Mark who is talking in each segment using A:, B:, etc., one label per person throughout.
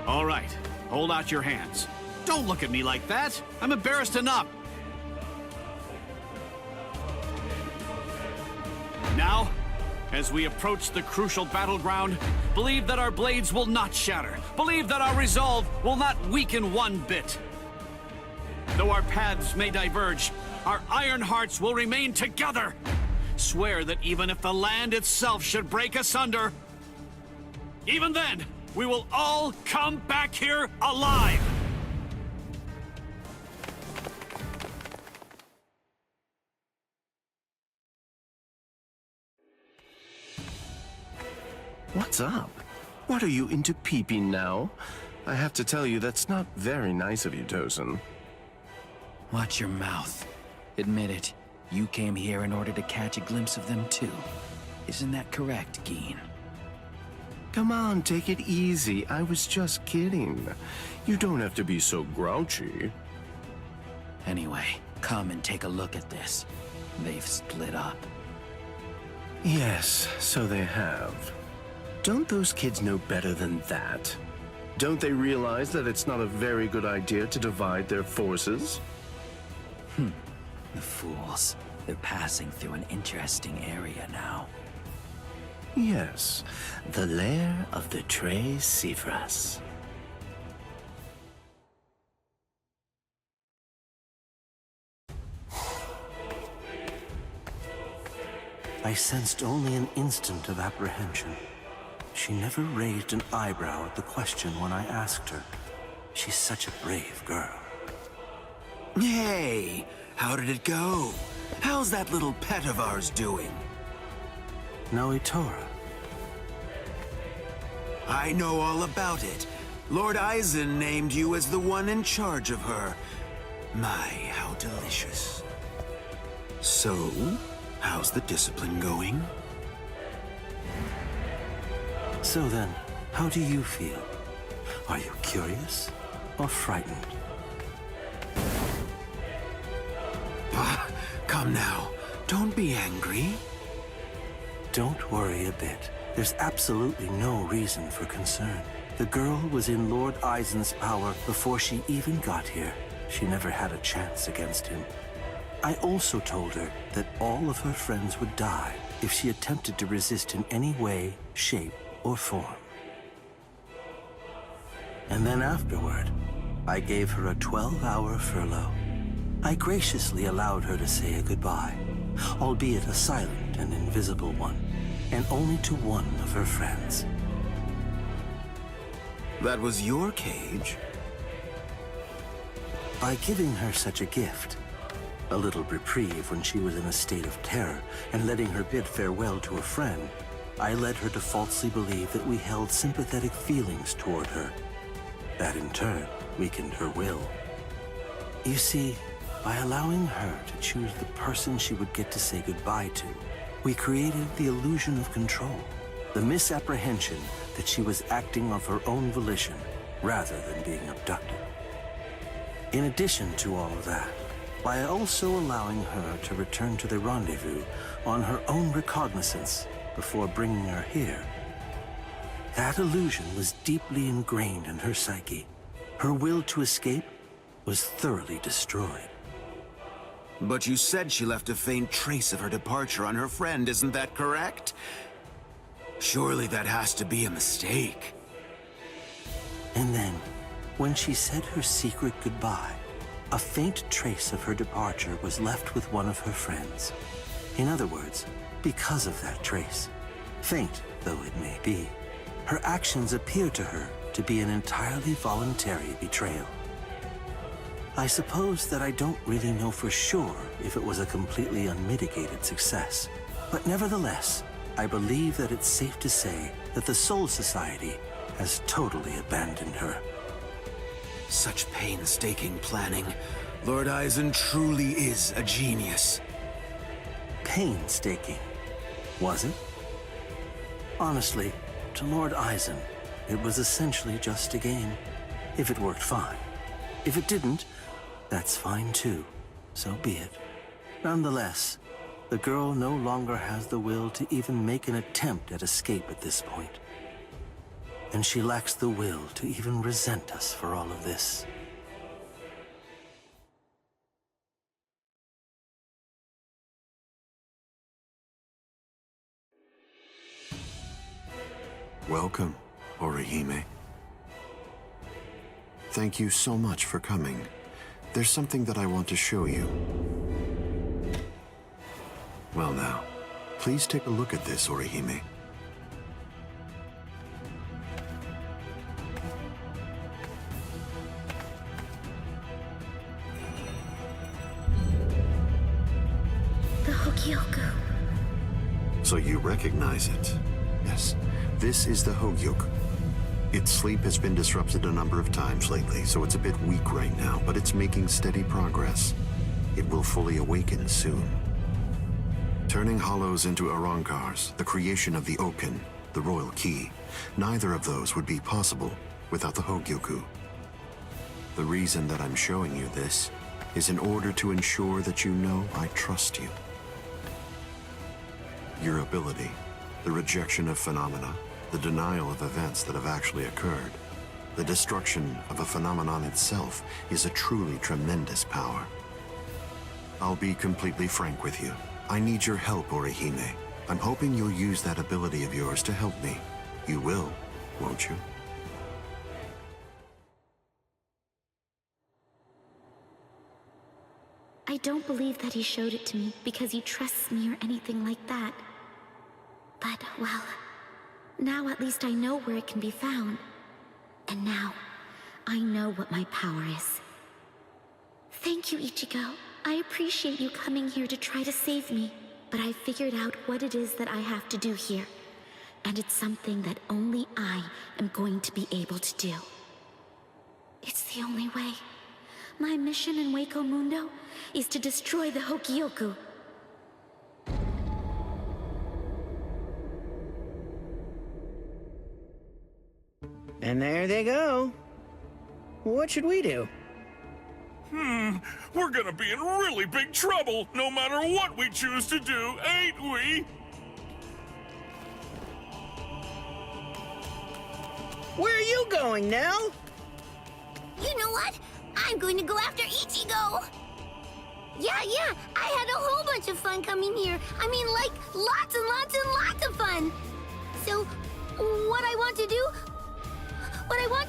A: All right, hold out your hands. Don't look at me like that. I'm embarrassed enough. Now, as we approach the crucial battleground, believe that our blades will not shatter. Believe that our resolve will not weaken one bit. Though our paths may diverge, our iron hearts will remain together. Swear that even if the land itself should break asunder, even then, we will all come back here alive!
B: What's up? What are you into peeping now? I have to tell you, that's not very nice of you, Tosin.
C: Watch your mouth. Admit it. You came here in order to catch a glimpse of them too. Isn't that correct, Geen?
B: Come on, take it easy. I was just kidding. You don't have to be so grouchy.
C: Anyway, come and take a look at this. They've split up.
B: Yes, so they have. Don't those kids know better than that? Don't they realize that it's not a very good idea to divide their forces?
C: The fools. They're passing through an interesting area now.
B: Yes, the lair of the Tres Cifras.
D: I sensed only an instant of apprehension. She never raised an eyebrow at the question when I asked her. She's such a brave girl.
E: Hey, how did it go? How's that little pet of ours doing?
D: Noitora.
E: I know all about it. Lord Aizen named you as the one in charge of her. My, how delicious. So, how's the discipline going?
D: So then, how do you feel? Are you curious or frightened?
E: Come now, don't be angry.
D: Don't worry a bit. There's absolutely no reason for concern. The girl was in Lord Aizen's power before she even got here. She never had a chance against him. I also told her that all of her friends would die if she attempted to resist in any way, shape, or form. And then afterward, I gave her a 12-hour furlough. I graciously allowed her to say a goodbye, albeit a silent and invisible one, and only to one of her friends.
E: That was your cage?
D: By giving her such a gift, a little reprieve when she was in a state of terror, and letting her bid farewell to a friend, I led her to falsely believe that we held sympathetic feelings toward her. That in turn weakened her will. You see, by allowing her to choose the person she would get to say goodbye to, we created the illusion of control, the misapprehension that she was acting of her own volition rather than being abducted. In addition to all of that, by also allowing her to return to the rendezvous on her own recognizance before bringing her here, that illusion was deeply ingrained in her psyche. Her will to escape was thoroughly destroyed.
E: But you said she left a faint trace of her departure on her friend, isn't that correct? Surely that has to be a mistake.
D: And then, when she said her secret goodbye, a faint trace of her departure was left with one of her friends. In other words, because of that trace, faint though it may be, her actions appear to her to be an entirely voluntary betrayal. I suppose that I don't really know for sure if it was a completely unmitigated success, but nevertheless, I believe that it's safe to say that the Soul Society has totally abandoned her.
E: Such painstaking planning. Lord Aizen truly is a genius.
D: Painstaking, was it? Honestly, to Lord Aizen, it was essentially just a game. If it worked, fine. If it didn't, that's fine too. So be it. Nonetheless, the girl no longer has the will to even make an attempt at escape at this point. and she lacks the will to even resent us for all of this.
F: Welcome, Orihime. Thank you so much for coming. There's something that I want to show you. Well now, please take a look at this, Orihime.
G: The Hogyoku.
F: So you recognize it? Yes, this is the Hogyoku. Its sleep has been disrupted a number of times lately, so it's a bit weak right now, but it's making steady progress. It will fully awaken soon. Turning hollows into Arrancars, the creation of the Oken, the royal key, neither of those would be possible without the Hogyoku. The reason that I'm showing you this is in order to ensure that you know I trust you. Your ability, the rejection of phenomena, the denial of events that have actually occurred, the destruction of a phenomenon itself is a truly tremendous power. I'll be completely frank with you. I need your help, Orihime. I'm hoping you'll use that ability of yours to help me. You will, won't you?
G: I don't believe that he showed it to me because he trusts me or anything like that. But, well, now at least I know where it can be found. And now, I know what my power is. Thank you, Ichigo. I appreciate you coming here to try to save me. But I figured out what it is that I have to do here. And it's something that only I am going to be able to do. It's the only way. My mission in Hueco Mundo is to destroy the Hogyoku.
H: And there they go. What should we do?
I: We're gonna be in really big trouble, no matter what we choose to do, ain't we?
H: Where are you going, Nell?
G: You know what? I'm going to go after Ichigo! Yeah, I had a whole bunch of fun coming here. I mean, like, lots and lots and lots of fun. So, what I want to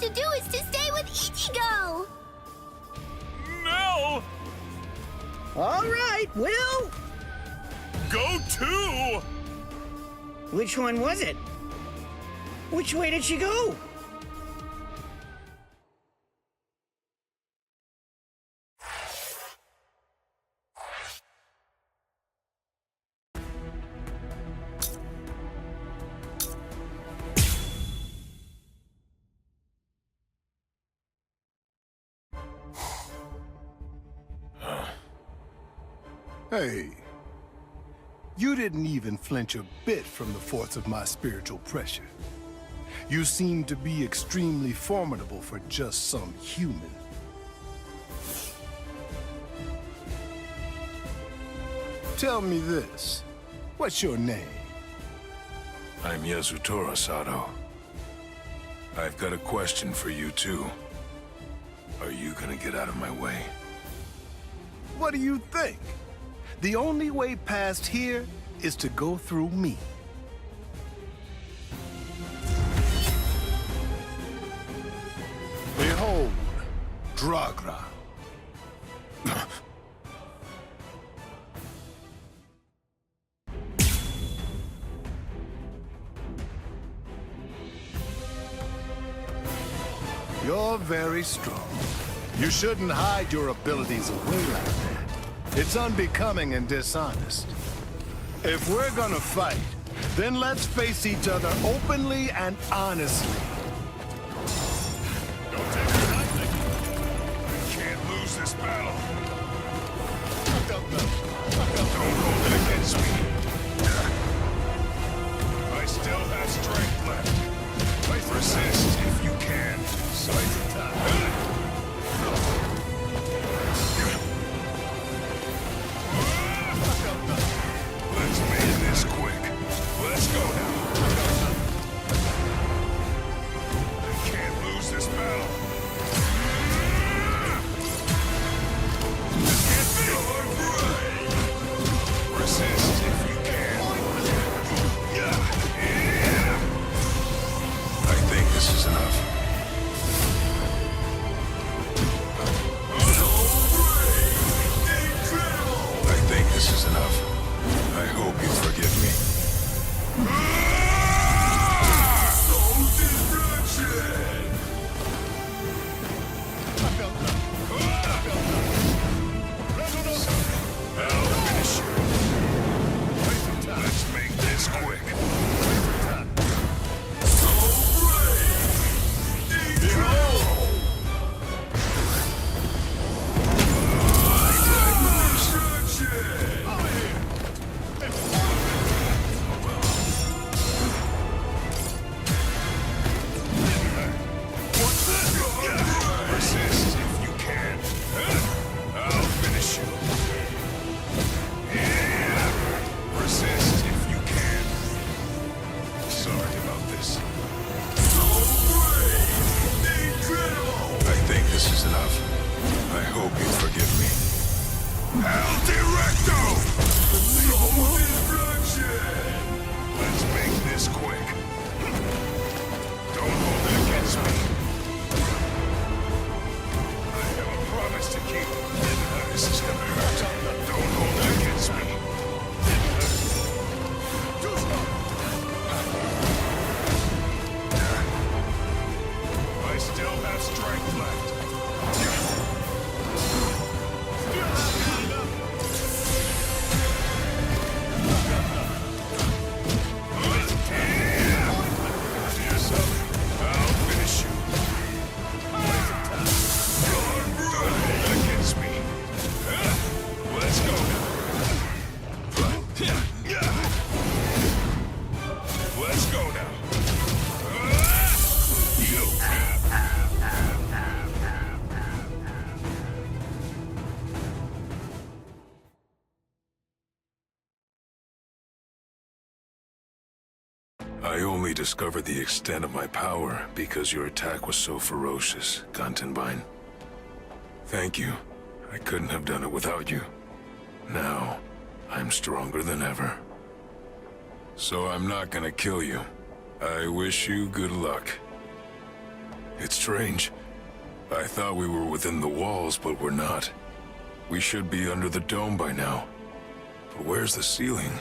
G: do is to stay with Ichigo!
I: No!
H: All right, Will.
I: Go too!
H: Which one was it? Which way did she go?
J: Hey, you didn't even flinch a bit from the force of my spiritual pressure. You seem to be extremely formidable for just some human. Tell me this, what's your name?
I: I'm Yasutora Sato. I've got a question for you too. Are you gonna get out of my way?
J: What do you think? The only way past here is to go through me. Behold, Dragra. You're very strong. You shouldn't hide your abilities away like that. It's unbecoming and dishonest. If we're gonna fight, then let's face each other openly and honestly.
I: Don't take it lightly. We can't lose this battle. Don't hold it against me. I still have strength left. Resist if you can. Fight the time. Let's make this quick. Let's go now. this is enough. I think this is enough. I hope you forgive me. I'll finish you. Let's make this quick. I only discovered the extent of my power because your attack was so ferocious, Gantenbein. Thank you. I couldn't have done it without you. Now, I'm stronger than ever. So I'm not gonna kill you. I wish you good luck. It's strange. I thought we were within the walls, but we're not. We should be under the dome by now. But where's the ceiling?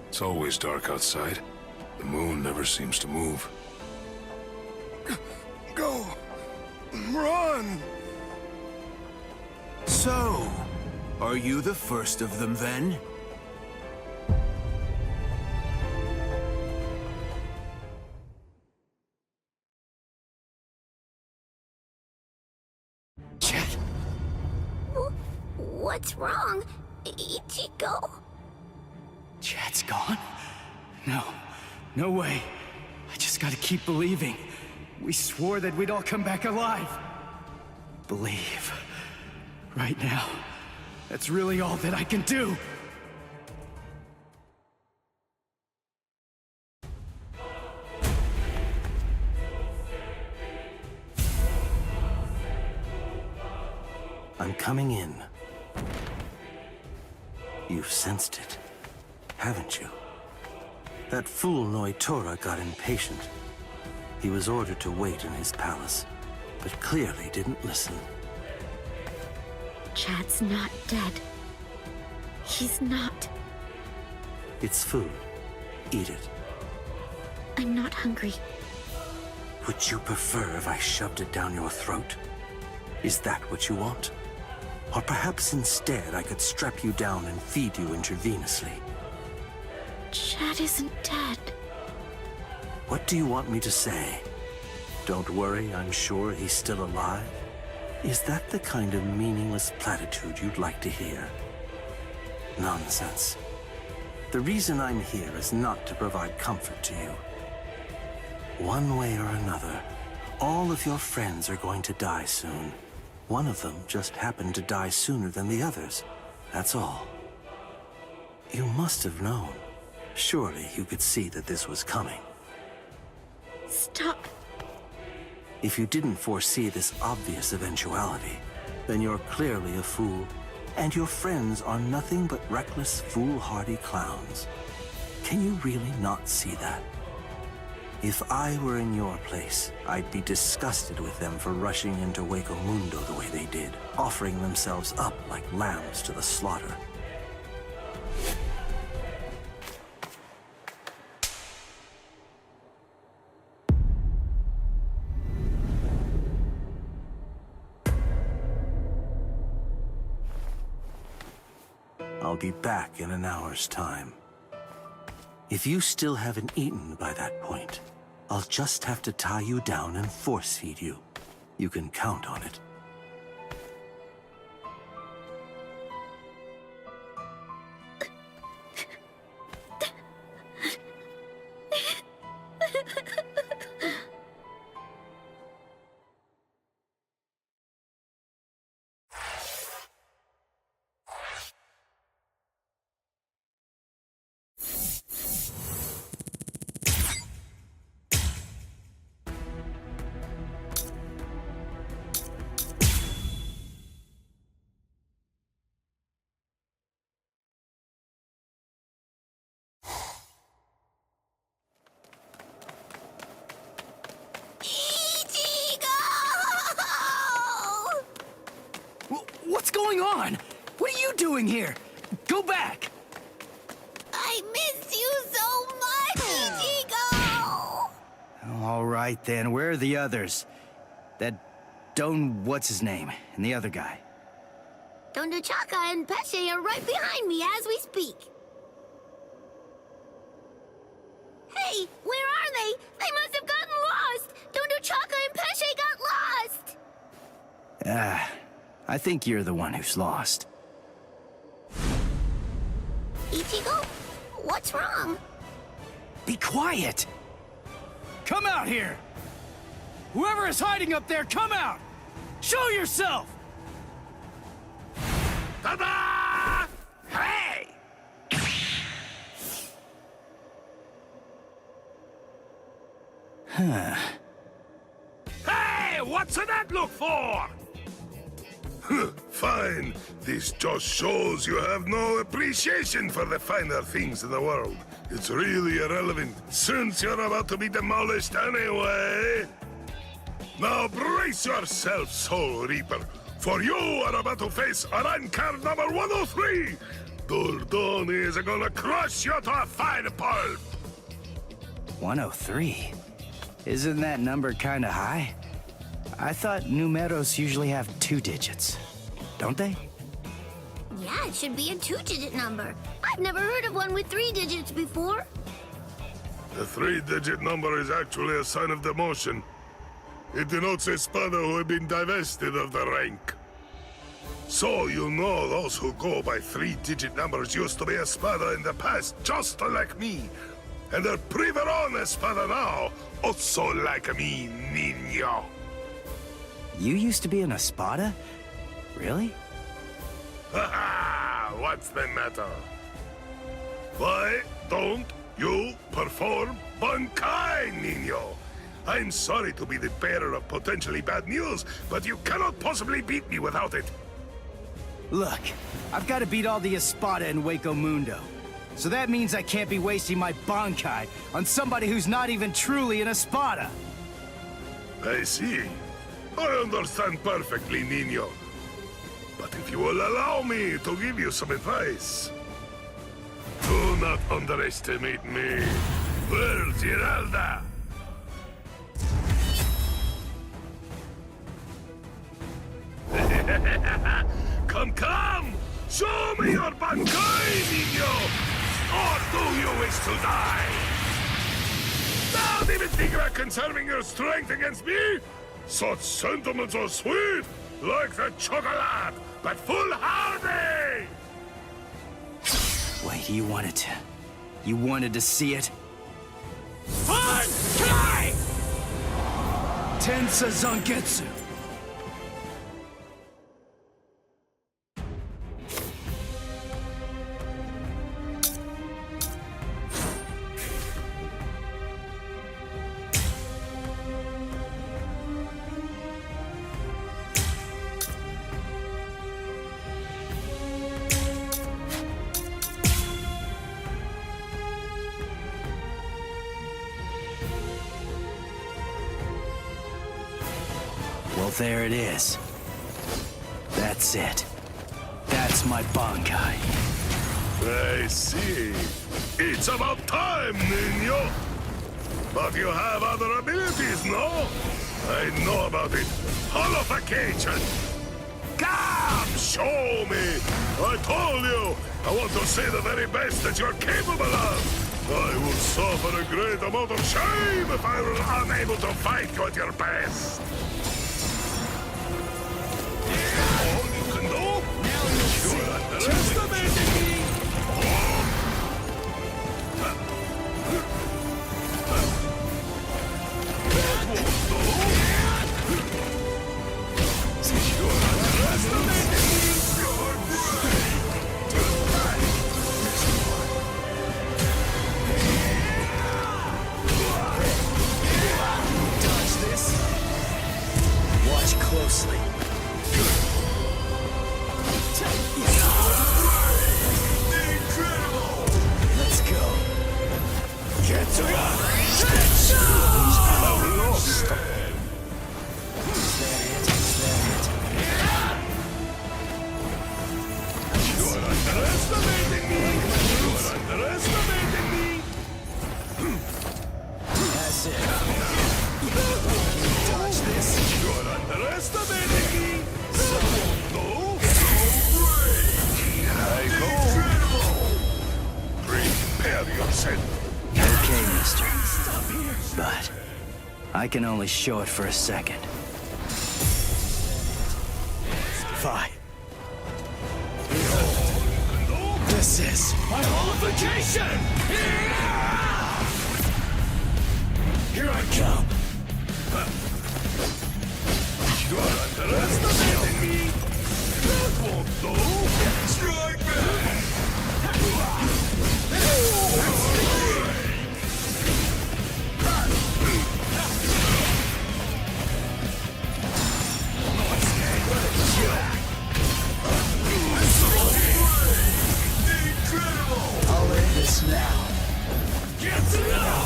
I: It's always dark outside. The moon never seems to move.
J: Go! Run!
E: So, are you the first of them then?
C: Chet!
G: What's wrong, Ichigo?
C: Chet's gone? No. No way. I just gotta keep believing. We swore that we'd all come back alive. Believe. Right now. That's really all that I can do.
D: I'm coming in. You've sensed it, haven't you? That fool Noitora got impatient. He was ordered to wait in his palace, but clearly didn't listen.
G: Chad's not dead. He's not.
D: It's food. Eat it.
G: I'm not hungry.
D: Would you prefer if I shoved it down your throat? Is that what you want? Or perhaps instead I could strap you down and feed you intravenously?
G: Chad isn't dead.
D: What do you want me to say? Don't worry, I'm sure he's still alive? Is that the kind of meaningless platitude you'd like to hear? Nonsense. The reason I'm here is not to provide comfort to you. One way or another, all of your friends are going to die soon. One of them just happened to die sooner than the others. That's all. You must have known. Surely you could see that this was coming.
G: Stop.
D: If you didn't foresee this obvious eventuality, then you're clearly a fool, and your friends are nothing but reckless, foolhardy clowns. Can you really not see that? If I were in your place, I'd be disgusted with them for rushing into Hueco Mundo the way they did, offering themselves up like lambs to the slaughter. I'll be back in an hour's time. If you still haven't eaten by that point, I'll just have to tie you down and force feed you. You can count on it.
C: What's going on? What are you doing here? Go back!
G: I miss you so much, Ichigo!
C: All right then, where are the others? That Don what's his name, and the other guy?
G: Don Chaka and Pesce are right behind me as we speak. Hey, where are they? They must have gotten lost! Don Chaka and Pesce got lost!
C: I think you're the one who's lost.
G: Ichigo? What's wrong?
C: Be quiet! Come out here! Whoever is hiding up there, come out! Show yourself! Ta-da! Hey!
I: Hey, what's that look for?
K: Fine. This just shows you have no appreciation for the finer things in the world. It's really irrelevant, since you're about to be demolished anyway. Now brace yourself, Soul Reaper, for you are about to face Arrancar number 103! Dordoni is gonna crush you to a fine pulp!
C: 103? Isn't that number kinda high? I thought numeros usually have 2 digits. Don't they?
G: Yeah, it should be a 2-digit number. I've never heard of one with 3 digits before.
K: The 3-digit number is actually a sign of demotion. It denotes a spada who had been divested of the rank. So you know those who go by 3-digit numbers used to be a spada in the past, just like me. And they're priveron espada now, also like me, niño.
C: You used to be an Espada? Really?
K: Haha! What's the matter? Why don't you perform Bankai, niño? I'm sorry to be the bearer of potentially bad news, but you cannot possibly beat me without it.
C: Look, I've got to beat all the Espada in Hueco Mundo. So that means I can't be wasting my Bankai on somebody who's not even truly an Espada.
K: I see. I understand perfectly, niño. But if you will allow me to give you some advice, do not underestimate me. Where's Giralda? Come! Show me your Bankai, niño! Or do you wish to die? Don't even think about conserving your strength against me! Such sentiments are sweet, like the chocolate, but foolhardy!
C: Wait, you wanted to see it?
K: Bankai!
C: Tensa Zangetsu! there it is. That's it. That's my Bankai.
K: I see. It's about time, Niño. But you have other abilities, no? I know about it. Holification. Come, show me. I told you. I want to see the very best that you're capable of. I will suffer a great amount of shame if I were unable to fight you at your best. All you can do? You're underestimating me.
C: Watch closely. Incredible! Let's go. Get to
K: You're underestimating me! You're underestimating me!
C: That's it. Dodge this.
K: You're underestimating me! No! Here I go! Prepare yourself!
C: Okay, mister. But I can only show it for a second. Fine. This is my holification! Here I come!
K: You're underestimating me! That won't do! Strike back!
C: I'll end this now.
K: Get to know!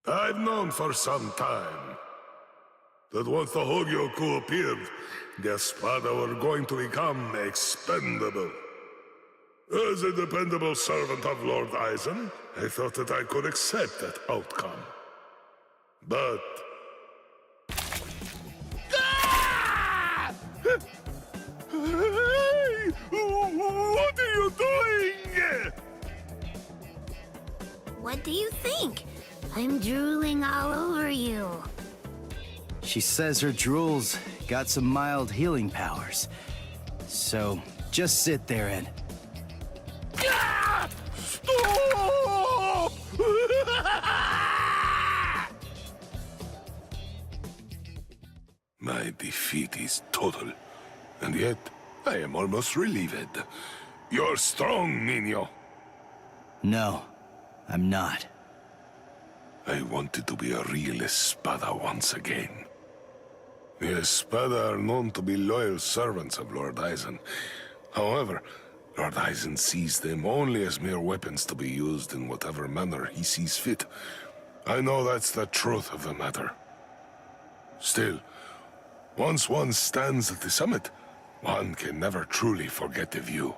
K: I've known for some time that once the Hogyoku appeared, the Espada were going to become expendable. As a dependable servant of Lord Aizen, I thought that I could accept that outcome. But... Ah! Hey! What are you doing?
G: What do you think? I'm drooling all over you.
C: She says her drool's got some mild healing powers. So, just sit there and...
K: Ah! Stop! My defeat is total, and yet I am almost relieved. You're strong, Niño.
C: No, I'm not.
K: I wanted to be a real Espada once again. The Espada are known to be loyal servants of Lord Aizen. However, Lord Aizen sees them only as mere weapons to be used in whatever manner he sees fit. I know that's the truth of the matter. Still, once one stands at the summit, one can never truly forget the view.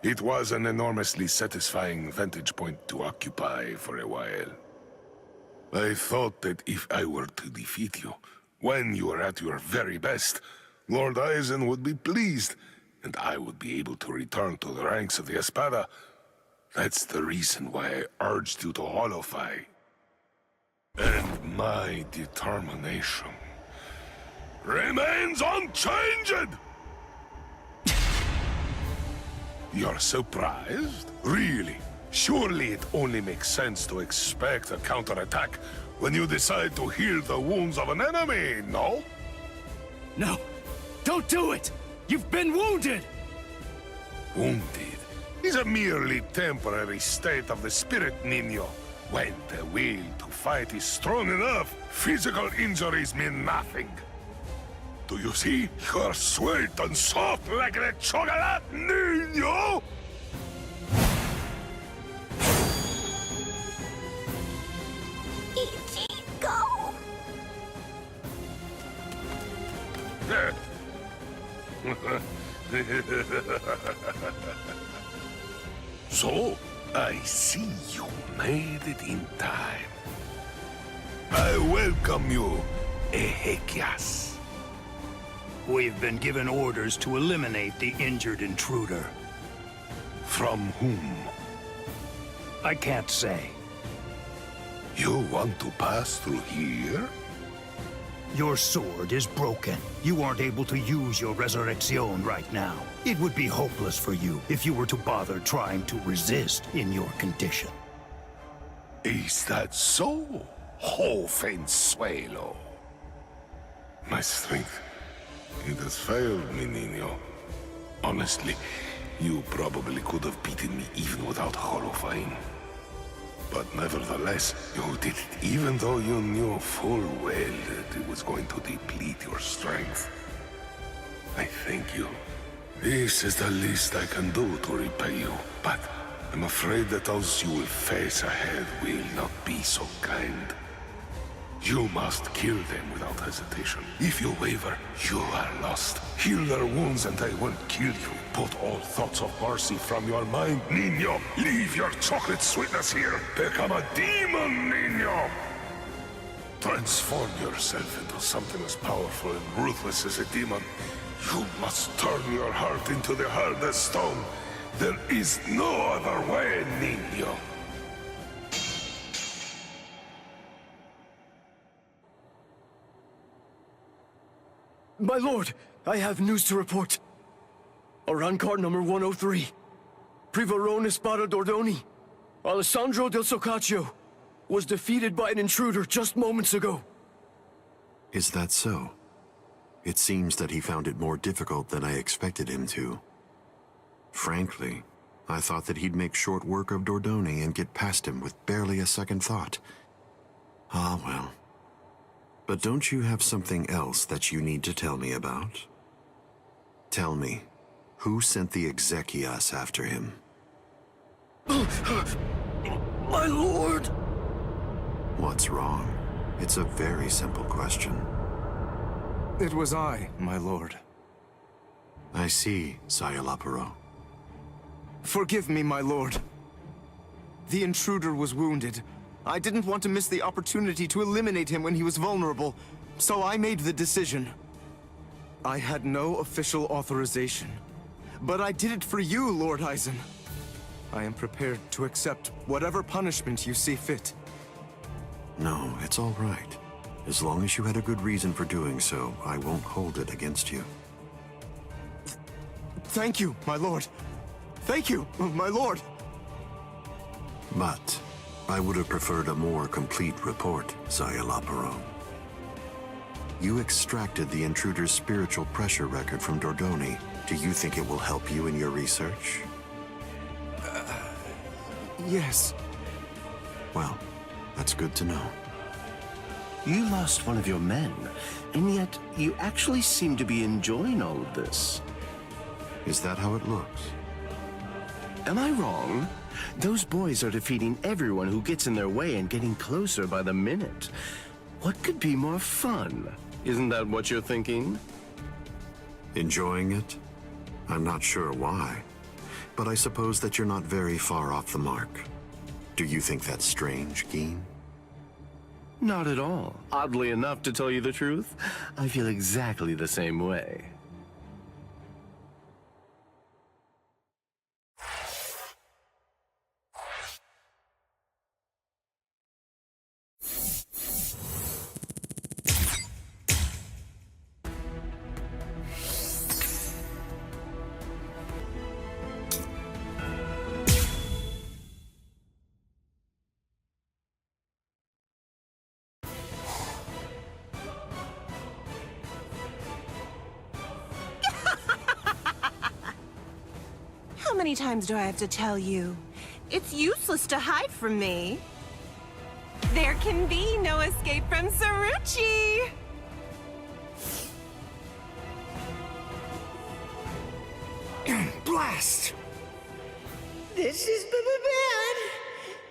K: It was an enormously satisfying vantage point to occupy for a while. I thought that if I were to defeat you, when you are at your very best, Lord Aizen would be pleased, and I would be able to return to the ranks of the Espada. That's the reason why I urged you to holofy. And my determination remains unchanged! You're surprised? Really? Surely it only makes sense to expect a counterattack when you decide to heal the wounds of an enemy, no?
C: No! Don't do it! You've been wounded!
K: Wounded is a merely temporary state of the spirit, Niño. When the will to fight is strong enough, physical injuries mean nothing. Do you see? You're sweet and soft like the chocolate, niño!
G: Ichigo!
K: So, I see you made it in time. I welcome you, Ezequias.
J: We've been given orders to eliminate the injured intruder.
K: From whom?
J: I can't say.
K: You want to pass through here?
J: Your sword is broken. You aren't able to use your resurrection right now. It would be hopeless for you if you were to bother trying to resist in your condition.
K: Is that so, Jovenzuelo? My strength, it has failed me, niño. Honestly, you probably could have beaten me even without horrifying. But nevertheless, you did it even though you knew full well that it was going to deplete your strength. I thank you. This is the least I can do to repay you, but I'm afraid that those you will face ahead will not be so kind. You must kill them without hesitation. If you waver, you are lost. Heal their wounds and they won't kill you. Put all thoughts of mercy from your mind, niño. Leave your chocolate sweetness here. Become a demon, niño. Transform yourself into something as powerful and ruthless as a demon. You must turn your heart into the hardest stone. There is no other way, niño.
L: My lord, I have news to report. Arrancar number 103. Privarone Espada Dordoni. Alessandro del Soccaccio was defeated by an intruder just moments ago.
F: Is that so? It seems that he found it more difficult than I expected him to. Frankly, I thought that he'd make short work of Dordoni and get past him with barely a second thought. Ah, well. But don't you have something else that you need to tell me about? Tell me, who sent the Ezequias after him?
L: My lord!
F: What's wrong? It's a very simple question.
C: It was I, my lord.
F: I see, Sayalaparo.
C: Forgive me, my lord. The intruder was wounded. I didn't want to miss the opportunity to eliminate him when he was vulnerable, so I made the decision. I had no official authorization, but I did it for you, Lord Aizen. I am prepared to accept whatever punishment you see fit.
F: No, it's all right. As long as you had a good reason for doing so, I won't hold it against you.
C: Thank you, my lord. Thank you, my lord.
F: But I would have preferred a more complete report, Sayalaparo. You extracted the intruder's spiritual pressure record from Dordoni. Do you think it will help you in your research?
C: Yes.
F: Well, that's good to know.
B: You lost one of your men, and yet you actually seem to be enjoying all of this.
F: Is that how it looks?
B: Am I wrong? Those boys are defeating everyone who gets in their way and getting closer by the minute. What could be more fun? Isn't that what you're thinking?
F: Enjoying it? I'm not sure why, but I suppose that you're not very far off the mark. Do you think that's strange, Geen?
B: Not at all. Oddly enough, to tell you the truth, I feel exactly the same way.
M: How many times do I have to tell you? It's useless to hide from me. There can be no escape from Saruchi!
C: blast!
H: This is bad.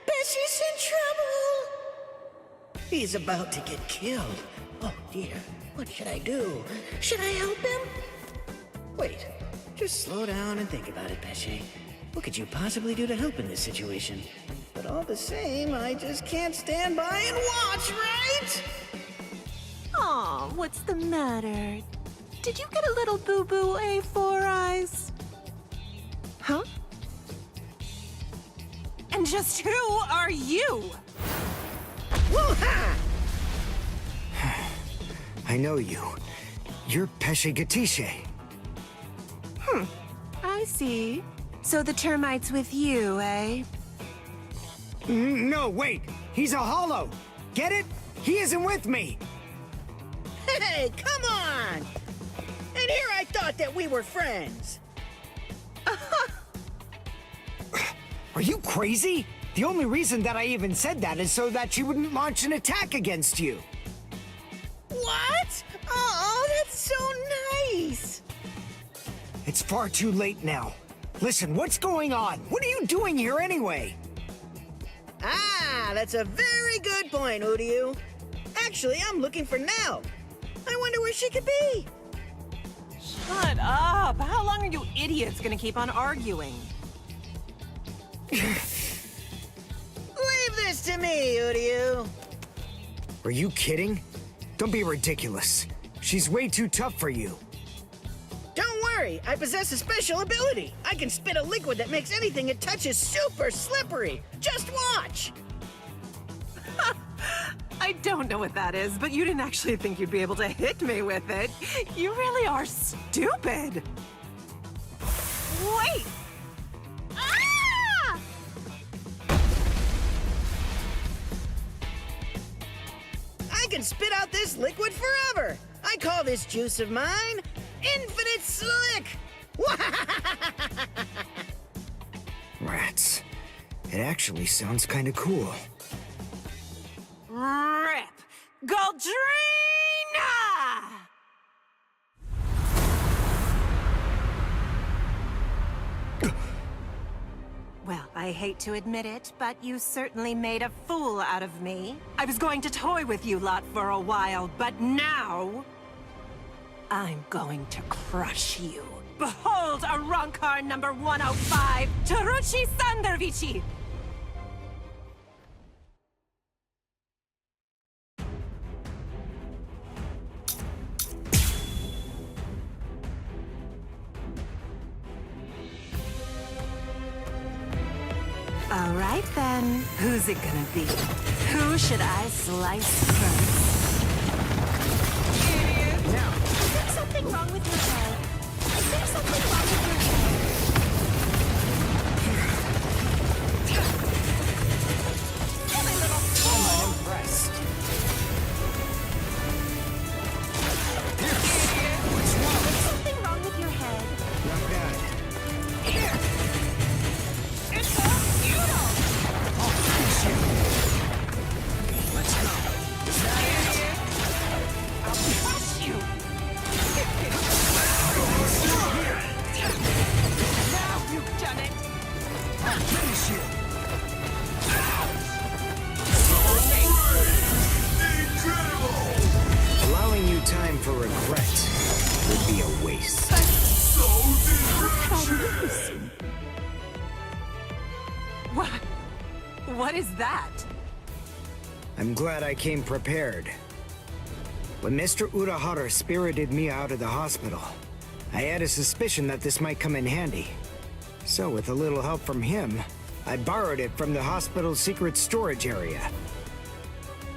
H: Bessie's in trouble. He's about to get killed. Oh dear, what should I do? Should I help him? Wait, just slow down and think about it, Bessie. What could you possibly do to help in this situation? But all the same, I just can't stand by and watch, right?
M: Aw, what's the matter? Did you get a little boo-boo, eh, Four Eyes? Huh? And just who are you?
H: Woo-ha!
C: I know you. You're Pesce Gatisce.
M: I see. So the termite's with you, eh?
C: No, wait! He's a hollow! Get it? He isn't with me!
H: Hey, come on! And here I thought that we were friends.
C: Are you crazy? The only reason that I even said that is so that she wouldn't launch an attack against you.
H: What? Oh, that's so nice!
C: It's far too late now. Listen, what's going on? What are you doing here anyway?
H: Ah, that's a very good point, Uryu. Actually, I'm looking for Nell. I wonder where she could be.
M: Shut up! How long are you idiots gonna keep on arguing?
H: Leave this to me, Uryu.
C: Are you kidding? Don't be ridiculous. She's way too tough for you.
H: Don't worry, I possess a special ability. I can spit a liquid that makes anything it touches super slippery. Just watch.
M: I don't know what that is, but you didn't actually think you'd be able to hit me with it. You really are stupid. Wait! Ah!
H: I can spit out this liquid forever. I call this juice of mine Infinite Slick.
C: Rats. It actually sounds kind of cool.
M: Rip! Goldrina! Well, I hate to admit it, but you certainly made a fool out of me. I was going to toy with you lot for a while, but now... I'm going to crush you. Behold Arrancar number 105, Taruchi Sandervici! All right, then. Who's it gonna be? Who should I slice first? Idiot!
C: Now,
M: Is there something wrong with your head? Is there something wrong with your head? Silly little fool!
C: I'm unimpressed.
M: Idiot!
C: What's wrong?
M: Is there something wrong with your head?
C: Not bad.
M: Here! It's a futile!
C: I'll finish you. Let's go. Is that it?
M: I'll crush you! Now you've done it!
C: I'll finish you. Allowing you time for regret would be a waste.
M: What is that?
C: I'm glad I came prepared. When Mr. Urahara spirited me out of the hospital, I had a suspicion that this might come in handy. So with a little help from him, I borrowed it from the hospital's secret storage area.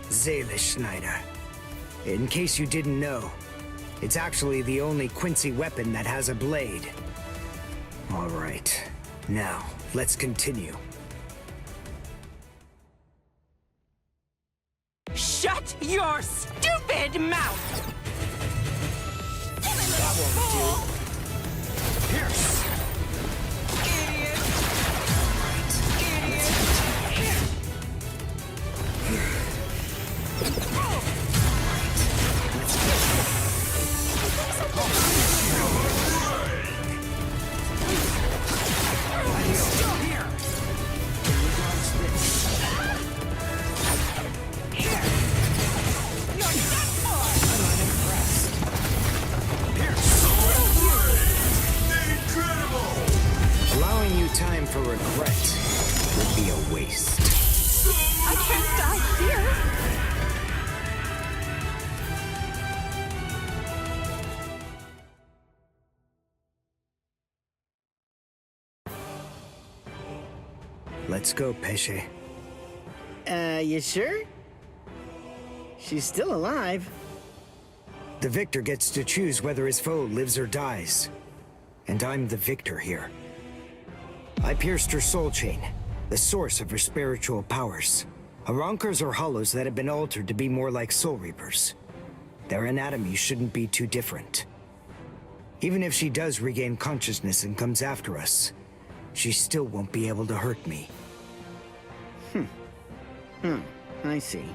C: Schneider. In case you didn't know, it's actually the only Quincy weapon that has a blade. All right, now let's continue.
M: Shut your stupid mouth!
C: That won't do. Pierce!
M: Idiot! Idiot!
C: time for regret would be a waste.
M: I can't die here!
C: Let's go, Pesce.
H: You sure? She's still alive.
C: The victor gets to choose whether his foe lives or dies. And I'm the victor here. I pierced her soul chain, the source of her spiritual powers. Arrancars are hollows that have been altered to be more like soul reapers. Their anatomy shouldn't be too different. Even if she does regain consciousness and comes after us, she still won't be able to hurt me.
H: I see.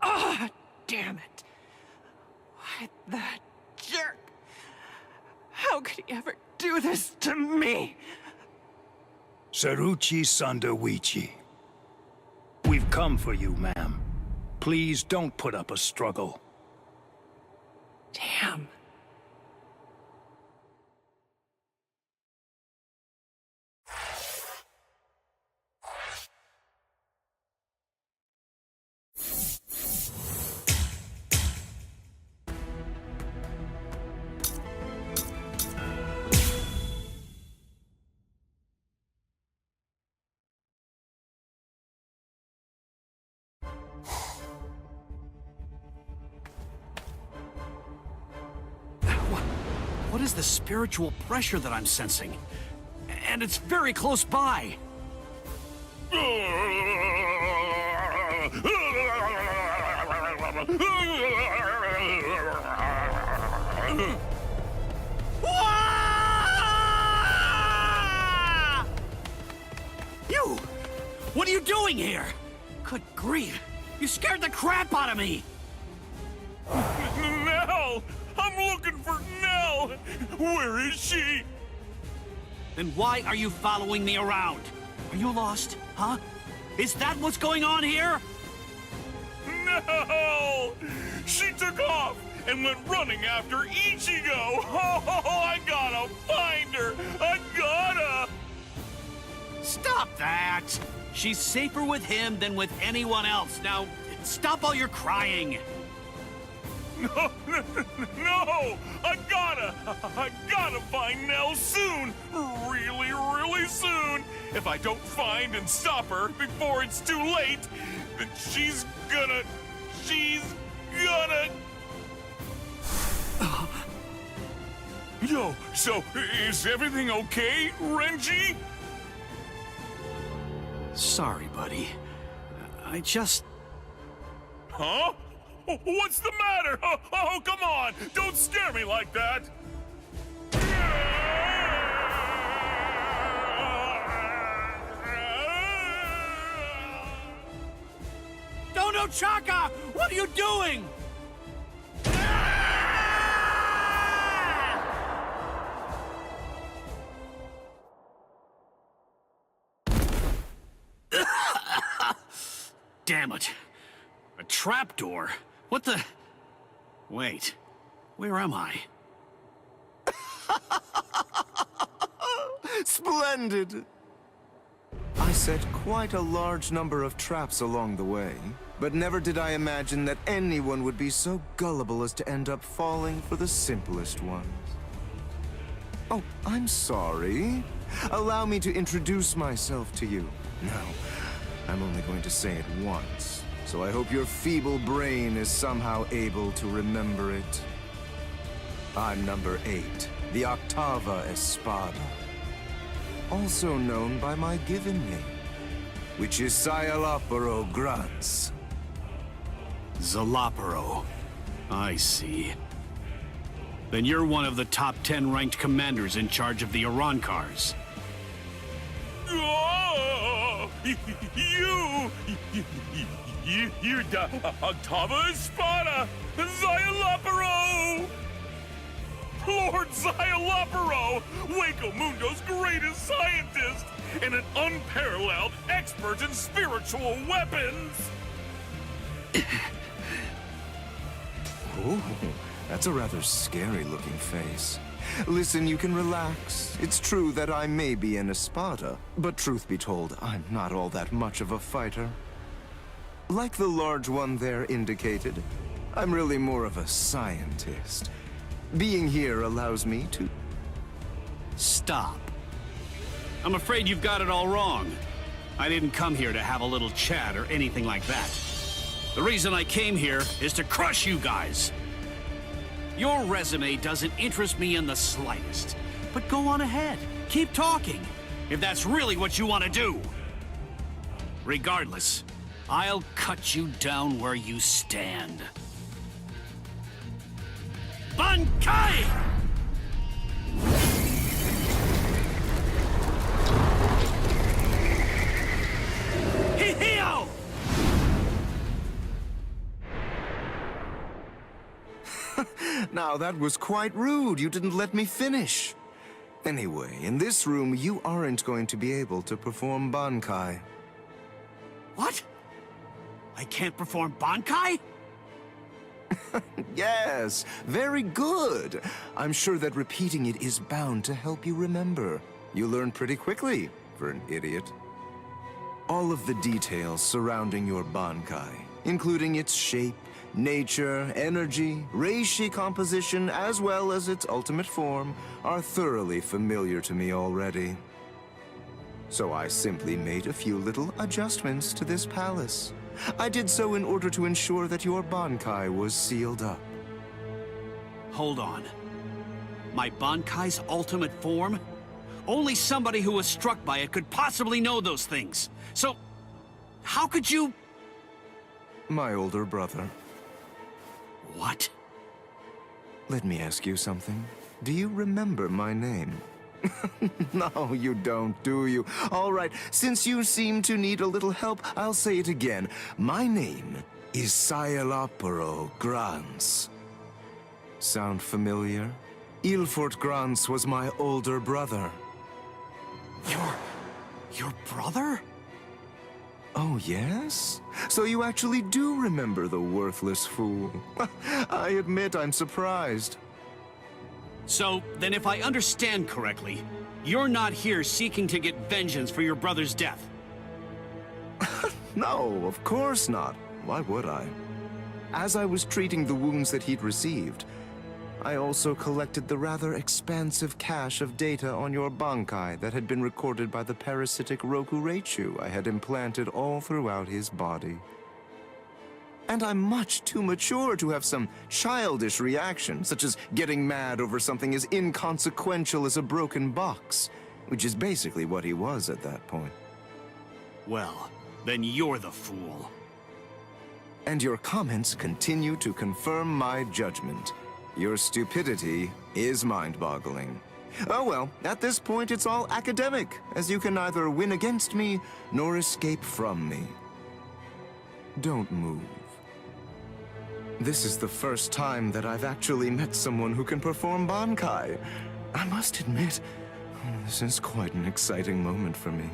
M: Ah, damn it. Why, that jerk. How could he ever do this to me?
N: Saruchi Sandawichi. We've come for you, ma'am. Please don't put up a struggle.
M: Damn.
A: What is the spiritual pressure that I'm sensing? And it's very close by. You! What are you doing here? Good grief! You scared the crap out of me!
K: Nell! I'm looking for Nell! Where is she?
A: Then why are you following me around? Are you lost, huh? Is that what's going on here?
K: No! She took off and went running after Ichigo! Oh, I gotta find her! I gotta!
A: Stop that! She's safer with him than with anyone else. Now, stop all your crying.
K: No! I gotta find Nell soon! Really, really soon! If I don't find and stop her before it's too late, then she's gonna... Yo, so is everything okay, Renji?
A: Sorry, buddy. I just...
K: Huh? What's the matter? Oh, come on! Don't scare me like that!
A: Dono Chaka! What are you doing? Damn it. A trapdoor? What the... Wait. Where am I?
O: Splendid! I set quite a large number of traps along the way, but never did I imagine that anyone would be so gullible as to end up falling for the simplest ones. Oh, I'm sorry. Allow me to introduce myself to you. No, I'm only going to say it once, so I hope your feeble brain is somehow able to remember it. I'm number 8, the Octava Espada. Also known by my given name, which is Sayalaparo Grants.
A: Zalaparo. I see. Then you're one of the top 10 ranked commanders in charge of the Arrancars.
K: Oh, you're the Octava Espada, Sayalaparo! Lord Sayalaparo, Waco Mundo's greatest scientist, and an unparalleled expert in spiritual weapons!
O: Ooh, that's a rather scary-looking face. Listen, you can relax. It's true that I may be an Espada, but truth be told, I'm not all that much of a fighter. Like the large one there indicated, I'm really more of a scientist. Being here allows me to...
A: Stop. I'm afraid you've got it all wrong. I didn't come here to have a little chat or anything like that. The reason I came here is to crush you guys. Your resume doesn't interest me in the slightest. But go on ahead. Keep talking, if that's really what you want to do. Regardless, I'll cut you down where you stand. Bankai! Hihio!
O: Now that was quite rude. You didn't let me finish. Anyway, in this room, you aren't going to be able to perform Bankai.
A: What? I can't perform Bankai?
O: Yes, very good. I'm sure that repeating it is bound to help you remember. You learn pretty quickly, for an idiot. All of the details surrounding your Bankai, including its shape, nature, energy, reishi composition, as well as its ultimate form, are thoroughly familiar to me already. So I simply made a few little adjustments to this palace. I did so in order to ensure that your Bankai was sealed up.
A: Hold on. My Bankai's ultimate form? Only somebody who was struck by it could possibly know those things. So, how could you...
O: My older brother.
A: What?
O: Let me ask you something. Do you remember my name? No, you don't, do you? All right, since you seem to need a little help, I'll say it again. My name is Sayalaparo Grans. Sound familiar? Ilfort Grans was my older brother.
A: Your brother?
O: Oh, yes? So you actually do remember the worthless fool. I admit I'm surprised.
A: So, then if I understand correctly, you're not here seeking to get vengeance for your brother's death.
O: No, of course not. Why would I? As I was treating the wounds that he'd received, I also collected the rather expansive cache of data on your Bankai that had been recorded by the parasitic Rokureichu I had implanted all throughout his body. And I'm much too mature to have some childish reaction, such as getting mad over something as inconsequential as a broken box, which is basically what he was at that point.
A: Well, then you're the fool.
O: And your comments continue to confirm my judgment. Your stupidity is mind-boggling. Oh well, at this point it's all academic, as you can neither win against me nor escape from me. Don't move. This is the first time that I've actually met someone who can perform Bankai. I must admit, this is quite an exciting moment for me.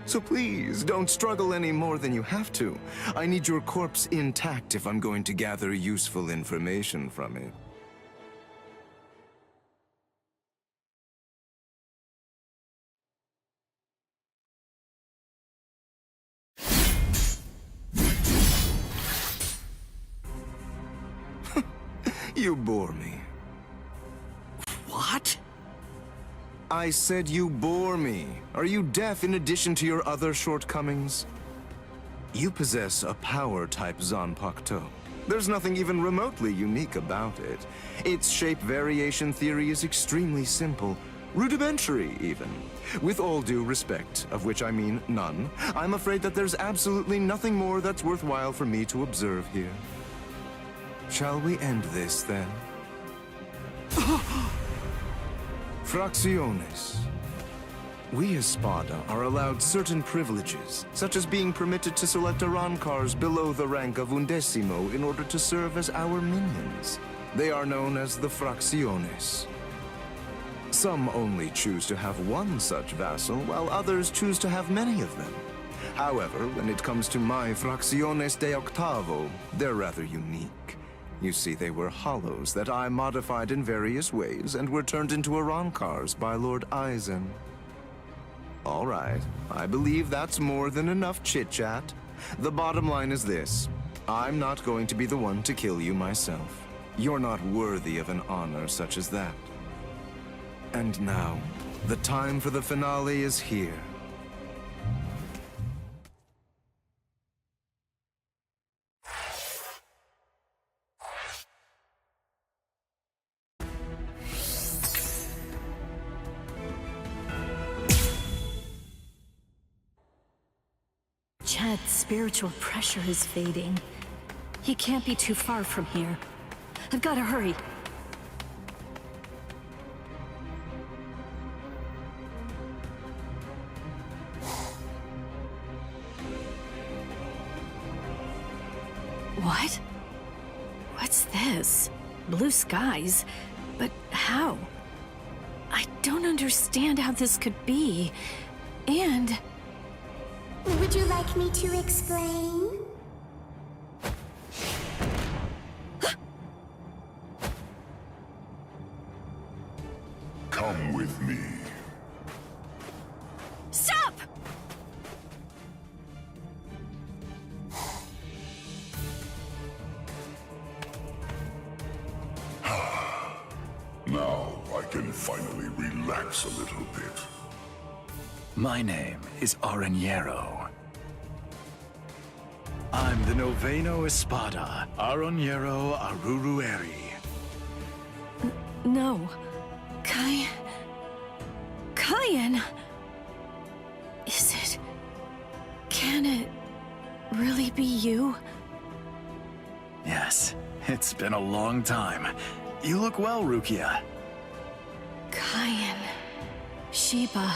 O: So please, don't struggle any more than you have to. I need your corpse intact if I'm going to gather useful information from it. You bore me.
A: What?
O: I said you bore me. Are you deaf in addition to your other shortcomings? You possess a power-type Zanpakuto. There's nothing even remotely unique about it. Its shape variation theory is extremely simple, rudimentary even. With all due respect, of which I mean none, I'm afraid that there's absolutely nothing more that's worthwhile for me to observe here. Shall we end this, then? Fracciones. We Espada are allowed certain privileges, such as being permitted to select Arrancars below the rank of Undecimo in order to serve as our minions. They are known as the Fracciones. Some only choose to have one such vassal, while others choose to have many of them. However, when it comes to my Fracciones de Octavo, they're rather unique. You see, they were hollows that I modified in various ways and were turned into Arrancars by Lord Aizen. All right, I believe that's more than enough chit-chat. The bottom line is this. I'm not going to be the one to kill you myself. You're not worthy of an honor such as that. And now, the time for the finale is here.
P: Chad's spiritual pressure is fading. He can't be too far from here. I've got to hurry. What? What's this? Blue skies? But how? I don't understand how this could be. And...
Q: Would you like me to explain?
K: Come with me.
P: Stop!
K: Now I can finally relax a little bit.
N: My name is Arrancar. I'm the Noveno Espada, Arrancar Arurueri.
P: No. Cayenne... Is it... Can it... really be you?
N: Yes, it's been a long time. You look well, Rukia.
P: Cayenne... Sheba...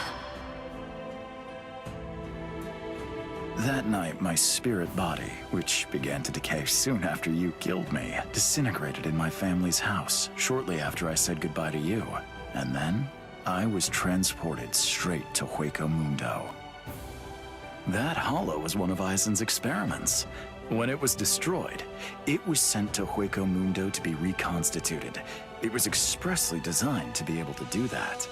N: That night, my spirit body, which began to decay soon after you killed me, disintegrated in my family's house shortly after I said goodbye to you. And then, I was transported straight to Hueco Mundo. That hollow was one of Aizen's experiments. When it was destroyed, it was sent to Hueco Mundo to be reconstituted. It was expressly designed to be able to do that.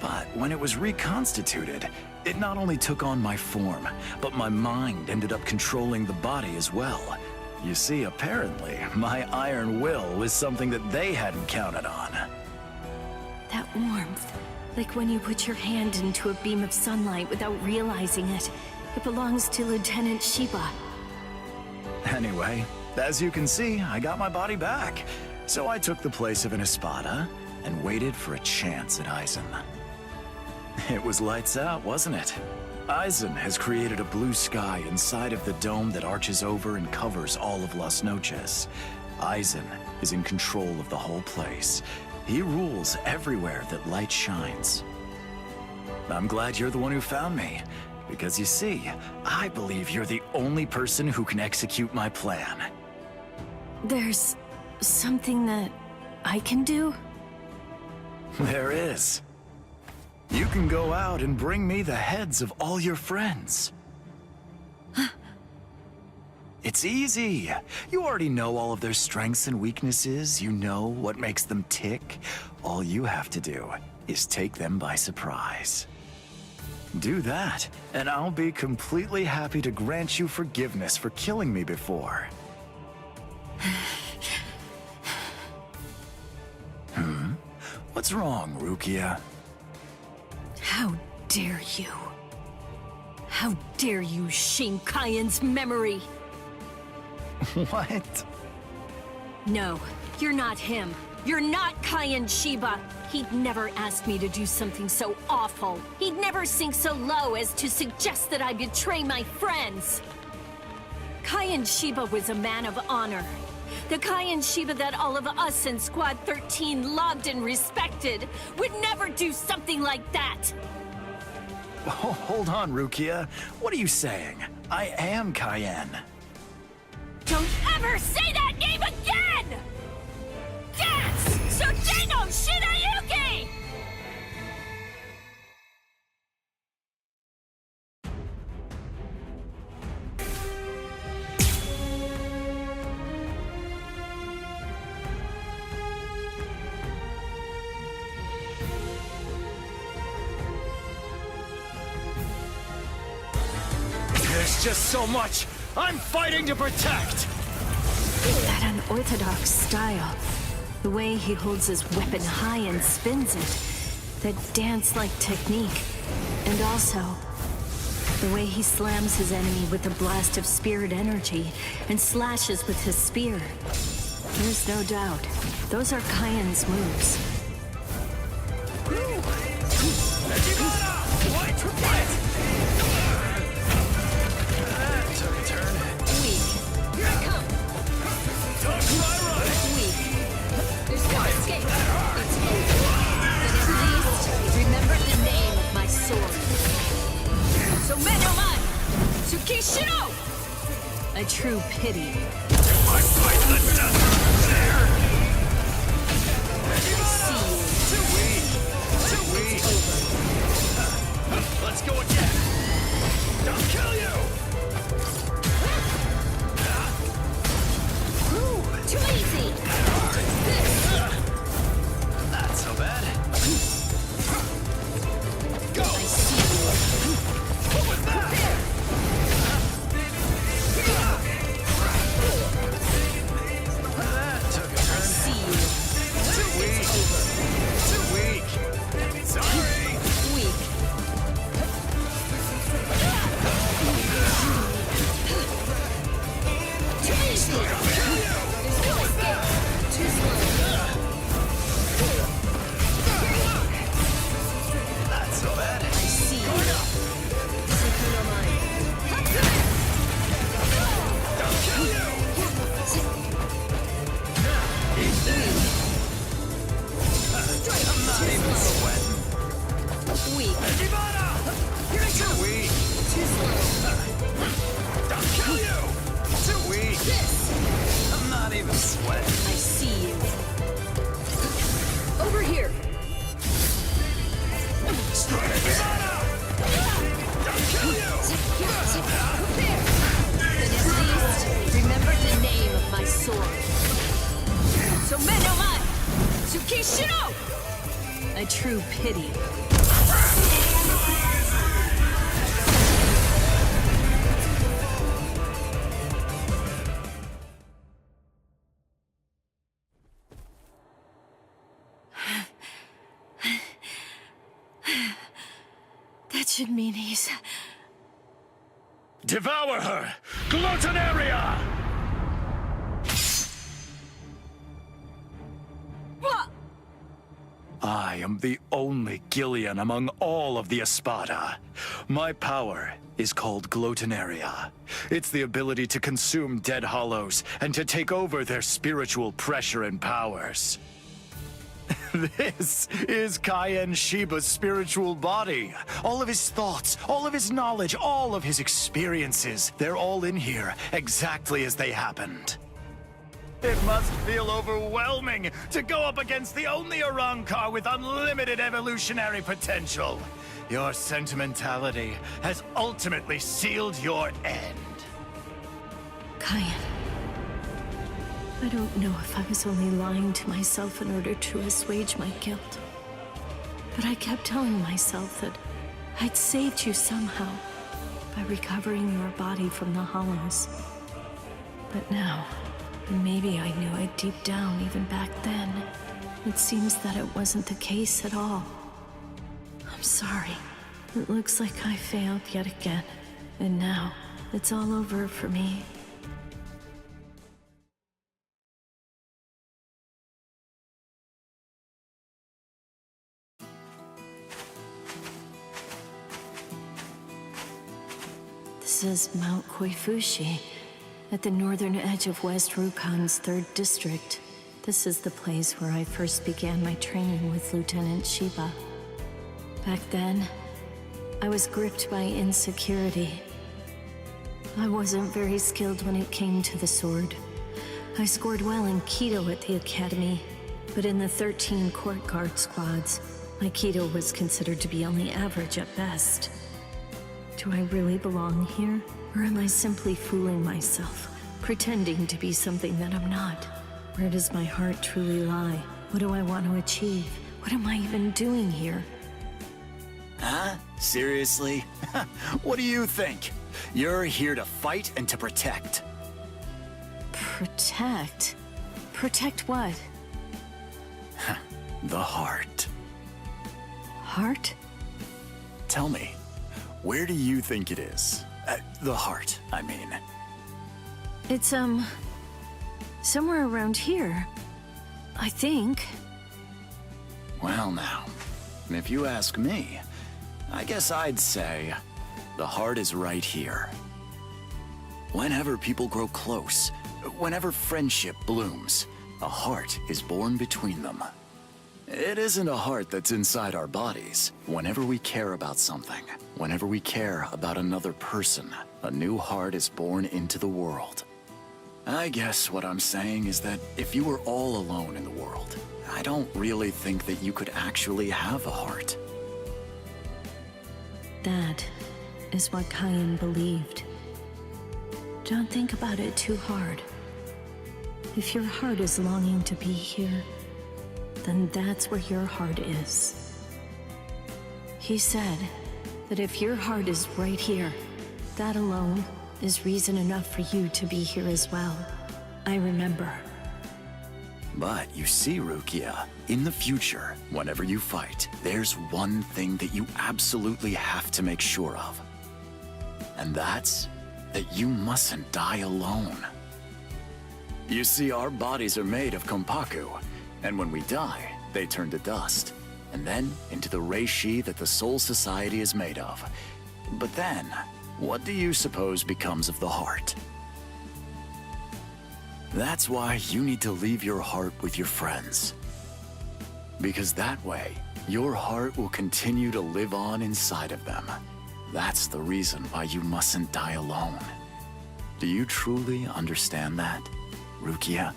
N: But when it was reconstituted, it not only took on my form, but my mind ended up controlling the body as well. You see, apparently, my iron will was something that they hadn't counted on.
P: That warmth, like when you put your hand into a beam of sunlight without realizing it. It belongs to Lieutenant Sheba.
N: Anyway, as you can see, I got my body back. So I took the place of an Espada and waited for a chance at Aizen. It was lights out, wasn't it? Aizen has created a blue sky inside of the dome that arches over and covers all of Las Noches. Aizen is in control of the whole place. He rules everywhere that light shines. I'm glad you're the one who found me, because you see, I believe you're the only person who can execute my plan.
P: There's something that I can do?
N: There is. You can go out and bring me the heads of all your friends. It's easy. You already know all of their strengths and weaknesses. You know what makes them tick. All you have to do is take them by surprise. Do that, and I'll be completely happy to grant you forgiveness for killing me before. What's wrong, Rukia?
P: How dare you? How dare you shame Cayenne's memory?
N: What?
P: No, you're not him. You're not Cayenne Sheba. He'd never ask me to do something so awful. He'd never sink so low as to suggest that I betray my friends. Cayenne Sheba was a man of honor. The Cayenne Sheba that all of us in Squad 13 loved and respected would never do something like that.
N: Oh, hold on, Rukia. What are you saying? I am Cayenne.
P: Don't ever say that name again! That's Sojino Shinayuki!
C: There's just so much I'm fighting to protect!
P: That unorthodox style. The way he holds his weapon high and spins it. That dance-like technique. And also, the way he slams his enemy with a blast of spirit energy and slashes with his spear. There's no doubt. Those are Kayan's moves.
C: That took a turn.
P: Weak. Here I come. Weak. There's no escape. It's over. But at least, remember the name of my sword. So Menomai! Tsukishiro! A true pity.
C: My fight, let's just there!
P: I see you.
C: Too weak! Too weak! Let's go again! Don't kill you!
P: Too easy!
C: Not so bad. Go!
P: I see you.
C: What was that? That took a turn.
P: I see you.
C: Too weak. Too weak. Sorry.
P: Weak. Too easy! There's no escape. Too slow.
C: Not so bad.
P: I see you.
C: Don't kill you! I'm not even sweating.
P: Weak.
C: Here I come. Too weak.
P: Too slow.
C: Don't kill you! Too weak. I'm not even sweating.
P: I see you. Over here.
C: Don't kill you!
P: Prepare. But at least, remember the name of my sword. So Menomai! Tsukishiro! A true pity. That should mean he's...
C: Devour her! Gluttonaria! I am the only Gillian among all of the Espada. My power is called Gluttonaria. It's the ability to consume dead hollows and to take over their spiritual pressure and powers. This is Kaien Shiba's spiritual body. All of his thoughts, all of his knowledge, all of his experiences, they're all in here, exactly as they happened. It must feel overwhelming to go up against the only Arrancar with unlimited evolutionary potential. Your sentimentality has ultimately sealed your end.
P: Kaien. I don't know if I was only lying to myself in order to assuage my guilt. But I kept telling myself that I'd saved you somehow by recovering your body from the hollows. But now, maybe I knew it deep down even back then. It seems that it wasn't the case at all. I'm sorry. It looks like I failed yet again. And now, it's all over for me. This is Mount Koifushi, at the northern edge of West Rukan's 3rd district. This is the place where I first began my training with Lieutenant Shiba. Back then, I was gripped by insecurity. I wasn't very skilled when it came to the sword. I scored well in Kido at the academy, but in the 13 court guard squads, my Kido was considered to be only average at best. Do I really belong here? Or am I simply fooling myself, pretending to be something that I'm not? Where does my heart truly lie? What do I want to achieve? What am I even doing here?
C: Huh? Seriously? What do you think?
N: You're here to fight and to protect.
P: Protect? Protect what?
N: The heart.
P: Heart?
N: Tell me, where do you think it is? The heart, I mean.
P: It's, somewhere around here. I think.
N: Well now, if you ask me, I guess I'd say the heart is right here. Whenever people grow close, whenever friendship blooms, a heart is born between them. It isn't a heart that's inside our bodies. Whenever we care about something, whenever we care about another person, a new heart is born into the world. I guess what I'm saying is that if you were all alone in the world, I don't really think that you could actually have a heart.
P: That is what Kayan believed. Don't think about it too hard. If your heart is longing to be here, then that's where your heart is. He said that if your heart is right here, that alone is reason enough for you to be here as well. I remember.
N: But you see, Rukia, in the future, whenever you fight, there's one thing that you absolutely have to make sure of. And that's that you mustn't die alone. You see, our bodies are made of kompaku, and when we die, they turn to dust, and then into the reishi that the Soul Society is made of. But then, what do you suppose becomes of the heart? That's why you need to leave your heart with your friends. Because that way, your heart will continue to live on inside of them. That's the reason why you mustn't die alone. Do you truly understand that, Rukia?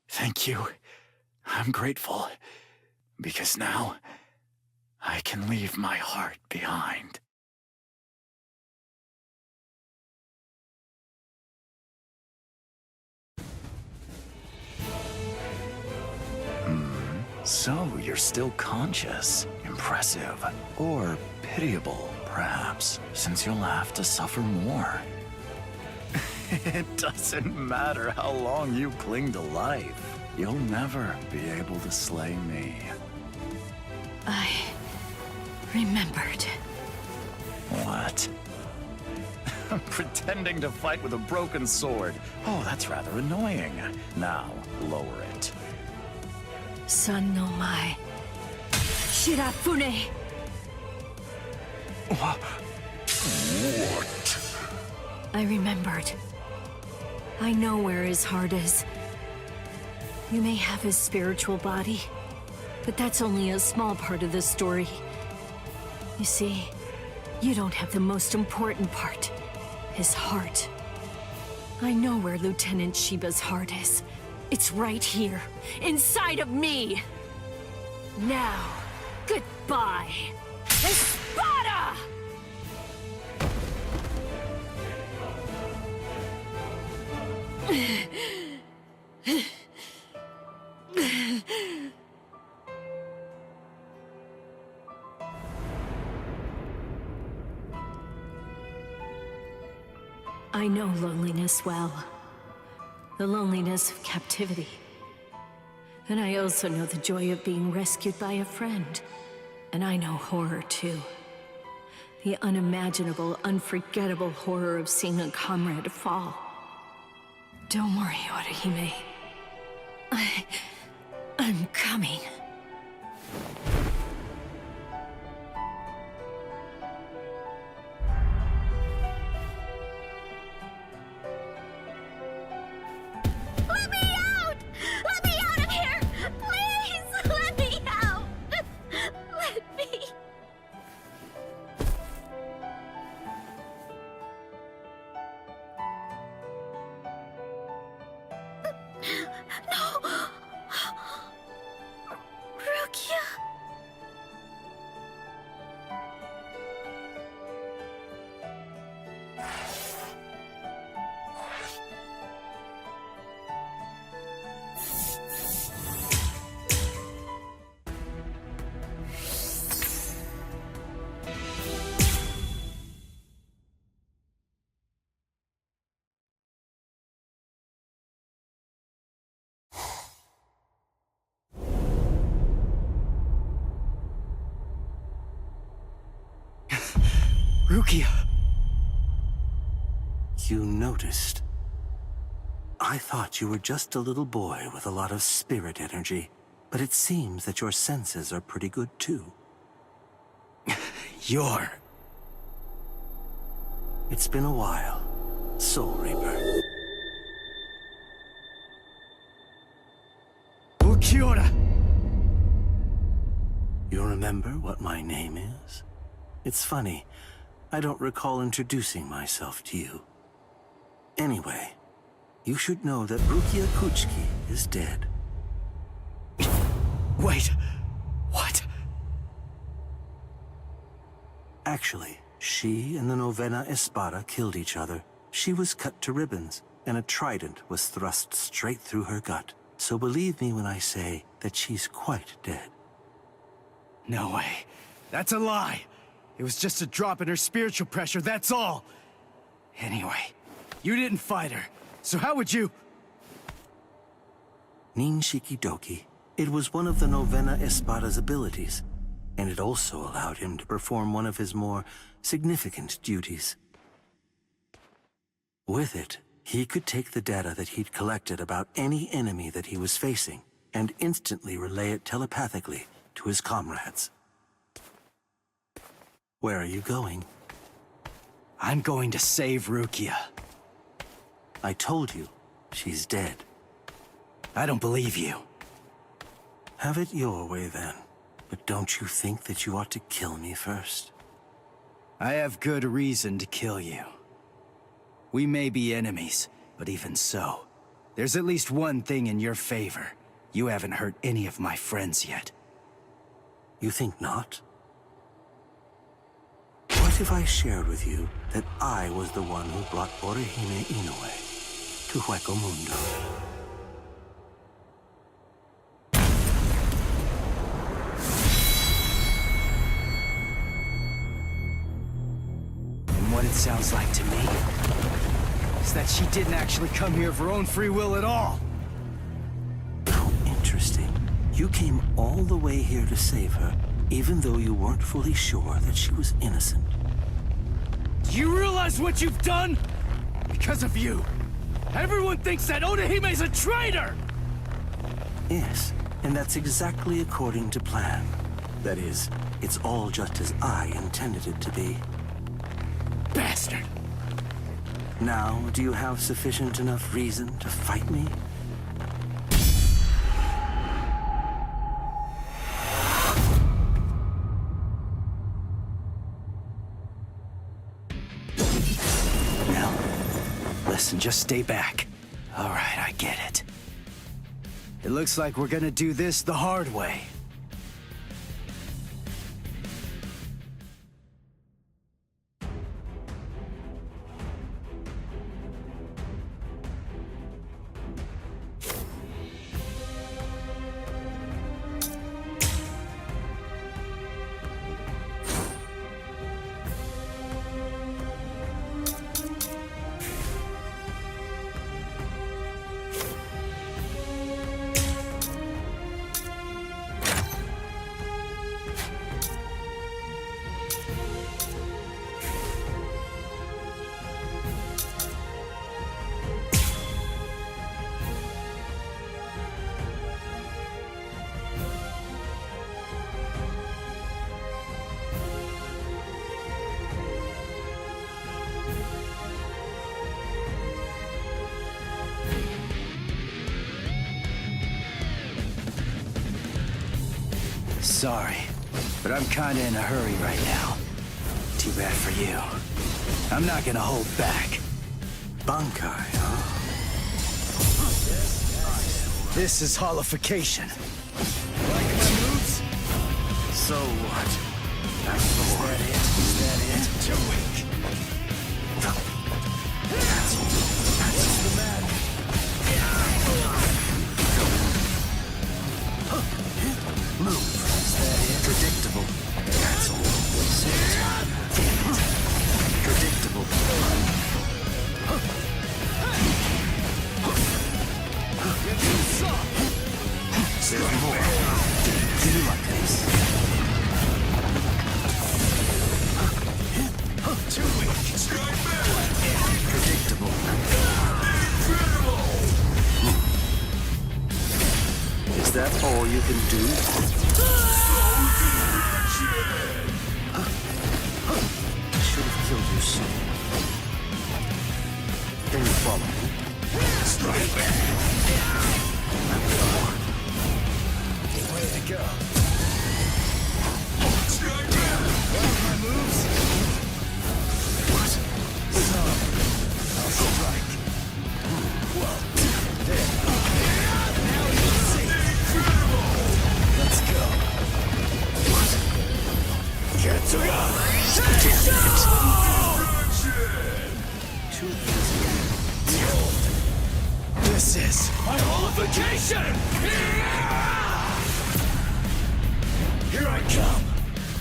N: Thank you. I'm grateful. Because now, I can leave my heart behind. So you're still conscious. Impressive. Or pitiable, perhaps, since you'll have to suffer more. It doesn't matter how long you cling to life. You'll never be able to slay me.
P: I remembered.
N: What? Pretending to fight with a broken sword. Oh, that's rather annoying. Now, lower it.
P: San no Mai. Shirafune!
K: What?
P: I remembered. I know where his heart is. You may have his spiritual body, but that's only a small part of the story. You see, you don't have the most important part. His heart. I know where Lieutenant Shiba's heart is. It's right here, inside of me! Now, goodbye! Espada! I know loneliness well. The loneliness of captivity. And I also know the joy of being rescued by a friend. And I know horror too. The unimaginable, unforgettable horror of seeing a comrade fall. Don't worry, Orihime. I'm coming.
Q: Let me out! Let me out of here! Please! Let me out! Let me... No! Rukia...
C: Rukia!
D: You noticed. I thought you were just a little boy with a lot of spirit energy, but it seems that your senses are pretty good too.
C: You're...
D: It's been a while, Soul Reaper.
C: Ukiora!
D: You remember what my name is? It's funny, I don't recall introducing myself to you. Anyway, you should know that Rukia Kuchiki is dead.
C: Wait, what?
D: Actually, she and the Novena Espada killed each other. She was cut to ribbons, and a trident was thrust straight through her gut. So believe me when I say that she's quite dead.
C: No way. That's a lie. It was just a drop in her spiritual pressure, that's all. Anyway, you didn't fight her, so how would you...
D: Ninshikidoki. It was one of the Novena Espada's abilities, and it also allowed him to perform one of his more significant duties. With it, he could take the data that he'd collected about any enemy that he was facing and instantly relay it telepathically to his comrades. Where are you going?
C: I'm going to save Rukia.
D: I told you, she's dead.
C: I don't believe you.
D: Have it your way then. But don't you think that you ought to kill me first?
C: I have good reason to kill you. We may be enemies, but even so, there's at least one thing in your favor. You haven't hurt any of my friends yet.
D: You think not? What if I shared with you that I was the one who brought Orihime Inoue to Hueco Mundo?
C: And what it sounds like to me is that she didn't actually come here of her own free will at all.
D: How interesting. You came all the way here to save her, even though you weren't fully sure that she was innocent.
C: Do you realize what you've done? Because of you, everyone thinks that Odahime's a traitor!
D: Yes, and that's exactly according to plan. That is, it's all just as I intended it to be.
C: Bastard!
D: Now, do you have sufficient enough reason to fight me?
C: Now, listen, just stay back. All right, I get it. It looks like we're gonna do this the hard way. Sorry, but I'm kinda in a hurry right now. Too bad for you. I'm not gonna hold back.
D: Bankai, huh?
C: This is holification. Like my moves?
D: So what? That's the
C: Is that it? Is that it? Too weak. What's the matter?
D: Move. Predictable. That's all. Predictable. There's more. Do you like this?
C: Too
D: that all you can do? I should have killed you soon. Can you follow me? Strike back!
L: Way to go. Strike back! My moves? What? So, I'll strike. Well, there. Now you'll see. Let's go. What? Get to ya!
D: Too easy.
L: This is my holification! Here I come!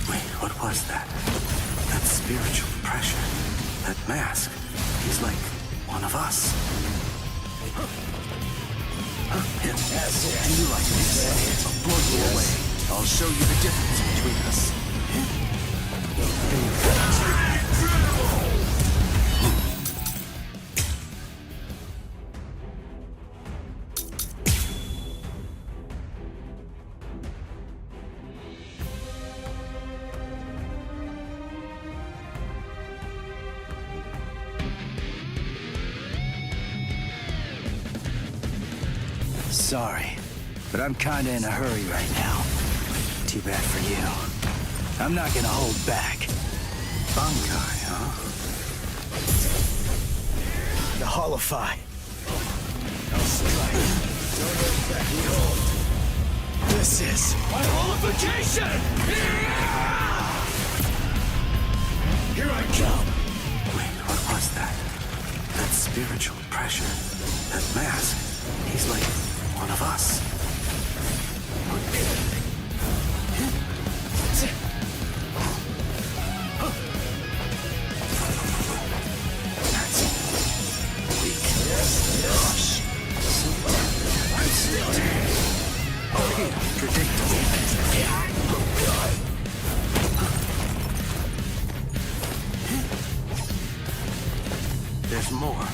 D: Wait, what was that? That spiritual pressure. That mask. He's like one of us. Do you like this? I'll blow you away. I'll show you the difference between us.
C: Sorry, but I'm kinda in a hurry right now. Too bad for you. I'm not gonna hold back.
D: Bankai, huh?
C: The Holofy.
L: I'll strike. Don't hold back, behold. This is my holification! Here I come!
D: Wait, what was that? That spiritual pressure. That mask. He's like one of us. There's more.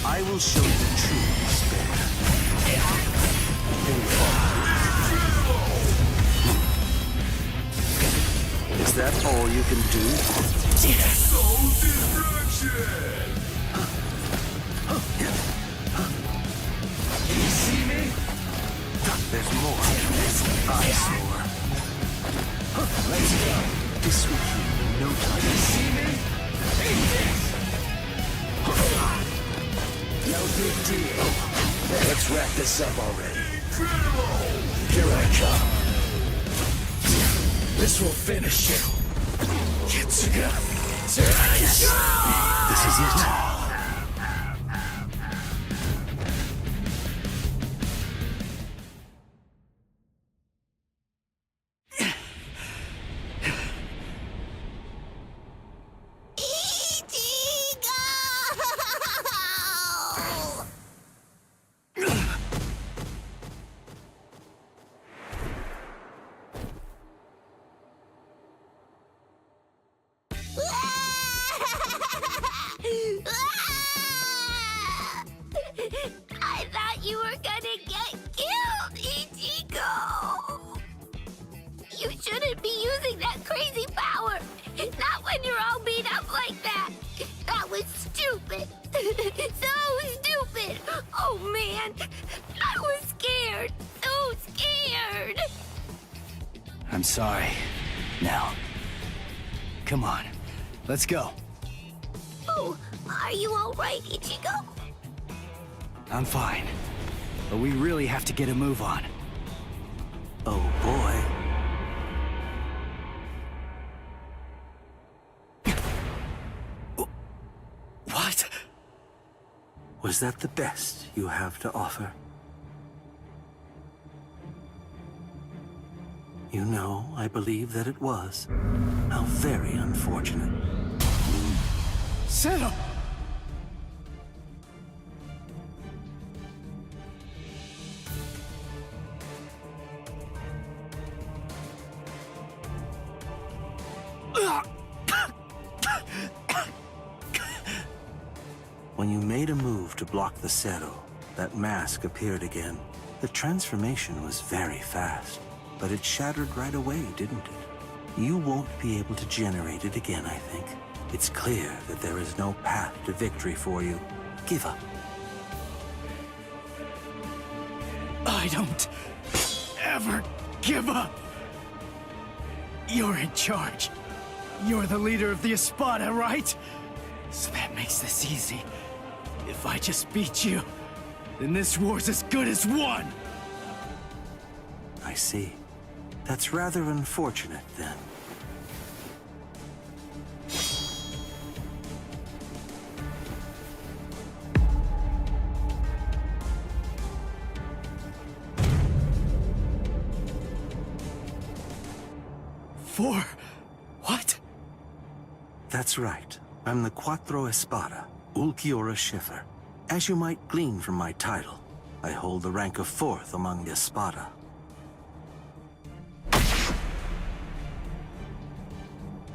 D: I will show you the true despair. Is that all you can do?
K: Soul destruction!
L: You see me?
D: There's more. Eyesore.
L: Let's go.
D: This will heal in no time.
L: You see me? Take this! No big deal. Let's wrap this up already. Here I come. This will finish you. Kitsuga.
D: This is it.
Q: I thought you were gonna get killed, Ichigo! You shouldn't be using that crazy power! Not when you're all beat up like that! That was stupid! So stupid! Oh man! I was scared! So scared!
C: I'm sorry. Now, come on. Let's go.
Q: Oh, are you all right, Ichigo?
C: I'm fine. But we really have to get a move on.
D: Oh boy.
C: What?
D: Was that the best you have to offer? You know, I believe that it was. How very unfortunate.
C: Settle!
D: When you made a move to block the Zero, that mask appeared again. The transformation was very fast, but it shattered right away, didn't it? You won't be able to generate it again, I think. It's clear that there is no path to victory for you. Give up.
C: I don't ever give up. You're in charge. You're the leader of the Espada, right? So that makes this easy. If I just beat you, then this war's as good as won!
D: I see. That's rather unfortunate, then.
C: For what?
D: That's right. I'm the Cuatro Espada, Ulquiorra Schiffer. As you might glean from my title, I hold the rank of 4th among the Espada.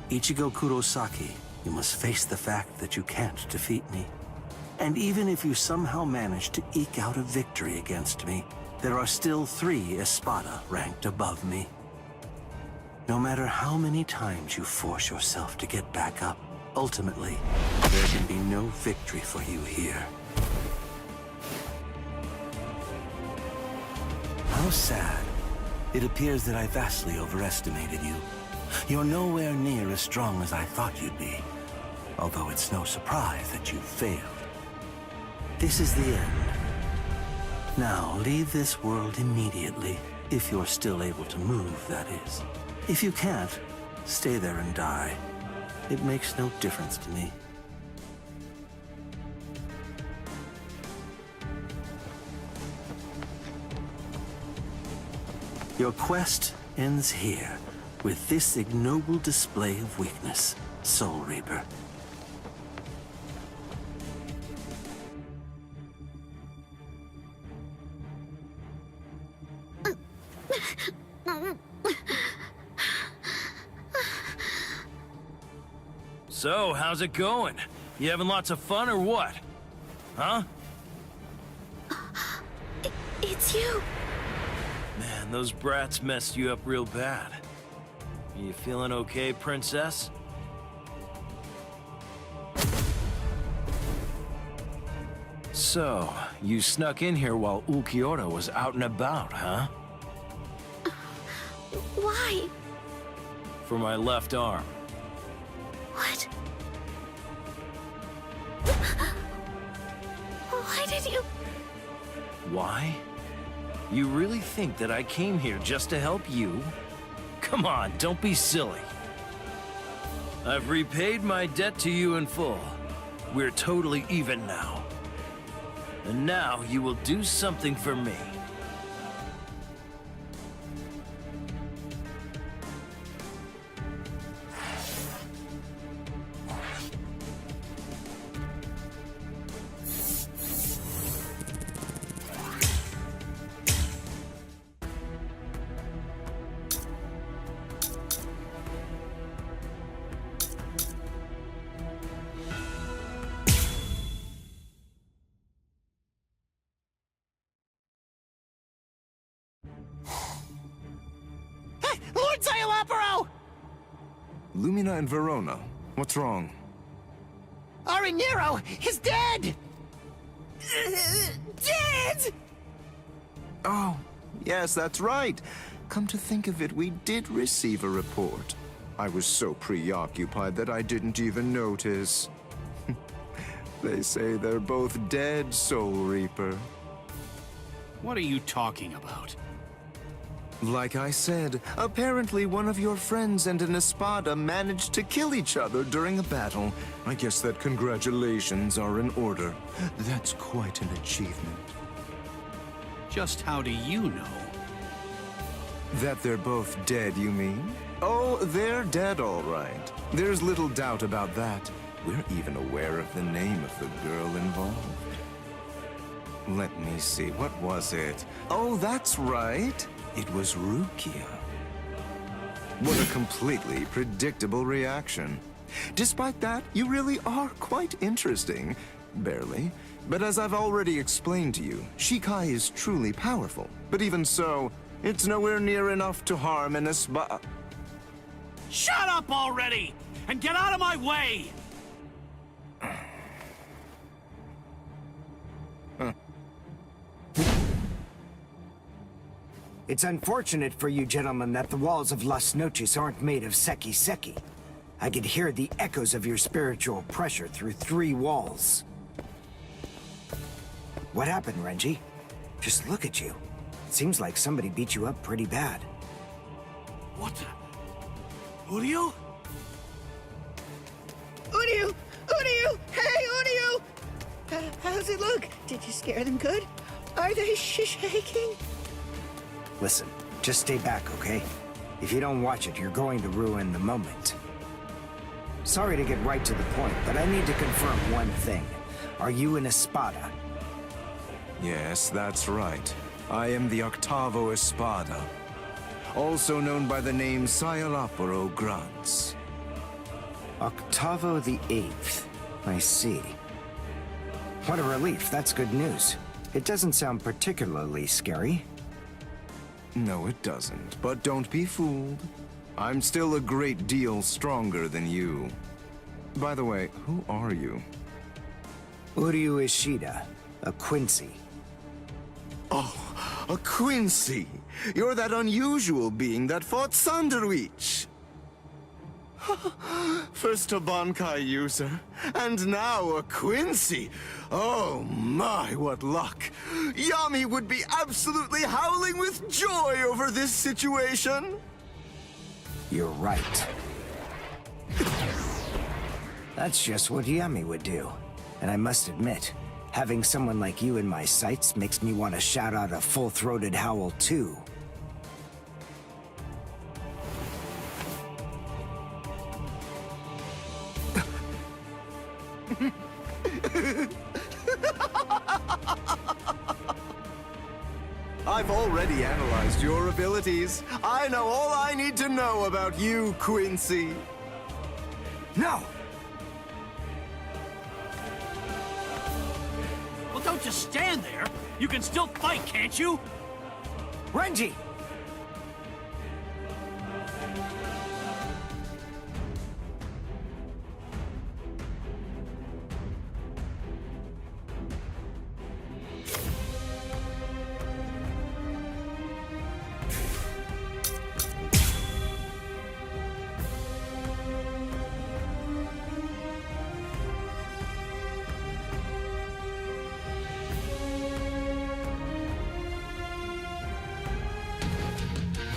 D: Ichigo Kurosaki, you must face the fact that you can't defeat me. And even if you somehow manage to eke out a victory against me, there are still 3 Espada ranked above me. No matter how many times you force yourself to get back up, ultimately, there can be no victory for you here. How sad. It appears that I vastly overestimated you. You're nowhere near as strong as I thought you'd be, although it's no surprise that you failed. This is the end. Now, leave this world immediately, if you're still able to move, that is. If you can't, stay there and die. It makes no difference to me. Your quest ends here, with this ignoble display of weakness, Soul Reaper.
R: So, how's it going? You having lots of fun or what? Huh?
G: It's you.
R: Man, those brats messed you up real bad. You feeling okay, princess? So, you snuck in here while Ulquiorra was out and about, huh?
G: Why?
R: For my left arm.
G: What? Why did you...
R: Why? You really think that I came here just to help you? Come on, don't be silly. I've repaid my debt to you in full. We're totally even now. And now you will do something for me.
H: Lord Zayalaparo!
O: Lumina and Verona, what's wrong?
H: Arrancar is dead! Dead!
O: Oh, yes, that's right. Come to think of it, we did receive a report. I was so preoccupied that I didn't even notice. They say they're both dead, Soul Reaper.
A: What are you talking about?
O: Like I said, apparently one of your friends and an Espada managed to kill each other during a battle. I guess that congratulations are in order. That's quite an achievement.
A: Just how do you know?
O: That they're both dead, you mean? Oh, they're dead, all right. There's little doubt about that. We're even aware of the name of the girl involved. Let me see, what was it? Oh, that's right. It was Rukia. What a completely predictable reaction. Despite that, you really are quite interesting. Barely. But as I've already explained to you, Shikai is truly powerful. But even so, it's nowhere near enough to harm an Espada.
A: Shut up already! And get out of my way!
C: It's unfortunate for you gentlemen that the walls of Las Noches aren't made of seki-seki. I could hear the echoes of your spiritual pressure through 3 walls. What happened, Renji? Just look at you. It seems like somebody beat you up pretty bad.
A: What the? Uryu?
H: Uryu! Uryu! Hey, Uryu! How's it look? Did you scare them good? Are they shaking?
C: Listen, just stay back, okay? If you don't watch it, you're going to ruin the moment. Sorry to get right to the point, but I need to confirm one thing. Are you an Espada?
O: Yes, that's right. I am the Octavo Espada, also known by the name Sayalaporo Grunts.
C: Octavo the 8th. I see. What a relief, that's good news. It doesn't sound particularly scary.
O: No, it doesn't. But don't be fooled. I'm still a great deal stronger than you. By the way, who are you?
C: Uryu Ishida, a Quincy.
O: Oh, a Quincy! You're that unusual being that fought Sanderwich! First a Bankai user, and now a Quincy! Oh my, what luck! Yami would be absolutely howling with joy over this situation!
C: You're right. That's just what Yami would do. And I must admit, having someone like you in my sights makes me want to shout out a full-throated howl too.
O: I've already analyzed your abilities. I know all I need to know about you, Quincy.
C: No!
A: Well, don't just stand there. You can still fight, can't you?
C: Renji!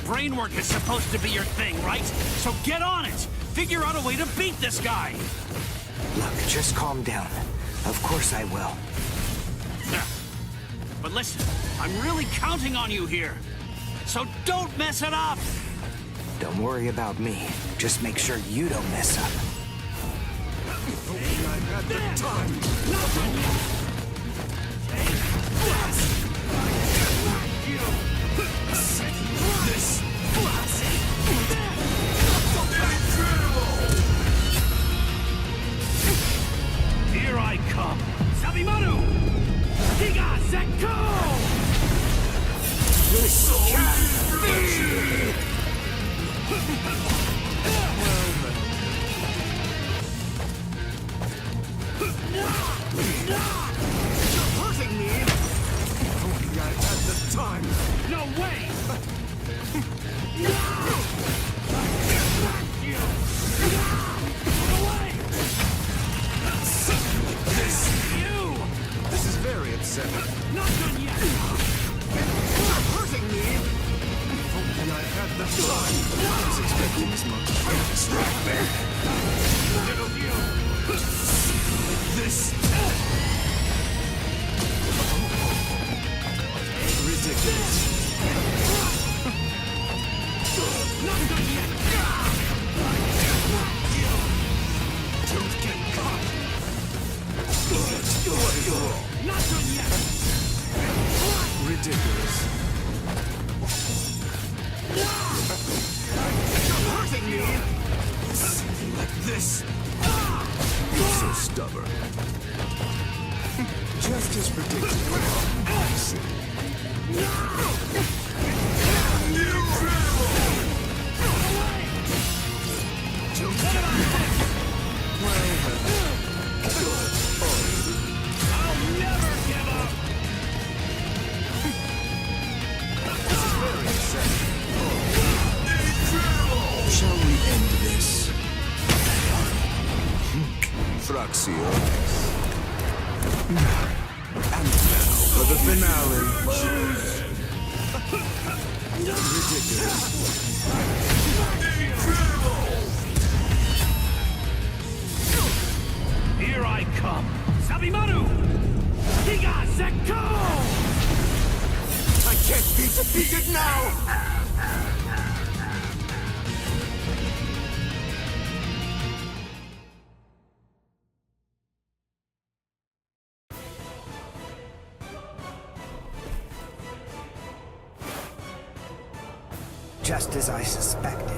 A: Brainwork is supposed to be your thing, right? So get on it! Figure out a way to beat this guy!
C: Look, just calm down. Of course I will.
A: But listen, I'm really counting on you here. So don't mess it up!
C: Don't worry about me. Just make sure you don't mess up.
K: Only I've had the time!
A: Here I come! Sabimaru! Higa Senko! This can't be!
K: You're hurting me! Only I had the time!
A: No way!
O: I was expecting this much.
A: Distract me! Little you!
O: This... Ridiculous.
A: Not done yet! Don't get caught! Not done yet!
O: Ridiculous.
A: You're hurting me!
O: Something like this. You're so stubborn. Just as predicted. I see.
A: I'll never give up!
O: Shall we end this? Fraxiones. And now for the finale. Ridiculous.
A: Here I come! Sabimaru! Giga Zeko!
O: I can't be defeated now!
C: Just as I suspected.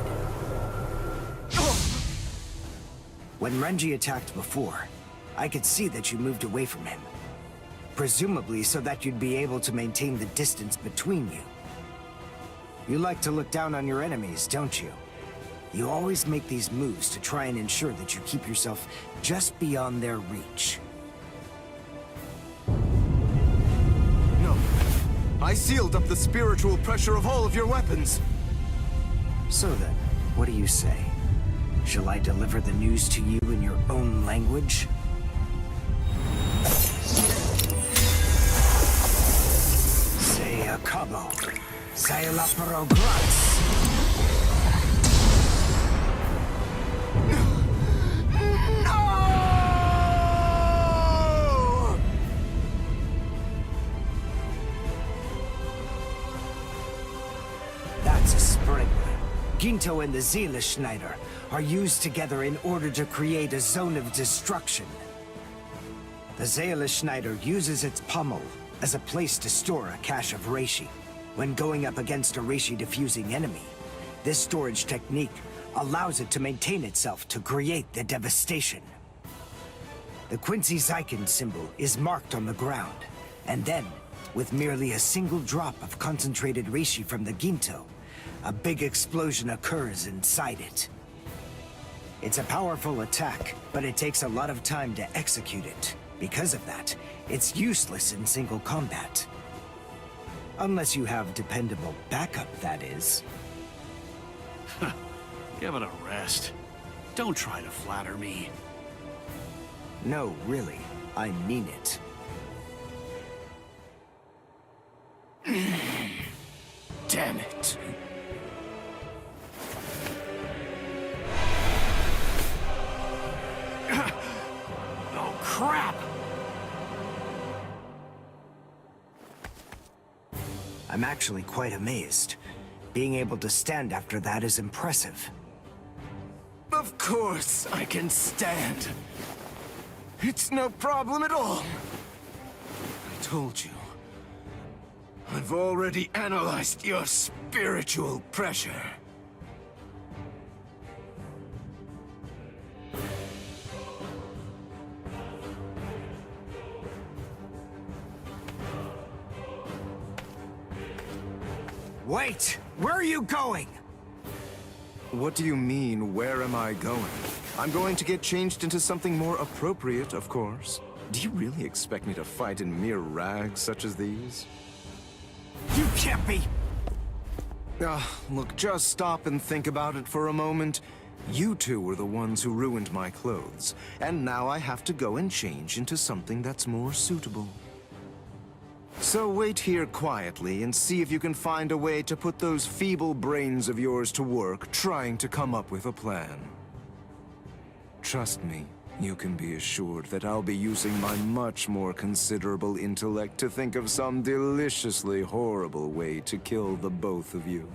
C: When Renji attacked before, I could see that you moved away from him. Presumably so that you'd be able to maintain the distance between you. You like to look down on your enemies, don't you? You always make these moves to try and ensure that you keep yourself just beyond their reach.
O: No. I sealed up the spiritual pressure of all of your weapons.
C: So then, what do you say? Shall I deliver the news to you in your own language? Say a cabo. Say la prograts. That's a spring. Ginto and the Seele-Schneider are used together in order to create a zone of destruction. The Seele-Schneider uses its pommel as a place to store a cache of reishi. When going up against a reishi-diffusing enemy, this storage technique allows it to maintain itself to create the devastation. The Quincy Zyken symbol is marked on the ground, and then, with merely a single drop of concentrated reishi from the Ginto, a big explosion occurs inside it. It's a powerful attack, but it takes a lot of time to execute it. Because of that, it's useless in single combat. Unless you have dependable backup, that is.
A: Give it a rest. Don't try to flatter me.
C: No, really. I mean it.
A: Damn it. Oh, crap!
C: I'm actually quite amazed. Being able to stand after that is impressive.
O: Of course I can stand. It's no problem at all. I told you. I've already analyzed your spiritual pressure.
C: Wait! Where are you going?
O: What do you mean, where am I going? I'm going to get changed into something more appropriate, of course. Do you really expect me to fight in mere rags such as these?
C: You can't be!
O: Look, just stop and think about it for a moment. You two were the ones who ruined my clothes, and now I have to go and change into something that's more suitable. So wait here quietly and see if you can find a way to put those feeble brains of yours to work trying to come up with a plan. Trust me, you can be assured that I'll be using my much more considerable intellect to think of some deliciously horrible way to kill the both of you.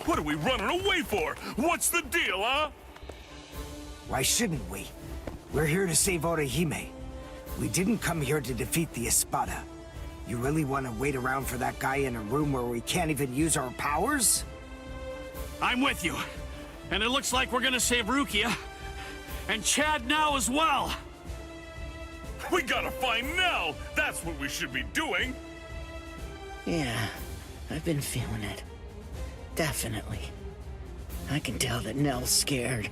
S: What are we running away for? What's the deal, huh?
C: Why shouldn't we? We're here to save Orihime. We didn't come here to defeat the Espada. You really want to wait around for that guy in a room where we can't even use our powers?
A: I'm with you. And it looks like we're gonna save Rukia. And Chad now as well.
S: We gotta find Nell! That's what we should be doing!
H: Yeah, I've been feeling it. Definitely. I can tell that Nell's scared.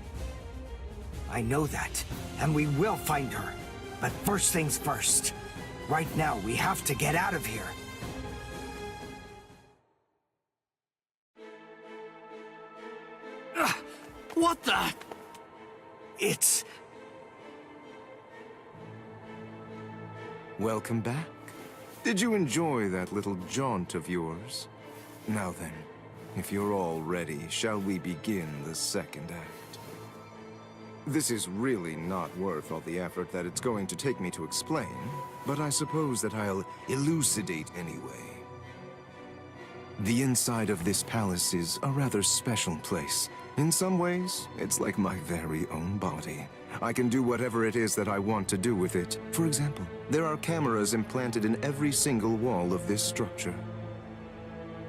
C: I know that, and we will find her. But first things first. Right now, we have to get out of here.
A: What the?
C: It's...
O: Welcome back. Did you enjoy that little jaunt of yours? Now then, if you're all ready, shall we begin the second act? This is really not worth all the effort that it's going to take me to explain, but I suppose that I'll elucidate anyway. The inside of this palace is a rather special place. In some ways, it's like my very own body. I can do whatever it is that I want to do with it. For example, there are cameras implanted in every single wall of this structure.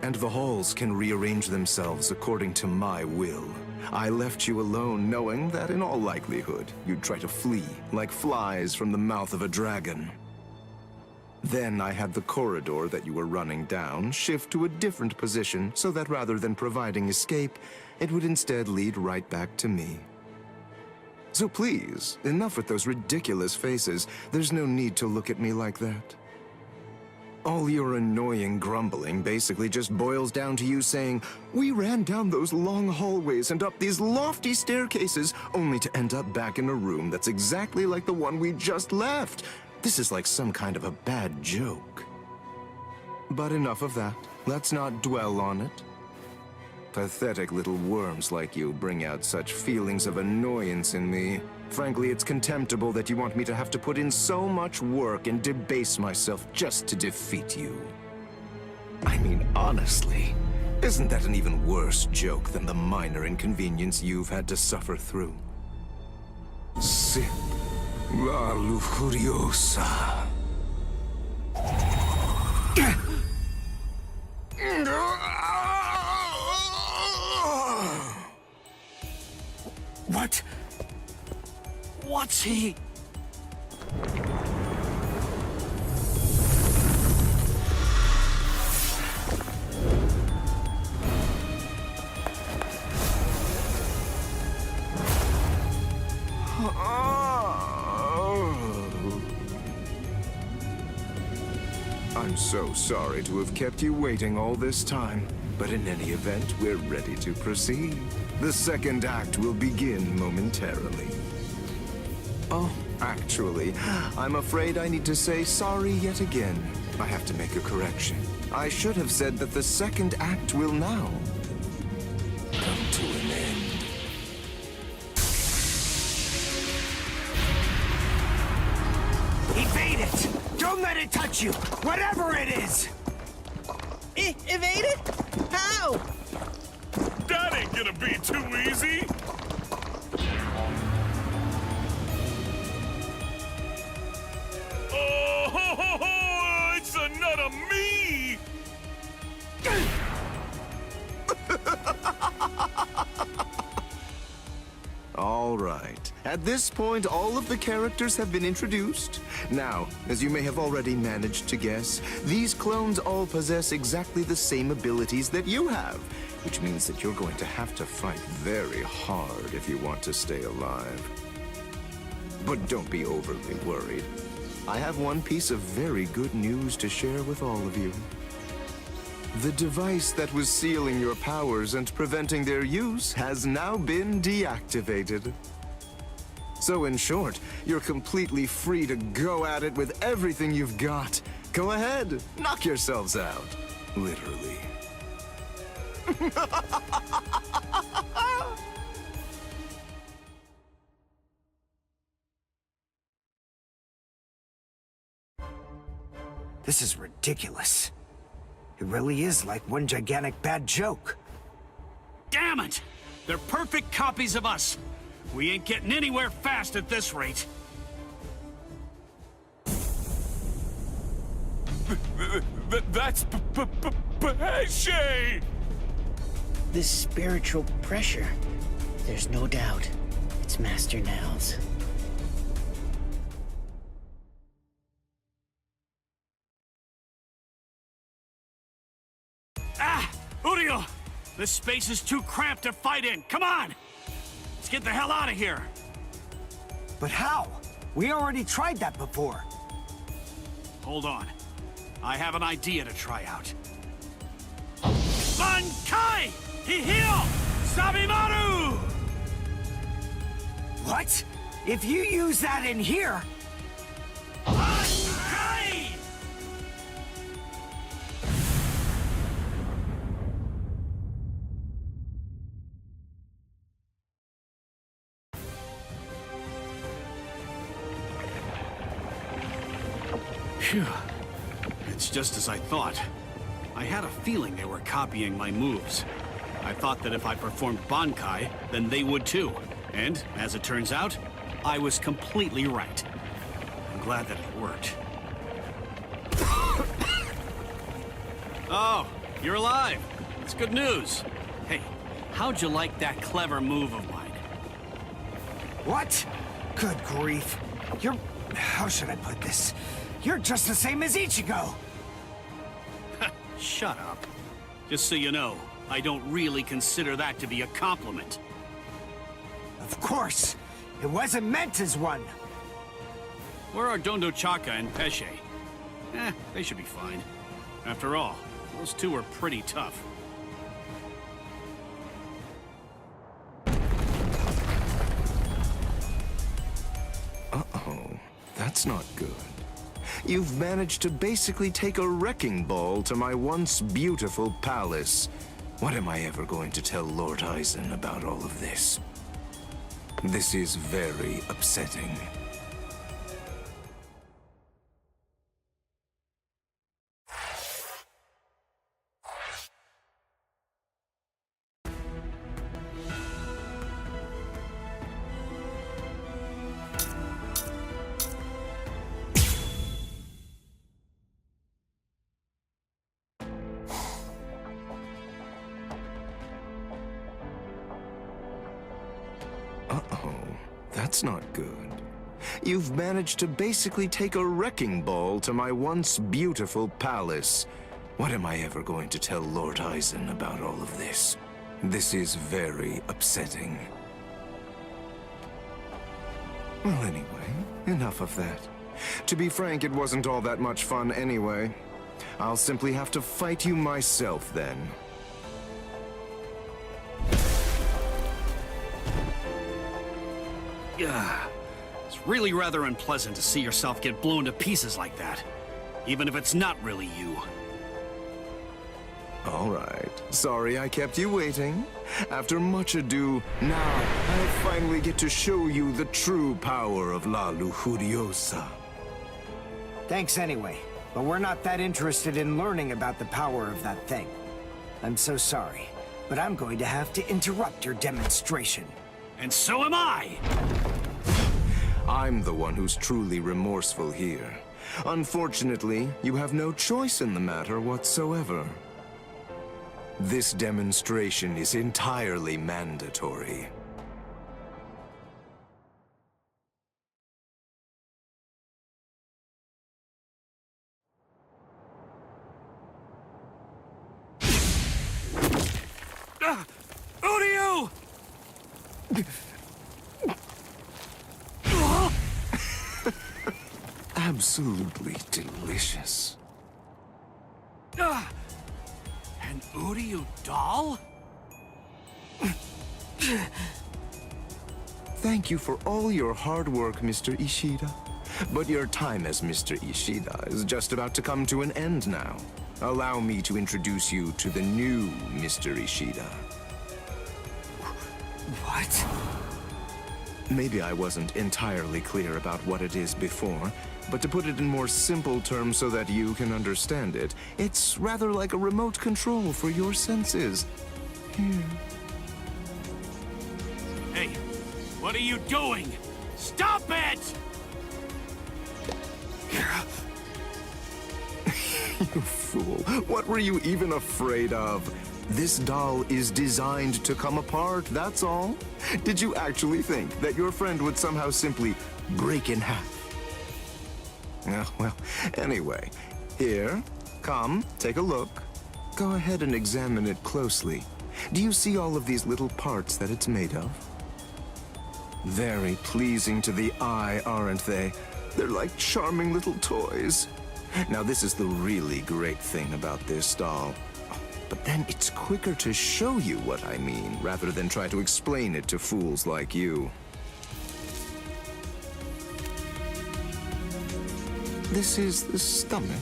O: And the halls can rearrange themselves according to my will. I left you alone knowing that in all likelihood, you'd try to flee like flies from the mouth of a dragon. Then I had the corridor that you were running down shift to a different position so that rather than providing escape, it would instead lead right back to me. So please, enough with those ridiculous faces. There's no need to look at me like that. All your annoying grumbling basically just boils down to you saying, "We ran down those long hallways and up these lofty staircases, only to end up back in a room that's exactly like the one we just left." This is like some kind of a bad joke. But enough of that. Let's not dwell on it. Pathetic little worms like you bring out such feelings of annoyance in me. Frankly, it's contemptible that you want me to have to put in so much work and debase myself just to defeat you. I mean, honestly, isn't that an even worse joke than the minor inconvenience you've had to suffer through? Sip la lujuriosa.
C: What?
A: What's he?
O: I'm so sorry to have kept you waiting all this time, but in any event, we're ready to proceed. The second act will begin momentarily. Oh, actually, I'm afraid I need to say sorry yet again. I have to make a correction. I should have said that the second act will now come to an end.
C: Evade it! Don't let it touch you! Whatever it is!
H: Evade it? How?
S: That ain't gonna be too easy! Oh, ho, ho, ho, it's a nut of me!
O: All All right. At this point, all of the characters have been introduced. Now, as you may have already managed to guess, these clones all possess exactly the same abilities that you have, which means that you're going to have to fight very hard if you want to stay alive. But don't be overly worried. I have one piece of very good news to share with all of you. The device that was sealing your powers and preventing their use has now been deactivated. So in short, you're completely free to go at it with everything you've got. Go ahead, knock yourselves out. Literally.
C: This is ridiculous. It really is like one gigantic bad joke.
A: Damn it! They're perfect copies of us. We ain't getting anywhere fast at this rate.
S: That's Pesce!
H: This spiritual pressure, there's no doubt it's Master Now's.
A: Ah! Urio! This space is too cramped to fight in. Come on! Let's get the hell out of here.
C: But how? We already tried that before.
A: Hold on. I have an idea to try out. Bankai! Hihio! Sabimaru!
C: What? If you use that in here...
A: Bankai! Phew. It's just as I thought. I had a feeling they were copying my moves. I thought that if I performed Bankai, then they would too. And, as it turns out, I was completely right. I'm glad that it worked. Oh, you're alive. It's good news. Hey, how'd you like that clever move of mine?
C: What? Good grief. You're... how should I put this? You're just the same as Ichigo!
A: Shut up. Just so you know, I don't really consider that to be a compliment.
C: Of course! It wasn't meant as one!
A: Where are Dondo Chaka and Pesce? They should be fine. After all, those two are pretty tough.
O: Uh-oh. That's not good. You've managed to basically take a wrecking ball to my once beautiful palace. What am I ever going to tell Lord Aizen about all of this? This is very upsetting. Uh-oh, that's not good. You've managed to basically take a wrecking ball to my once beautiful palace. What am I ever going to tell Lord Aizen about all of this? This is very upsetting. Well, anyway, enough of that. To be frank, it wasn't all that much fun anyway. I'll simply have to fight you myself then.
A: Yeah, it's really rather unpleasant to see yourself get blown to pieces like that. Even if it's not really you.
O: All right. Sorry I kept you waiting. After much ado, now I finally get to show you the true power of La Lujuriosa.
C: Thanks anyway, but we're not that interested in learning about the power of that thing. I'm so sorry, but I'm going to have to interrupt your demonstration.
A: And so am I!
O: I'm the one who's truly remorseful here. Unfortunately, you have no choice in the matter whatsoever. This demonstration is entirely mandatory.
A: Uryu!
O: Absolutely delicious.
A: An Uryu doll?
O: Thank you for all your hard work, Mr. Ishida. But your time as Mr. Ishida is just about to come to an end now. Allow me to introduce you to the new Mr. Ishida.
C: What?
O: Maybe I wasn't entirely clear about what it is before, but to put it in more simple terms so that you can understand it, it's rather like a remote control for your senses. Here.
A: Hey, what are you doing? Stop it!
O: You fool. What were you even afraid of? This doll is designed to come apart, that's all. Did you actually think that your friend would somehow simply break in half? Well, anyway, here, come, take a look. Go ahead and examine it closely. Do you see all of these little parts that it's made of? Very pleasing to the eye, aren't they? They're like charming little toys. Now, this is the really great thing about this doll. But then it's quicker to show you what I mean, rather than try to explain it to fools like you. This is the stomach.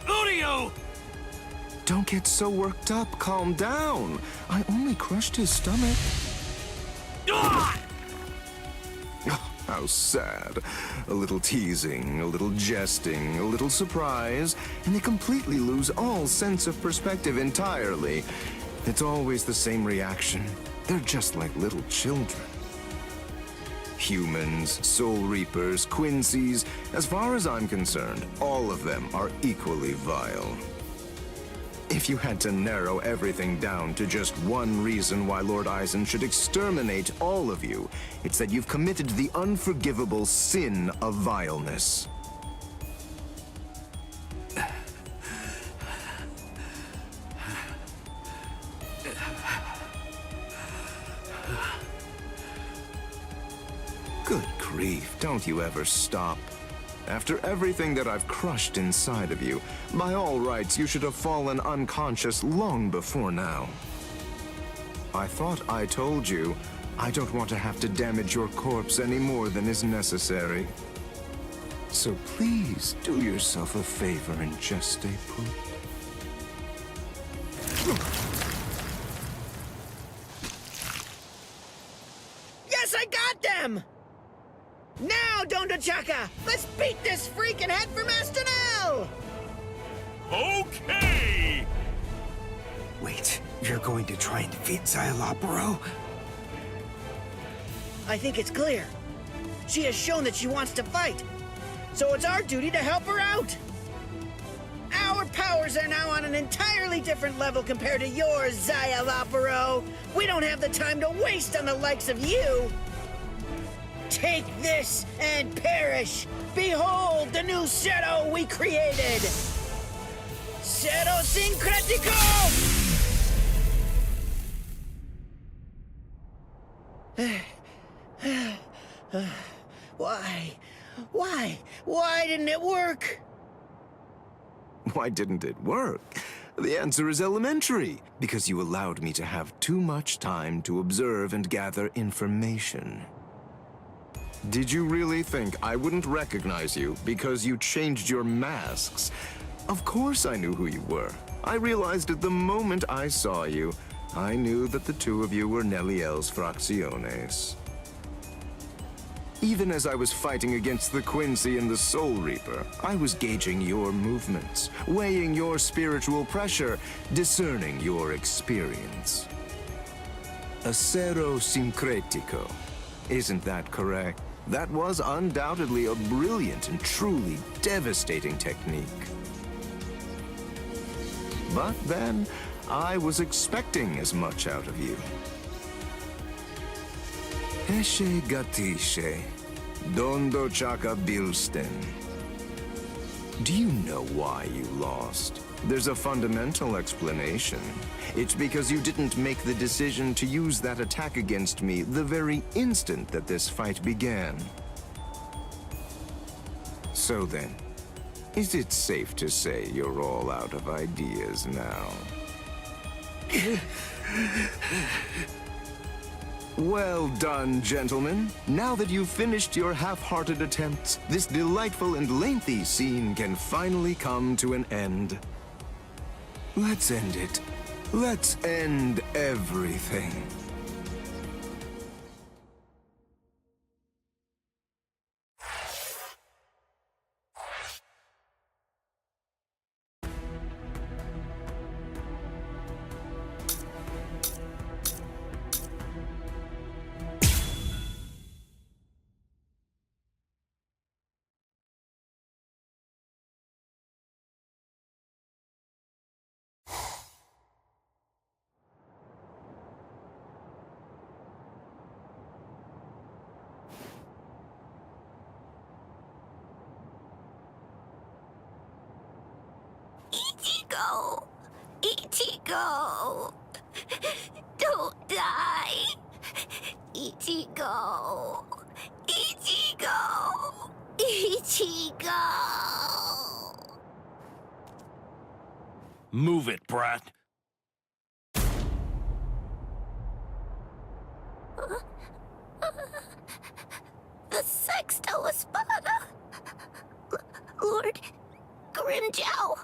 A: Uryu!
O: Don't get so worked up. Calm down. I only crushed his stomach. Oh, how sad. A little teasing, a little jesting, a little surprise, and they completely lose all sense of perspective entirely. It's always the same reaction. They're just like little children. Humans, Soul Reapers, Quincy's, as far as I'm concerned, all of them are equally vile. If you had to narrow everything down to just one reason why Lord Aizen should exterminate all of you, it's that you've committed the unforgivable sin of vileness. Good grief, don't you ever stop. After everything that I've crushed inside of you, by all rights, you should have fallen unconscious long before now. I thought I told you, I don't want to have to damage your corpse any more than is necessary. So please, do yourself a favor and just stay put.
H: Yes, I got them! Now, Dondachaka! Let's beat this freak and head for Master Nell!
S: Okay!
C: Wait, you're going to try and defeat Xayalaparo?
H: I think it's clear. She has shown that she wants to fight. So it's our duty to help her out. Our powers are now on an entirely different level compared to yours, Xayalaparo. We don't have the time to waste on the likes of you. Take this and perish! Behold the new Zero we created! Zero Syncretico! Why didn't it work?
O: Why didn't it work? The answer is elementary, because you allowed me to have too much time to observe and gather information. Did you really think I wouldn't recognize you because you changed your masks? Of course I knew who you were. I realized it the moment I saw you. I knew that the two of you were Neliel's Fracciones. Even as I was fighting against the Quincy and the Soul Reaper, I was gauging your movements, weighing your spiritual pressure, discerning your experience. Acero Syncretico. Isn't that correct? That was undoubtedly a brilliant and truly devastating technique. But then, I was expecting as much out of you. Eshe gatishe, dondo chaka bilsten. Do you know why you lost? There's a fundamental explanation. It's because you didn't make the decision to use that attack against me the very instant that this fight began. So then, is it safe to say you're all out of ideas now? Well done, gentlemen. Now that you've finished your half-hearted attempts, this delightful and lengthy scene can finally come to an end. Let's end it. Let's end everything.
Q: Ichigo! Ichigo! Don't die! Ichigo! Ichigo! Ichigo!
R: Move it, brat.
Q: The Sexto Espada! Lord Grimjow!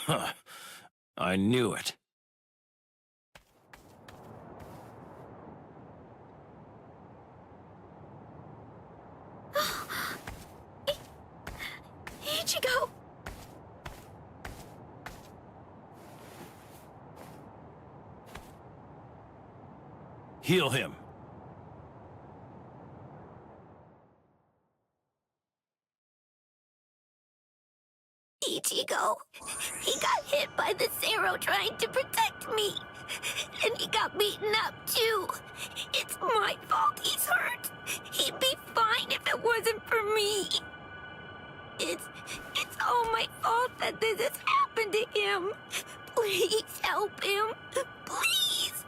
R: Huh. I knew it.
Q: Ichigo!
R: Heal him.
Q: Ichigo. He got hit by the Zero trying to protect me. And he got beaten up, too. It's my fault he's hurt. He'd be fine if it wasn't for me. It's all my fault that this has happened to him. Please help him. Please.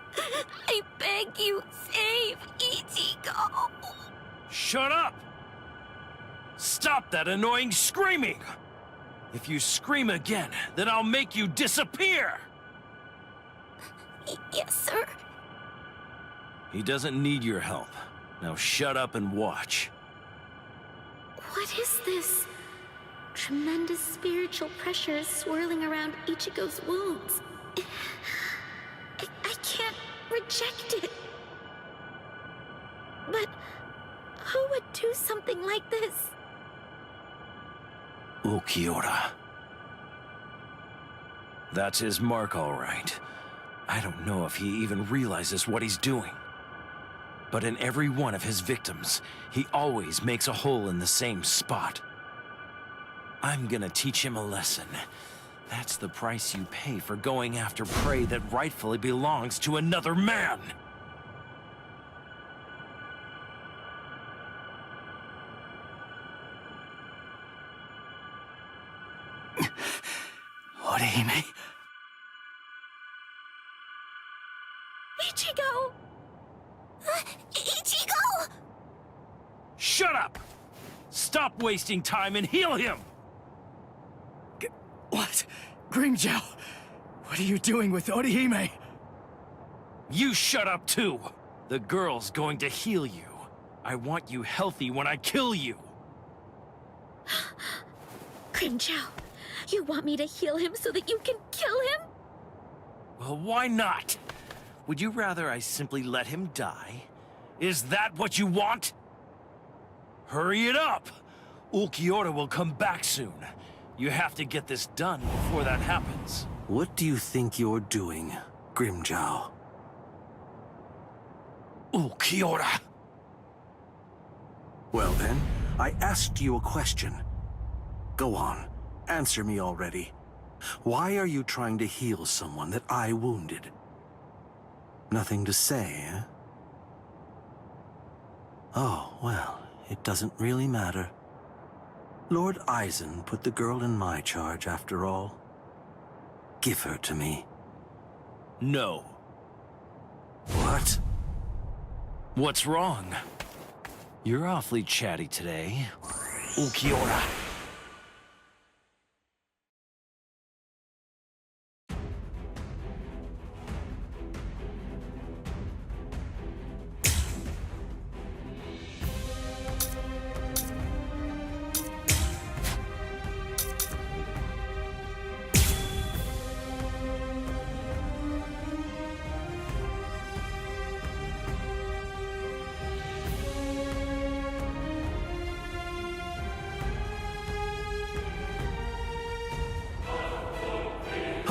Q: I beg you, save Ichigo.
R: Shut up! Stop that annoying screaming! If you scream again, then I'll make you disappear!
Q: Yes, sir.
R: He doesn't need your help. Now shut up and watch.
G: What is this? Tremendous spiritual pressure is swirling around Ichigo's wounds. I can't reject it. But who would do something like this?
R: Ulquiorra. That's his mark, all right. I don't know if he even realizes what he's doing. But in every one of his victims, he always makes a hole in the same spot. I'm gonna teach him a lesson. That's the price you pay for going after prey that rightfully belongs to another man.
C: Orihime.
Q: Ichigo! Ichigo!
R: Shut up! Stop wasting time and heal him!
C: What? Grimjow! What are you doing with Orihime?
R: You shut up too! The girl's going to heal you. I want you healthy when I kill you.
G: Grimjow, you want me to heal him so that you can kill him?
R: Well, why not? Would you rather I simply let him die? Is that what you want? Hurry it up! Ulquiorra will come back soon. You have to get this done before that happens.
D: What do you think you're doing, Grimjow?
R: Ulquiorra!
D: Well then, I asked you a question. Go on, answer me already. Why are you trying to heal someone that I wounded? Nothing to say, eh? Oh, well, it doesn't really matter. Lord Aizen put the girl in my charge after all. Give her to me.
R: No.
D: What?
R: What's wrong? You're awfully chatty today. Ulquiorra.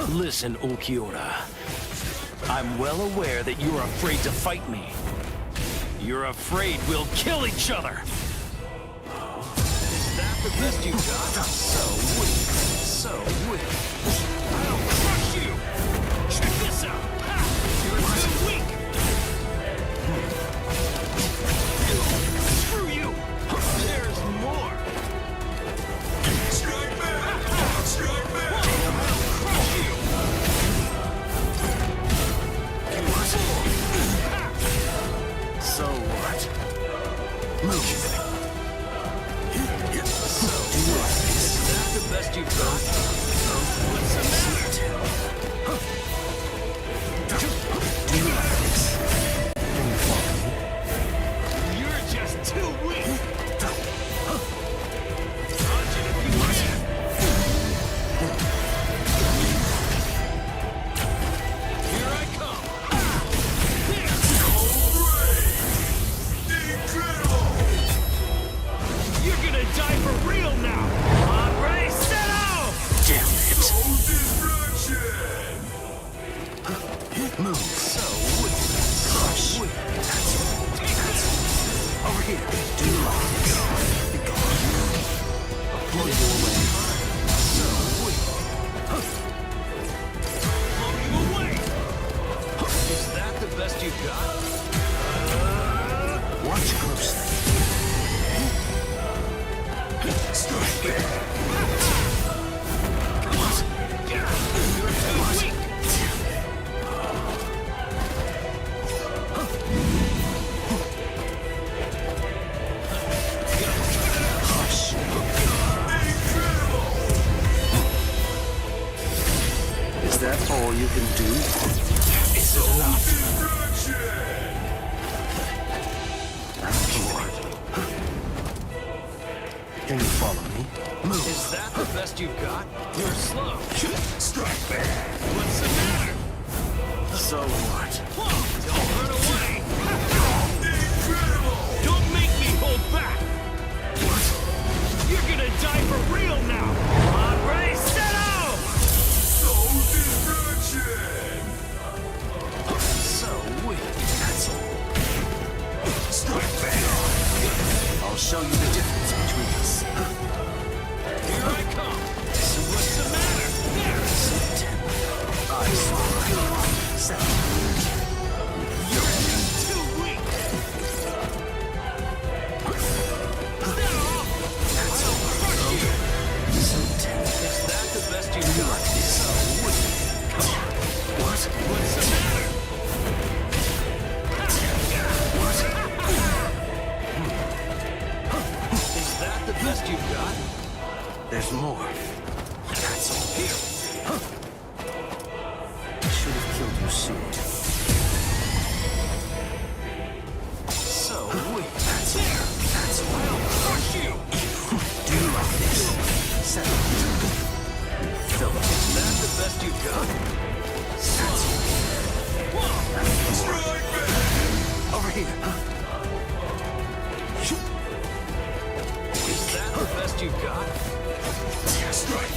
R: Listen, Ulquiorra. I'm well aware that you're afraid to fight me. You're afraid we'll kill each other. Is that the best you got? So weak. So weak. I'll crush you! Check this out! Ha! You're too weak! Screw you! There's more! Strike back! Strike back! I'll crush you!
D: So what? Move.
R: Is that the best you've got? What's the matter?
D: Do you like this?
R: You're just too weak. Dodge it if you can. Here I come. You're gonna die for real now! Hombre, settle!
D: Damn it! Move.
R: So weak.
D: Crush. That's over here. Do you like this? Be gone. I'll blow you away.
R: So weak. Blow you away! Is that the best you've got?
D: Watch closely. Strike back.
R: What? You're too weak!
D: Is that all you can do?
R: Is it enough?
D: Can you follow me? Move.
R: Is that the best you've got? You're slow.
D: Strike back.
R: What's the matter?
D: So what?
R: Don't run away! Don't make me hold back!
D: What?
R: You're gonna die for real now! Hombre, settle!
D: So weak. That's all. Strike back. I'll show you the difference between us.
R: Here I come! So what's the matter? There!
D: So tender. I swear. Settle.
R: You're too weak!
D: That's all.
R: Crush you!
D: So tender.
R: Is that the best you've got?
D: Like this.
R: So weak! Come on!
D: What?
R: What's the matter? Is that the best you've got?
D: There's more. That's all.
R: Here!
D: I should have killed you soon.
R: So weak!
D: That's all. That's all.
R: I'll crush you!
D: Do you like this? Settle. Philip.
R: Is that the best you've got?
D: That's all. Over here.
R: Is that the best you've got?
D: Strike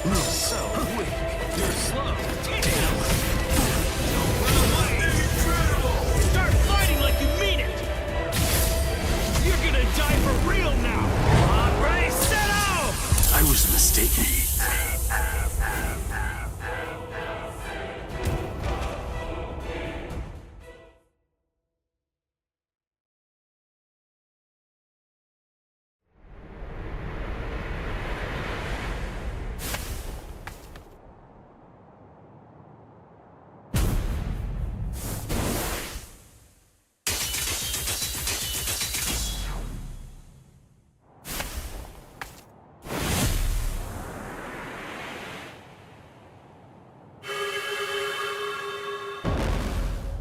R: So weak. You're slow. Damn. Don't run away. Incredible. Start fighting like you mean it. You're gonna die for real now. On, ready, set out.
D: I was mistaken.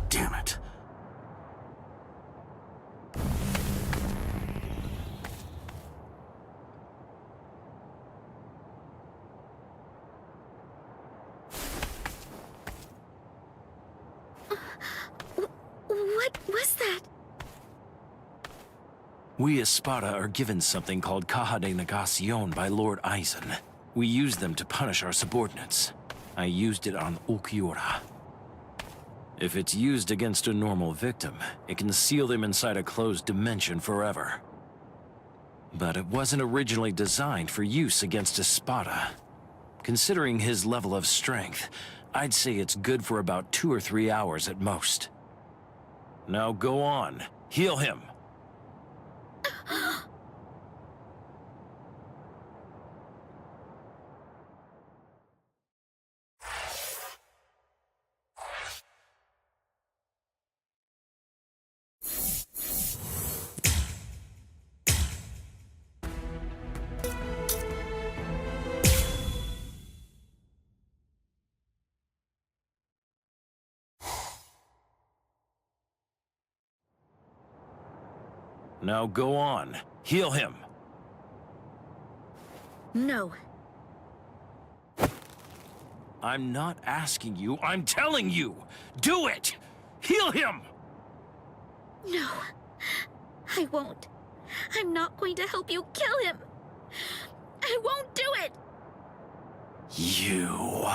D: Damn it.
G: What was that?
R: We Espada are given something called Caja de Negacion by Lord Aizen. We use them to punish our subordinates. I used it on Ulquiorra. If it's used against a normal victim, it can seal them inside a closed dimension forever. But it wasn't originally designed for use against Espada. Considering his level of strength, I'd say it's good for about 2 or 3 hours at most. Now go on, heal him. Now go on. Heal him.
G: No.
R: I'm not asking you, I'm telling you! Do it! Heal him!
G: No. I won't. I'm not going to help you kill him. I won't do it!
R: You...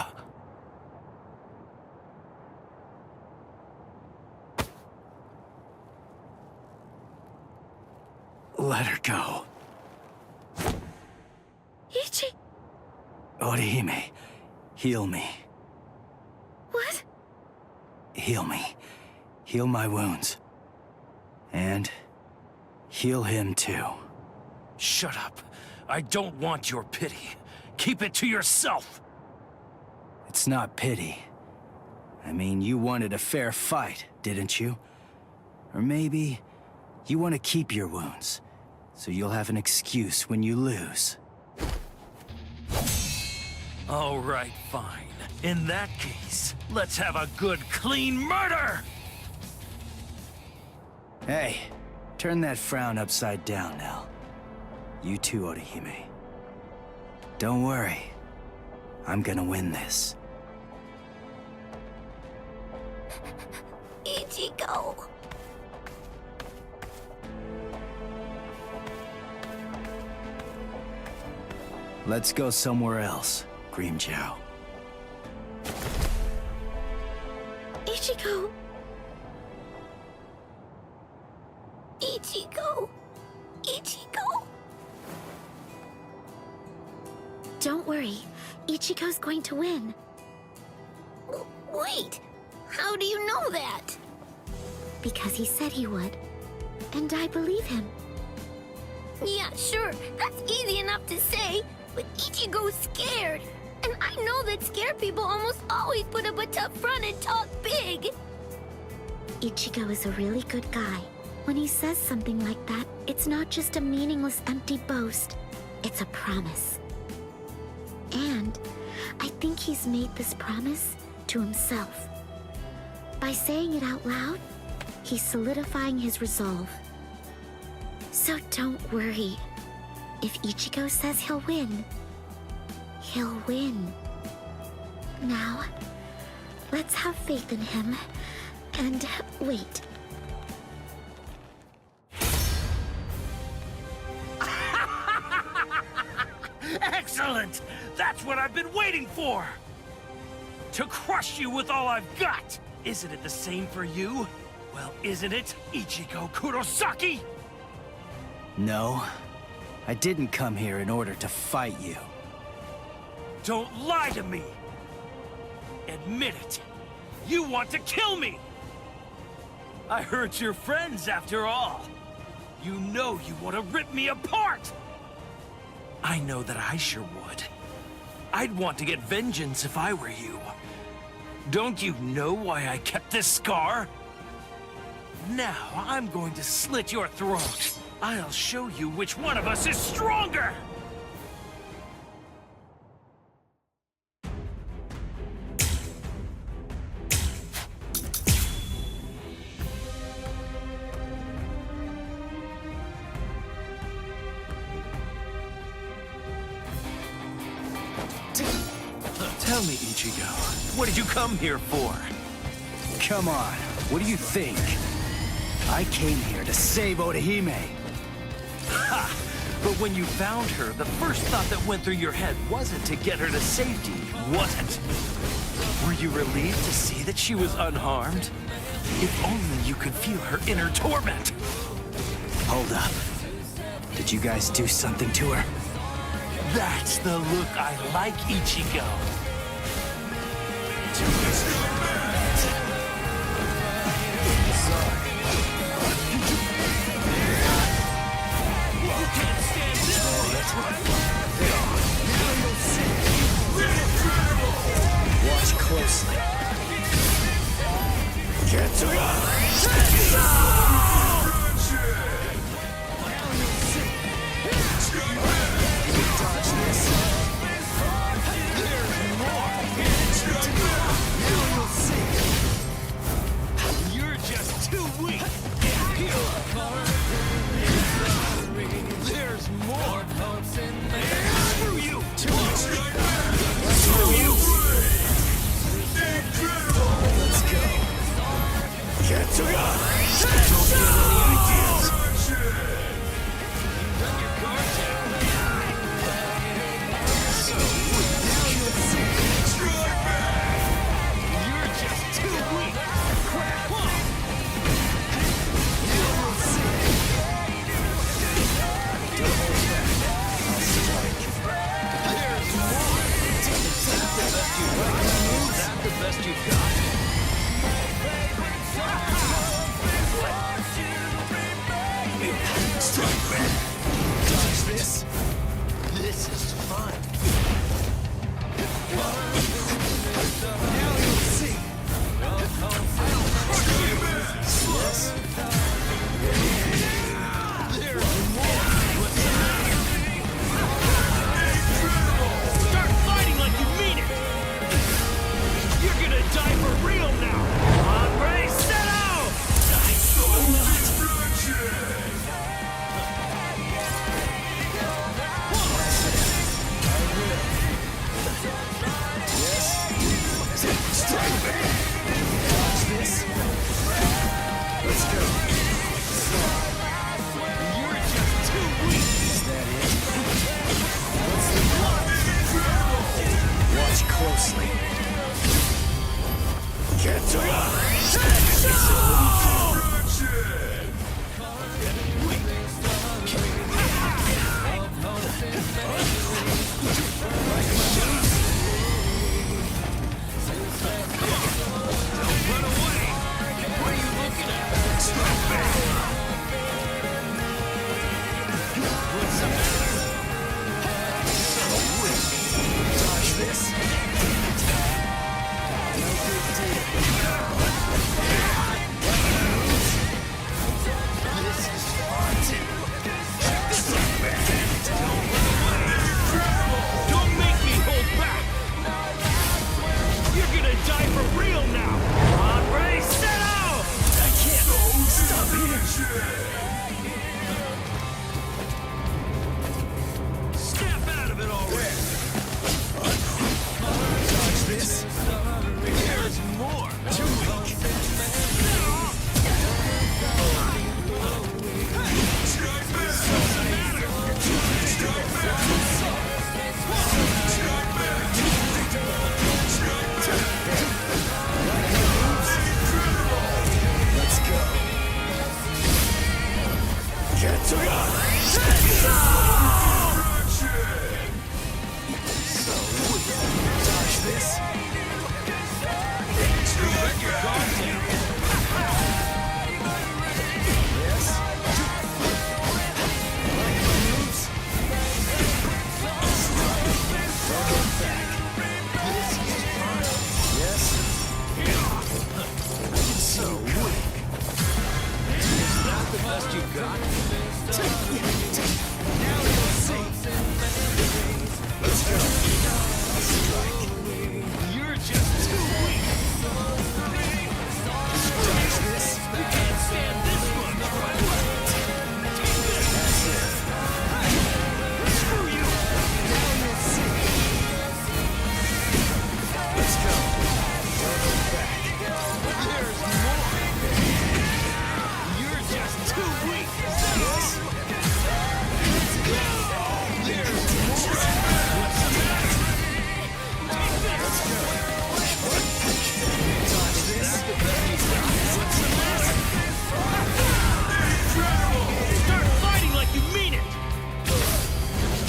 C: Let her go.
G: Ichi...
C: Orihime, heal me.
G: What?
C: Heal me. Heal my wounds. And heal him too.
R: Shut up. I don't want your pity. Keep it to yourself.
C: It's not pity. I mean, you wanted a fair fight, didn't you? Or maybe you want to keep your wounds, so you'll have an excuse when you lose.
R: All right, fine. In that case, let's have a good, clean murder!
C: Hey, turn that frown upside down now. You too, Orihime. Don't worry. I'm gonna win this.
Q: Ichigo.
C: Let's go somewhere else, Grimmjow.
G: Ichigo.
Q: Ichigo. Ichigo.
G: Don't worry. Ichigo's going to win.
Q: Wait. How do you know that?
G: Because he said he would. And I believe him.
Q: Yeah, sure. That's easy enough to say. But Ichigo's scared. And I know that scared people almost always put up a tough front and talk big.
G: Ichigo is a really good guy. When he says something like that, it's not just a meaningless, empty boast. It's a promise. And I think he's made this promise to himself. By saying it out loud, he's solidifying his resolve. So don't worry. If Ichigo says he'll win, he'll win. Now, let's have faith in him, and wait.
R: Excellent! That
S: That's what I've been waiting for! To crush you with all I've got! Isn't it the same for you? Well, isn't it, Ichigo Kurosaki?
C: No, I didn't come here in order to fight you.
S: Don't lie to me! Admit it! You want to kill me! I heard you're friends after all. You know you want to rip me apart! I know that I sure would. I'd want to get vengeance if I were you. Don't you know why I kept this scar? Now I'm going to slit your throat. I'll show you which one of us is stronger!
R: Tell me, Ichigo, what did you come here for?
C: Come on, what do you think? I came here to save Orihime.
R: Ha! But when you found her, the first thought that went through your head wasn't to get her to safety, was it? Were you relieved to see that she was unharmed? If only you could feel her inner torment.
C: Hold up. Did you guys do something to her?
R: That's the look I like, Ichigo.
C: Watch closely. Get to
S: You're just too weak! There's more! Screw you! Screw you!
C: Let's go. Get to
S: Don't get any ideas! You're just too weak! Is that the best you've got? Strike back! Dodge this! This is fun! Now you'll see! Yes. There's more! Start fighting like you mean it! You're gonna die for real now! Hombre, set out!
C: Strike back! Watch this! Let's go!
S: You're just too weak!
C: Is that it? What's the Watch closely. Get
S: Run away! What are you looking at? What's the matter?
C: Dodge this. No big deal. this? You bet you're going to. Yes. Like my moves? Don't look back. This is fun. Yes. So weak. Is that the best you got? Now you'll see. Let's go. I'll strike. You're just too weak. Touch this. You can't stand this much, right? Take this. That's it. Screw you. Now you'll see. Let's go. Don't look back. There's more. You're just too weak. Yes. Let's go. There's more. What's the matter? Take this. Let's go. Touch this. What's the matter? Incredible. Start fighting like you mean it.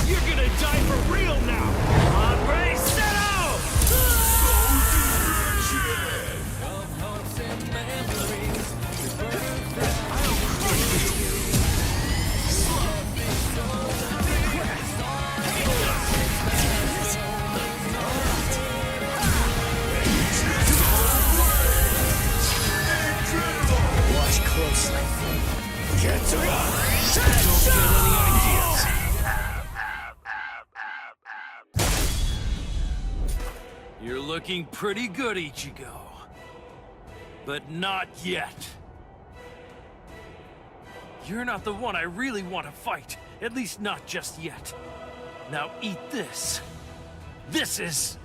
C: You're gonna die for real now. On, ready, set out. Watch closely. Get to it. Don't get any ideas. You're looking pretty good, Ichigo. But not yet. You're not the one I really want to fight. At least not just yet. Now eat this. This is...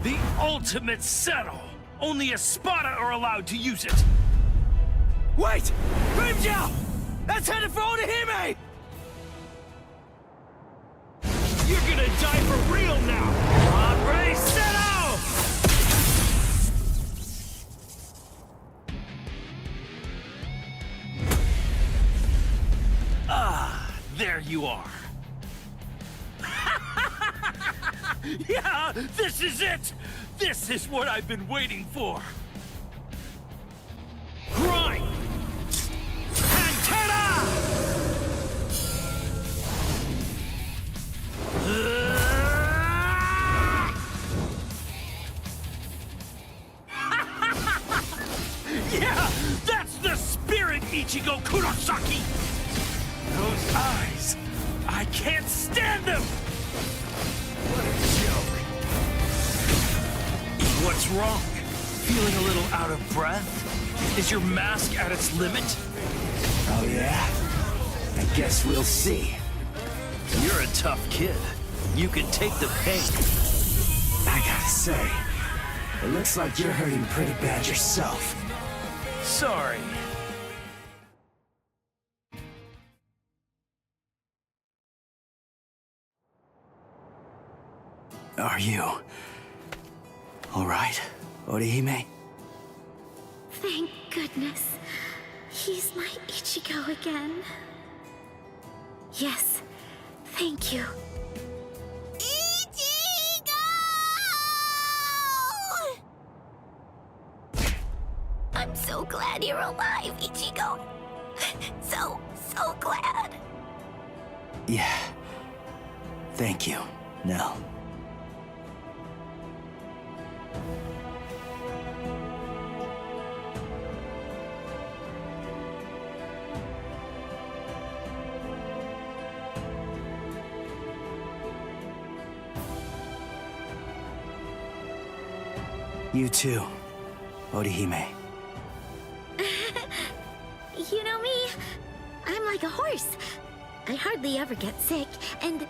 C: the ultimate settle. Only Espada are allowed to use it. Wait! Grimjow! That's headed for Orihime! You're gonna die for real now! On, ready, set out! Ah, there you are. Yeah, this is it! This is what I've been waiting for. Grind! Antenna! Yeah, that's the spirit, Ichigo Kurosaki! Those eyes, I can't stand them! What a joke. What's wrong? Feeling a little out of breath? Is your mask at its limit? Oh yeah? I guess we'll see. You're a tough kid. You can take the pain. I gotta say, it looks like you're hurting pretty bad yourself. Sorry. Are you all right, Orihime?
G: Thank goodness. He's my Ichigo again. Yes, thank you.
Q: Ichigo! I'm so glad you're alive, Ichigo. So glad.
C: Yeah. Thank you, Nell. You too, Orihime.
G: You know me, I'm like a horse. I hardly ever get sick, and...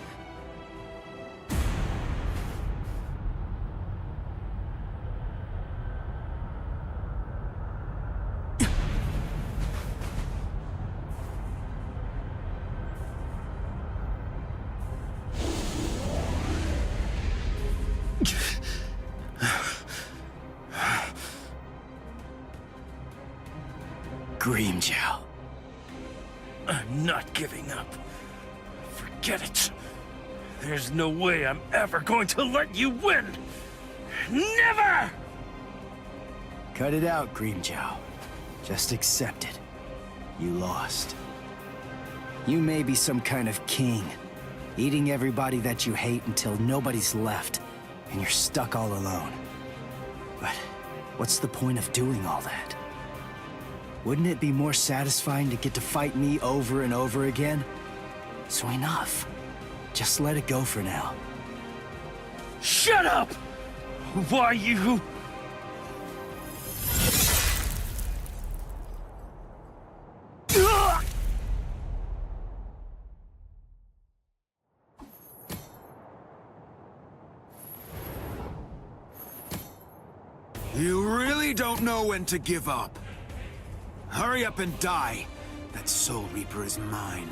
C: Grimjow. I'm not giving up. Forget it.
S: There's no way I'm ever going to let you win! Never!
C: Cut it out, Grimmjow. Just accept it. You lost. You may be some kind of king, eating everybody that you hate until nobody's left, and you're stuck all alone. But what's the point of doing all that? Wouldn't it be more satisfying to get to fight me over and over again? So enough. Just let it go for now.
S: Shut up! Why you...
E: You really don't know when to give up. Hurry up and die. That Soul Reaper is mine.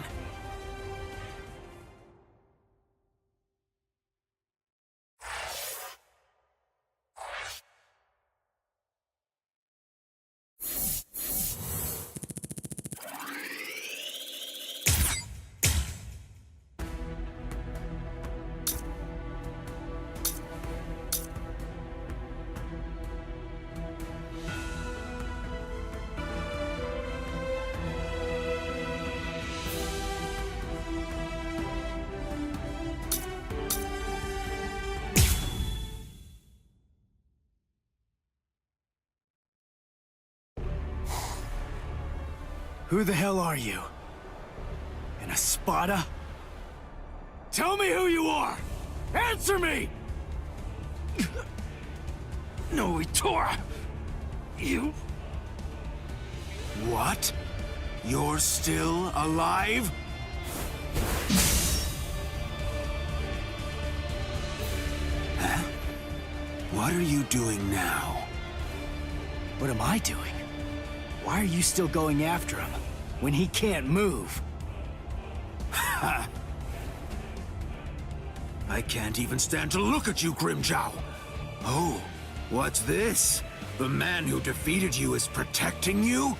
C: Who the hell are you? An Espada? Tell me who you are! Answer me!
S: No, Itora! You...
E: What? You're still alive? Huh? What are you doing now?
C: What am I doing? Why are you still going after him, when he can't move?
E: I can't even stand to look at you, Grimmjow! Oh, what's this? The man who defeated you is protecting you?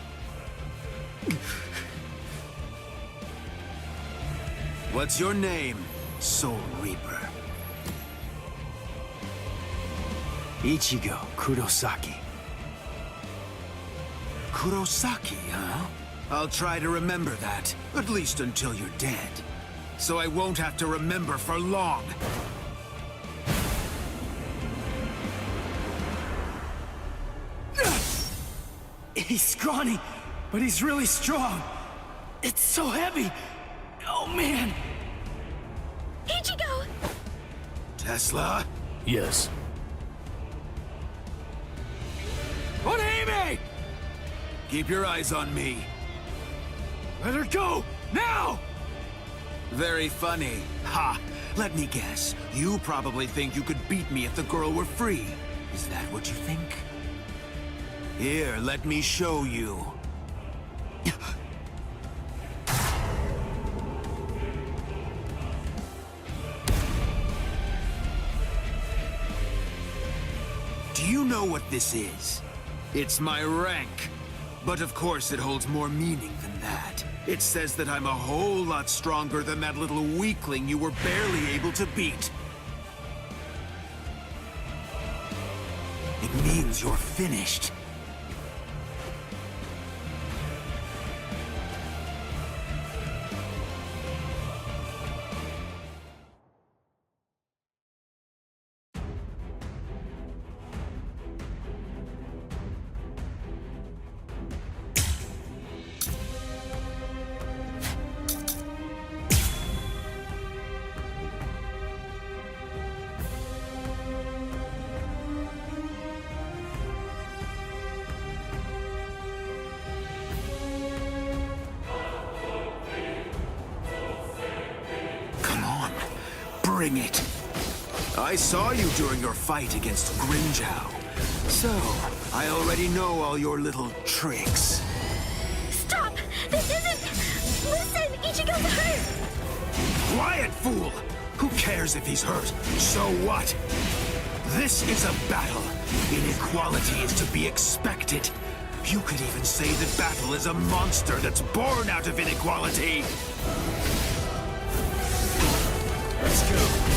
E: What's your name, Soul Reaper?
C: Ichigo Kurosaki.
E: Kurosaki, huh? I'll try to remember that, at least until you're dead. So I won't have to remember for long.
C: He's scrawny, but he's really strong. It's so heavy. Oh, man.
Q: Ichigo!
E: Tesla?
I: Yes.
C: Onehime!
E: Keep your eyes on me.
C: Let her go! Now!
E: Very funny. Ha! Let me guess. You probably think you could beat me if the girl were free. Is that what you think? Here, let me show you. Do you know what this is? It's my rank. But of course it holds more meaning than that. It says that I'm a whole lot stronger than that little weakling you were barely able to beat. It means you're finished. Bring it. I saw you during your fight against Grimmjow. So, I already know all your little tricks.
Q: Stop! This isn't... Listen, Ichigo's hurt!
E: Quiet, fool! Who cares if he's hurt? So what? This is a battle. Inequality is to be expected. You could even say that battle is a monster that's born out of inequality.
C: Let's go.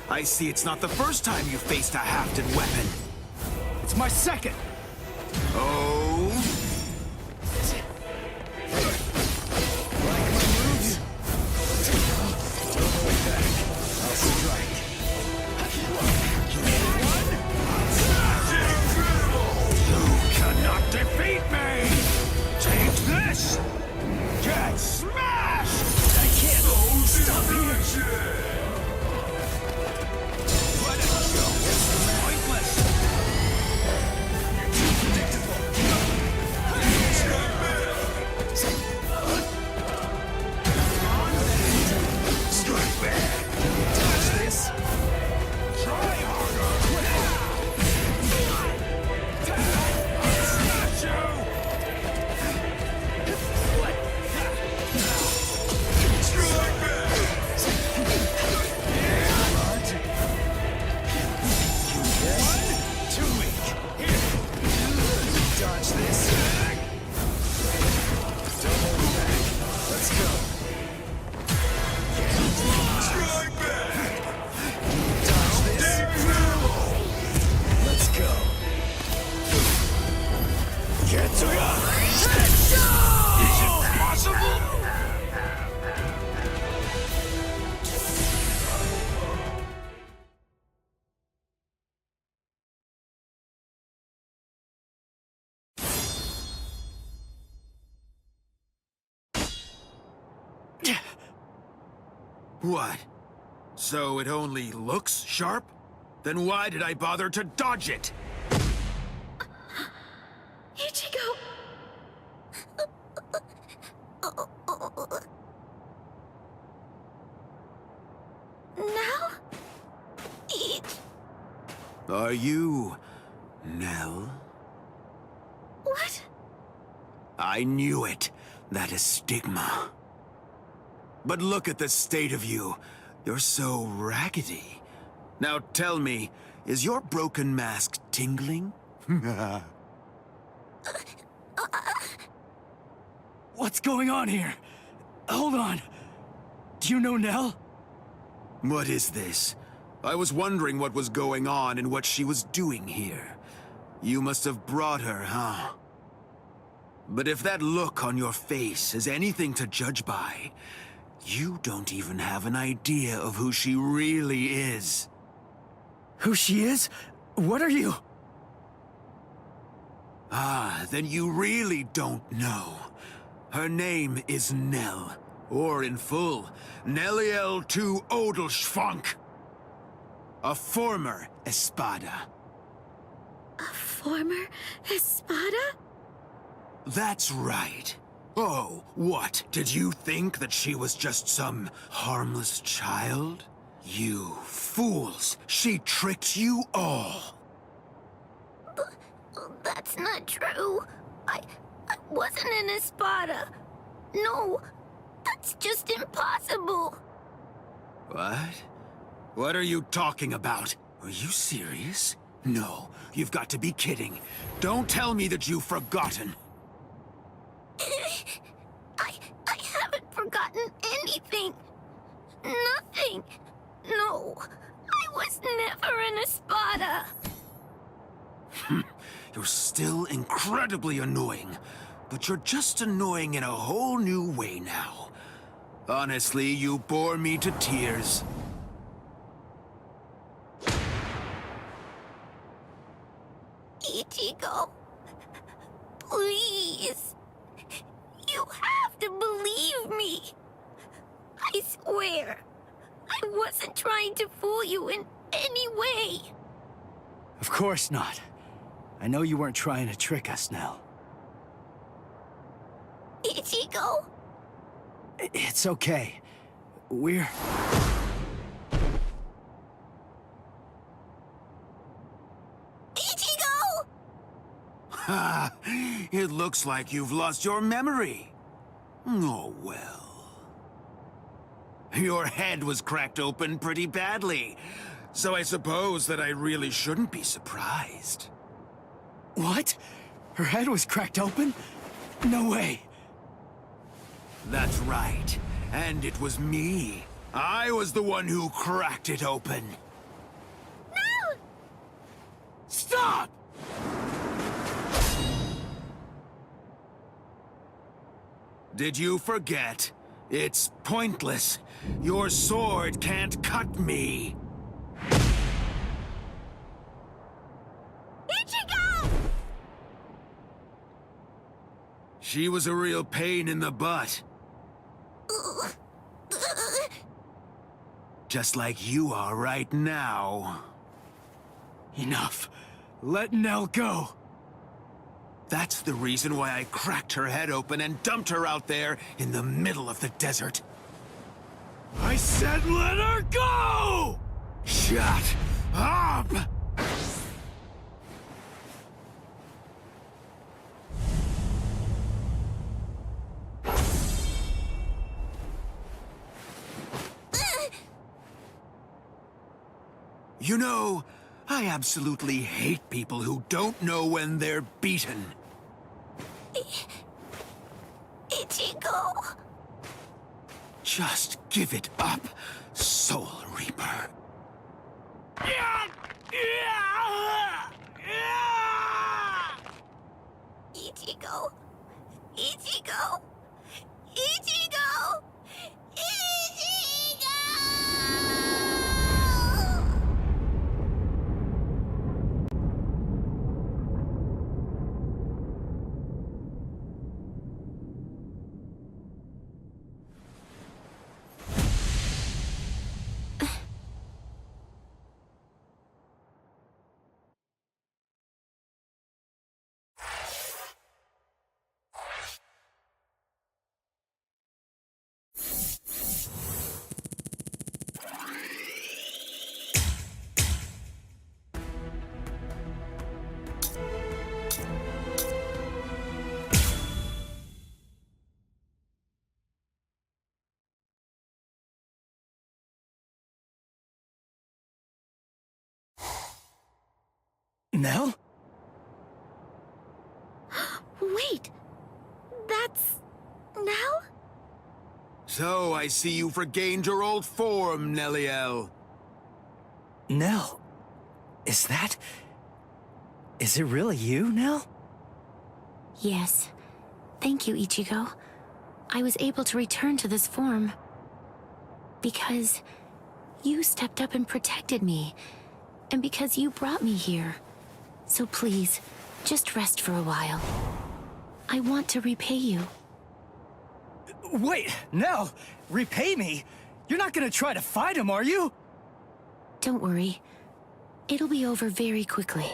E: I see it's not the first time you faced a hafted weapon.
C: It's my second!
E: Oh?
C: Like my moves? Don't hold back. I'll strike.
A: You cannot defeat me! Take this! Get smashed!
C: I can't stop here!
A: What a show! It's pointless!
K: Strike back!
C: Touch this!
K: Try harder!
A: Smash you!
K: Strike back!
C: Too weak. Dodge this. Don't hold back. Let's go.
K: Strike back!
C: Dodge this. Let's go. Get to ya!
A: Is it possible?
E: What? So it only looks sharp? Then why did I bother to dodge it?
G: Ichigo! Now?
E: Are you... Nell?
G: What?
E: I knew it. That is stigma. But look at the state of you. You're so raggedy. Now tell me, is your broken mask tingling?
C: What's going on here? Hold on. Do you know Nell?
E: What is this? I was wondering what was going on and what she was doing here. You must have brought her, huh? But if that look on your face is anything to judge by, you don't even have an idea of who she really is.
C: Who she is? What are you?
E: Ah, then you really don't know. Her name is Nell, or in full, Nelliel to Odelschfonk. A former Espada.
G: A former Espada?
E: That's right. Oh, what? Did you think that she was just some harmless child? You fools! She tricked you all!
Q: That's not true. I wasn't an Espada. No, that's just impossible.
E: What? What are you talking about? Are you serious? No, you've got to be kidding. Don't tell me that you've forgotten.
Q: I haven't forgotten anything. Nothing. No, I was never an Espada.
E: You're still incredibly annoying, but you're just annoying in a whole new way now. Honestly, you bore me to tears.
Q: Ichigo, please. You have to believe me. I swear, I wasn't trying to fool you in any way.
C: Of course not. I know you weren't trying to trick us, Nell.
Q: Ichigo?
C: It's okay. We're...
Q: Ichigo!
E: Ha! It looks like you've lost your memory. Oh, well. Your head was cracked open pretty badly, so I suppose that I really shouldn't be surprised.
C: What? Her head was cracked open? No way.
E: That's right. And it was me. I was the one who cracked it open. Did you forget? It's pointless. Your sword can't cut me.
Q: Ichigo!
E: She was a real pain in the butt. Just like you are right now.
C: Enough. Let Nell go.
E: That's the reason why I cracked her head open and dumped her out there in the middle of the desert.
S: I said let her go!
E: Shut up! You know, I absolutely hate people who don't know when they're beaten.
Q: Ichigo.
E: Just give it up, Soul Reaper.
Q: Ichigo. Ichigo. Ichigo. Ichigo!
C: Nell?
G: Wait, that's Nell?
E: So I see you've regained your old form, Nelliel.
C: Nell? Is it really you, Nell?
G: Yes. Thank you, Ichigo. I was able to return to this form because you stepped up and protected me, and because you brought me here. So please, just rest for a while. I want to repay you.
C: Wait, Nell! Repay me? You're not gonna try to fight him, are you?
G: Don't worry. It'll be over very quickly.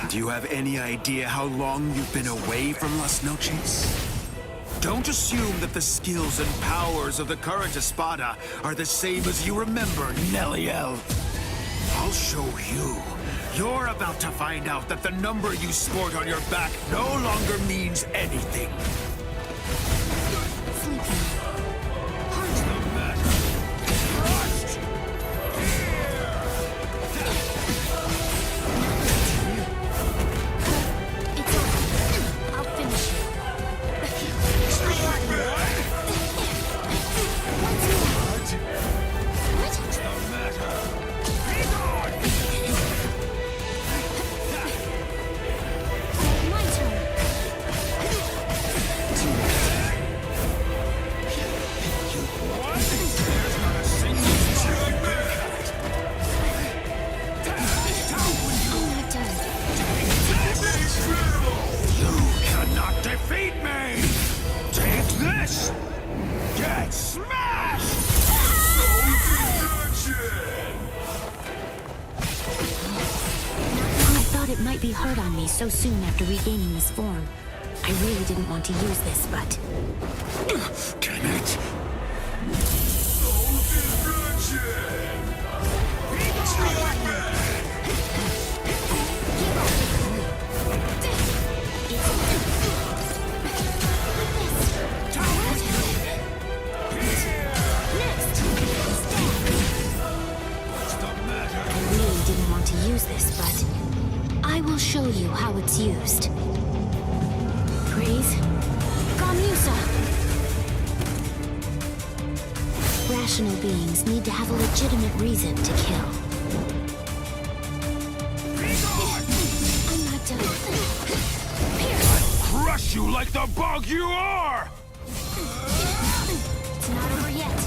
E: Do you have any idea how long you've been away from Las Noches? Don't assume that the skills and powers of the current Espada are the same as you remember, Nelliel. I'll show you. You're about to find out that the number you sport on your back no longer means anything. What's the matter? Crushed!
G: It's over. I'll finish you.
E: What's the matter? Be gone!
G: My turn. might be hard on me so soon after regaining this form. I really didn't want to use this, but...
R: Damn it!
G: To use this, but I will show you how it's used. Praise Gamusa! Rational beings need to have a legitimate reason to kill. I'm not done.
S: I'll crush you like the bug you are!
G: It's not over yet.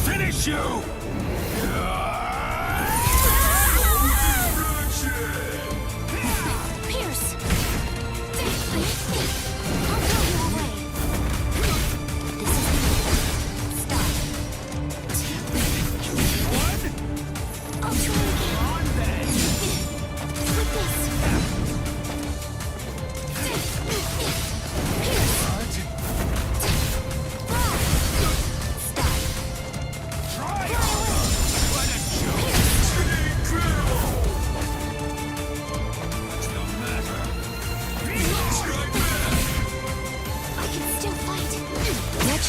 S: Finish you!
G: Pierce! I'll throw you away. This is the stop. I'll try again. With this.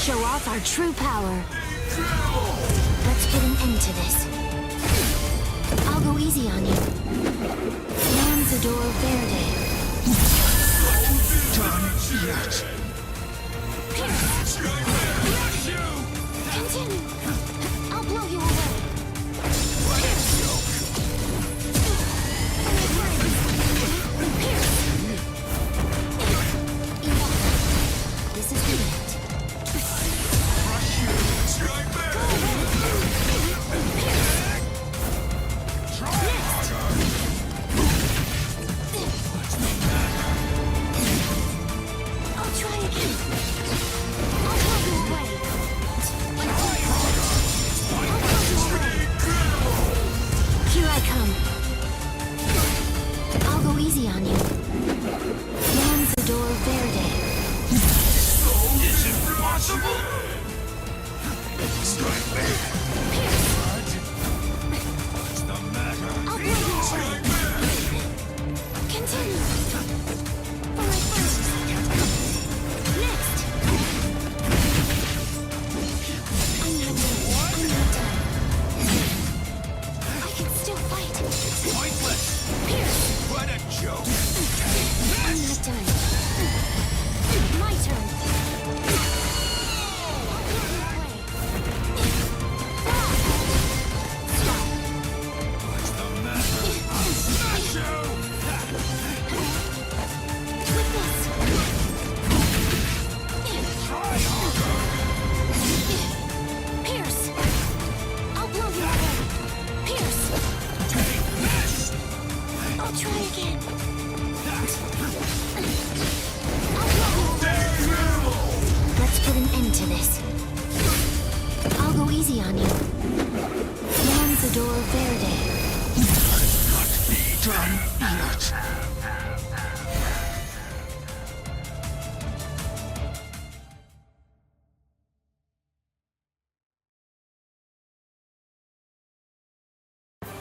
G: Show off our true power. Let's put an end to this. I'll go easy on you. Lanzador Verde.
S: Done yet.
G: Continue. I'll blow you away. This is the end.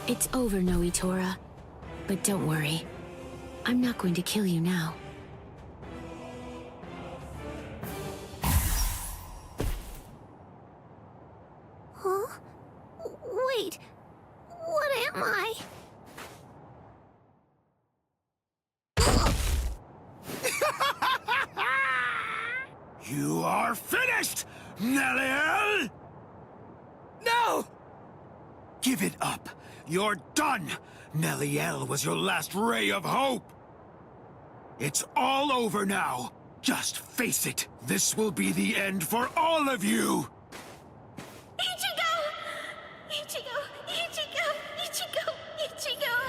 G: It's over, Noitora. But don't worry. I'm not going to kill you now.
Q: Huh? Wait. What am I?
S: You are finished, Neliel!
C: No!
S: Give it up. You're done. Neliel was your last ray of hope. It's all over now. Just face it. This will be the end for all of you.
Q: Ichigo! Ichigo! Ichigo! Ichigo! Ichigo!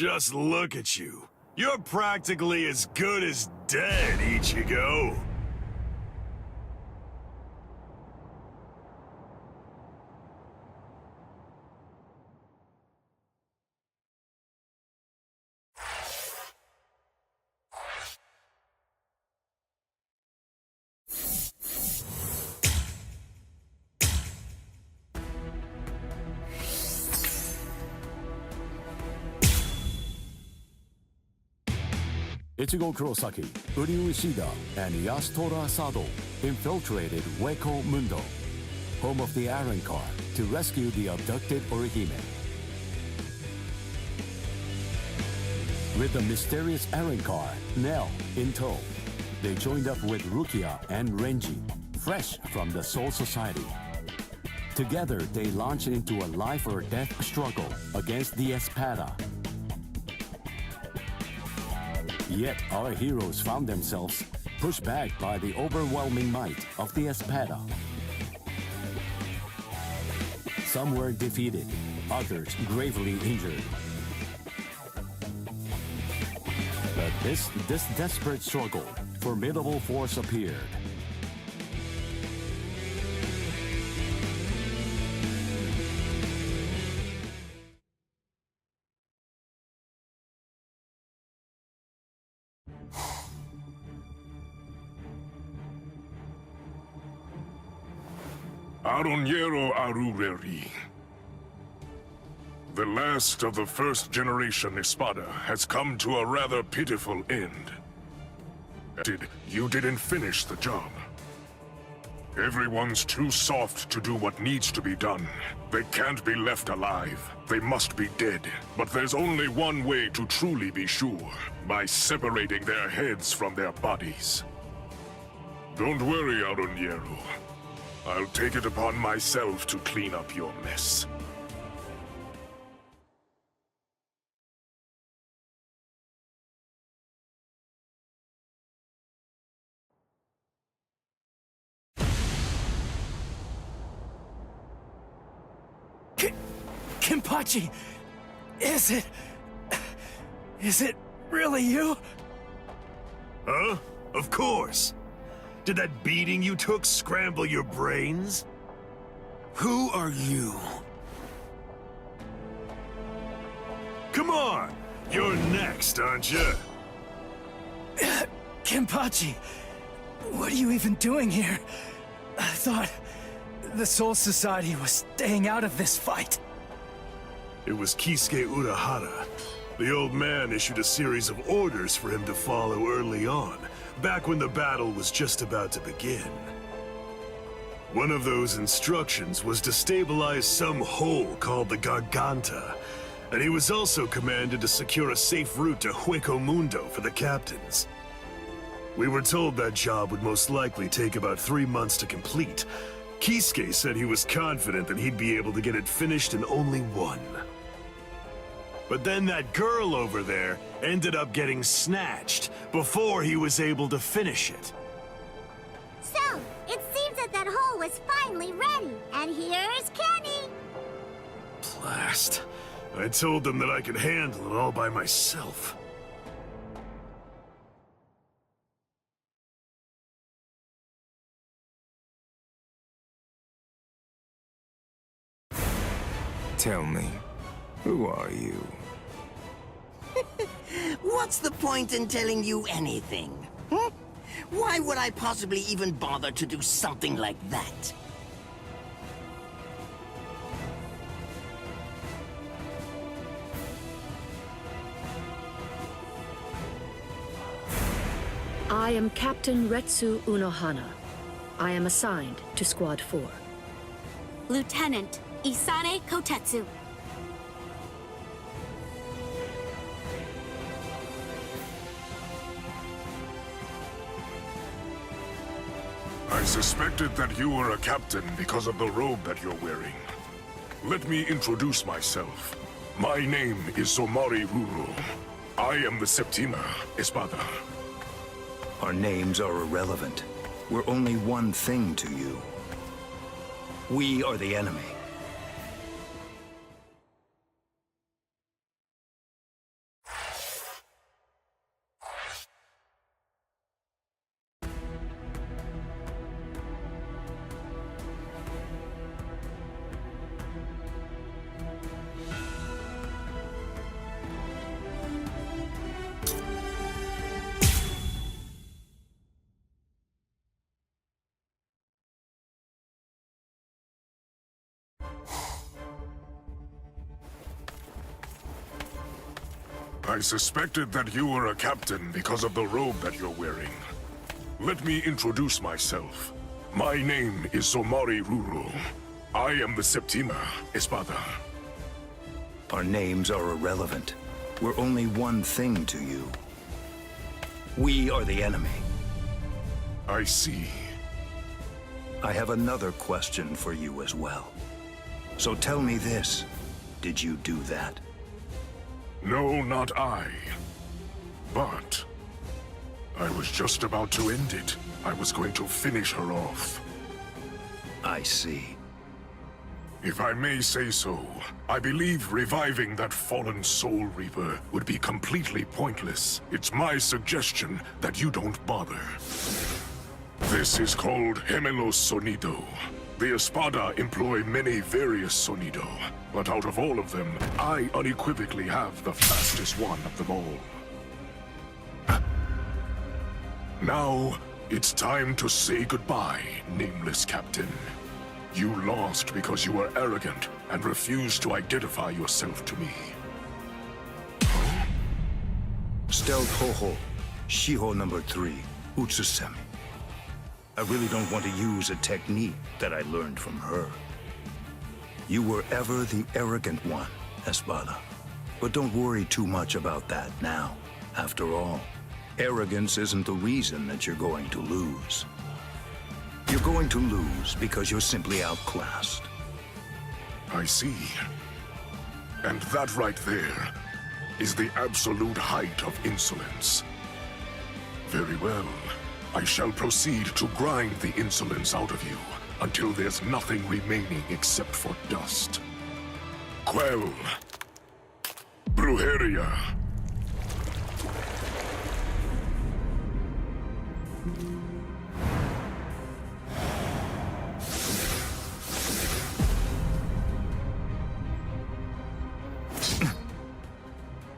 K: Just look at you. You're practically as good as dead, Ichigo.
T: Ichigo Kurosaki, Uryu Ishida, and Yasutora Sado infiltrated Hueco Mundo, home of the Arrancar, to rescue the abducted Orihime. With the mysterious Arrancar, Nell, in tow, they joined up with Rukia and Renji, fresh from the Soul Society. Together, they launched into a life-or-death struggle against the Espada. Yet our heroes found themselves pushed back by the overwhelming might of the Espada. Some were defeated, others gravely injured. But this desperate struggle, formidable force appeared.
I: Arrancar Arureri. The last of the first generation Espada has come to a rather pitiful end. You didn't finish the job. Everyone's too soft to do what needs to be done. They can't be left alive. They must be dead. But there's only one way to truly be sure, by separating their heads from their bodies. Don't worry, Arrancar. I'll take it upon myself to clean up your mess.
C: Kenpachi! Is it really you?
K: Huh? Of course. Did that beating you took scramble your brains? Who are you? Come on! You're next, aren't you?
C: Kenpachi, what are you even doing here? I thought the Soul Society was staying out of this fight.
K: It was Kisuke Urahara. The old man issued a series of orders for him to follow early on, back when the battle was just about to begin. One of those instructions was to stabilize some hole called the Garganta, and he was also commanded to secure a safe route to Hueco Mundo for the captains. We were told that job would most likely take about 3 months to complete. Kisuke said he was confident that he'd be able to get it finished in only 1. But then that girl over there ended up getting snatched before he was able to finish it.
Q: So, it seems that hole was finally ready, and here's Kenny!
K: Blast. I told them that I could handle it all by myself.
O: Tell me, who are you?
H: What's the point in telling you anything? Hmm? Why would I possibly even bother to do something like that?
U: I am Captain Retsu Unohana. I am assigned to Squad 4.
Q: Lieutenant Isane Kotetsu.
I: I suspected that you were a captain because of the robe that you're wearing. Let me introduce myself. My name is Somari Ruro. I am the Septima Espada.
V: Our names are irrelevant. We're only one thing to you. We are the enemy.
K: I suspected that you were a captain because of the robe that you're wearing. Let me introduce myself. My name is Somari Ruro. I am the Septima Espada.
V: Our names are irrelevant. We're only one thing to you. We are the enemy.
K: I see.
V: I have another question for you as well. So tell me this. Did you do that?
K: No, not I. But I was just about to end it. I was going to finish her off.
V: I see.
K: If I may say so, I believe reviving that fallen Soul Reaper would be completely pointless. It's my suggestion that you don't bother. This is called Gemelo Sonido. The Espada employ many various Sonido, but out of all of them, I unequivocally have the fastest one of them all. Now, it's time to say goodbye, nameless captain. You lost because you were arrogant and refused to identify yourself to me.
V: Stealth Hoho, Shiho number 3, Utsusemi. I really don't want to use a technique that I learned from her. You were ever the arrogant one, Espada. But don't worry too much about that now. After all, arrogance isn't the reason that you're going to lose. You're going to lose because you're simply outclassed.
K: I see. And that right there is the absolute height of insolence. Very well. I shall proceed to grind the insolence out of you until there's nothing remaining except for dust. Quell. Brujeria.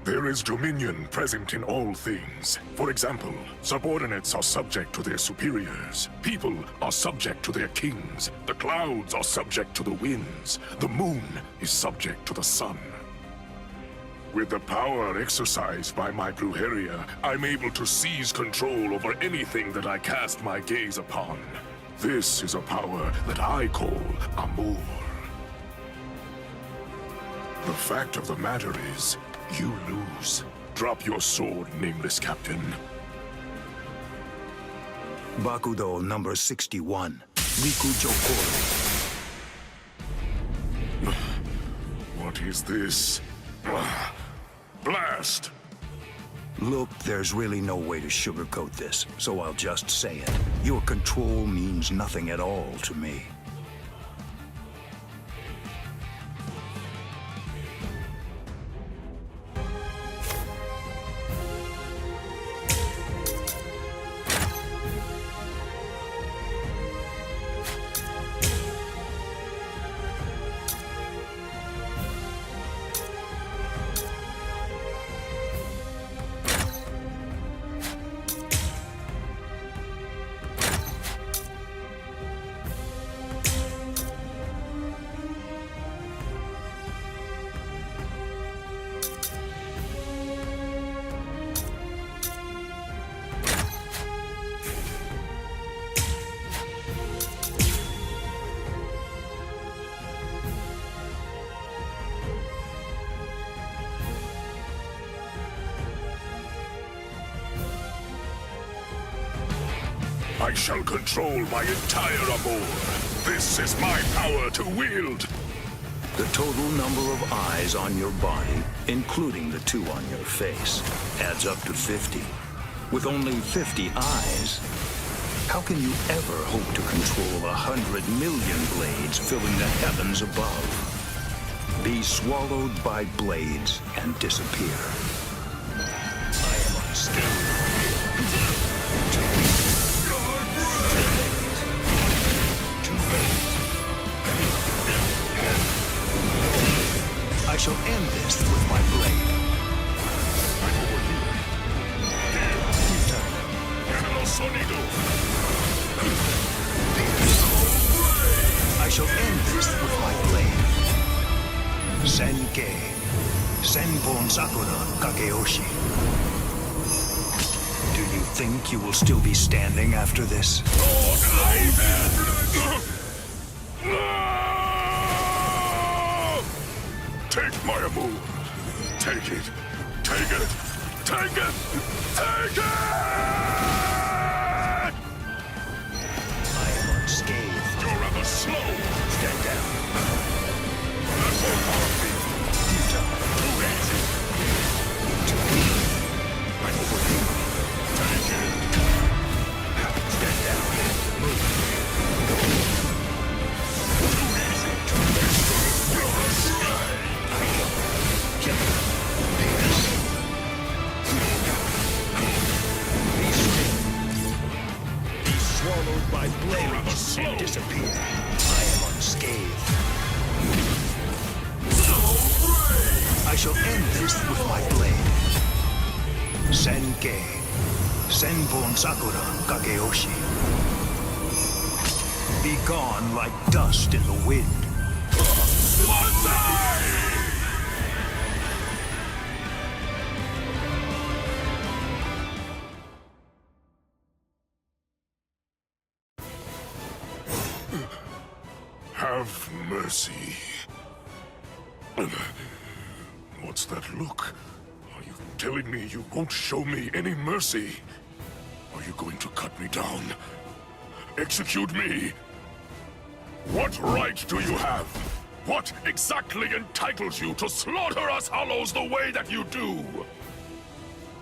K: There is dominion present in all things. For example, subordinates are subject to their superiors. People are subject to their kings. The clouds are subject to the winds. The moon is subject to the sun. With the power exercised by my Brujeria, I'm able to seize control over anything that I cast my gaze upon. This is a power that I call Amor. The fact of the matter is, you lose. Drop your sword, nameless captain.
V: Bakudo number 61, Riku Jokoro.
K: What is this? Blast!
V: Look, there's really no way to sugarcoat this, so I'll just say it. Your control means nothing at all to me.
K: I shall control my entire Amor. This is my power to wield.
V: The total number of eyes on your body, including the 2 on your face, adds up to 50. With only 50 eyes, how can you ever hope to control 100 million blades filling the heavens above? Be swallowed by blades and disappear. I am unskilled. I shall end this with my blade. I shall end this with my blade. Senkei Senbon Sakura Kageyoshi. Do you think you will still be standing after this?
K: Take my move. Take it. Take it. Take it. Take it!
V: I am unscathed.
K: You're rather slow.
V: Stand down.
K: That won't harm me.
V: Futile.
K: Too easy.
V: Too easy.
K: I'm over here. Take it.
V: Stand down. Move.
K: Too easy. You're a slave.
V: Kill him. Pierce. Be still. Be swallowed by blades and disappear. I am unscathed. I shall end this with my blade. Senkei. Senbon Sakura Kageyoshi. Be gone like dust in the wind.
K: Have mercy. What's that look? Are you telling me you won't show me any mercy? Are you going to cut me down? Execute me? What right do you have? What exactly entitles you to slaughter us Hollows the way that you do?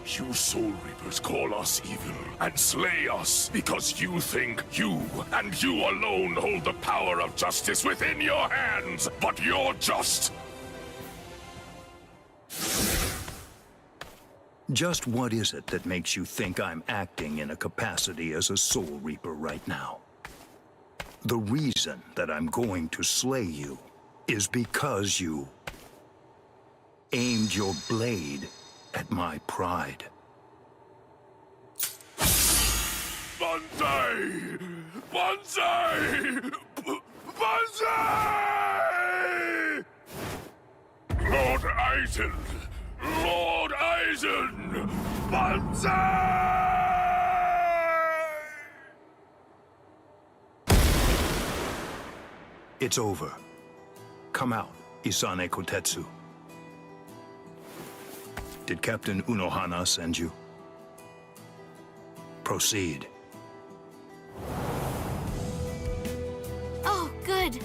K: You Soul Reapers call us evil and slay us because you think you and you alone hold the power of justice within your hands, but you're just...
V: Just what is it that makes you think I'm acting in a capacity as a Soul Reaper right now? The reason that I'm going to slay you is because you aimed your blade at my pride.
K: Banzai! Banzai! Banzai! Lord Aizen! Lord Aizen! Banzai!
V: It's over. Come out, Isane Kotetsu. Did Captain Unohana send you? Proceed.
G: Oh, good.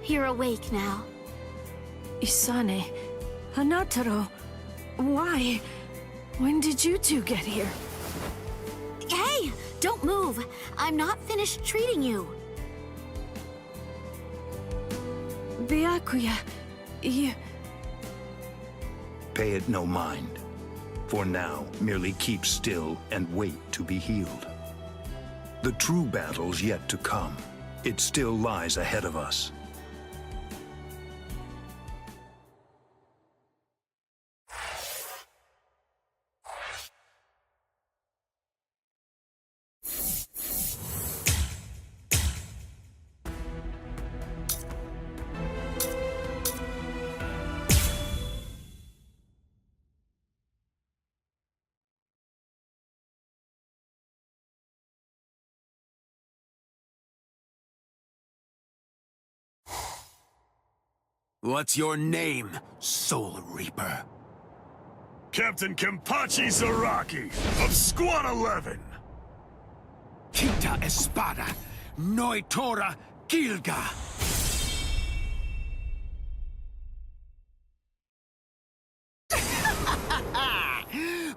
G: You're awake now.
P: Isane, Hanataro, why? When did you two get here?
G: Hey, don't move. I'm not finished treating you.
P: Byakuya, you...
V: Pay it no mind. For now, merely keep still and wait to be healed. The true battle's yet to come. It still lies ahead of us.
E: What's your name, Soul Reaper?
K: Captain Kenpachi Zaraki of Squad 11.
E: Kita Espada, Noitora Gilga.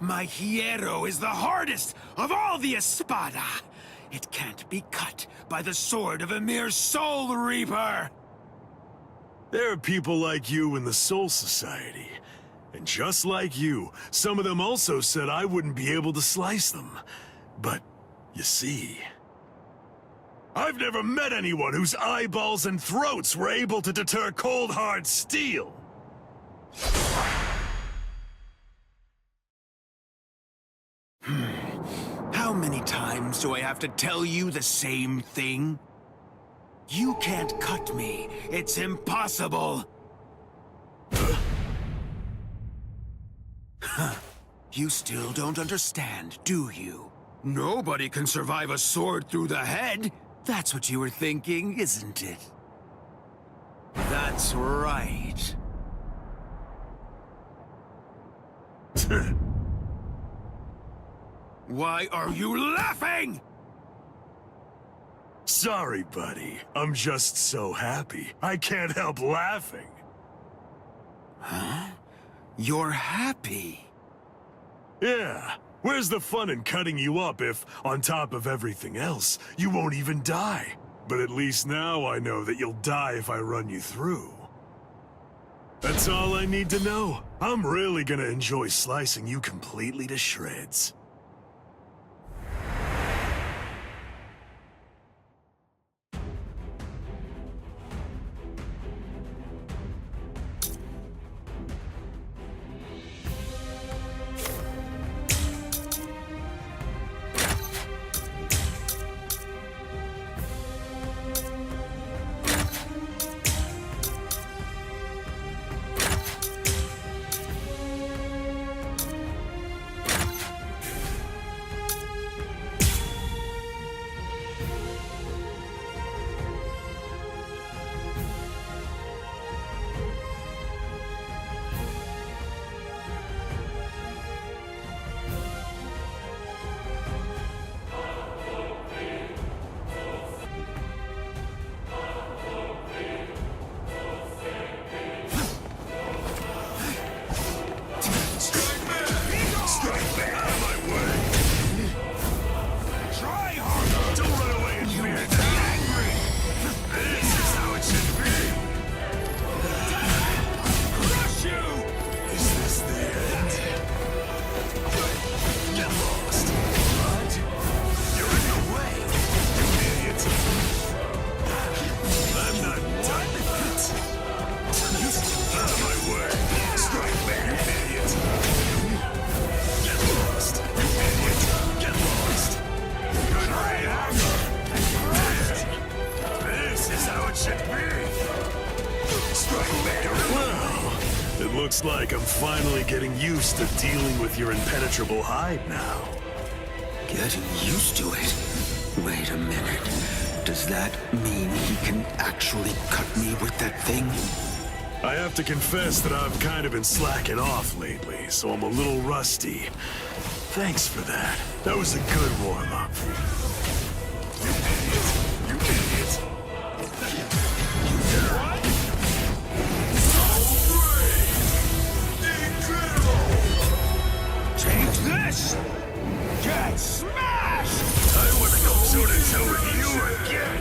E: My hierro is the hardest of all the Espada. It can't be cut by the sword of a mere Soul Reaper.
F: There are people like you in the Soul Society. And just like you, some of them also said I wouldn't be able to slice them. But, you see... I've never met anyone whose eyeballs and throats were able to deter cold hard steel.
E: How many times do I have to tell you the same thing? You can't cut me. It's impossible. You still don't understand, do you? Nobody can survive a sword through the head. That's what you were thinking, isn't it? That's right. Why are you laughing?
F: Sorry, buddy. I'm just so happy. I can't help laughing.
E: Huh? You're happy?
F: Yeah. Where's the fun in cutting you up if, on top of everything else, you won't even die? But at least now I know that you'll die if I run you through. That's all I need to know. I'm really gonna enjoy slicing you completely to shreds. Looks like I'm finally getting used to dealing with your impenetrable hide now.
E: Getting used to it? Wait a minute. Does that mean he can actually cut me with that thing?
F: I have to confess that I've kind of been slacking off lately, so I'm a little rusty. Thanks for that. That was a good warm-up. You idiot!
E: Take this! Get smashed! I wanna go toe-to-toe with you again!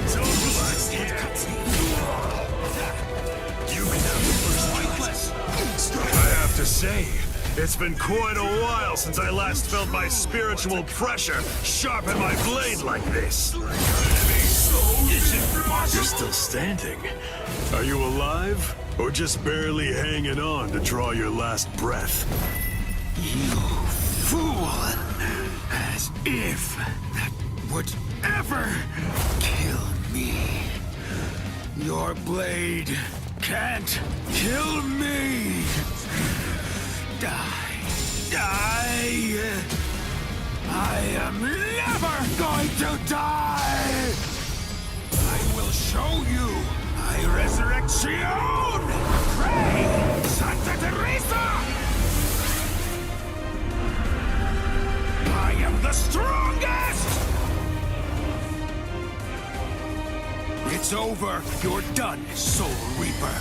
E: So relax here.
F: You can have the first choice. I have to say, it's been quite a while since I last felt my spiritual pressure sharpen my blade like this. You're still standing. Are you alive? Or just barely hanging on to draw your last breath?
E: You fool! As if that would ever kill me. Your blade can't kill me! Die! Die! I am never going to die! I will show you my resurrection! Pray, Santa Teresa! I am the strongest! It's over. You're done, Soul Reaper.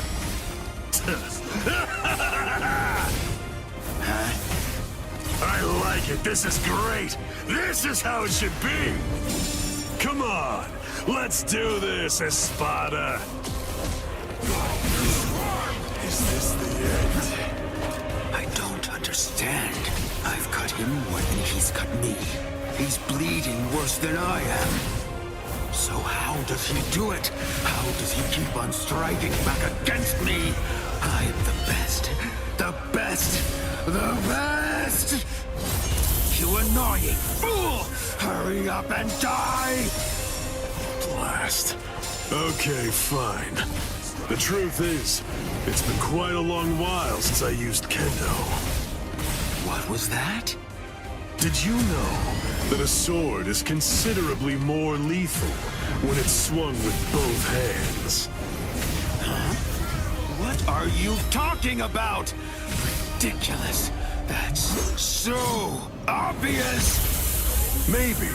F: I like it. This is great. This is how it should be. Come on. Let's do this, Espada. Is this the end?
E: I don't understand. I've cut him more than he's cut me. He's bleeding worse than I am. So how does he do it? How does he keep on striking back against me? I am the best. The best. The best! You annoying fool! Hurry up and die!
F: Blast. Okay, fine. The truth is, it's been quite a long while since I used Kendo.
E: What was that?
F: Did you know that a sword is considerably more lethal when it's swung with both hands?
E: Huh? What are you talking about? Ridiculous. That's so obvious.
F: Maybe,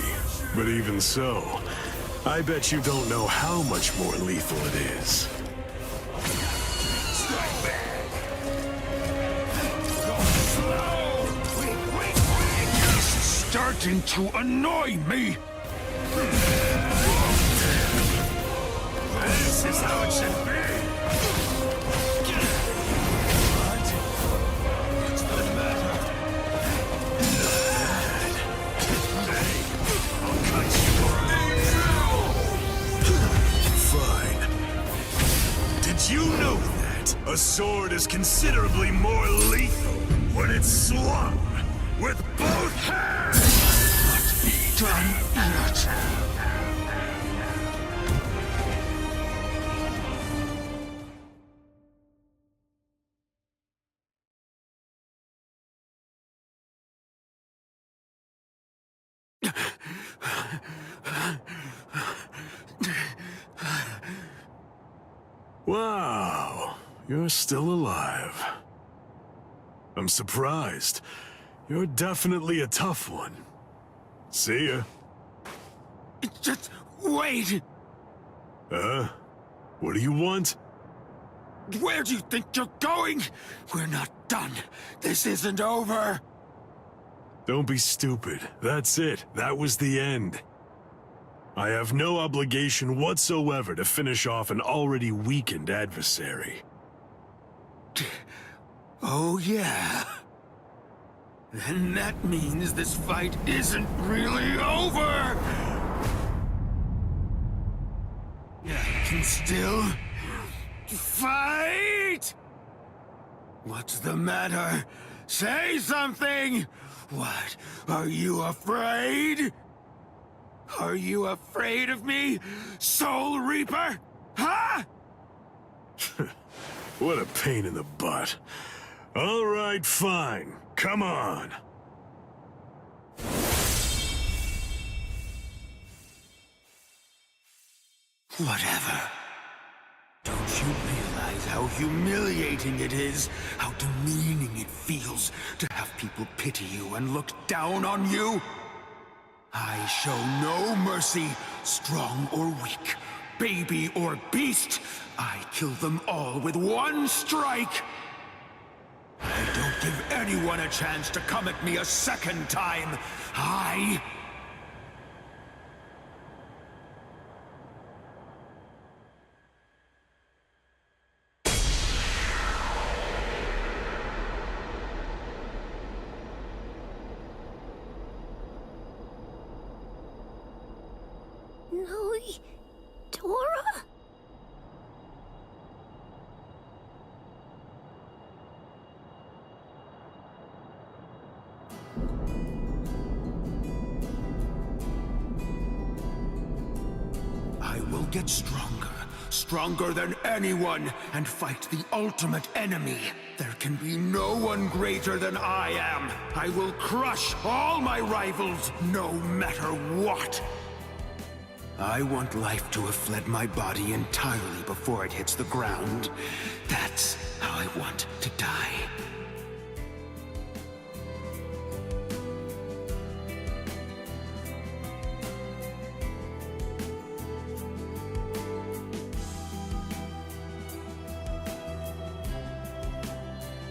F: but even so, I bet you don't know how much more lethal it is.
K: Strike back!
E: Starting to annoy me.
K: This is how it should be! What's the matter? Hey, I'll cut
F: you. Fine. Did you know that a sword is considerably more lethal when it's swung with both hands?
E: Let me done it.
F: Wow, you're still alive. I'm surprised. You're definitely a tough one. See ya.
E: Just wait!
F: What do you want?
E: Where do you think you're going? We're not done. This isn't over.
F: Don't be stupid. That's it. That was the end. I have no obligation whatsoever to finish off an already weakened adversary.
E: Oh, yeah. Then that means this fight isn't really over! I can still fight! What's the matter? Say something! What? Are you afraid? Are you afraid of me, Soul Reaper? Huh?
F: What a pain in the butt. All right, fine. Come on.
E: Whatever. Don't you realize how humiliating it is, how demeaning it feels to have people pity you and look down on you? I show no mercy, strong or weak, baby or beast. I kill them all with one strike. I don't give anyone a chance to come at me a second time.
Q: No, Tora?
E: I will get stronger, stronger than anyone, and fight the ultimate enemy. There can be no one greater than I am. I will crush all my rivals, no matter what. I want life to have fled my body entirely before it hits the ground. That's how I want to die.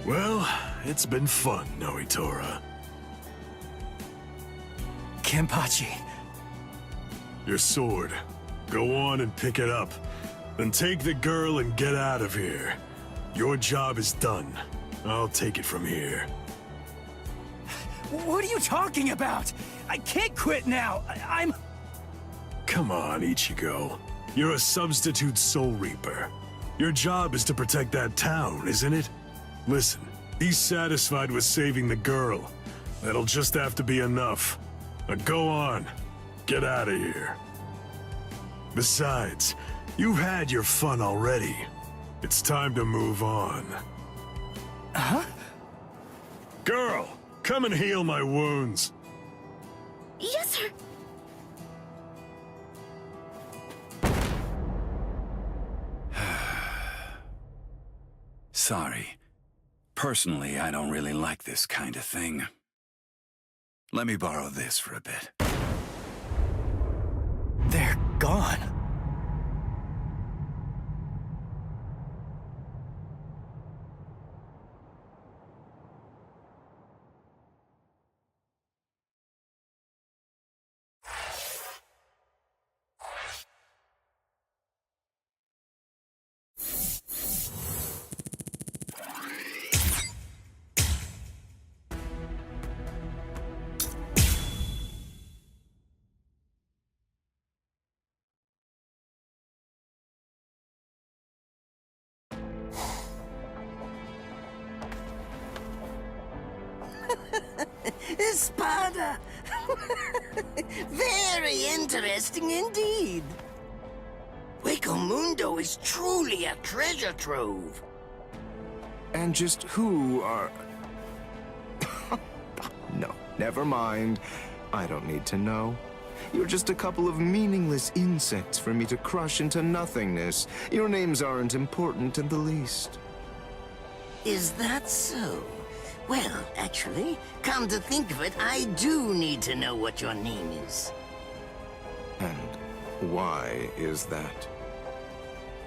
F: Well, it's been fun, Noitora.
C: Kenpachi.
F: Your sword. Go on and pick it up. Then take the girl and get out of here. Your job is done. I'll take it from here.
C: What are you talking about? I can't quit now. I'm...
F: Come on, Ichigo. You're a substitute Soul Reaper. Your job is to protect that town, isn't it? Listen, be satisfied with saving the girl. That'll just have to be enough. Now go on. Get out of here. Besides, you've had your fun already. It's time to move on.
C: Huh?
F: Girl, come and heal my wounds.
G: Yes, sir.
N: Sorry. Personally, I don't really like this kind of thing. Let me borrow this for a bit.
C: They're gone.
H: Espada! Very interesting indeed. Hueco Mundo is truly a treasure trove.
O: And just who are... No, never mind. I don't need to know. You're just a couple of meaningless insects for me to crush into nothingness. Your names aren't important in the least.
H: Is that so? Well, actually, come to think of it, I do need to know what your name is.
O: And why is that?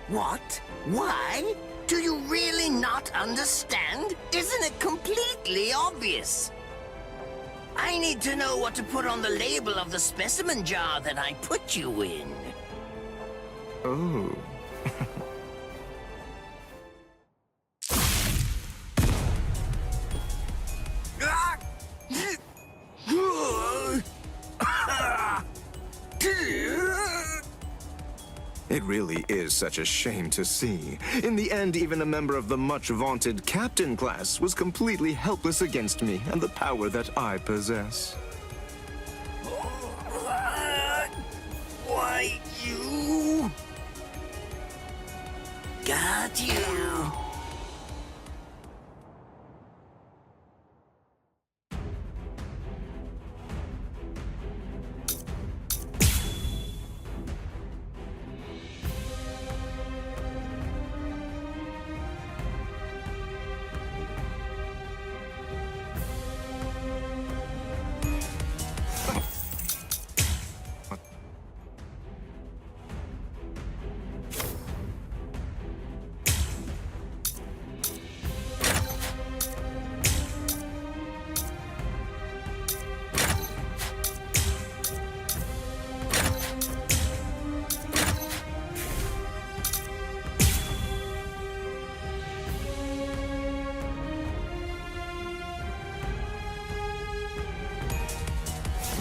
H: What? Why? Do you really not understand? Isn't it completely obvious? I need to know what to put on the label of the specimen jar that I put you in.
O: Oh. It really is such a shame to see. In the end, even a member of the much-vaunted captain class was completely helpless against me and the power that I possess.
H: Why, you... Got you.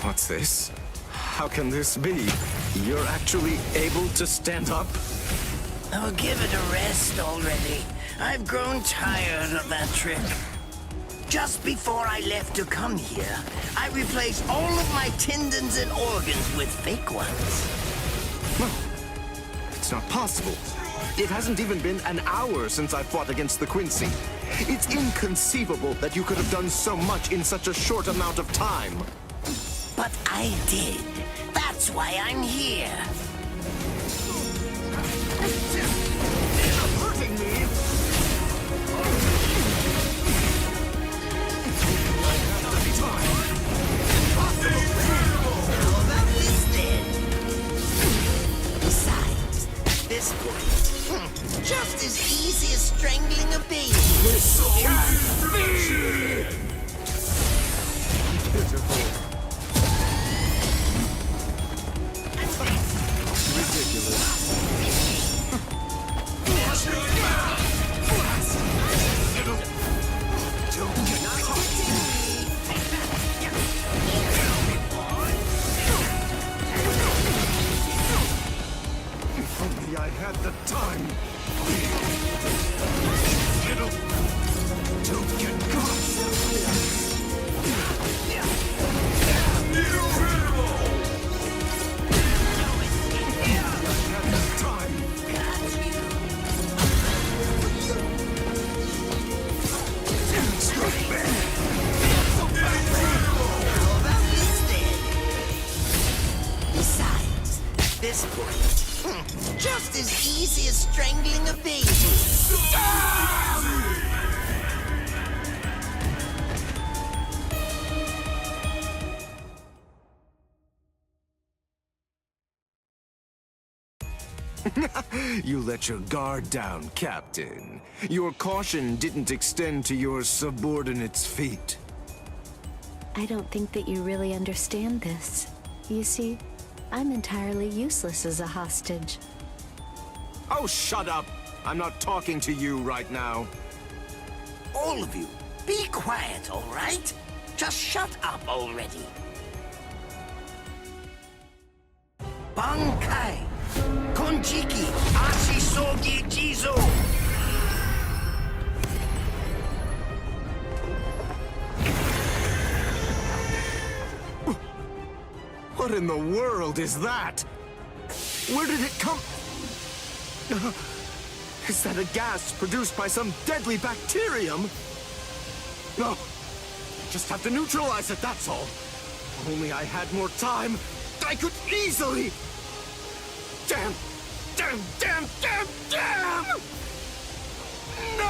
O: What's this? How can this be? You're actually able to stand up?
H: Oh, give it a rest already. I've grown tired of that trick. Just before I left to come here, I replaced all of my tendons and organs with fake ones.
O: No, it's not possible. It hasn't even been an hour since I fought against the Quincy. It's inconceivable that you could have done so much in such a short amount of time.
H: But I did. That's why I'm here.
O: You're hurting me!
H: How about this then? Besides, at this point, just as easy as strangling a baby.
O: Pitiful. Only I had the time. Don't get caught. I had the time.
H: this point. Just as easy as strangling a baby.
O: You let your guard down, Captain. Your caution didn't extend to your subordinate's feet.
U: I don't think that you really understand this. You see, I'm entirely useless as a hostage.
O: Oh, shut up! I'm not talking to you right now.
H: All of you, be quiet, all right? Just shut up already. Bankai! Konjiki! Ashisogi Jizo!
O: What in the world is that? Where did it come? Is that a gas produced by some deadly bacterium? No. Just have to neutralize it, that's all. If only I had more time, I could easily... Damn! Damn! Damn! Damn! Damn! No!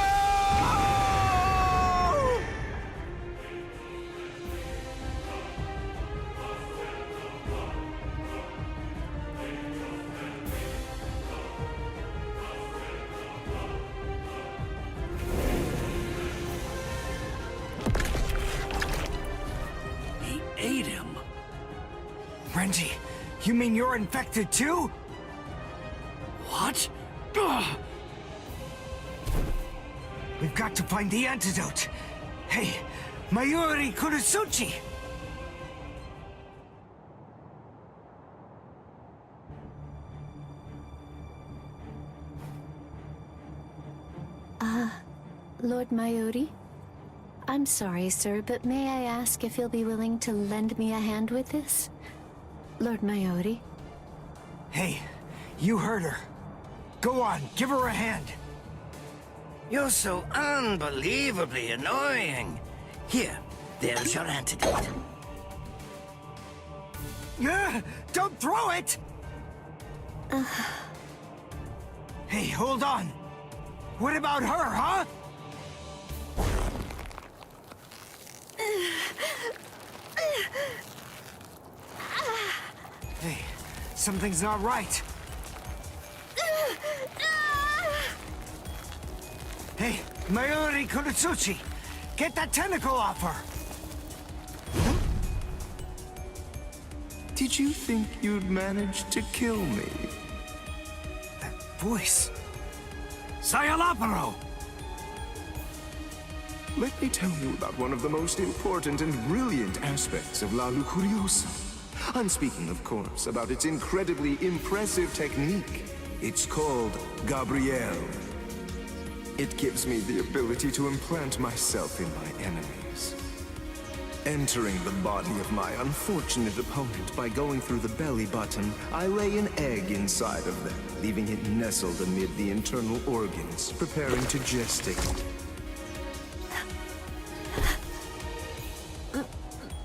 C: He ate him. Renji, you mean you're infected too? What? Ugh. We've got to find the antidote. Hey, Mayuri Kurosuchi!
U: Lord Mayuri? I'm sorry, sir, but may I ask if you'll be willing to lend me a hand with this? Lord Mayuri?
C: Hey, you heard her. Go on, give her a hand.
H: You're so unbelievably annoying. Here, there's your antidote.
C: Don't throw it! Hey, hold on. What about her, huh? Hey, something's not right. Hey, Mayuri Kurosuchi, get that tentacle off her!
O: Did you think you'd manage to kill me?
C: That voice... Sayalaparo!
O: Let me tell you about one of the most important and brilliant aspects of La Lucuriosa. I'm speaking, of course, about its incredibly impressive technique. It's called Gabrielle. It gives me the ability to implant myself in my enemies. Entering the body of my unfortunate opponent by going through the belly button, I lay an egg inside of them, leaving it nestled amid the internal organs, preparing to gestate.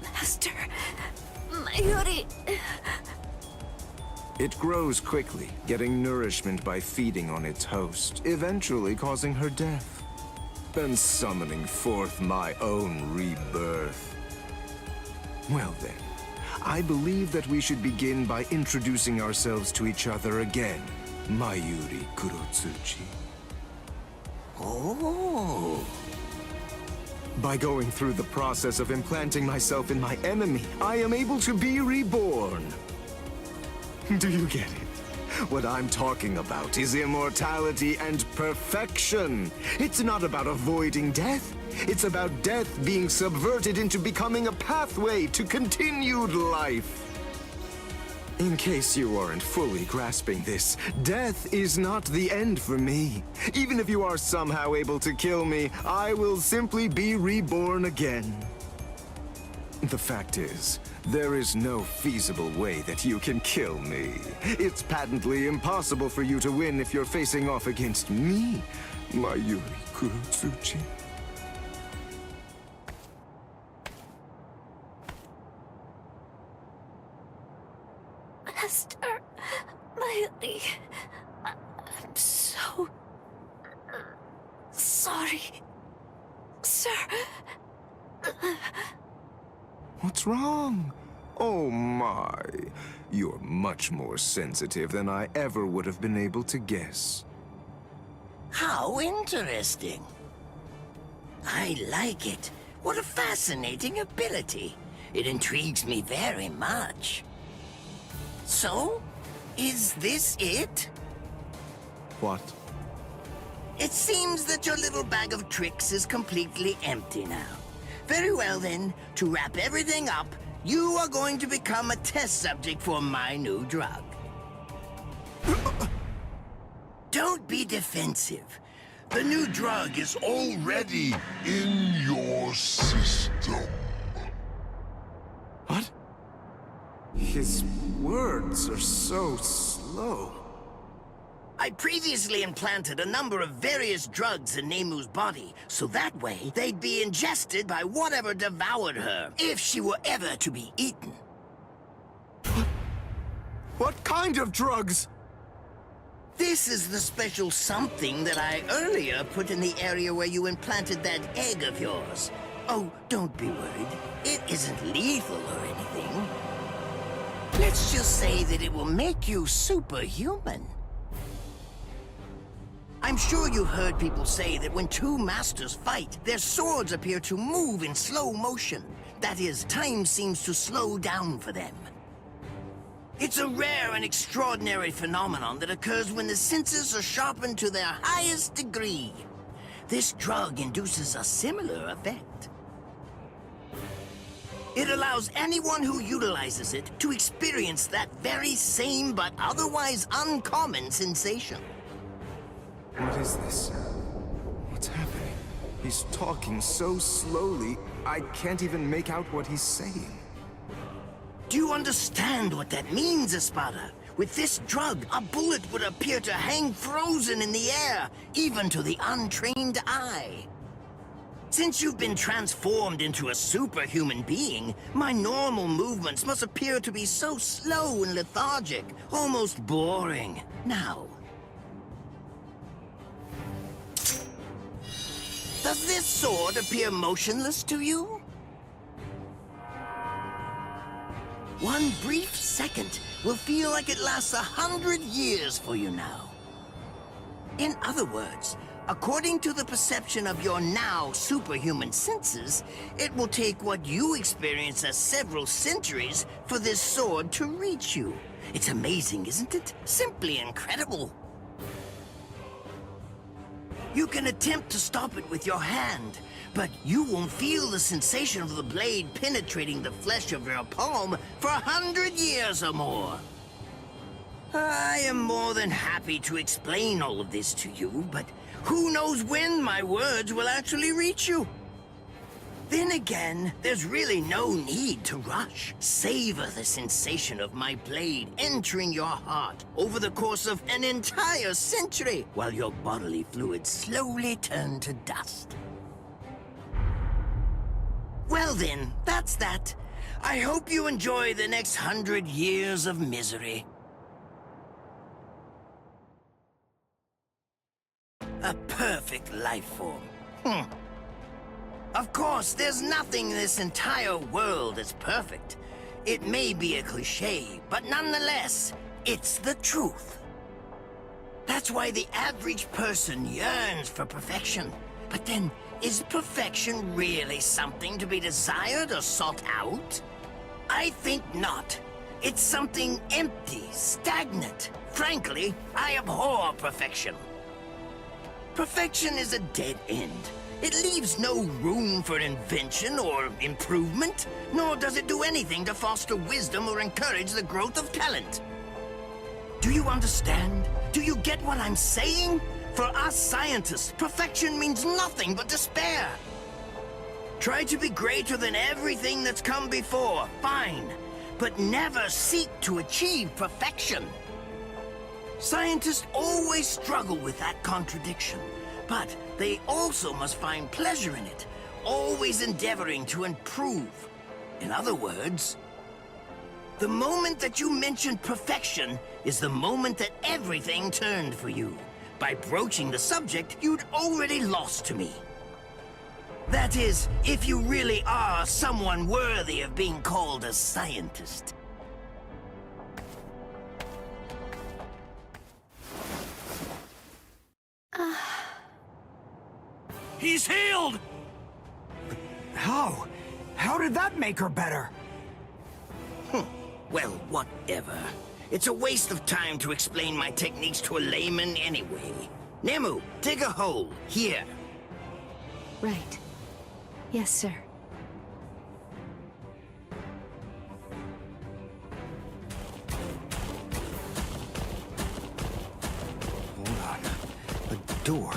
Q: Master... Mayuri...
O: It grows quickly, getting nourishment by feeding on its host, eventually causing her death, and summoning forth my own rebirth. Well then, I believe that we should begin by introducing ourselves to each other again, Mayuri Kurosuchi.
H: Oh...
O: By going through the process of implanting myself in my enemy, I am able to be reborn. Do you get it? What I'm talking about is immortality and perfection. It's not about avoiding death. It's about death being subverted into becoming a pathway to continued life. In case you aren't fully grasping this, death is not the end for me. Even if you are somehow able to kill me, I will simply be reborn again. The fact is, there is no feasible way that you can kill me. It's patently impossible for you to win if you're facing off against me, Mayuri Kurosuchi.
U: Master Mayuri, I'm so sorry, sir.
O: What's wrong? Oh my. You're much more sensitive than I ever would have been able to guess.
H: How interesting. I like it. What a fascinating ability. It intrigues me very much. So, is this it?
O: What?
H: It seems that your little bag of tricks is completely empty now. Very well then, to wrap everything up, you are going to become a test subject for my new drug. Don't be defensive. The new drug is already in your system.
O: What? His words are so slow.
H: I previously implanted a number of various drugs in Nemu's body, so that way they'd be ingested by whatever devoured her, if she were ever to be eaten.
O: What kind of drugs?
H: This is the special something that I earlier put in the area where you implanted that egg of yours. Oh, don't be worried. It isn't lethal or anything. Let's just say that it will make you superhuman. I'm sure you heard people say that when two masters fight, their swords appear to move in slow motion. That is, time seems to slow down for them. It's a rare and extraordinary phenomenon that occurs when the senses are sharpened to their highest degree. This drug induces a similar effect. It allows anyone who utilizes it to experience that very same but otherwise uncommon sensation.
O: What is this? What's happening? He's talking so slowly, I can't even make out what he's saying.
H: Do you understand what that means, Espada? With this drug, a bullet would appear to hang frozen in the air, even to the untrained eye. Since you've been transformed into a superhuman being, my normal movements must appear to be so slow and lethargic, almost boring. Now, does this sword appear motionless to you? One brief second will feel like it lasts 100 years for you now. In other words, according to the perception of your now superhuman senses, it will take what you experience as several centuries for this sword to reach you. It's amazing, isn't it? Simply incredible. You can attempt to stop it with your hand, but you won't feel the sensation of the blade penetrating the flesh of your palm for 100 years or more. I am more than happy to explain all of this to you, but who knows when my words will actually reach you? Then again, there's really no need to rush. Savor the sensation of my blade entering your heart over the course of an entire century, while your bodily fluids slowly turn to dust. Well then, that's that. I hope you enjoy the next 100 years of misery. A perfect life form. Of course, there's nothing in this entire world that's perfect. It may be a cliché, but nonetheless, it's the truth. That's why the average person yearns for perfection. But then, is perfection really something to be desired or sought out? I think not. It's something empty, stagnant. Frankly, I abhor perfection. Perfection is a dead end. It leaves no room for invention or improvement, nor does it do anything to foster wisdom or encourage the growth of talent. Do you understand? Do you get what I'm saying? For us scientists, perfection means nothing but despair. Try to be greater than everything that's come before, fine, but never seek to achieve perfection. Scientists always struggle with that contradiction, but they also must find pleasure in it, always endeavoring to improve. In other words, The moment that you mentioned perfection is the moment that everything turned for you. By broaching the subject, you'd already lost to me. That is, if you really are someone worthy of being called a scientist.
C: He's healed!
B: How? How did that make her better?
H: Well, whatever. It's a waste of time to explain my techniques to a layman anyway. Nemu, dig a hole. Here.
U: Right. Yes, sir.
B: Hold on. A door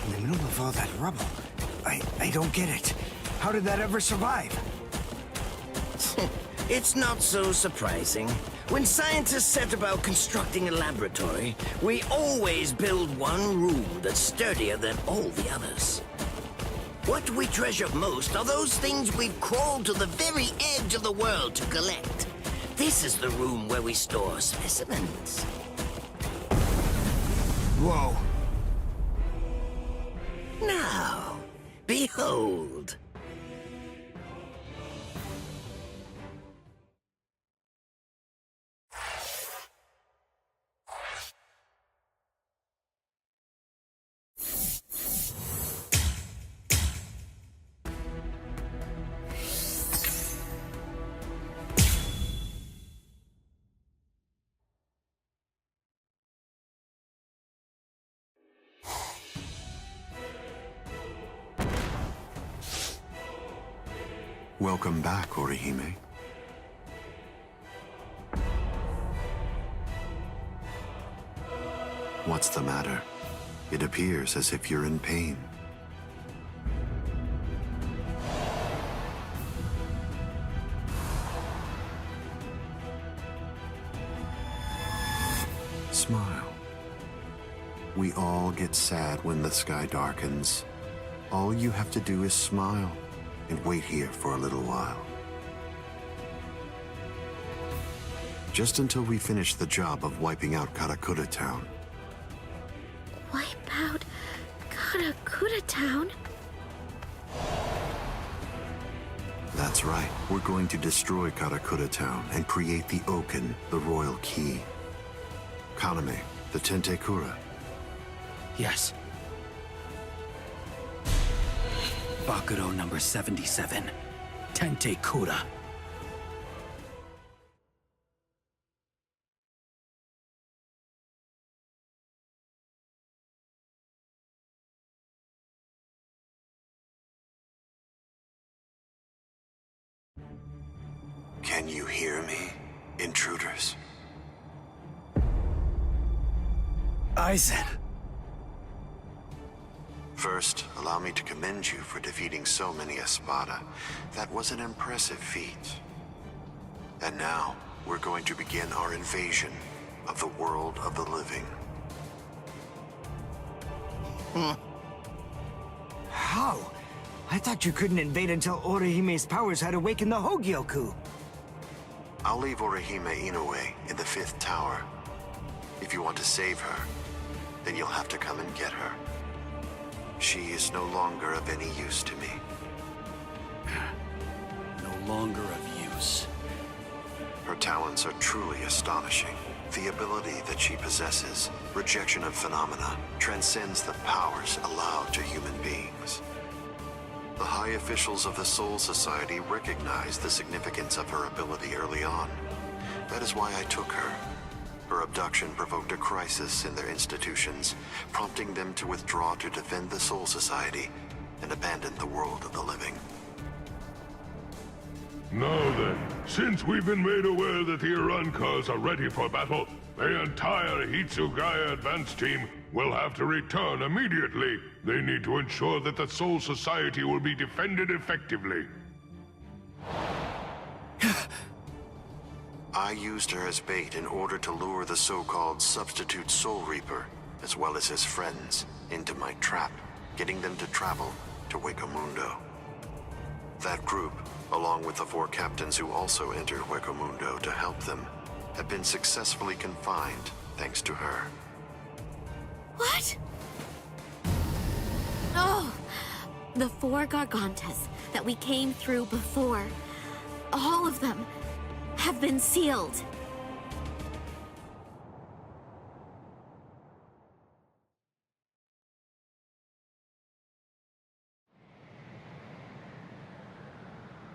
B: in the middle of all that rubble. I don't get it. How did that ever survive?
H: It's not so surprising. When scientists set about constructing a laboratory, we always build one room that's sturdier than all the others. What we treasure most are those things we've crawled to the very edge of the world to collect. This is the room where we store specimens.
B: Whoa.
H: Now, behold.
J: Welcome back, Orihime. What's the matter? It appears as if you're in pain. Smile. We all get sad when the sky darkens. All you have to do is smile and wait here for a little while. Just until we finish the job of wiping out Karakura Town.
G: Wipe out Karakura Town?
J: That's right. We're going to destroy Karakura Town and create the Oaken, the Royal Key. Kaname, the Tentekura.
C: Yes. Bakuro number 77. Tentekura.
J: Can you hear me, intruders?
C: Aizen.
J: First, allow me to commend you for defeating so many Espada. That was an impressive feat. And now, we're going to begin our invasion of the world of the living.
B: How? I thought you couldn't invade until Orihime's powers had awakened the Hogyoku.
J: I'll leave Orihime Inoue in the 5th tower. If you want to save her, then you'll have to come and get her. She is no longer of any use to me.
A: No longer of use.
J: Her talents are truly astonishing. The ability that she possesses, rejection of phenomena, transcends the powers allowed to human beings. The high officials of the Soul Society recognized the significance of her ability early on. That is why I took her. Her abduction provoked a crisis in their institutions, prompting them to withdraw to defend the Soul Society and abandon the world of the living.
K: Now then, since we've been made aware that the Arrancars are ready for battle, the entire Hitsugaya advance team will have to return immediately. They need to ensure that the Soul Society will be defended effectively.
J: I used her as bait in order to lure the so-called substitute Soul Reaper, as well as his friends, into my trap, getting them to travel to Wakamundo. That group along with the 4 captains who also entered Hueco Mundo to help them, have been successfully confined thanks to her.
G: What? Oh, the 4 Gargantas that we came through before, all of them have been sealed.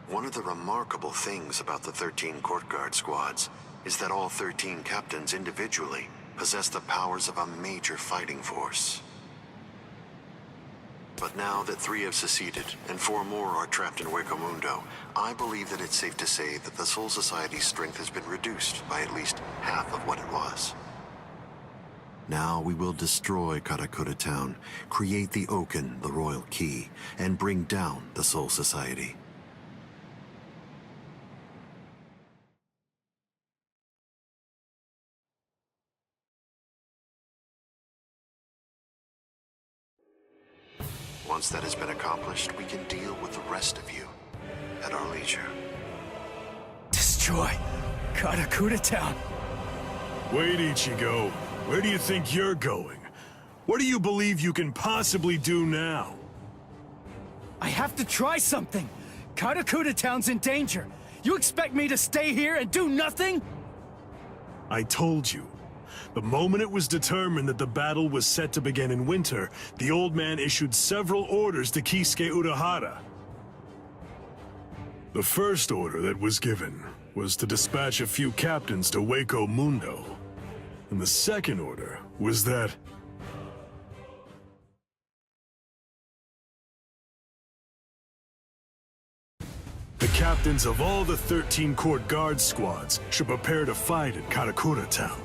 J: One of the remarkable things about the 13 Court Guard squads is that all 13 captains individually possess the powers of a major fighting force. But now that 3 have seceded and 4 more are trapped in Hueco Mundo, I believe that it's safe to say that the Soul Society's strength has been reduced by at least half of what it was. Now we will destroy Karakura Town, create the Oaken, the Royal Key, and bring down the Soul Society. Once that has been accomplished, we can deal with the rest of you at our leisure.
C: Destroy Karakura Town.
F: Wait, Ichigo. Where do you think you're going? What do you believe you can possibly do now?
C: I have to try something. Karakura Town's in danger. You expect me to stay here and do nothing?
F: I told you. The moment it was determined that the battle was set to begin in winter, the old man issued several orders to Kisuke Urahara. The first order that was given was to dispatch a few captains to Hueco Mundo. And the second order was that the captains of all the 13 Court Guard squads should prepare to fight at Karakura Town.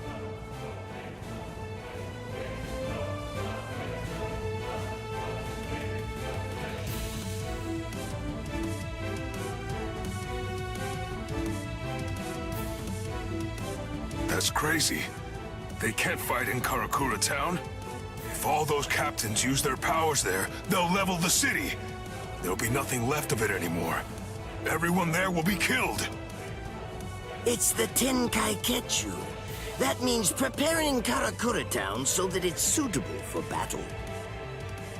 I: That's crazy. They can't fight in Karakura Town. If all those captains use their powers there, they'll level the city. There'll be nothing left of it anymore. Everyone there will be killed.
H: It's the Tenkai-Ketchu. That means preparing Karakura Town so that it's suitable for battle.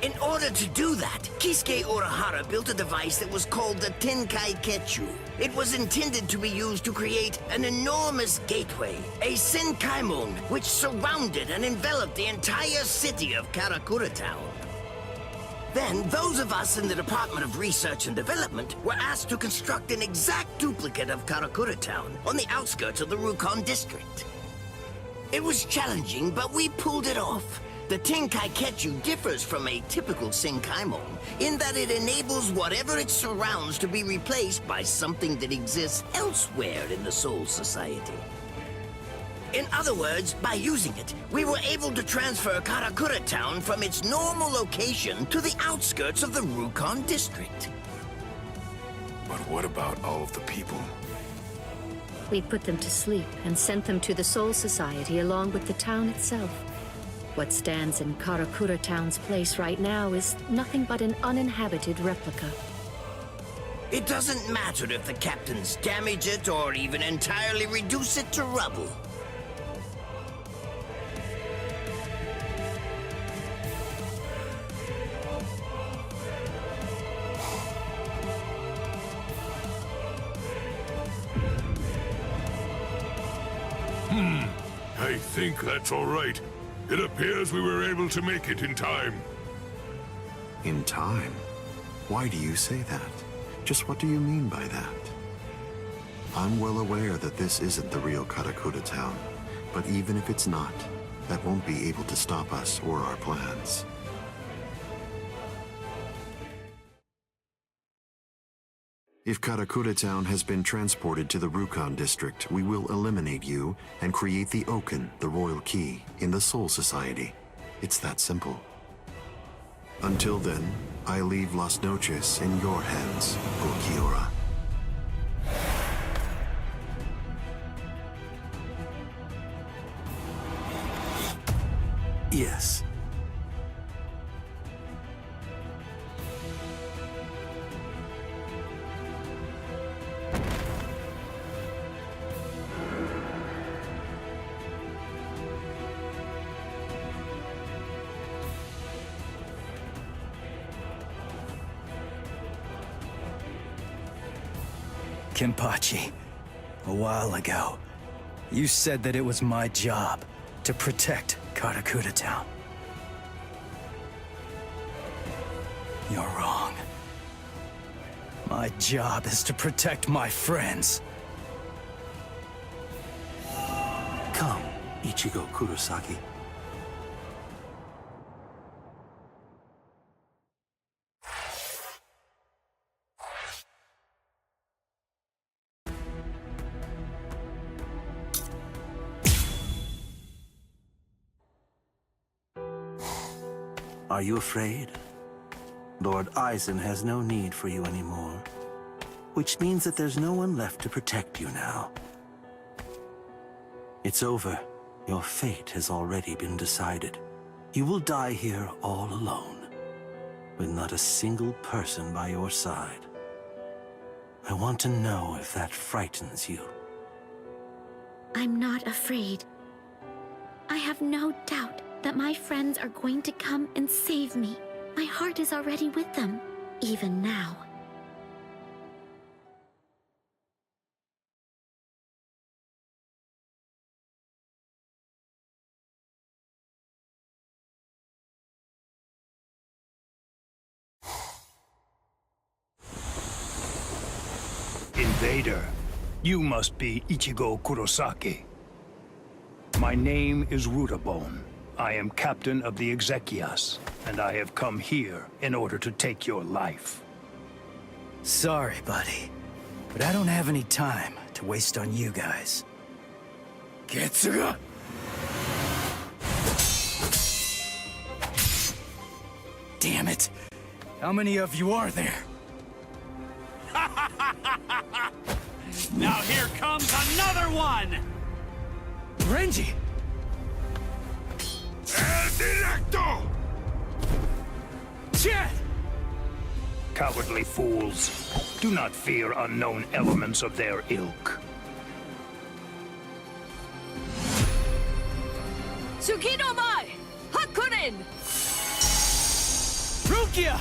H: In order to do that, Kisuke Urahara built a device that was called the Tenkai-Ketchu. It was intended to be used to create an enormous gateway, a Senkaimon, which surrounded and enveloped the entire city of Karakura Town. Then, those of us in the Department of Research and Development were asked to construct an exact duplicate of Karakura Town on the outskirts of the Rukon district. It was challenging, but we pulled it off. The Tenkai-Ketchu differs from a typical Senkaimon in that it enables whatever it surrounds to be replaced by something that exists elsewhere in the Soul Society. In other words, by using it, we were able to transfer Karakura Town from its normal location to the outskirts of the Rukon district.
I: But what about all of the people?
L: We put them to sleep and sent them to the Soul Society along with the town itself. What stands in Karakura Town's place right now is nothing but an uninhabited replica.
H: It doesn't matter if the captains damage it or even entirely reduce it to rubble.
K: I think that's all right. It appears we were able to make it in time.
J: In time? Why do you say that? Just what do you mean by that? I'm well aware that this isn't the real Karakura Town, but even if it's not, that won't be able to stop us or our plans. If Karakura Town has been transported to the Rukon district, we will eliminate you and create the Oaken, the Royal Key, in the Soul Society. It's that simple. Until then, I leave Las Noches in your hands, Ulquiorra.
D: Yes.
C: Kenpachi, a while ago, you said that it was my job to protect Karakura Town. You're wrong. My job is to protect my friends.
D: Come, Ichigo Kurosaki. Are you afraid? Lord Aizen has no need for you anymore, which means that there's no one left to protect you now. It's over. Your fate has already been decided. You will die here all alone, with not a single person by your side. I want to know if that frightens you.
G: I'm not afraid. I have no doubt that my friends are going to come and save me. My heart is already with them, even now.
V: Invader, you must be Ichigo Kurosaki. My name is Rutabone. I am captain of the Exequias, and I have come here in order to take your life.
C: Sorry, buddy, but I don't have any time to waste on you guys. Getsuga! Damn it! How many of you are there?
A: Now here comes another one!
C: Renji!
K: El Directo!
C: Jet!
V: Cowardly fools. Do not fear unknown elements of their ilk.
P: Tsukino Mai! Hakurin!
C: Rukia!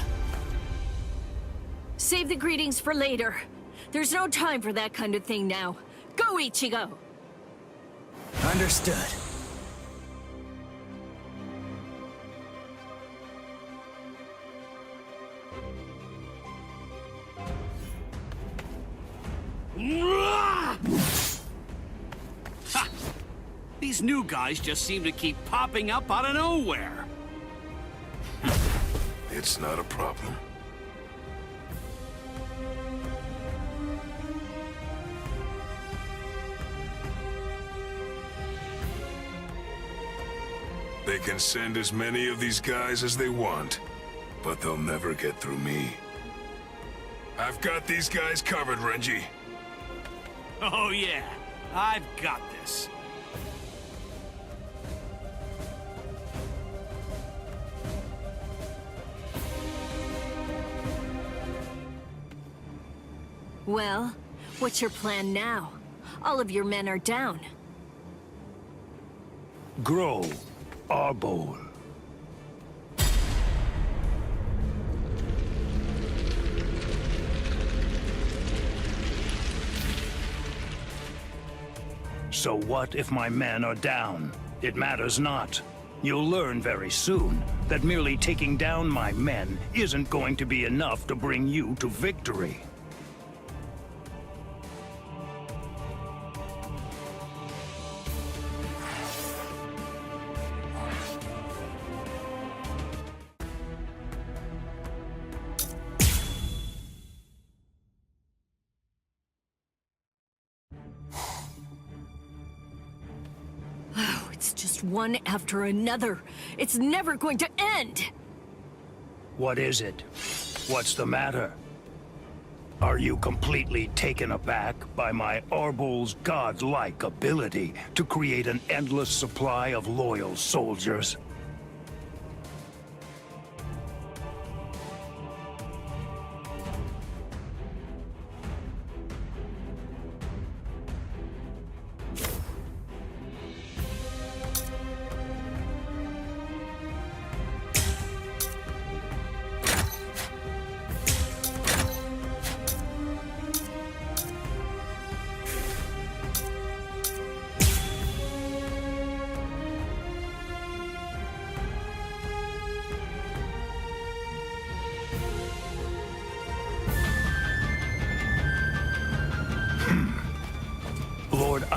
P: Save the greetings for later. There's no time for that kind of thing now. Go, Ichigo!
C: Understood.
A: Ha! These new guys just seem to keep popping up out of nowhere.
I: It's not a problem. They can send as many of these guys as they want, but they'll never get through me. I've got these guys covered, Renji.
A: Oh yeah, I've got this.
P: Well, what's your plan now? All of your men are down.
V: Grow, Arbol. So what if my men are down? It matters not. You'll learn very soon that merely taking down my men isn't going to be enough to bring you to victory.
P: Oh, it's just one after another. It's never going to end!
V: What is it? What's the matter? Are you completely taken aback by my Arbol's godlike ability to create an endless supply of loyal soldiers?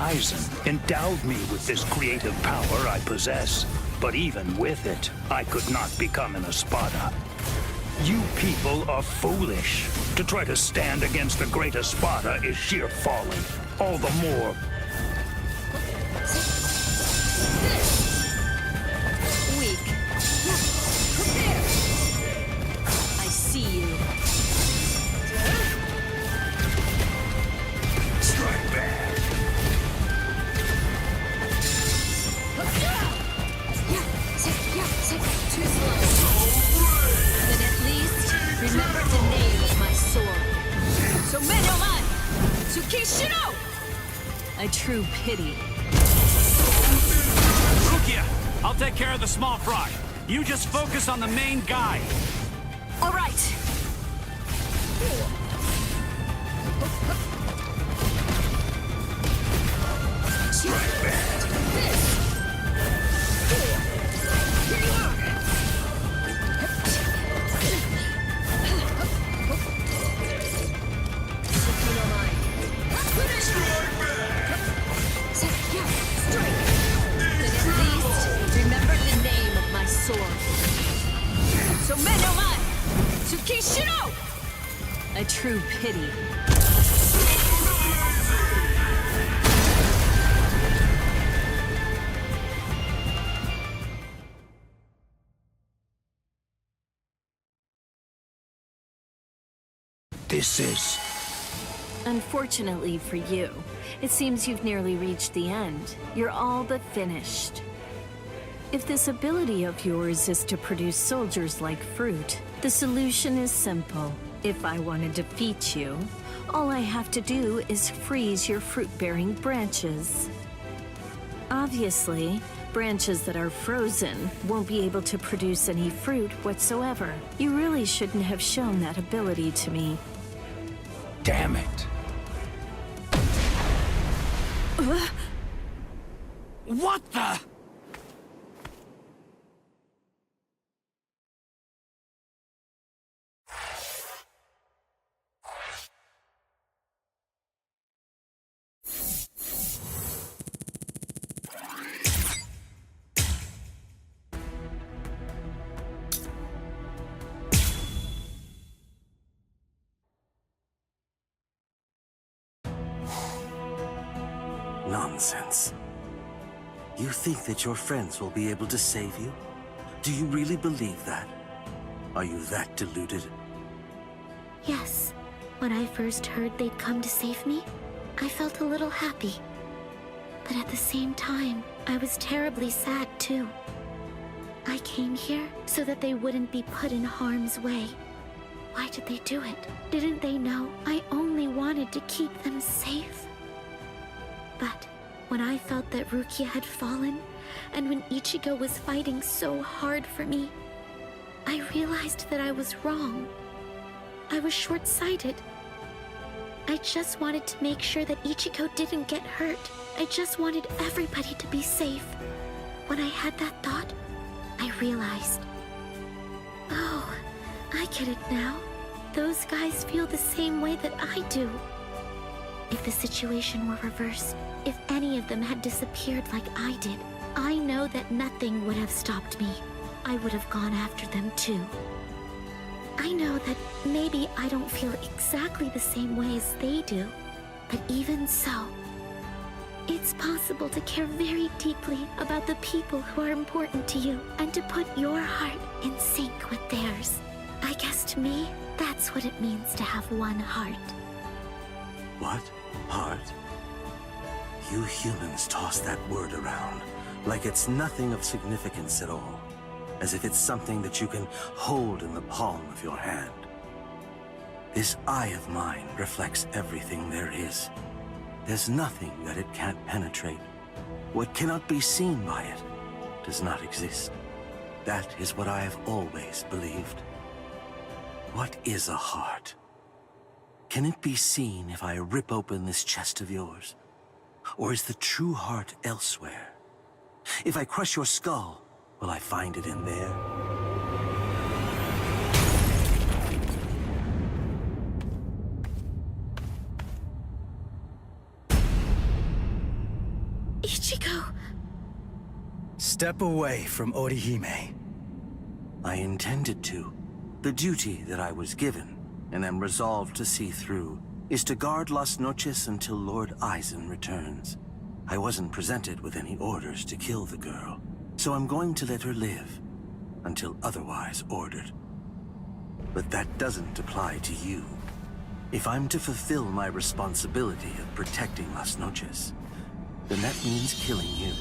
V: Aizen endowed me with this creative power I possess. But even with it, I could not become an Espada. You people are foolish. To try to stand against the great Espada is sheer folly. All the more.
P: Weak. Prepare! I see you.
V: Strike back.
P: Too slow. Then at least remember the name of my sword. So Menoman! Tsukishiro! A true pity.
A: Rukia, I'll take care of the small fry. You just focus on the main guy.
P: All right.
V: Strike back.
P: So Menoman! Tsukishiro! A true pity.
V: This is...
P: Unfortunately for you, it seems you've nearly reached the end. You're all but finished. If this ability of yours is to produce soldiers like fruit, the solution is simple. If I want to defeat you, all I have to do is freeze your fruit-bearing branches. Obviously, branches that are frozen won't be able to produce any fruit whatsoever. You really shouldn't have shown that ability to me.
V: Damn it.
A: What the?
D: Nonsense. You think that your friends will be able to save you? Do you really believe that? Are you that deluded?
G: Yes. When I first heard they'd come to save me, I felt a little happy. But at the same time, I was terribly sad too. I came here so that they wouldn't be put in harm's way. Why did they do it? Didn't they know I only wanted to keep them safe? But when I felt that Rukia had fallen, and when Ichigo was fighting so hard for me, I realized that I was wrong. I was short-sighted. I just wanted to make sure that Ichigo didn't get hurt. I just wanted everybody to be safe. When I had that thought, I realized. Oh, I get it now. Those guys feel the same way that I do. If the situation were reversed, if any of them had disappeared like I did, I know that nothing would have stopped me. I would have gone after them too. I know that maybe I don't feel exactly the same way as they do, but even so, it's possible to care very deeply about the people who are important to you and to put your heart in sync with theirs. I guess to me, that's what it means to have one heart.
D: What? Heart? You humans toss that word around like it's nothing of significance at all, as if it's something that you can hold in the palm of your hand. This eye of mine reflects everything there is. There's nothing that it can't penetrate. What cannot be seen by it does not exist. That is what I have always believed. What is a heart? Can it be seen if I rip open this chest of yours? Or is the true heart elsewhere? If I crush your skull, will I find it in there?
C: Step away from Orihime.
D: I intended to. The duty that I was given, and am resolved to see through, is to guard Las Noches until Lord Aizen returns. I wasn't presented with any orders to kill the girl, so I'm going to let her live, until otherwise ordered. But that doesn't apply to you. If I'm to fulfill my responsibility of protecting Las Noches, then that means killing you.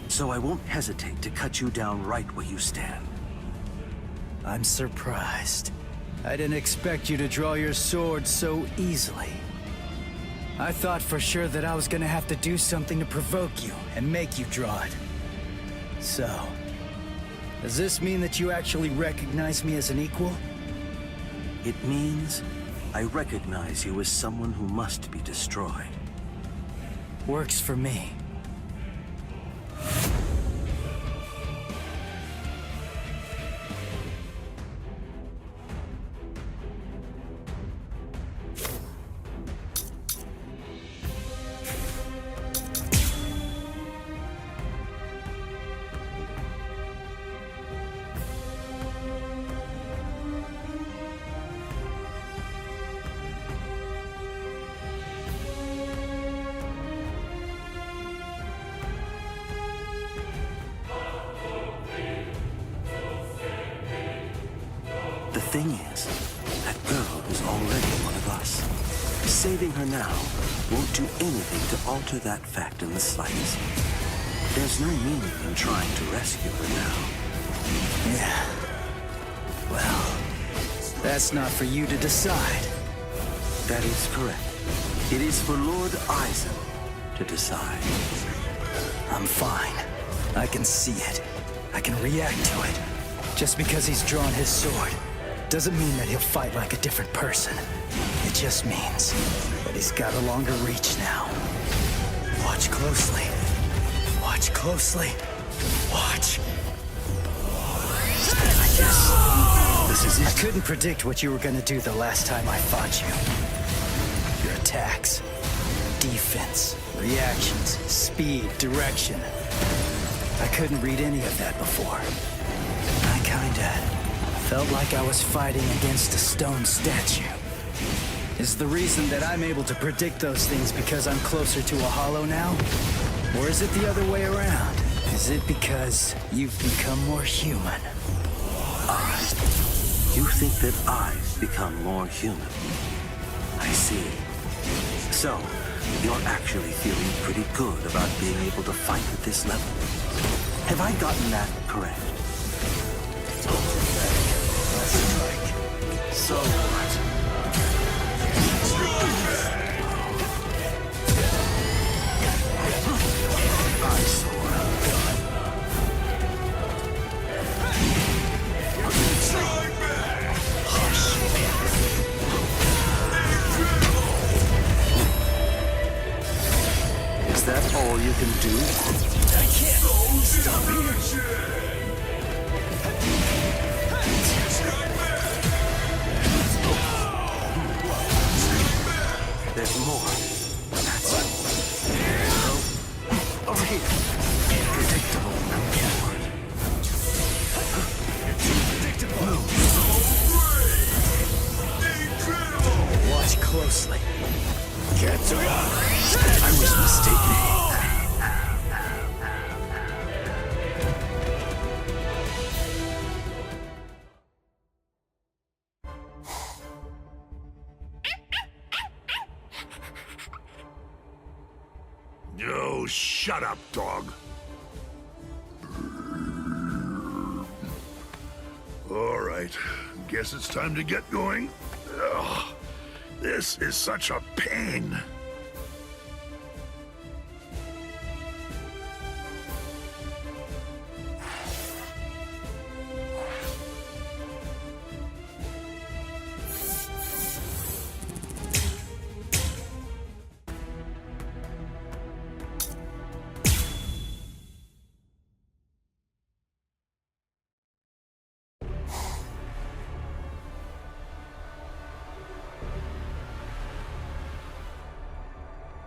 D: So I won't hesitate to cut you down right where you stand.
C: I'm surprised. I didn't expect you to draw your sword so easily. I thought for sure that I was gonna have to do something to provoke you and make you draw it. So, does this mean that you actually recognize me as an equal?
D: It means I recognize you as someone who must be destroyed.
C: Works for me.
D: The thing is, that girl is already one of us. Saving her now won't do anything to alter that fact in the slightest. There's no meaning in trying to rescue her now.
C: Yeah. Well, that's not for you to decide.
D: That is correct. It is for Lord Aizen to decide.
C: I'm fine. I can see it. I can react to it. Just because he's drawn his sword doesn't mean that he'll fight like a different person. It just means that he's got a longer reach now. Watch closely. Watch closely. Watch. I guess this is it. I couldn't predict what you were gonna do the last time I fought you. Your attacks, defense, reactions, speed, direction. I couldn't read any of that before. I kinda felt like I was fighting against a stone statue. Is the reason that I'm able to predict those things because I'm closer to a hollow now? Or is it the other way around? Is it because you've become more human?
D: You think that I've become more human? I see. So, you're actually feeling pretty good about being able to fight at this level. Have I gotten that correct? So what? Is that all you can do?
C: I can't stop here.
D: There's more. That's all. Over here. Predictable and forward.
C: Predictable. Watch closely.
D: I was mistaken.
K: Oh, shut up, dog. All right, guess it's time to get going. Ugh, this is such a pain.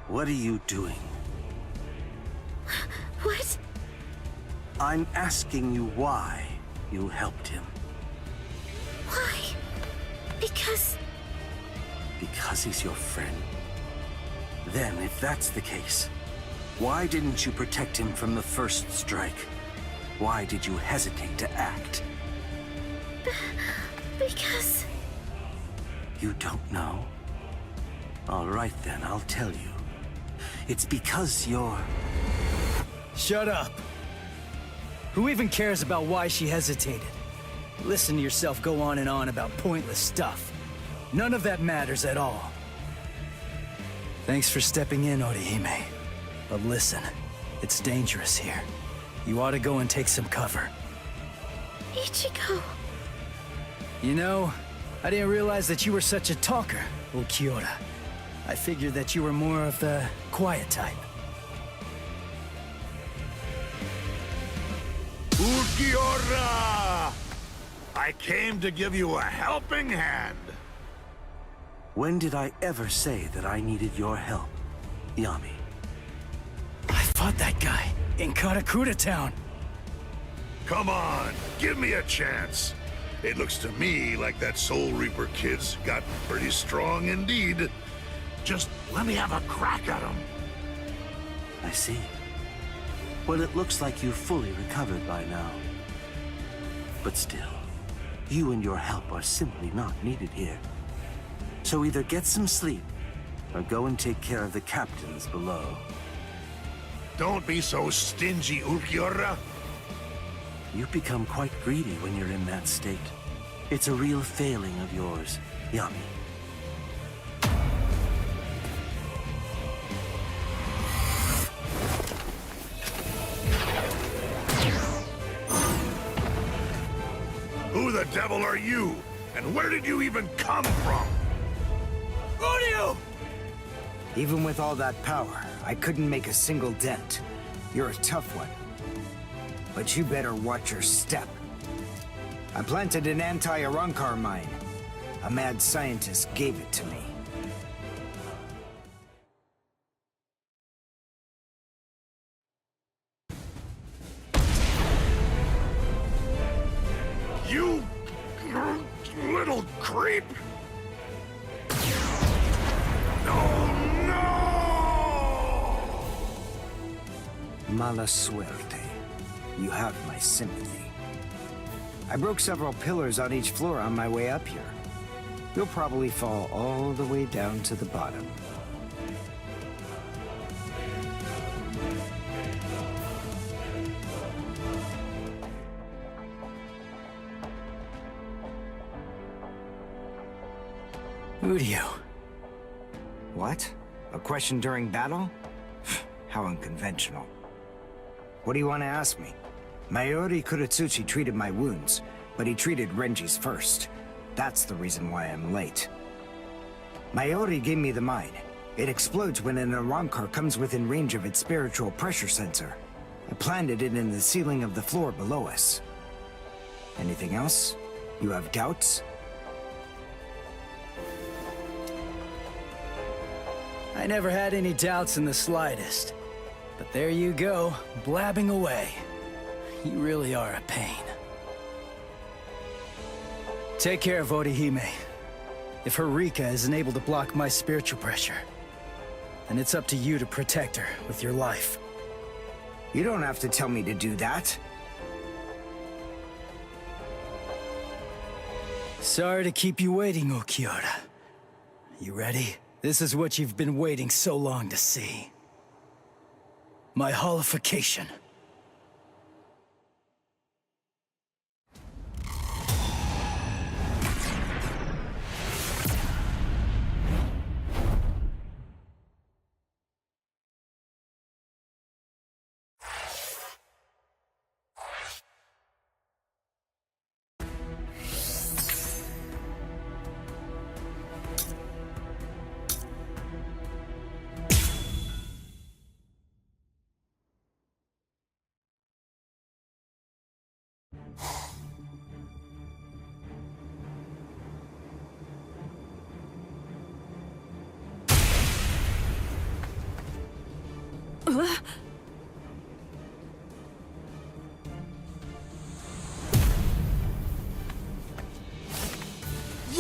D: What are you doing?
G: What?
D: I'm asking you why you helped him.
G: Why? Because
D: he's your friend? Then, if that's the case, why didn't you protect him from the first strike? Why did you hesitate to act?
G: Because...
D: You don't know? All right then, I'll tell you. It's because you're...
C: Shut up! Who even cares about why she hesitated? Listen to yourself go on and on about pointless stuff. None of that matters at all. Thanks for stepping in, Orihime. But listen, it's dangerous here. You ought to go and take some cover.
G: Ichigo...
C: You know, I didn't realize that you were such a talker, Ulquiorra. I figured that you were more of the quiet type.
K: Ulquiorra! I came to give you a helping hand.
D: When did I ever say that I needed your help, Yami?
C: I fought that guy in Karakura Town.
K: Come on, give me a chance. It looks to me like that Soul Reaper kid's got pretty strong indeed. Just let me have a crack at him.
D: I see. Well, it looks like you've fully recovered by now. But still, you and your help are simply not needed here. So either get some sleep, or go and take care of the captains below.
K: Don't be so stingy, Ulquiorra.
D: You become quite greedy when you're in that state. It's a real failing of yours, Yami.
K: Who the devil are you? And where did you even come from?
C: Audio!
B: Even with all that power, I couldn't make a single dent. You're a tough one. But you better watch your step. I planted an anti-Arrancar mine. A mad scientist gave it to me.
K: You little creep!
B: Mala suerte. You have my sympathy. I broke several pillars on each floor on my way up here. You'll probably fall all the way down to the bottom.
C: Udio.
B: What? A question during battle? How unconventional. What do you want to ask me? Mayuri Kuratsuchi treated my wounds, but he treated Renji's first. That's the reason why I'm late. Mayuri gave me the mine. It explodes when an Arrancar comes within range of its spiritual pressure sensor. I planted it in the ceiling of the floor below us. Anything else? You have doubts?
C: I never had any doubts in the slightest. But there you go, blabbing away. You really are a pain. Take care of Orihime. If her Rika isn't able to block my spiritual pressure, then it's up to you to protect her with your life.
B: You don't have to tell me to do that.
C: Sorry to keep you waiting, Ulquiorra. You ready? This is what you've been waiting so long to see. My holification.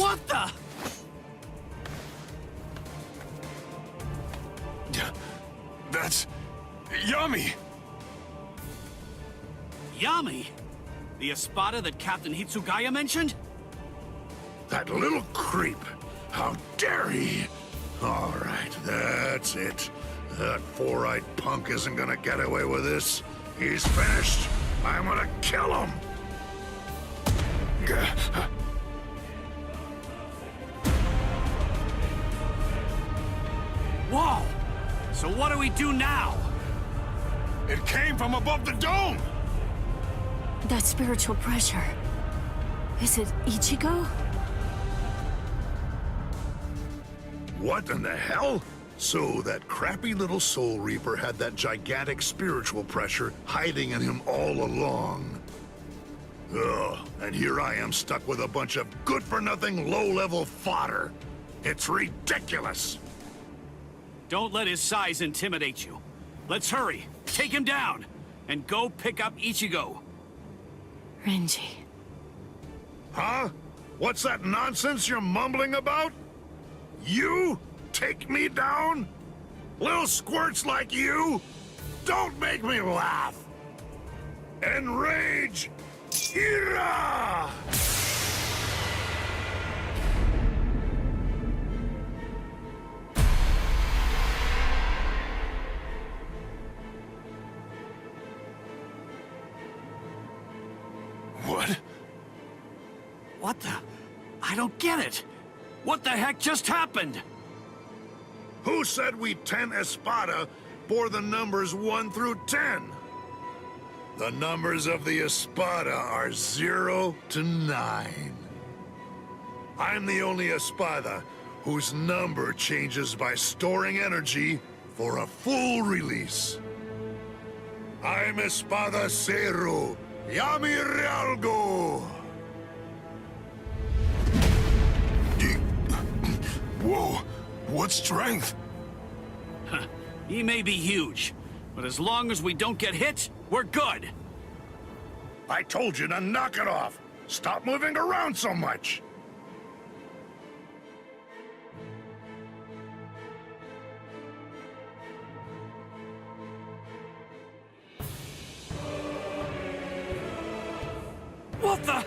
A: What the?
F: That's... Yami!
A: Yami? The Espada that Captain Hitsugaya mentioned?
K: That little creep! How dare he! All right, that's it. That four-eyed punk isn't gonna get away with this. He's finished. I'm gonna kill him!
A: Whoa! So what do we do now?
F: It came from above the dome!
P: That spiritual pressure. Is it Ichigo?
K: What in the hell? So that crappy little Soul Reaper had that gigantic spiritual pressure hiding in him all along. Ugh, and here I am stuck with a bunch of good-for-nothing, low-level fodder. It's ridiculous!
A: Don't let his size intimidate you. Let's hurry, take him down, and go pick up Ichigo.
P: Renji.
K: Huh? What's that nonsense you're mumbling about? You? Take me down? Little squirts like you? Don't make me laugh! Enrage! Ira!
F: What?
A: What the? I don't get it. What the heck just happened?
K: Who said we 10 Espada bore the numbers 1 through 10? The numbers of the Espada are 0 to 9. I'm the only Espada whose number changes by storing energy for a full release. I'm Espada Zero, Yami Realgo!
F: Whoa, what strength?
A: Huh. He may be huge, but as long as we don't get hit, we're good.
K: I told you to knock it off! Stop moving around so much!
A: What the?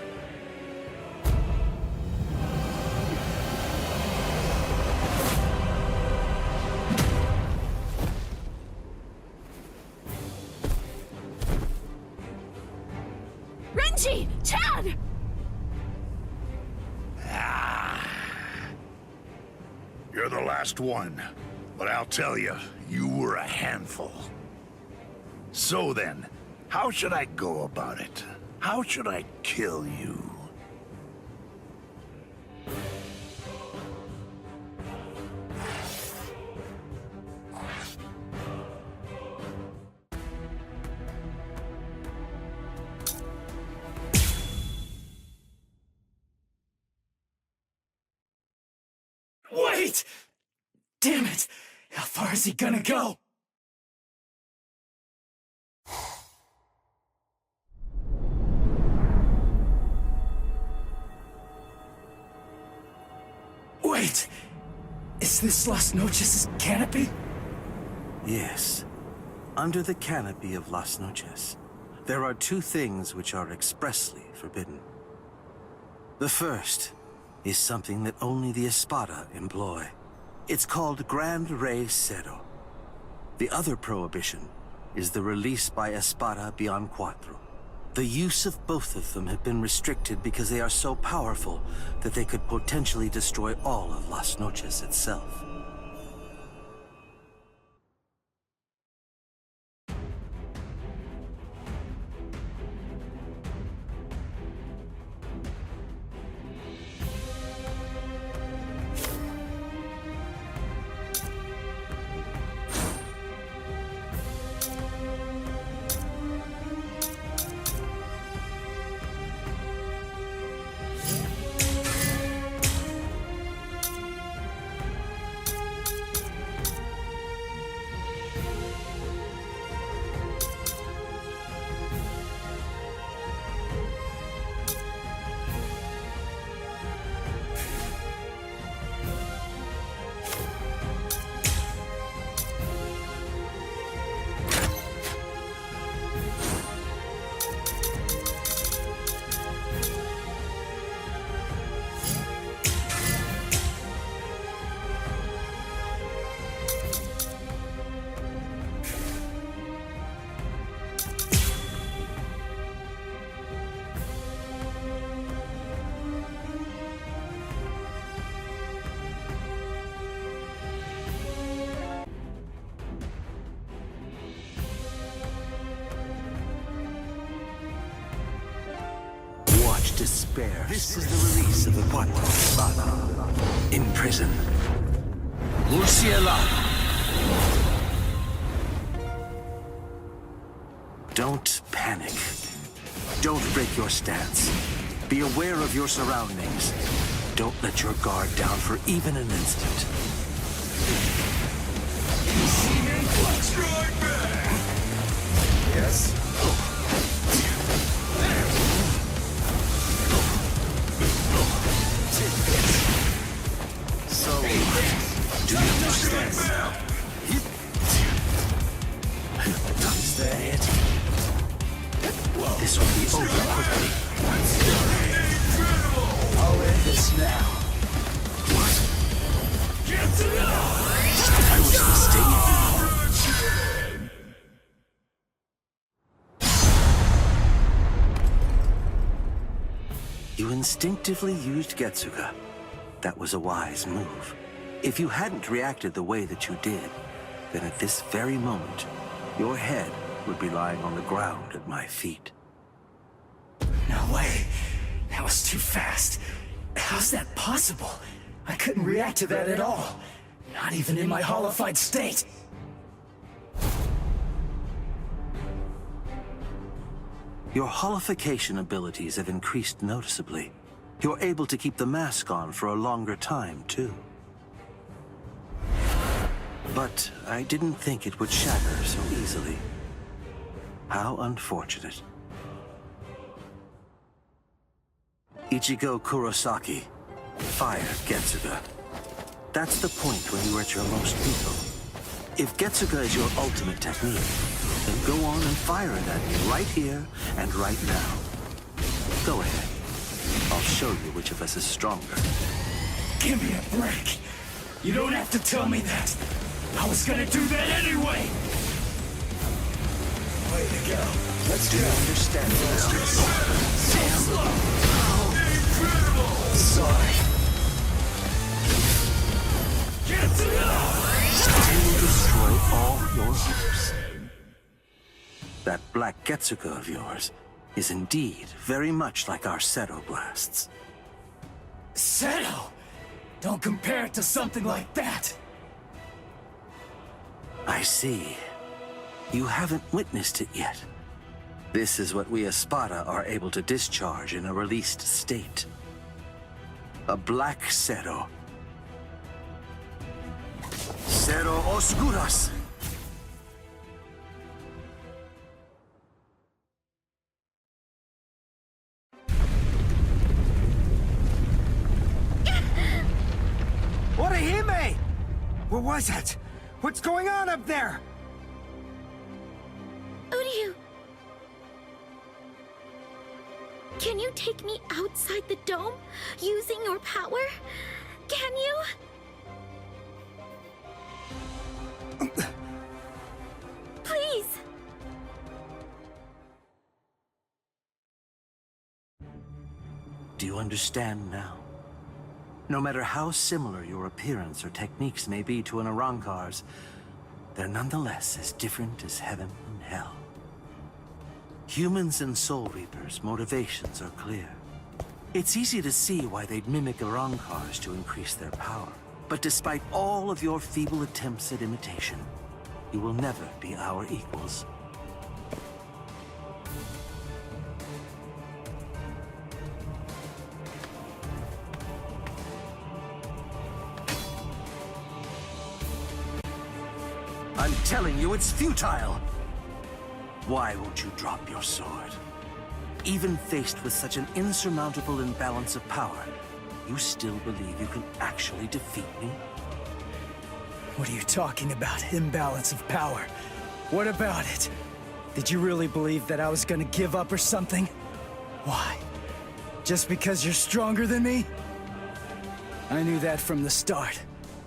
P: Renji! Chad!
K: You're the last one, but I'll tell you, you were a handful. So then, how should I go about it? How should I kill you?
C: Wait! Damn it! How far is he gonna go? Wait! Is this Las Noches' canopy?
D: Yes. Under the canopy of Las Noches, there are 2 things which are expressly forbidden. The first is something that only the Espada employ. It's called Grand Rey Cero. The other prohibition is the release by Espada Beyond Cuatro. The use of both of them have been restricted because they are so powerful that they could potentially destroy all of Las Noches itself. Watch despair. This is the release of the Quattro Spada. In prison. Murciela. Don't panic. Don't break your stance. Be aware of your surroundings. Don't let your guard down for even an instant.
K: Strike back!
C: Yes?
D: So, do you understand?
C: Is that it?
D: This will be over quickly.
C: I'll end this now.
D: I was mistaken. You instinctively used Getsuga. That was a wise move. If you hadn't reacted the way that you did, then at this very moment, your head would be lying on the ground at my feet.
C: No way. That was too fast. How's that possible? I couldn't react to that at all. Not even in my hollified state.
D: Your holification abilities have increased noticeably. You're able to keep the mask on for a longer time, too. But I didn't think it would shatter so easily. How unfortunate. Ichigo Kurosaki, fire Getsuga. That's the point when you are at your most lethal. If Getsuga is your ultimate technique, then go on and fire it at me right here and right now. Go ahead. I'll show you which of us is stronger.
C: Give me a break. You don't have to tell me that. I was gonna do that anyway. Way to go. Let's go.
D: Do you understand this?
C: So slow. Incredible. Sorry. Get to
D: I will destroy all your hopes. That black Getsuga of yours is indeed very much like our Seto blasts.
C: Seto? Don't compare it to something like that.
D: I see. You haven't witnessed it yet. This is what we Espada are able to discharge in a released state. A black Seto. Seto Oscuras.
B: Orihime! What was it? What's going on up there?
G: Uryu! Can you take me outside the dome, using your power? Can you? Please!
D: Do you understand now? No matter how similar your appearance or techniques may be to an Arrancar's, they're nonetheless as different as heaven and hell. Humans and Soul Reapers' motivations are clear. It's easy to see why they'd mimic Arrancars to increase their power. But despite all of your feeble attempts at imitation, you will never be our equals. I'm telling you, it's futile! Why won't you drop your sword? Even faced with such an insurmountable imbalance of power, you still believe you can actually defeat me?
C: What are you talking about, imbalance of power? What about it? Did you really believe that I was gonna give up or something? Why? Just because you're stronger than me? I knew that from the start.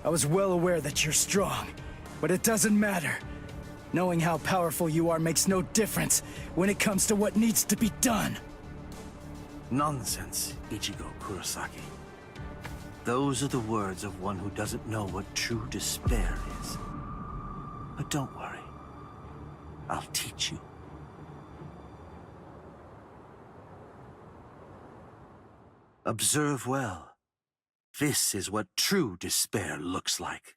C: I was well aware that you're strong, but it doesn't matter. Knowing how powerful you are makes no difference when it comes to what needs to be done.
D: Nonsense, Ichigo Kurosaki. Those are the words of one who doesn't know what true despair is. But don't worry. I'll teach you. Observe well. This is what true despair looks like.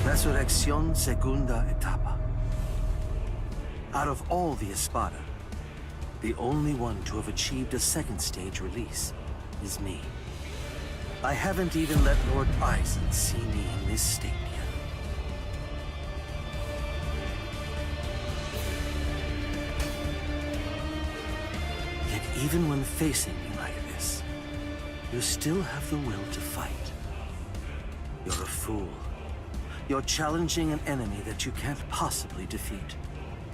D: Resurrección Segunda Etapa. Out of all the Espada, the only one to have achieved a second stage release is me. I haven't even let Lord Aizen see me in this state yet. Yet even when facing me like this, you still have the will to fight. You're a fool. You're challenging an enemy that you can't possibly defeat.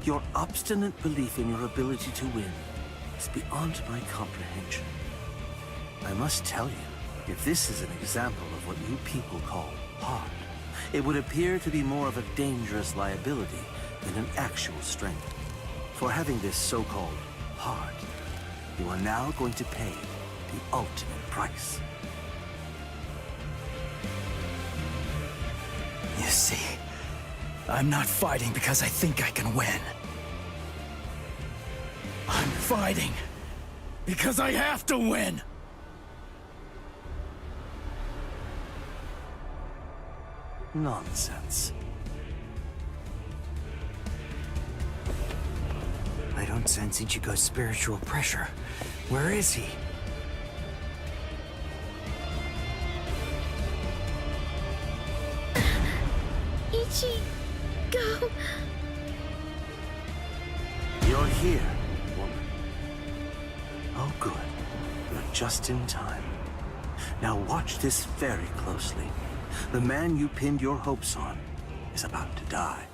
D: Your obstinate belief in your ability to win is beyond my comprehension. I must tell you, if this is an example of what you people call heart, it would appear to be more of a dangerous liability than an actual strength. For having this so-called heart, you are now going to pay the ultimate price.
C: You see, I'm not fighting because I think I can win. I'm fighting because I have to win!
D: Nonsense.
B: I don't sense Ichigo's spiritual pressure. Where is he?
G: Ichigo...
D: You're here, woman. Oh, good. You're just in time. Now watch this very closely. The man you pinned your hopes on is about to die.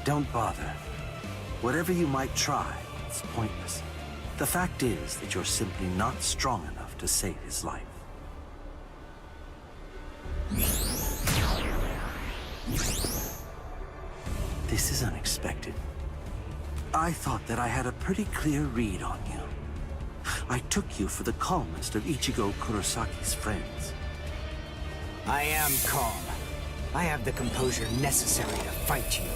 D: Don't bother. Whatever you might try, it's pointless. The fact is that you're simply not strong enough to save his life. This is unexpected. I thought that I had a pretty clear read on you. I took you for the calmest of Ichigo Kurosaki's friends.
B: I am calm. I have the composure necessary to fight you.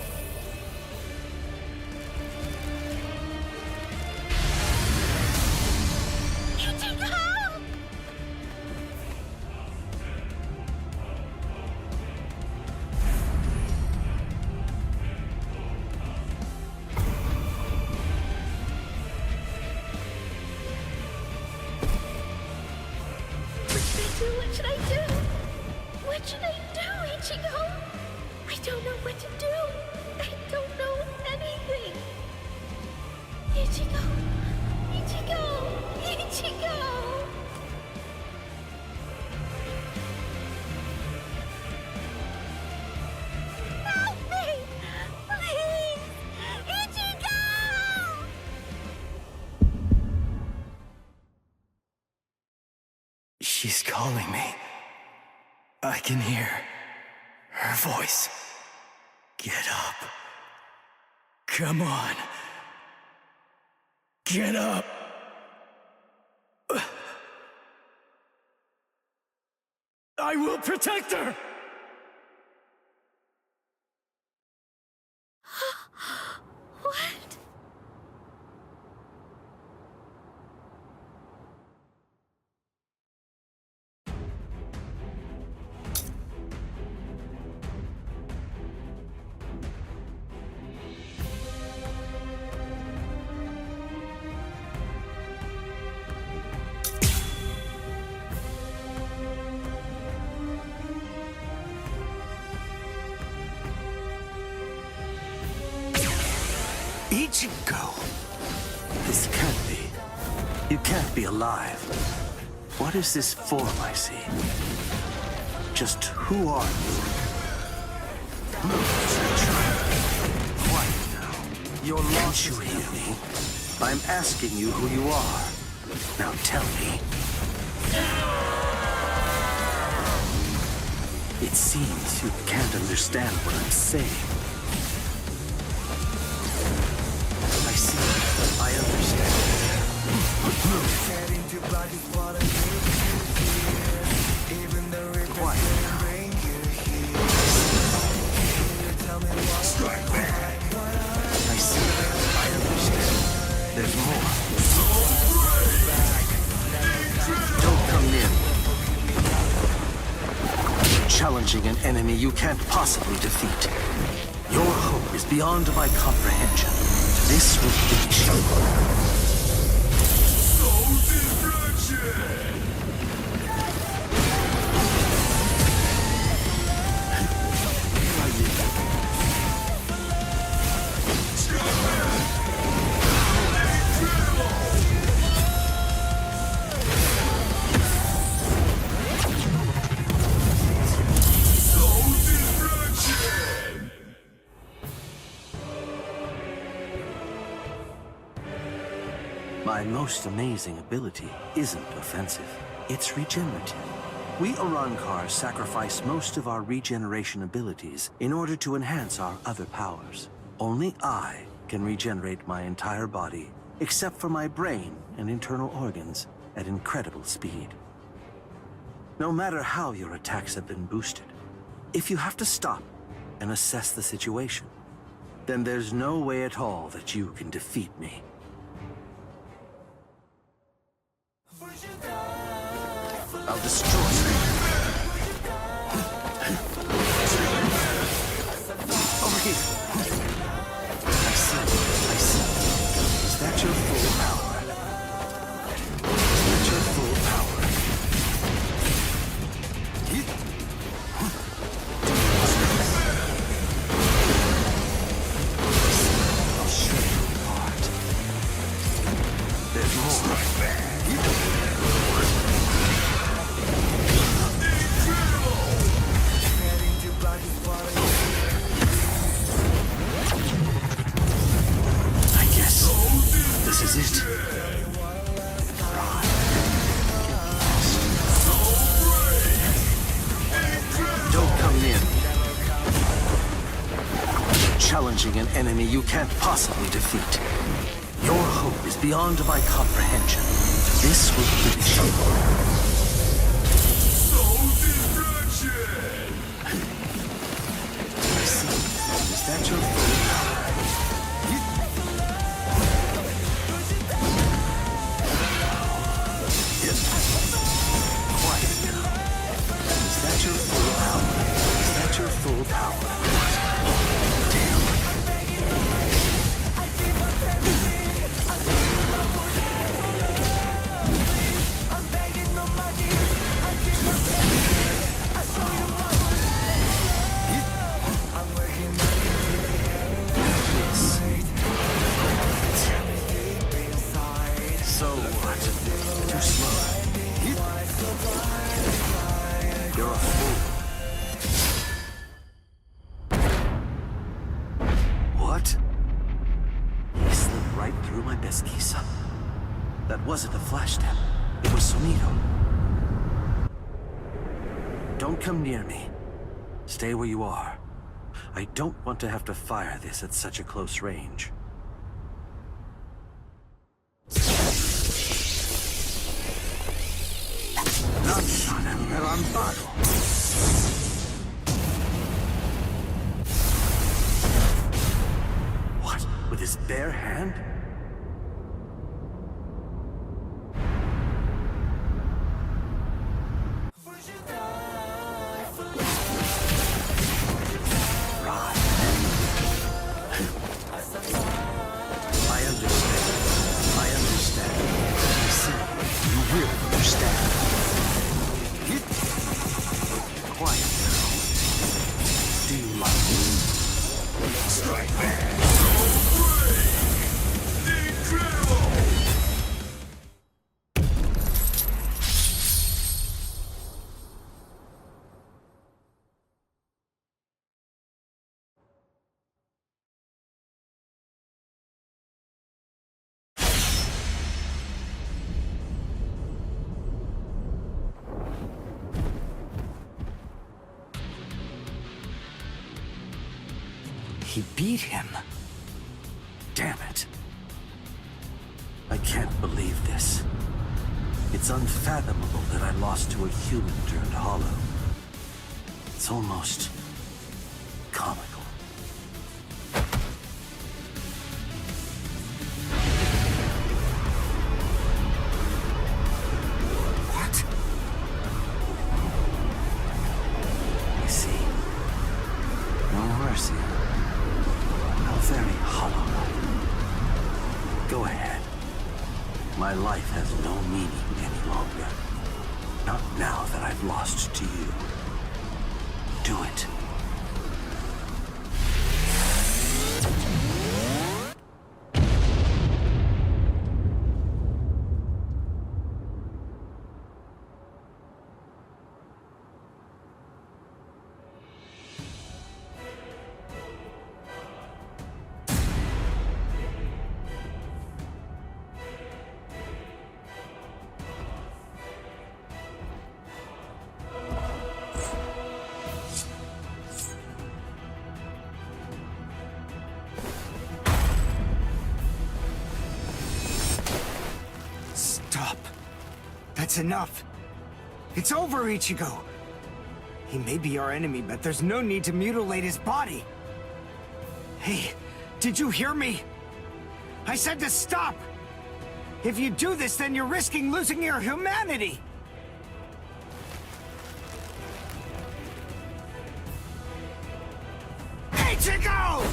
G: What should I do? What should I do, Ichigo? I don't know what to do. I don't know anything. Ichigo! Ichigo! Ichigo! Help me! Please! Ichigo!
C: She's calling me. I can hear her voice. Get up. Come on. Get up. I will protect her!
G: What?
D: This can't be. You can't be alive. What is this form I see? Just who are you? Quiet now. You're lost. Can't you hear me? I'm asking you who you are. Now tell me. It seems you can't understand what I'm saying. I see. I understand. Quiet now. Strike back. I see. I understand. There's more. Don't come near me. Challenging an enemy you can't possibly defeat. Your hope is beyond my comprehension. This will finish you. My most amazing ability isn't offensive. It's regenerative. We Arrancar sacrifice most of our regeneration abilities in order to enhance our other powers. Only I can regenerate my entire body, except for my brain and internal organs, at incredible speed. No matter how your attacks have been boosted, if you have to stop and assess the situation, then there's no way at all that you can defeat me. I'll destroy you. Over here. I see. Is that your full power? Is that your full power? I'll shred you apart. There's more. This is it. Don't come near me. Challenging an enemy you can't possibly defeat. Your hope is beyond my comprehension. This will finish you. I see. Is that your full power? Full power. Damn. So what? Too slow. You're a fool. That wasn't a flash step. It was Sonido. Don't come near me. Stay where you are. I don't want to have to fire this at such a close range. Lanzan derrambado. What? With his bare hand?
B: He beat him.
D: Damn it. I can't believe this. It's unfathomable that I lost to a human turned hollow. It's almost comical.
B: What?
D: I see. No mercy. A very hollow life. Go ahead. My life has no meaning any longer. Not now that I've lost to you. Do it.
B: Stop. That's enough. It's over, Ichigo. He may be our enemy, but there's no need to mutilate his body. Hey, did you hear me? I said to stop! If you do this, then you're risking losing your humanity! Ichigo!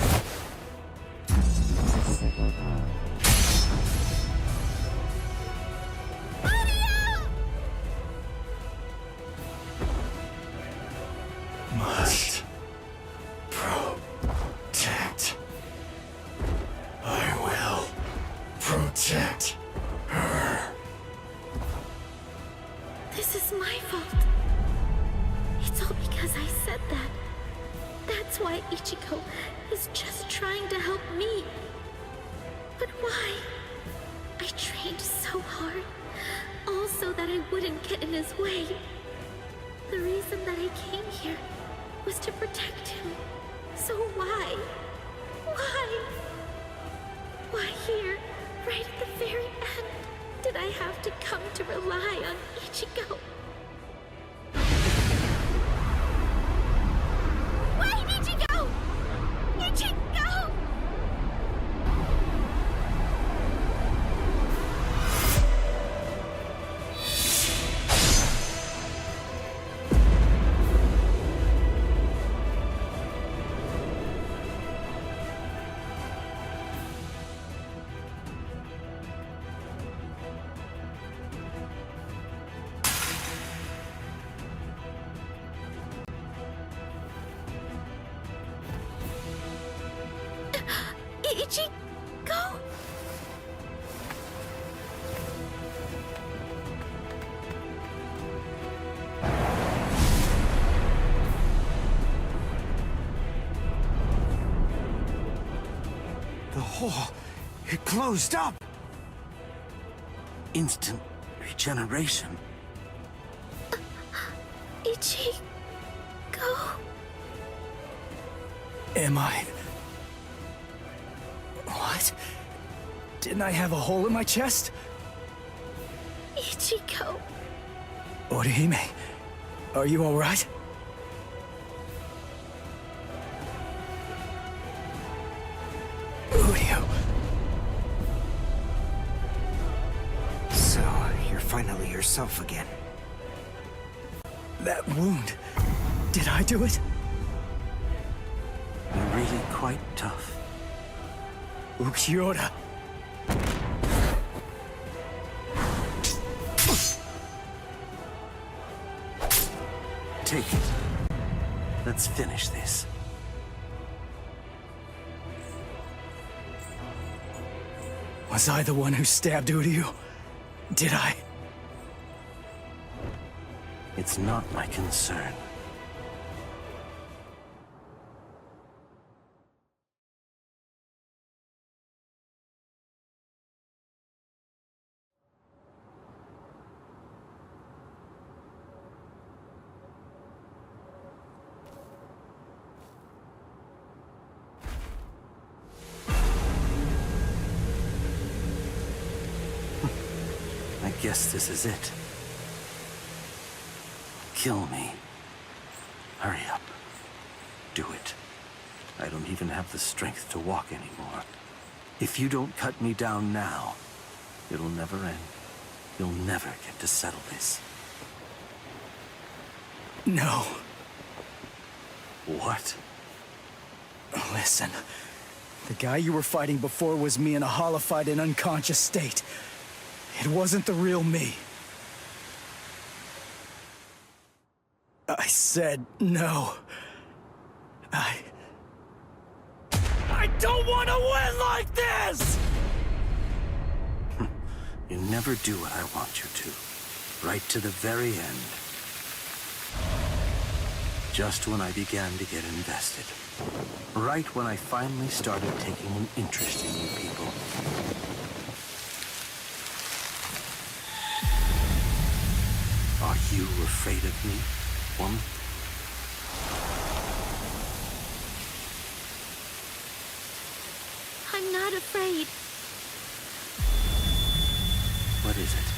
N: Must protect. I will protect her.
G: This is my fault. It's all because I said that. That's why Ichigo is just trying to help me. But why? I trained so hard, all so that I wouldn't get in his way. The reason that I came here was to protect him. So why? Why? Why here, right at the very end, did I have to come to rely on Ichigo? Wait, Ichigo! Ichigo! Ichigo?
B: The hole, it closed up!
D: Instant regeneration.
G: Ichigo?
C: Am I... What? Didn't I have a hole in my chest?
G: Ichigo.
C: Orihime, are you alright? Uryu.
B: So, you're finally yourself again.
C: That wound... Did I do it?
D: You're really quite tough.
C: Ukiura.
D: Take it. Let's finish this.
C: Was I the one who stabbed Uryu? Did I?
D: It's not my concern. guess this is it. Kill me. Hurry up. Do it. I don't even have the strength to walk anymore. If you don't cut me down now, it'll never end. You'll never get to settle this.
C: No.
D: What?
C: Listen. The guy you were fighting before was me in a hollified and unconscious state. It wasn't the real me. I said no. I don't want to win like this!
D: You never do what I want you to. Right to the very end. Just when I began to get invested. Right when I finally started taking an interest in you people. Are you afraid of me, woman?
G: I'm not afraid.
D: What is it?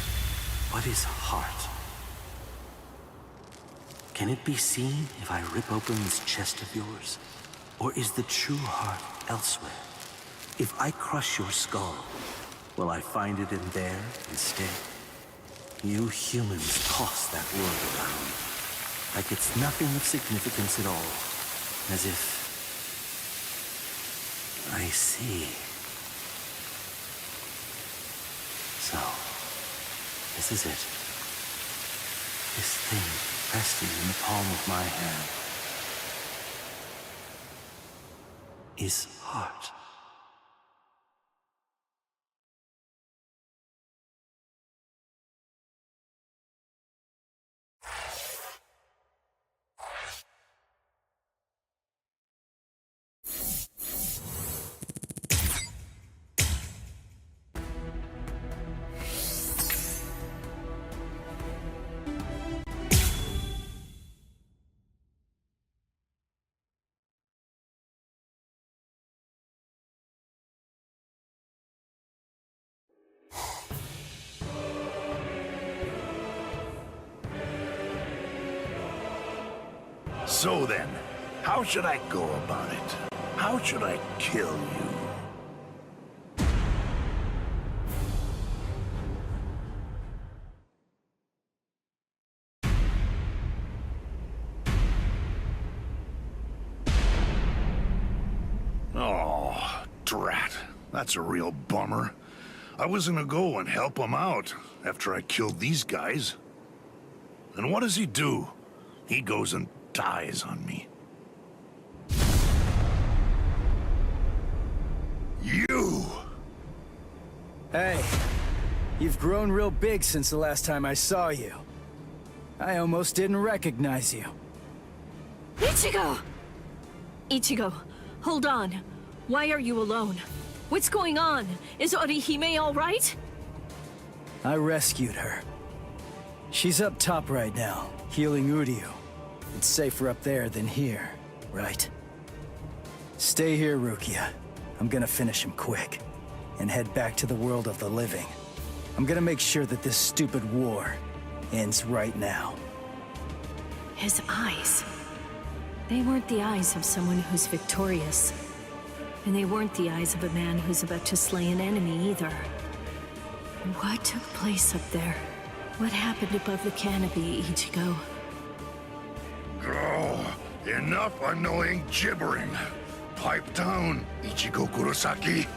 D: What is heart? Can it be seen if I rip open this chest of yours? Or is the true heart elsewhere? If I crush your skull, will I find it in there instead? You humans toss that world around, like it's nothing of significance at all. As if... I see. So, this is it. This thing resting in the palm of my hand is heart.
K: So then, how should I go about it? How should I kill you? Oh, drat. That's a real bummer. I was gonna go and help him out after I killed these guys. And what does he do? He goes and dies on me. You!
C: Hey, you've grown real big since the last time I saw you. I almost didn't recognize you.
P: Ichigo! Ichigo, hold on. Why are you alone? What's going on? Is Orihime all right?
C: I rescued her. She's up top right now, healing Uryu. It's safer up there than here, right? Stay here, Rukia. I'm gonna finish him quick, and head back to the world of the living. I'm gonna make sure that this stupid war ends right now.
P: His eyes. They weren't the eyes of someone who's victorious. And they weren't the eyes of a man who's about to slay an enemy either. What took place up there? What happened above the canopy, Ichigo?
K: Oh, enough annoying gibbering. Pipe down, Ichigo Kurosaki.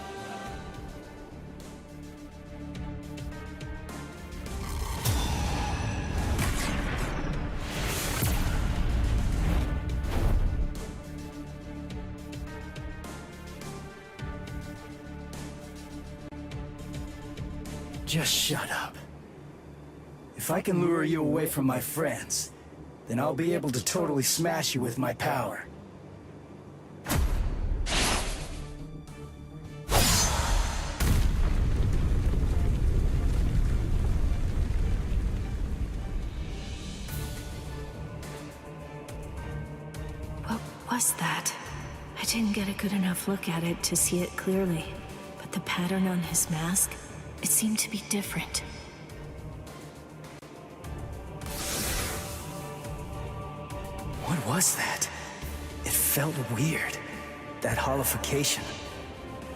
C: Just shut up. If I can lure you away from my friends, then I'll be able to totally smash you with my power.
P: What was that? I didn't get a good enough look at it to see it clearly, but the pattern on his mask, it seemed to be different.
C: was that? It felt weird. That hollification.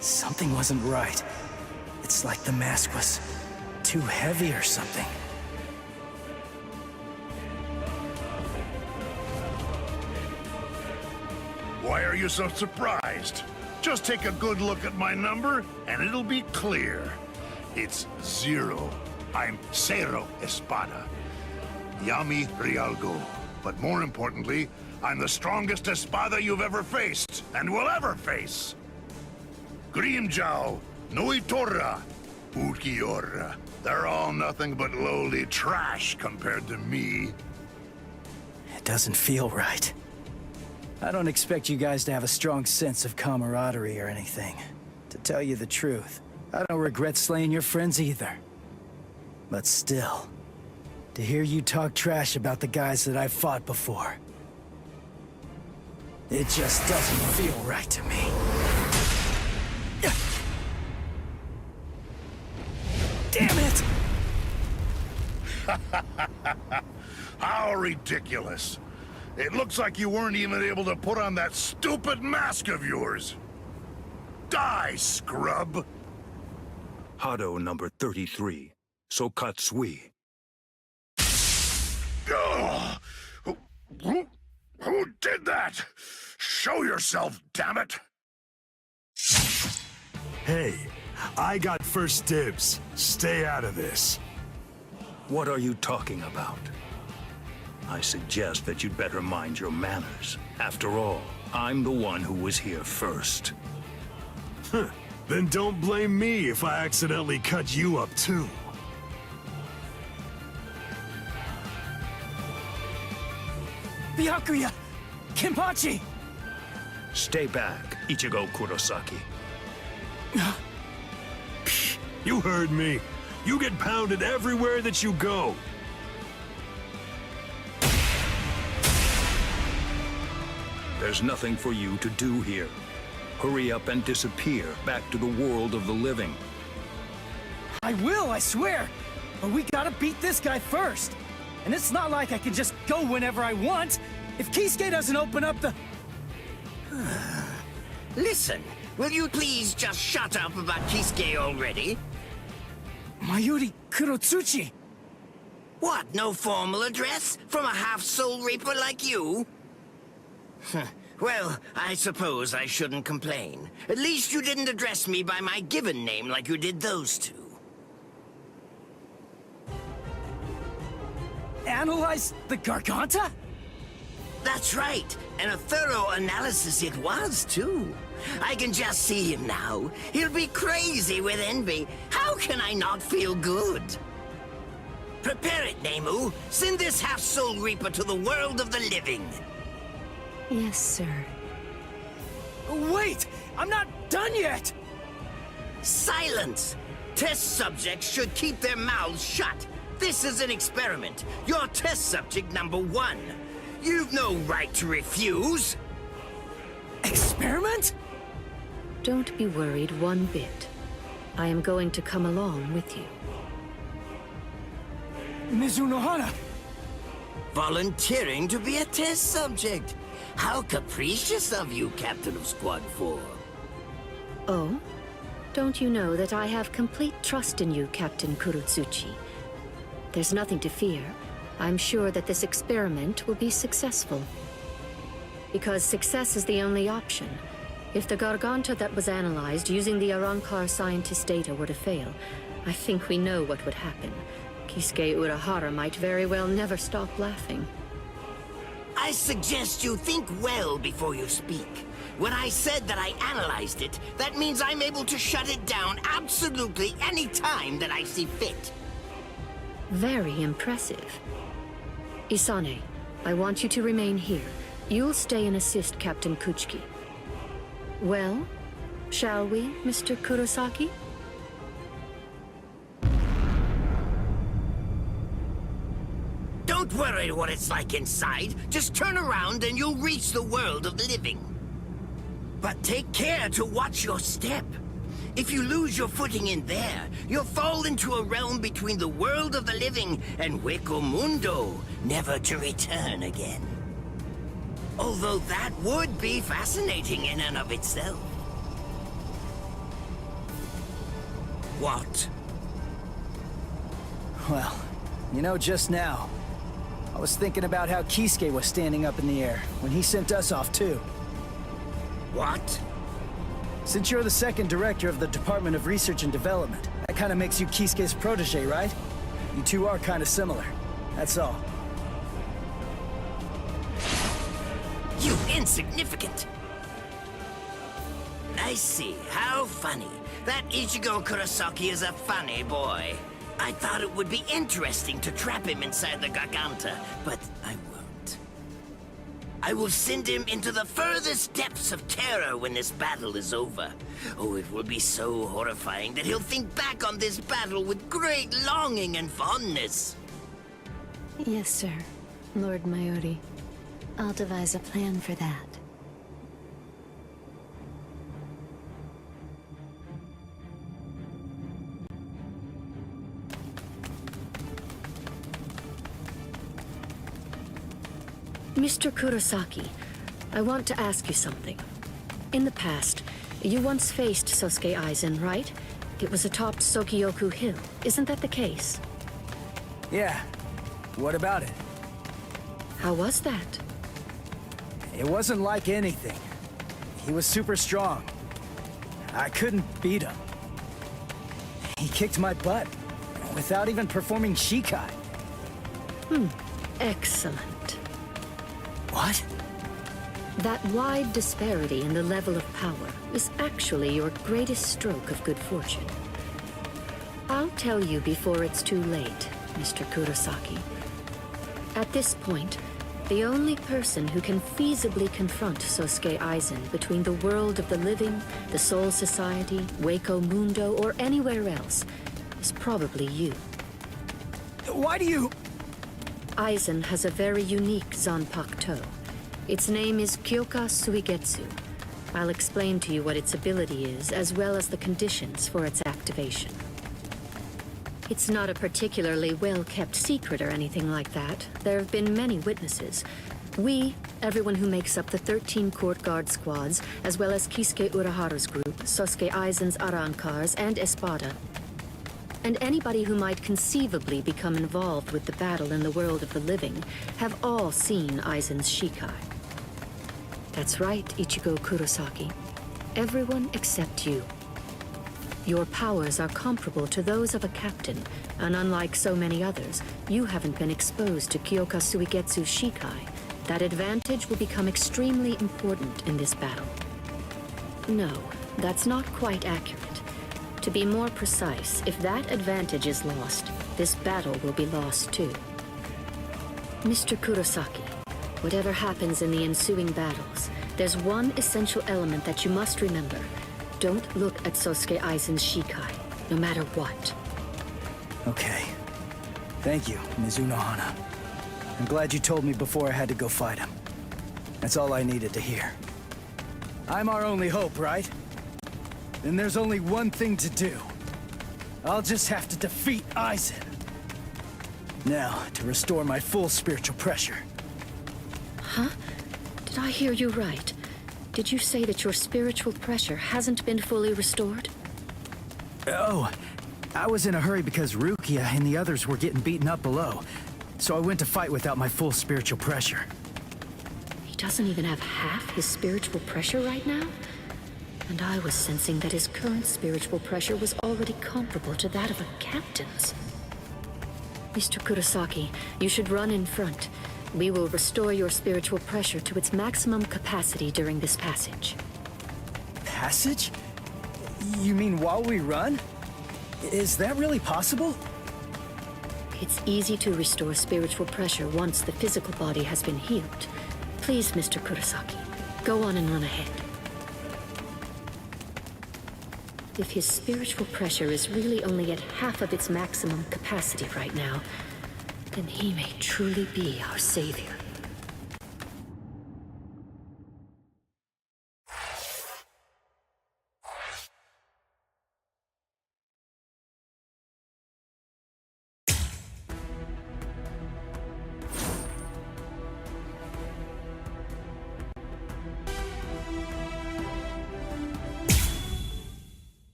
C: Something wasn't right. It's like the mask was too heavy or something.
K: Why are you so surprised? Just take a good look at my number, and it'll be clear. It's 0. I'm Cero Espada. Yami Rialgo. But more importantly, I'm the strongest Espada you've ever faced, and will ever face. Grimjao, Nuitora, Ukiora. They're all nothing but lowly trash compared to me.
C: It doesn't feel right. I don't expect you guys to have a strong sense of camaraderie or anything. To tell you the truth, I don't regret slaying your friends either. But still, to hear you talk trash about the guys that I've fought before, it just doesn't feel right to me. Damn it!
K: How ridiculous. It looks like you weren't even able to put on that stupid mask of yours. Die, scrub!
V: Hado number 33, Sokatsui.
K: Who did that? Show yourself, damn it!
F: Hey, I got first dibs. Stay out of this.
V: What are you talking about? I suggest that you'd better mind your manners. After all, I'm the one who was here first.
F: Then don't blame me if I accidentally cut you up too.
C: Byakuya! Kenpachi!
V: Stay back, Ichigo Kurosaki.
F: You heard me. You get pounded everywhere that you go.
V: There's nothing for you to do here. Hurry up and disappear back to the world of the living.
C: I will, I swear! But we gotta beat this guy first! And it's not like I can just go whenever I want! If Kisuke doesn't open up the...
H: Listen, will you please just shut up about Kisuke already?
C: Mayuri Kurotsuchi!
H: What, no formal address? From a half-soul reaper like you? Well, I suppose I shouldn't complain. At least you didn't address me by my given name like you did those two.
C: Analyze the Garganta?
H: That's right, and a thorough analysis it was, too. I can just see him now. He'll be crazy with envy. How can I not feel good? Prepare it, Nemu. Send this half-soul reaper to the world of the living.
U: Yes, sir.
C: Wait! I'm not done yet!
H: Silence! Test subjects should keep their mouths shut. This is an experiment. You're test subject number 1. You've no right to refuse.
C: Experiment?
L: Don't be worried one bit. I am going to come along with you.
C: Mizunohana!
H: Volunteering to be a test subject. How capricious of you, Captain of Squad 4.
L: Oh? Don't you know that I have complete trust in you, Captain Kurotsuchi? There's nothing to fear. I'm sure that this experiment will be successful. Because success is the only option. If the Garganta that was analyzed using the Arrancar scientist data were to fail, I think we know what would happen. Kisuke Urahara might very well never stop laughing.
H: I suggest you think well before you speak. When I said that I analyzed it, that means I'm able to shut it down absolutely any time that I see fit.
L: Very impressive. Isane, I want you to remain here. You'll stay and assist Captain Kuchiki. Well, shall we, Mr. Kurosaki?
H: Don't worry what it's like inside. Just turn around and you'll reach the world of the living. But take care to watch your step. If you lose your footing in there, you'll fall into a realm between the world of the living and Hueco Mundo, never to return again. Although that would be fascinating in and of itself. What?
C: Well, you know, just now, I was thinking about how Kisuke was standing up in the air when he sent us off too.
H: What?
C: Since you're the second director of the Department of Research and Development, that kind of makes you Kisuke's protege, right? You two are kind of similar. That's all.
H: You insignificant! I see. How funny. That Ichigo Kurosaki is a funny boy. I thought it would be interesting to trap him inside the Garganta, but I won't. I will send him into the furthest depths of terror when this battle is over. Oh, it will be so horrifying that he'll think back on this battle with great longing and fondness.
U: Yes, sir. Lord Mayuri. I'll devise a plan for that.
L: Mr. Kurosaki, I want to ask you something. In the past, you once faced Sosuke Aizen, right? It was atop Sokyoku Hill. Isn't that the case?
C: Yeah. What about it?
L: How was that?
C: It wasn't like anything. He was super strong. I couldn't beat him. He kicked my butt without even performing Shikai.
L: Excellent.
C: What?
L: That wide disparity in the level of power is actually your greatest stroke of good fortune. I'll tell you before it's too late, Mr. Kurosaki. At this point, the only person who can feasibly confront Sosuke Aizen between the world of the living, the Soul Society, Waco Mundo, or anywhere else is probably you.
C: Why do you...
L: Aizen has a very unique Zanpakuto. Its name is Kyoka Suigetsu. I'll explain to you what its ability is, as well as the conditions for its activation. It's not a particularly well-kept secret or anything like that. There have been many witnesses. We, everyone who makes up the 13 court guard squads, as well as Kisuke Uraharu's group, Sosuke Aizen's Arrancars, and Espada, and anybody who might conceivably become involved with the battle in the world of the living, have all seen Aizen's Shikai. That's right, Ichigo Kurosaki. Everyone except you. Your powers are comparable to those of a captain, and unlike so many others, you haven't been exposed to Kyoka Suigetsu's Shikai. That advantage will become extremely important in this battle. No, that's not quite accurate. To be more precise, if that advantage is lost, this battle will be lost too. Mr. Kurosaki, whatever happens in the ensuing battles, there's one essential element that you must remember. Don't look at Sosuke Aizen's Shikai, no matter what.
C: Okay. Thank you, Mizuno Hana. I'm glad you told me before I had to go fight him. That's all I needed to hear. I'm our only hope, right? Then there's only one thing to do. I'll just have to defeat Aizen. Now, to restore my full spiritual pressure.
L: Huh? Did I hear you right? Did you say that your spiritual pressure hasn't been fully restored?
C: Oh, I was in a hurry because Rukia and the others were getting beaten up below. So I went to fight without my full spiritual pressure.
L: He doesn't even have half his spiritual pressure right now? And I was sensing that his current spiritual pressure was already comparable to that of a captain's. Mr. Kurosaki, you should run in front. We will restore your spiritual pressure to its maximum capacity during this passage.
C: Passage? You mean while we run? Is that really possible?
L: It's easy to restore spiritual pressure once the physical body has been healed. Please, Mr. Kurosaki, go on and run ahead. If his spiritual pressure is really only at half of its maximum capacity right now, then he may truly be our savior.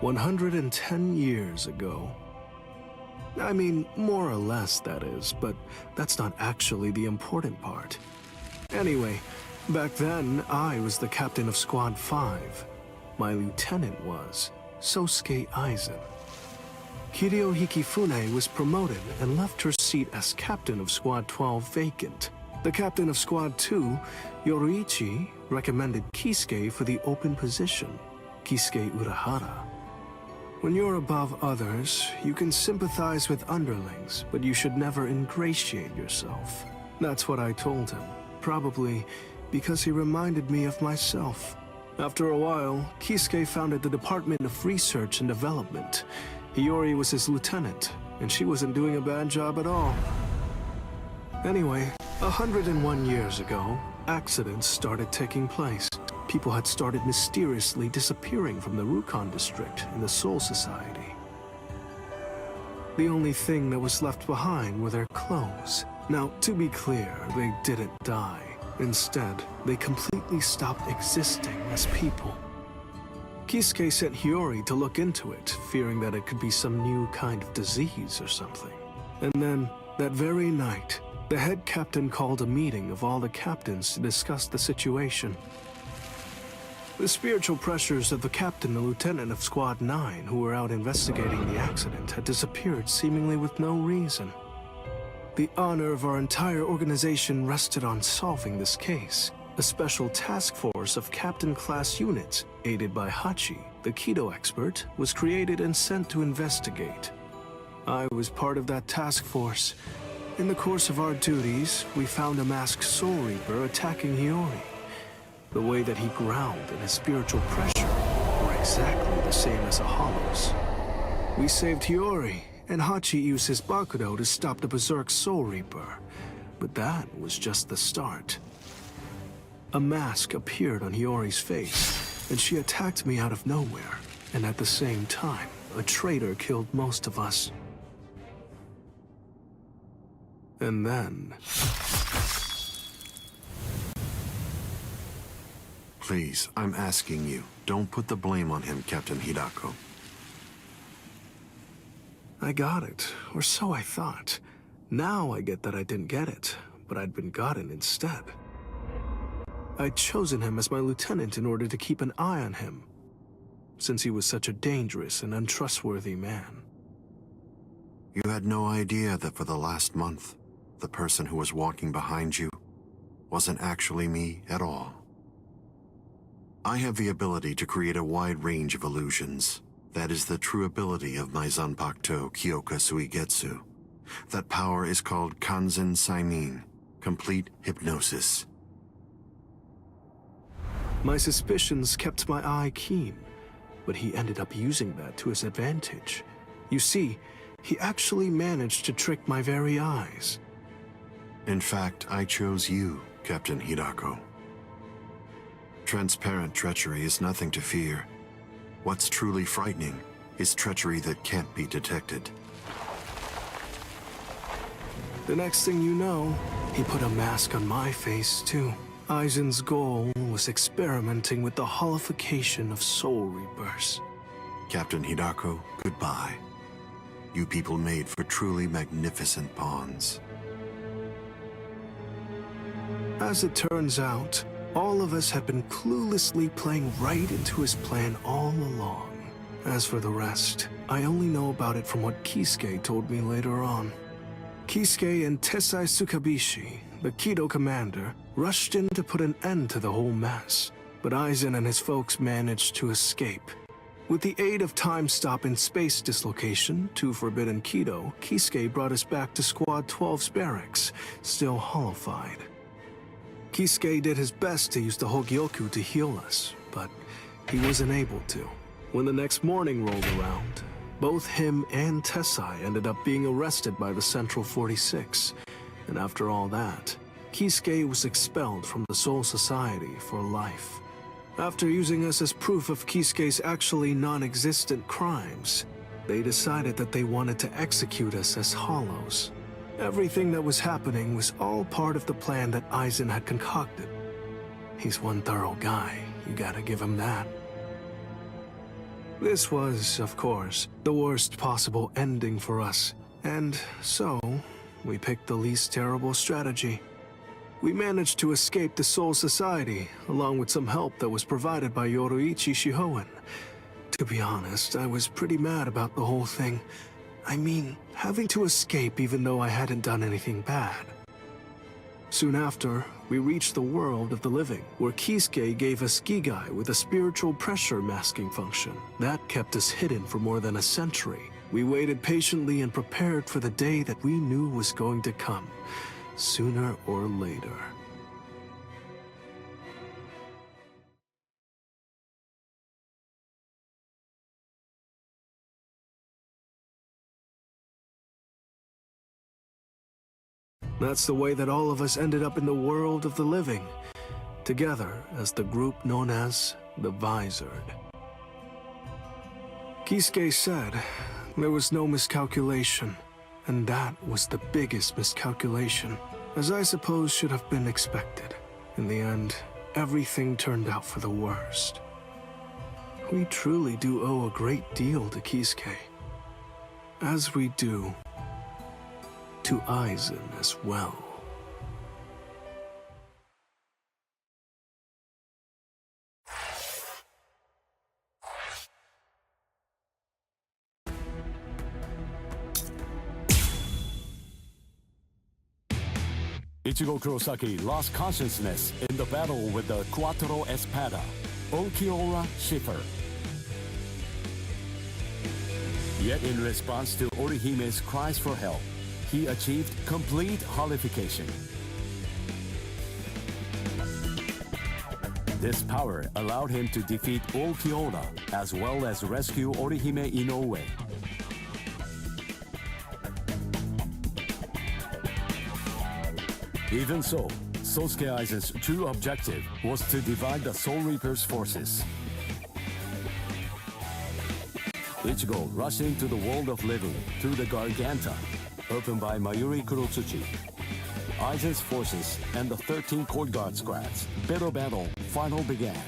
M: 110 years ago. I mean, more or less, that is, but that's not actually the important part. Anyway, back then, I was the captain of Squad 5. My lieutenant was Sosuke Aizen. Kiryo Hikifune was promoted and left her seat as captain of Squad 12 vacant. The captain of Squad 2, Yoruichi, recommended Kisuke for the open position, Kisuke Urahara. When you're above others, you can sympathize with underlings, but you should never ingratiate yourself. That's what I told him, probably because he reminded me of myself. After a while, Kisuke founded the Department of Research and Development. Hiyori was his lieutenant, and she wasn't doing a bad job at all. Anyway, 101 years ago, accidents started taking place. People had started mysteriously disappearing from the Rukon district in the Soul Society. The only thing that was left behind were their clothes. Now, to be clear, they didn't die. Instead, they completely stopped existing as people. Kisuke sent Hiyori to look into it, fearing that it could be some new kind of disease or something. And then, that very night, the head captain called a meeting of all the captains to discuss the situation. The spiritual pressures of the captain and lieutenant of Squad 9 who were out investigating the accident had disappeared seemingly with no reason. The honor of our entire organization rested on solving this case. A special task force of captain-class units, aided by Hachi, the Kido expert, was created and sent to investigate. I was part of that task force. In the course of our duties, we found a masked Soul Reaper attacking Hiyori. The way that he growled and his spiritual pressure were exactly the same as a Hollow's. We saved Hiyori, and Hachi used his Bakudo to stop the Berserk Soul Reaper. But that was just the start. A mask appeared on Hiyori's face, and she attacked me out of nowhere. And at the same time, a traitor killed most of us. And then...
J: Please, I'm asking you, don't put the blame on him, Captain Hidako.
M: I got it, or so I thought. Now I get that I didn't get it, but I'd been gotten instead. I'd chosen him as my lieutenant in order to keep an eye on him, since he was such a dangerous and untrustworthy man.
J: You had no idea that for the last month, the person who was walking behind you wasn't actually me at all. I have the ability to create a wide range of illusions. That is the true ability of my Zanpakuto Kyoka Suigetsu. That power is called Kanzen Saimin, complete hypnosis.
M: My suspicions kept my eye keen, but he ended up using that to his advantage. You see, he actually managed to trick my very eyes.
J: In fact, I chose you, Captain Hidako. Transparent treachery is nothing to fear. What's truly frightening is treachery that can't be detected.
M: The next thing you know, he put a mask on my face, too. Aizen's goal was experimenting with the holification of Soul Rebirths.
J: Captain Hidako, goodbye. You people made for truly magnificent pawns.
M: As it turns out, all of us had been cluelessly playing right into his plan all along. As for the rest, I only know about it from what Kisuke told me later on. Kisuke and Tessai Tsukabishi, the Kido commander, rushed in to put an end to the whole mess, but Aizen and his folks managed to escape. With the aid of time stop and space dislocation to Forbidden Kido, Kisuke brought us back to Squad 12's barracks, still hollowified. Kisuke did his best to use the Hogyoku to heal us, but he wasn't able to. When the next morning rolled around, both him and Tessai ended up being arrested by the Central 46, and after all that, Kisuke was expelled from the Soul Society for life. After using us as proof of Kisuke's actually non-existent crimes, they decided that they wanted to execute us as Hollows. Everything that was happening was all part of the plan that Aizen had concocted. He's one thorough guy, you gotta give him that. This was, of course, the worst possible ending for us, and so we picked the least terrible strategy. We managed to escape the Soul Society, along with some help that was provided by Yoruichi Shihoen. To be honest, I was pretty mad about the whole thing. I mean, having to escape even though I hadn't done anything bad. Soon after, we reached the world of the living, where Kisuke gave us Gigai with a spiritual pressure masking function. That kept us hidden for more than a century. We waited patiently and prepared for the day that we knew was going to come, sooner or later. That's the way that all of us ended up in the world of the living, together as the group known as the Visored. Kisuke said there was no miscalculation, and that was the biggest miscalculation, as I suppose should have been expected. In the end, everything turned out for the worst. We truly do owe a great deal to Kisuke, as we do to Aizen as well.
T: Ichigo Kurosaki lost consciousness in the battle with the Quattro Espada, Ulquiorra Schiffer. Yet in response to Orihime's cries for help, he achieved complete holification. This power allowed him to defeat Ulquiorra as well as rescue Orihime Inoue. Even so, Sosuke Aizen's true objective was to divide the Soul Reaper's forces. Ichigo rushed into the world of living through the Garganta, opened by Mayuri Kurotsuchi. Aizen's forces and the 13 Court Guard squads' bitter battle finally began.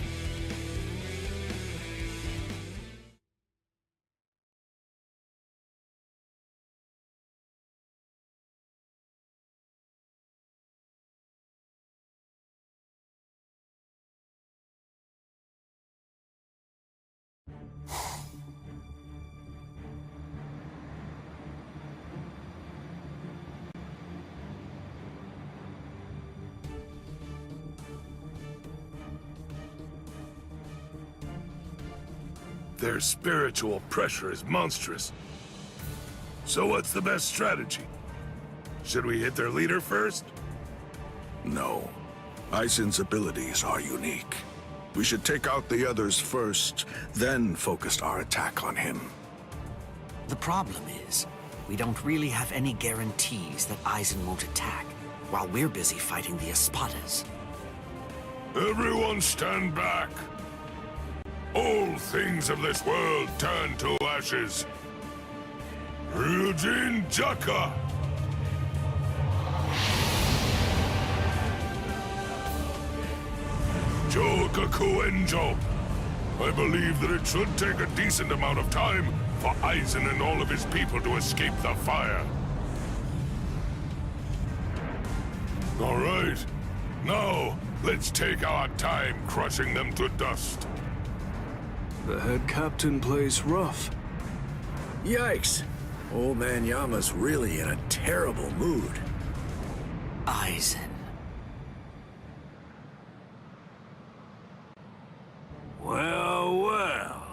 K: Their spiritual pressure is monstrous. So what's the best strategy? Should we hit their leader first?
R: No. Aizen's abilities are unique. We should take out the others first, then focus our attack on him.
S: The problem is, we don't really have any guarantees that Aizen won't attack, while we're busy fighting the Espadas.
K: Everyone stand back! All things of this world turn to ashes. Ryujin Jaka! Jokaku Enjo! I believe that it should take a decent amount of time for Aizen and all of his people to escape the fire. All right. Now, let's take our time crushing them to dust.
M: The head captain plays rough.
W: Yikes! Old man Yama's really in a terrible mood.
S: Aizen.
X: Well, well.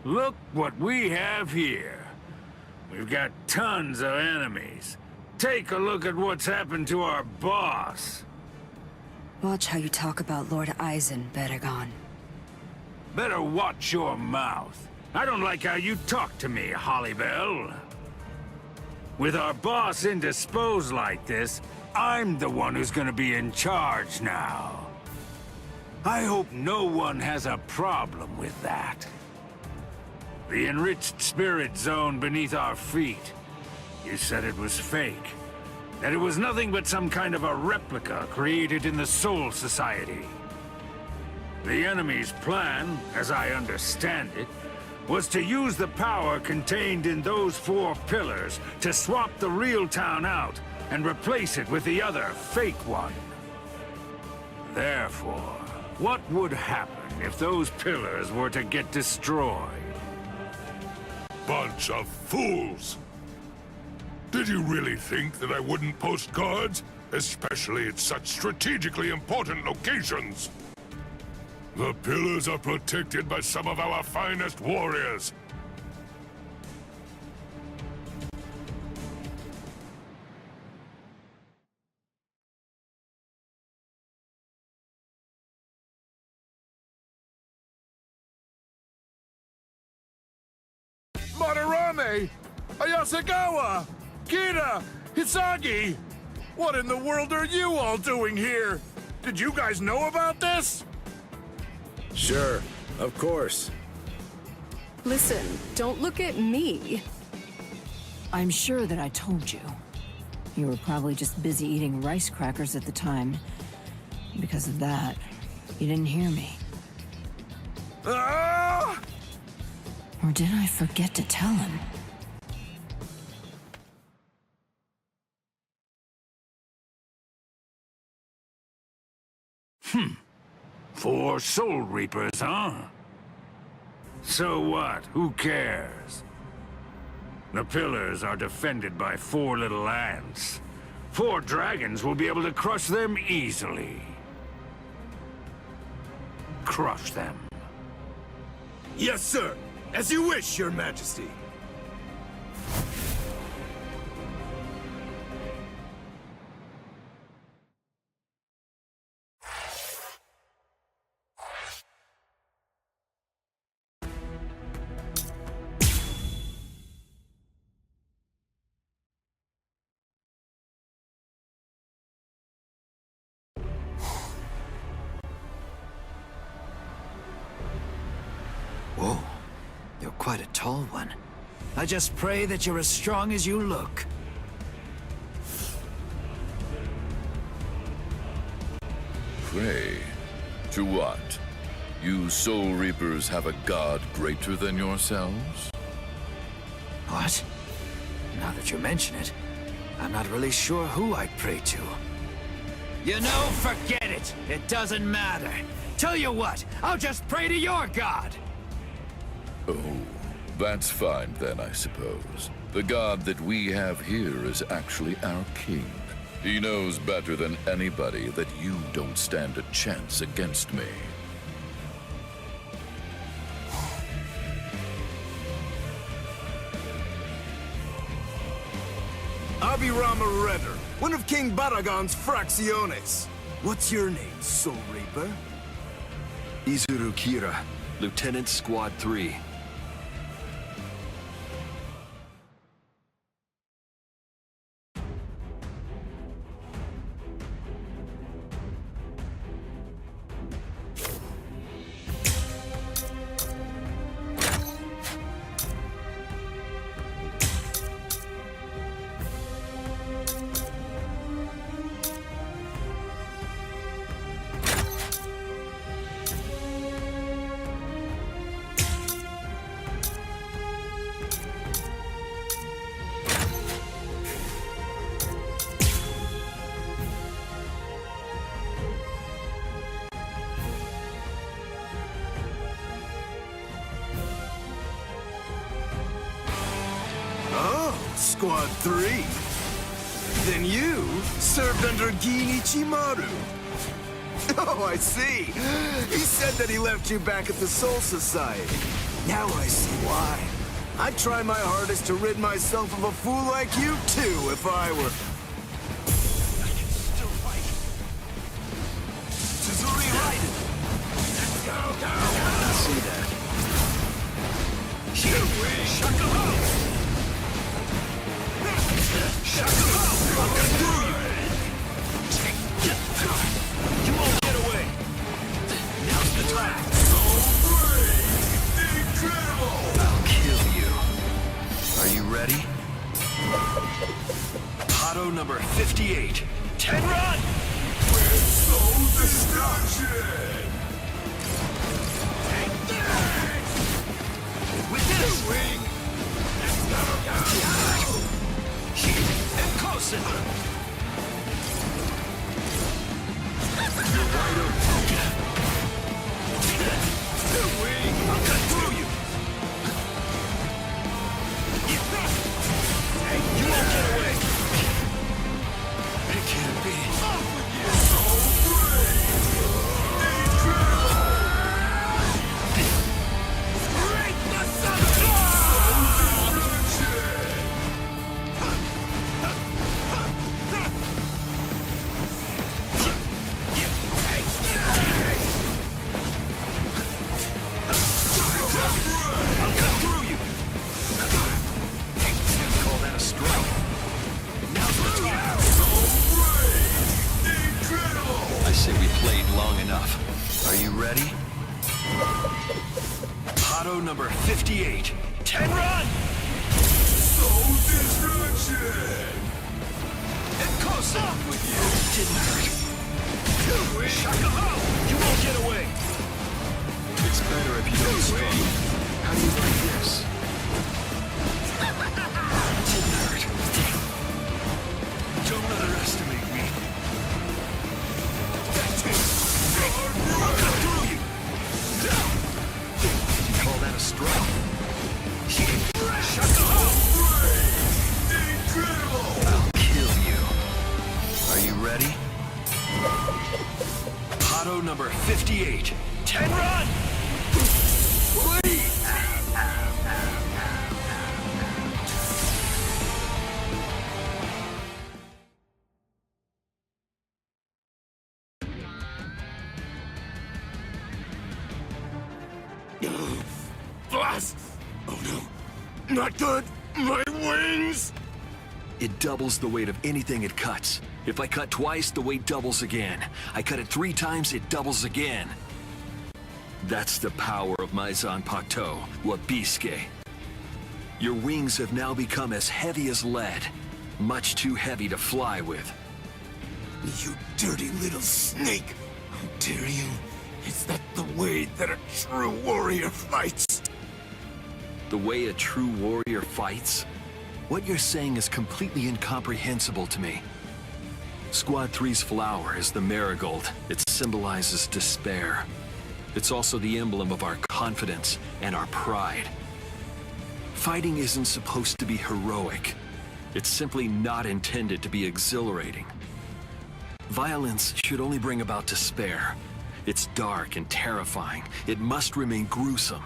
X: Look what we have here. We've got tons of enemies. Take a look at what's happened to our boss.
Y: Watch how you talk about Lord Aizen, Baragon.
X: Better watch your mouth. I don't like how you talk to me, Hollybell. With our boss indisposed like this, I'm the one who's gonna be in charge now. I hope no one has a problem with that. The enriched spirit zone beneath our feet. You said it was fake. That it was nothing but some kind of a replica created in the Soul Society. The enemy's plan, as I understand it, was to use the power contained in those 4 pillars to swap the real town out and replace it with the other, fake one. Therefore, what would happen if those pillars were to get destroyed?
K: Bunch of fools! Did you really think that I wouldn't post cards? Especially at such strategically important locations? The pillars are protected by some of our finest warriors.
A: Madarame! Ayasagawa! Kira! Hisagi! What in the world are you all doing here? Did you guys know about this?
W: Sure, of course.
E: Listen, don't look at me.
I: I'm sure that I told you. You were probably just busy eating rice crackers at the time. Because of that, you didn't hear me.
A: Ah!
I: Or did I forget to tell him?
X: Hmm. 4 Soul Reapers, huh? So what? Who cares? The pillars are defended by 4 little ants. 4 dragons will be able to crush them easily. Crush them.
A: Yes, sir. As you wish, Your Majesty.
S: Whoa, you're quite a tall one. I just pray that you're as strong as you look.
O: Pray? To what? You Soul Reapers have a god greater than yourselves?
S: What? Now that you mention it, I'm not really sure who I'd pray to. You know, forget it! It doesn't matter. Tell you what, I'll just pray to your god!
O: Oh, that's fine then, I suppose. The god that we have here is actually our king. He knows better than anybody that you don't stand a chance against me.
A: Abirama Redder, one of King Baragon's fracciones. What's your name, Soul Reaper?
Q: Izuru Kira, Lieutenant Squad 3.
A: Squad 3? Then you served under Gin Ichimaru. Oh, I see. He said that he left you back at the Soul Society. Now I see why. I'd try my hardest to rid myself of a fool like you, too, if I were... I can still fight. Tsuzuri Raiden! Let's go! I see that. Shakaho! I'll get through you! You won't get away! Now's the time! So brave! Incredible! I'll kill you. Are you ready? Pato number 58. Tenron! With soul destruction! Take this! With
Q: Pato number 58. Tenron!
K: Soul destruction!
Q: And close enough with you! Didn't hurt. Shaka Ho! You won't get away! It's better if you don't struggle. How do you like this? Didn't hurt. Don't underestimate me. That's it! I'll cut through you! You call that a strike? Shaka Ho!
K: Incredible!
Q: I'll kill you. Are you ready? Pato number 58. Tenron! Wait!
K: Boss! Oh no. Not good! My wings!
Q: It doubles the weight of anything it cuts. If I cut twice, the weight doubles again. I cut it 3 times, it doubles again. That's the power of my Zanpakuto, Wabisuke. Your wings have now become as heavy as lead. Much too heavy to fly with.
K: You dirty little snake! How dare you? Is that the way that a true warrior fights?
Q: The way a true warrior fights? What you're saying is completely incomprehensible to me. Squad 3's flower is the marigold. It symbolizes despair. It's also the emblem of our confidence and our pride. Fighting isn't supposed to be heroic. It's simply not intended to be exhilarating. Violence should only bring about despair. It's dark and terrifying. It must remain gruesome.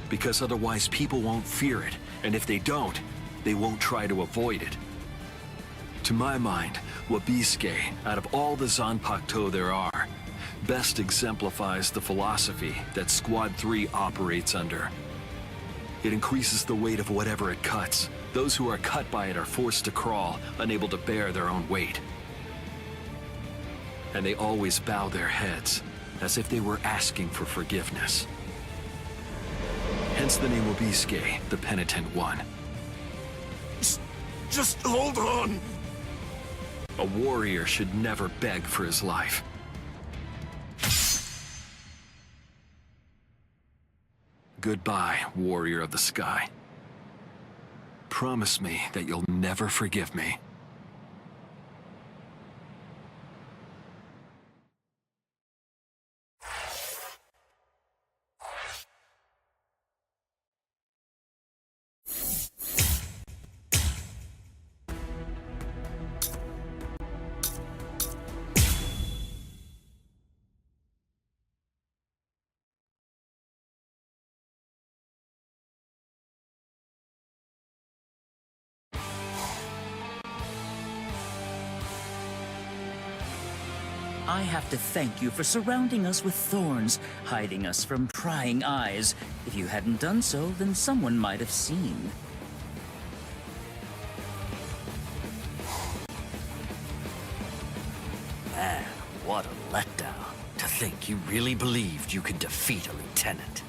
Q: Because otherwise people won't fear it, and if they don't, they won't try to avoid it. To my mind, Wabisuke, out of all the Zanpakuto there are, best exemplifies the philosophy that Squad 3 operates under. It increases the weight of whatever it cuts. Those who are cut by it are forced to crawl, unable to bear their own weight. And they always bow their heads, as if they were asking for forgiveness. Hence the name Wabisuke, the penitent one.
K: Just hold on!
Q: A warrior should never beg for his life. Goodbye, warrior of the sky. Promise me that you'll never forgive me.
B: I have to thank you for surrounding us with thorns, hiding us from prying eyes. If you hadn't done so, then someone might have seen.
D: Man, what a letdown. To think you really believed you could defeat a lieutenant.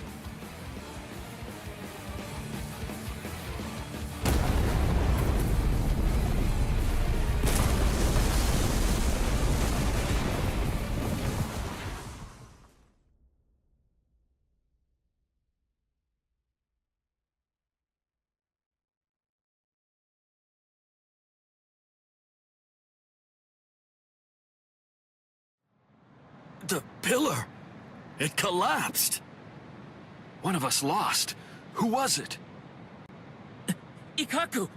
Q: The pillar! It collapsed! One of us lost. Who was it?
B: Ikkaku!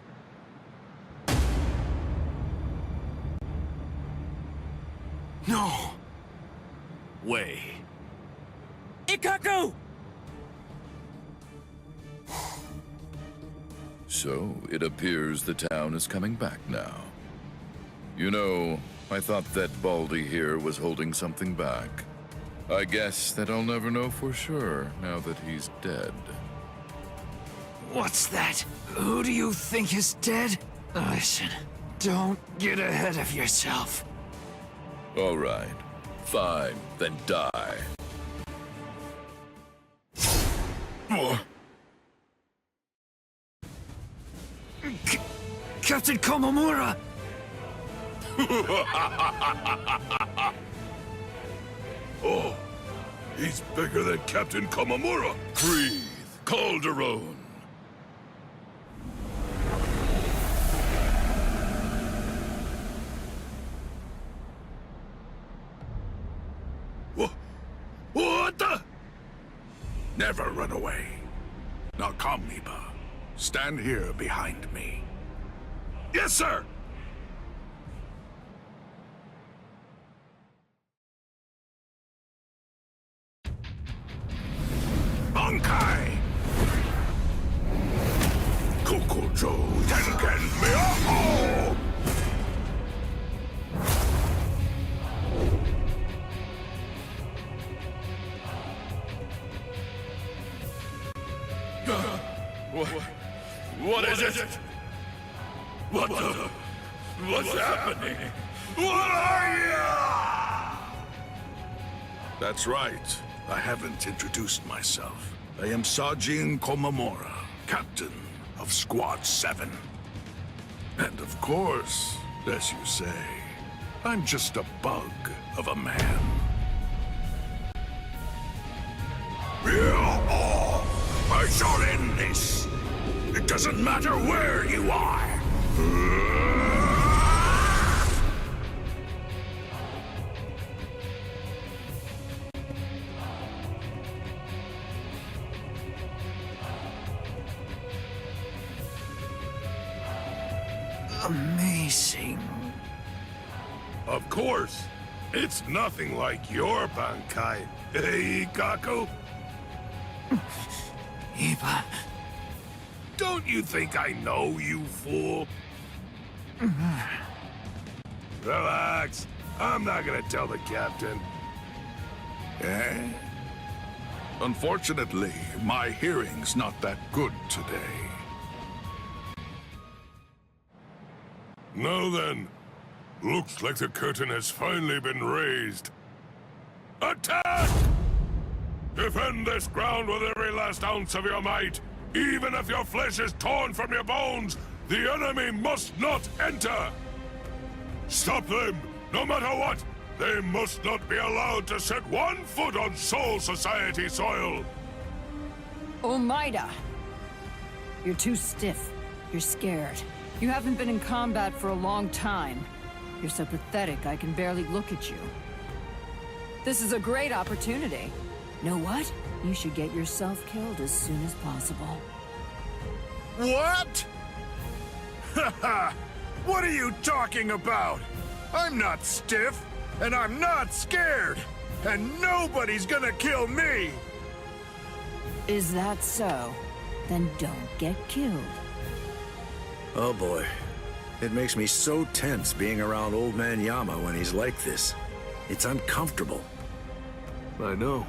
Q: No!
D: Way.
B: Ikkaku!
O: So, it appears the town is coming back now. You know, I thought that Baldy here was holding something back. I guess that I'll never know for sure now that he's dead.
S: What's that? Who do you think is dead? Listen, don't get ahead of yourself.
O: All right. Fine, then die.
S: Captain Komamura!
K: Oh, he's bigger than Captain Komamura. Breathe, Calderon. What the?
R: Never run away. Now come, Iba. Stand here behind me.
K: Yes, sir!
R: Bankai! Kokojo Tengen Miyako!
K: What is it? What the? What's happening? What are you?
R: That's right. I haven't introduced myself. I am Sajin Komamura, Captain of Squad 7. And of course, as you say, I'm just a bug of a man. I shall end this. It doesn't matter where you are.
S: Amazing.
K: Of course. It's nothing like your Bankai, eh, Ikaku?
S: Iba.
K: Don't you think I know, you fool? Relax. I'm not gonna tell the captain.
R: Eh? Unfortunately, my hearing's not that good today.
K: Now then, looks like the curtain has finally been raised. Attack! Defend this ground with every last ounce of your might. Even if your flesh is torn from your bones, the enemy must not enter! Stop them, no matter what! They must not be allowed to set one foot on Soul Society soil!
I: Omaida! You're too stiff. You're scared. You haven't been in combat for a long time. You're so pathetic I can barely look at you. This is a great opportunity. Know what? You should get yourself killed as soon as possible.
F: What? Haha! What are you talking about? I'm not stiff, and I'm not scared, and nobody's gonna kill me!
I: Is that so? Then don't get killed.
W: Oh boy. It makes me so tense being around Old Man Yama when he's like this. It's uncomfortable.
M: I know.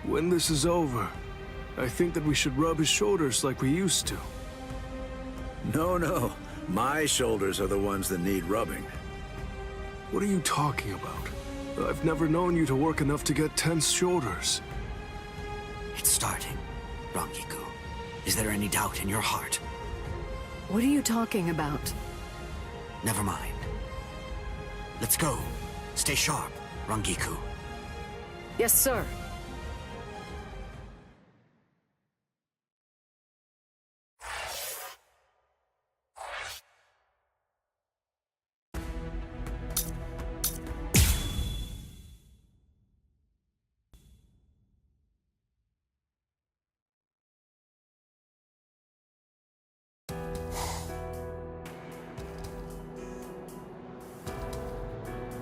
M: When this is over, I think that we should rub his shoulders like we used to.
W: No. My shoulders are the ones that need rubbing.
M: What are you talking about? I've never known you to work enough to get tense shoulders.
S: It's starting, Rangiku. Is there any doubt in your heart?
E: What are you talking about?
S: Never mind. Let's go. Stay sharp, Rangiku.
E: Yes, sir.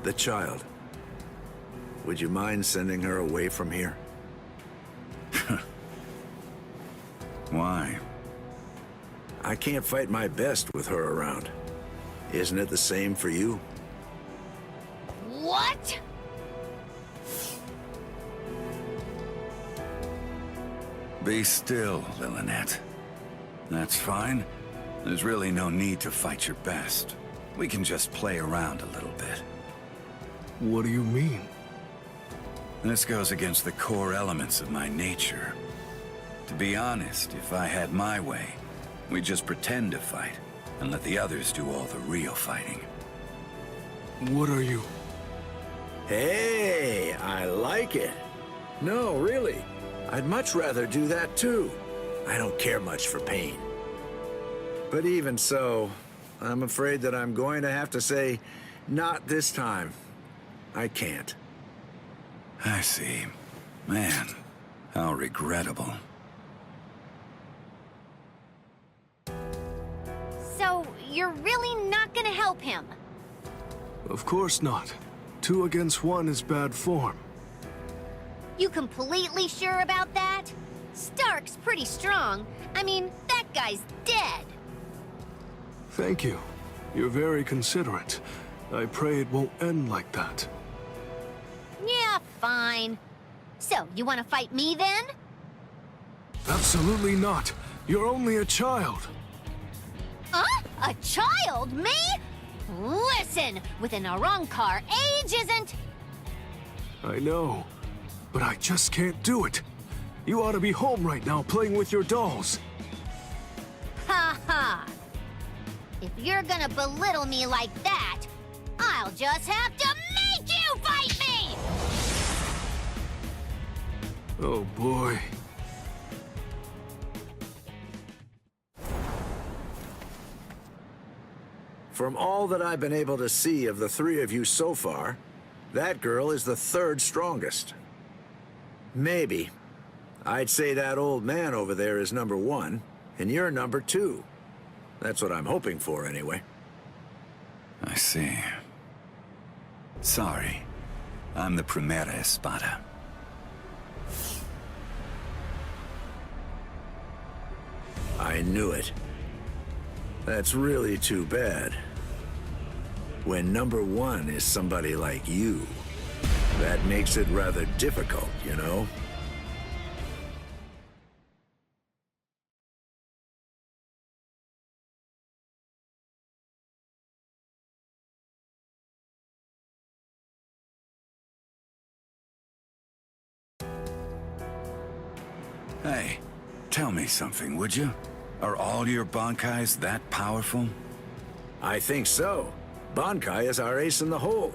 W: The child. Would you mind sending her away from here? Why? I can't fight my best with her around. Isn't it the same for you?
U: What?
G: Be still, Lillinette. That's fine. There's really no need to fight your best. We can just play around a little bit.
M: What do you mean?
G: This goes against the core elements of my nature. To be honest, if I had my way, we'd just pretend to fight and let the others do all the real fighting.
M: What are you?
W: Hey, I like it. No, really. I'd much rather do that too. I don't care much for pain. But even so, I'm afraid that I'm going to have to say, not this time. I can't.
G: I see. Man, how regrettable.
C: So, you're really not gonna help him?
M: Of course not. 2 against 1 is bad form.
C: You completely sure about that? Stark's pretty strong. I mean, that guy's dead.
M: Thank you. You're very considerate. I pray it won't end like that.
C: Yeah, fine. So, you want to fight me then?
M: Absolutely not. You're only a child.
C: Huh? A child? Me? Listen, with an Arrancar, age isn't...
M: I know, but I just can't do it. You ought to be home right now playing with your dolls.
C: Ha ha! If you're gonna belittle me like that, I'll just have to make you fight me!
M: Oh boy.
W: From all that I've been able to see of the 3 of you so far, that girl is the 3rd strongest. Maybe. I'd say that old man over there is number 1, and you're number 2. That's what I'm hoping for, anyway.
G: I see. Sorry. I'm the Primera Espada.
W: I knew it. That's really too bad. When number 1 is somebody like you, that makes it rather difficult, you know?
G: Hey, tell me something, would you? Are all your Bankais that powerful?
W: I think so. Bankai is our ace in the hole,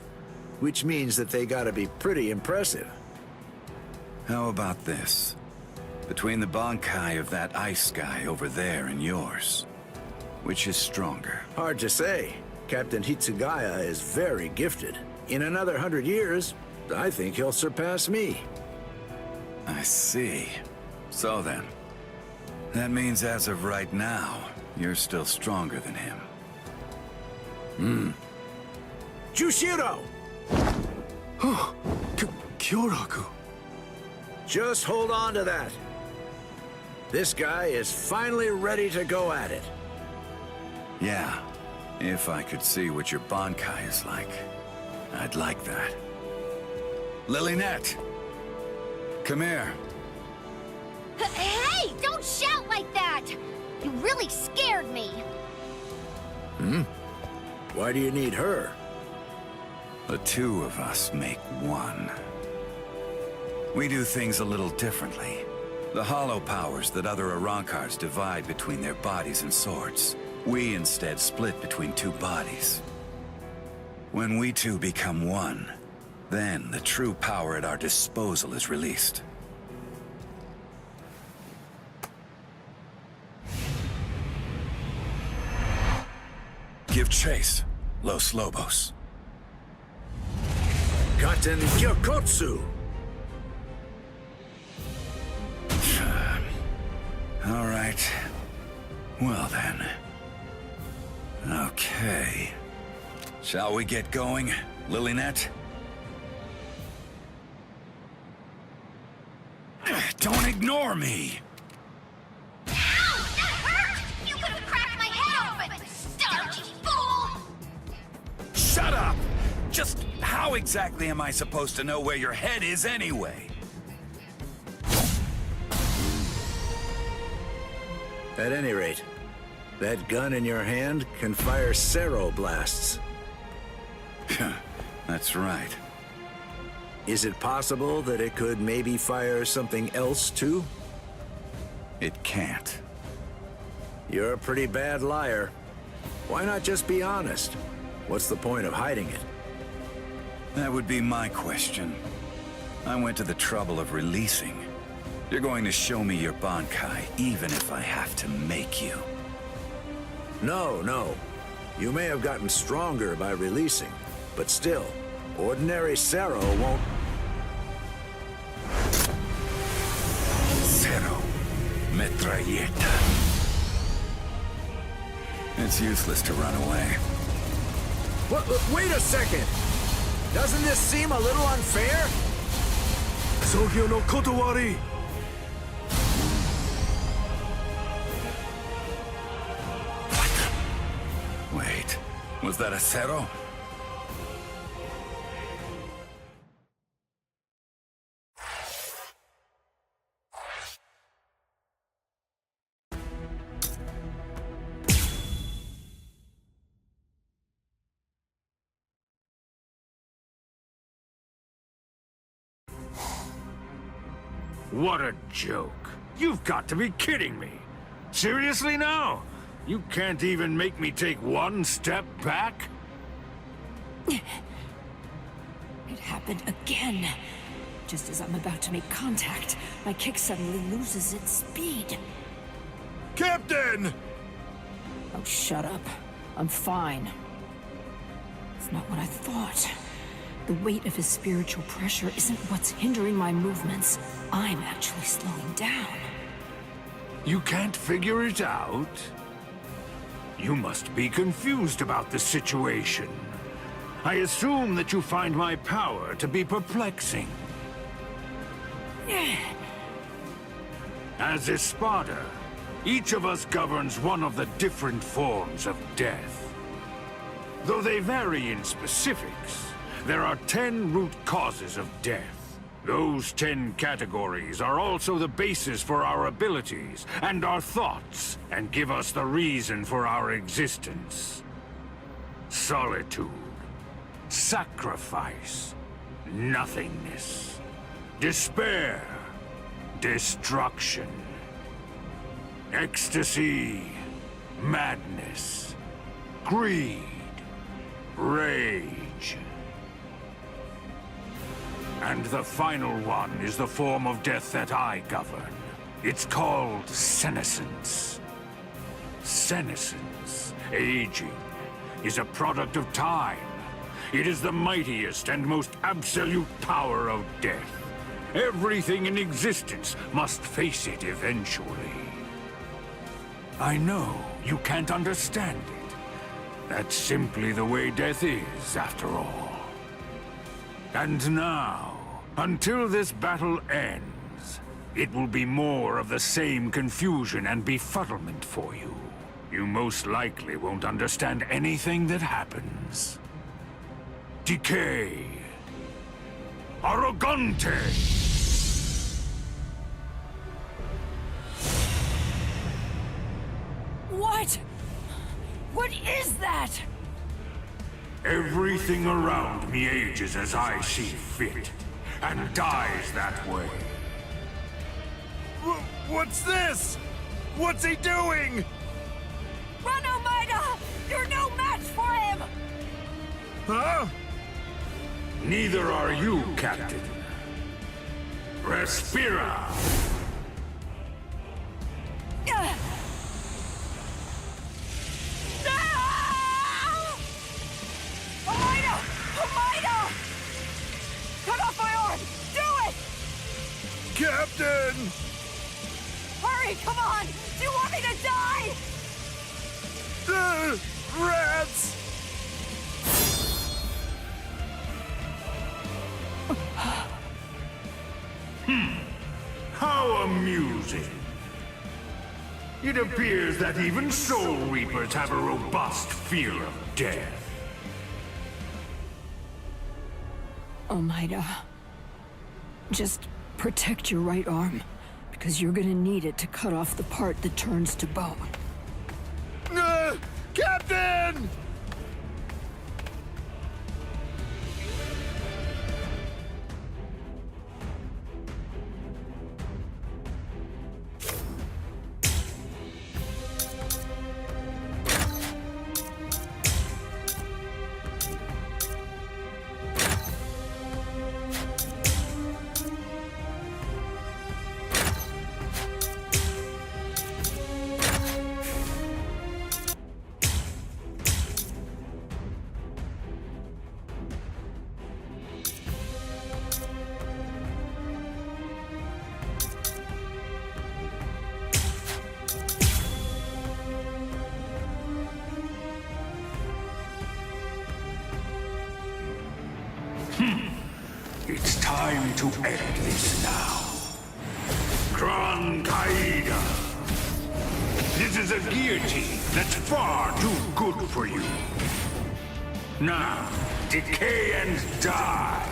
W: which means that they gotta be pretty impressive.
G: How about this? Between the Bankai of that ice guy over there and yours, which is stronger?
W: Hard to say. Captain Hitsugaya is very gifted. In another 100 years, I think he'll surpass me.
G: I see. So then, that means as of right now, you're still stronger than him.
W: Jushiro!
M: Kyoraku.
W: Just hold on to that. This guy is finally ready to go at it.
G: Yeah, if I could see what your Bankai is like, I'd like that. Lilynette! Come here.
C: Hey, don't shout like that! You really scared me.
W: Why do you need her?
G: The 2 of us make 1. We do things a little differently. The hollow powers that other Arrancars divide between their bodies and swords, we instead split between 2 bodies. When we 2 become 1, then the true power at our disposal is released. Give chase, Los Lobos.
W: Captain Gyokotsu!
G: All right. Well then. Okay. Shall we get going, Lilynette? Don't ignore me!
C: Ow! That hurt! You could have cracked my head open, starchy fool!
G: Shut up! Just how exactly am I supposed to know where your head is anyway?
W: At any rate, that gun in your hand can fire Cero blasts.
G: That's right.
W: Is it possible that it could maybe fire something else too?
G: It can't.
W: You're a pretty bad liar. Why not just be honest? What's the point of hiding it?
G: That would be my question. I went to the trouble of releasing. You're going to show me your Bankai, even if I have to make you.
W: No, no. You may have gotten stronger by releasing, but still, ordinary Sero won't...
G: Sero. Metralleta. It's useless to run away.
W: Wait a second! Doesn't this seem a little unfair?
F: Sogyo no Kotowari!
G: Wait, was that a Sero?
X: What a joke. You've got to be kidding me. Seriously now? You can't even make me take one step back?
E: It happened again. Just as I'm about to make contact, my kick suddenly loses its speed.
F: Captain!
I: Oh, shut up. I'm fine. It's not what I thought. The weight of his spiritual pressure isn't what's hindering my movements. I'm actually slowing down.
X: You can't figure it out? You must be confused about the situation. I assume that you find my power to be perplexing. As Espada, each of us governs one of the different forms of death. Though they vary in specifics, there are 10 root causes of death. Those 10 categories are also the basis for our abilities and our thoughts, and give us the reason for our existence. Solitude, sacrifice, nothingness, despair, destruction, ecstasy, madness, greed, rage. And the final one is the form of death that I govern. It's called senescence. Senescence, aging, is a product of time. It is the mightiest and most absolute power of death. Everything in existence must face it eventually. I know you can't understand it. That's simply the way death is, after all. And now, until this battle ends, it will be more of the same confusion and befuddlement for you. You most likely won't understand anything that happens. Decay. Arrogante!
I: What? What is that?
X: Everything around me ages as I see fit, and dies that way.
F: What's this? What's he doing?
I: Run, Omaida! You're no match for him!
F: Huh?
X: Neither are you, Captain. Respira!
I: Omaida! Omaida! Cut off my arm! Do it!
F: Captain!
I: Hurry, come on! Do you want me to die?
F: Rats!
X: How amusing. It appears that even Soul Reapers have a robust fear of death.
I: Omaida, just protect your right arm, because you're gonna need it to cut off the part that turns to bone.
F: Captain!
X: to end this now. Kron Kaida. This is a guillotine that's far too good for you. Now, decay and die.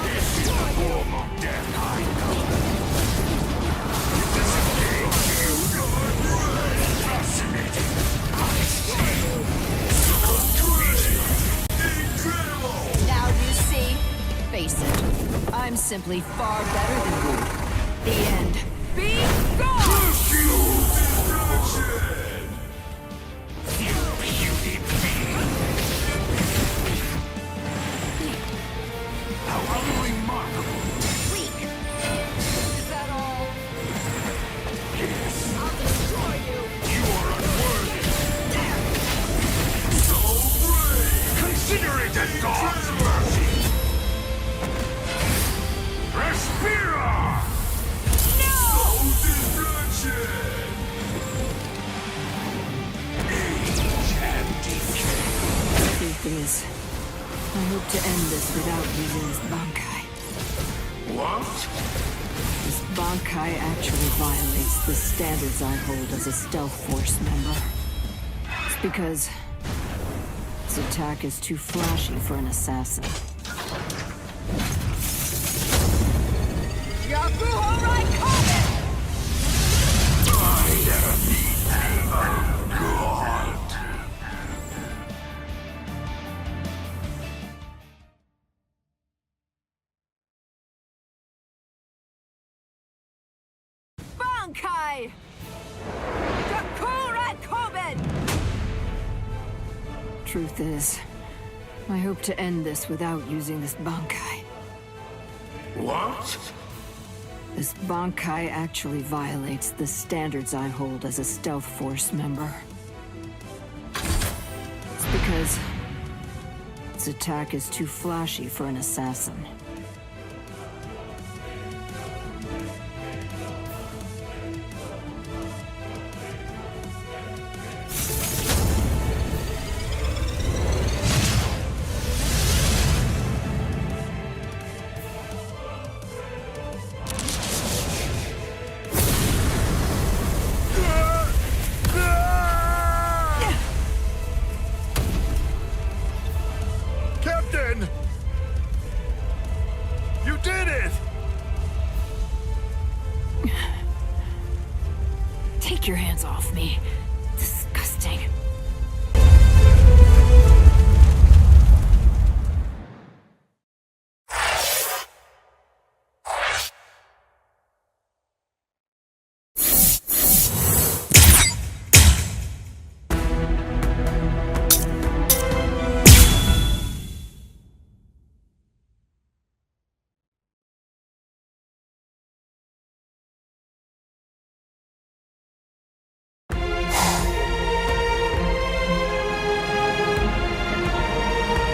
X: This is the form of death I know. Fascinating.
I: Now you see? Face it, I'm simply far better than you. The end. Be gone!
X: You beauty being! How unremarkable!
I: Weak! Is that all?
X: Yes.
I: I'll destroy you!
X: You are unworthy! So brave! Consider it a God's mercy! Respira!
I: No!
X: Age and decay.
E: The truth is, I hope to end this without using this Bankai.
X: What?
E: This Bankai actually violates the standards I hold as a stealth force member. It's because its attack is too flashy for an assassin.
I: Yakuho Raikkonen!
X: My enemy, God.
I: Bankai! Yakuho Raikkonen!
E: Truth is, I hope to end this without using this Bankai.
X: What?
E: This Bankai actually violates the standards I hold as a stealth force member. It's because its attack is too flashy for an assassin.
F: Captain! You did it!
E: Take your hands off me. Disgusting.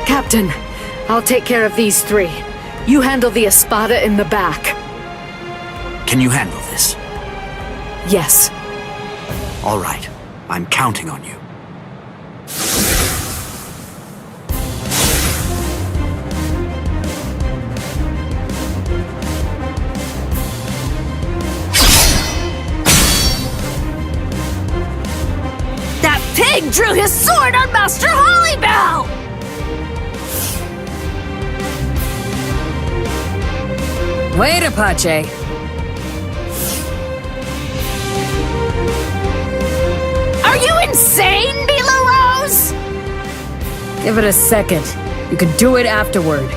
H: Captain, I'll take care of these three. You handle the Espada in the back.
S: Can you handle this?
H: Yes.
S: All right. I'm counting on you.
H: That pig drew his sword on Master Hollybell!
I: Wait, Apache.
H: Are you insane, Mila Rose?
I: Give it a second. You can do it afterward,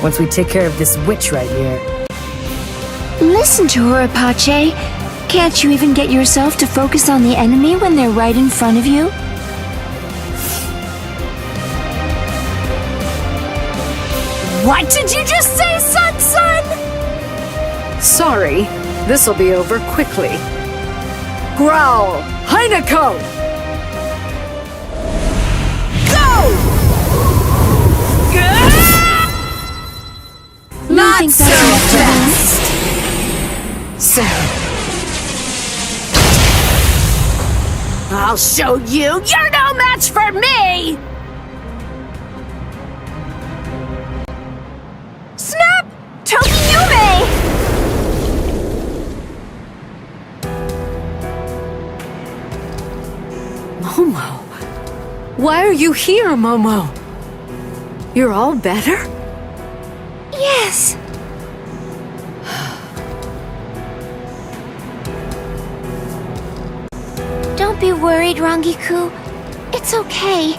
I: once we take care of this witch right here.
U: Listen to her, Apache. Can't you even get yourself to focus on the enemy when they're right in front of you?
H: What did you just say, son? Sorry, this'll be over quickly. Growl! Heineko! Go! Not so fast! So... I'll show you! You're no match for me! Why are you here, Momo? You're all better?
U: Yes. Don't be worried, Rangiku. It's okay.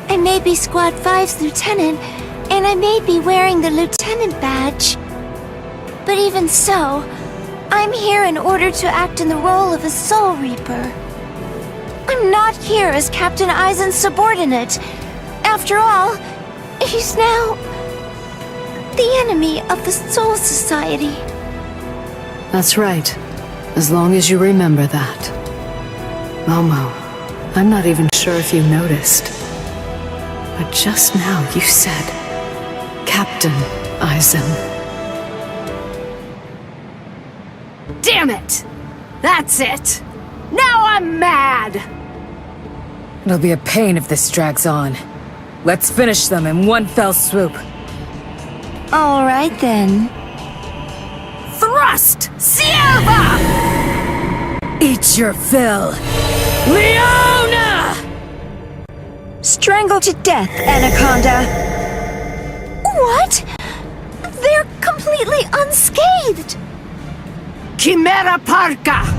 U: I may be Squad 5's lieutenant, and I may be wearing the lieutenant badge. But even so, I'm here in order to act in the role of a Soul Reaper. I'm not here as Captain Aizen's subordinate. After all, he's now the enemy of the Soul Society.
H: That's right. As long as you remember that. Momo, I'm not even sure if you noticed, but just now you said Captain Aizen.
I: Damn it! That's it! Now I'm mad! It'll be a pain if this drags on. Let's finish them in one fell swoop.
U: All right then.
I: Thrust! Sierva! Eat your fill. Leona!
U: Strangle to death, Anaconda. What? They're completely unscathed.
I: Chimera Parka!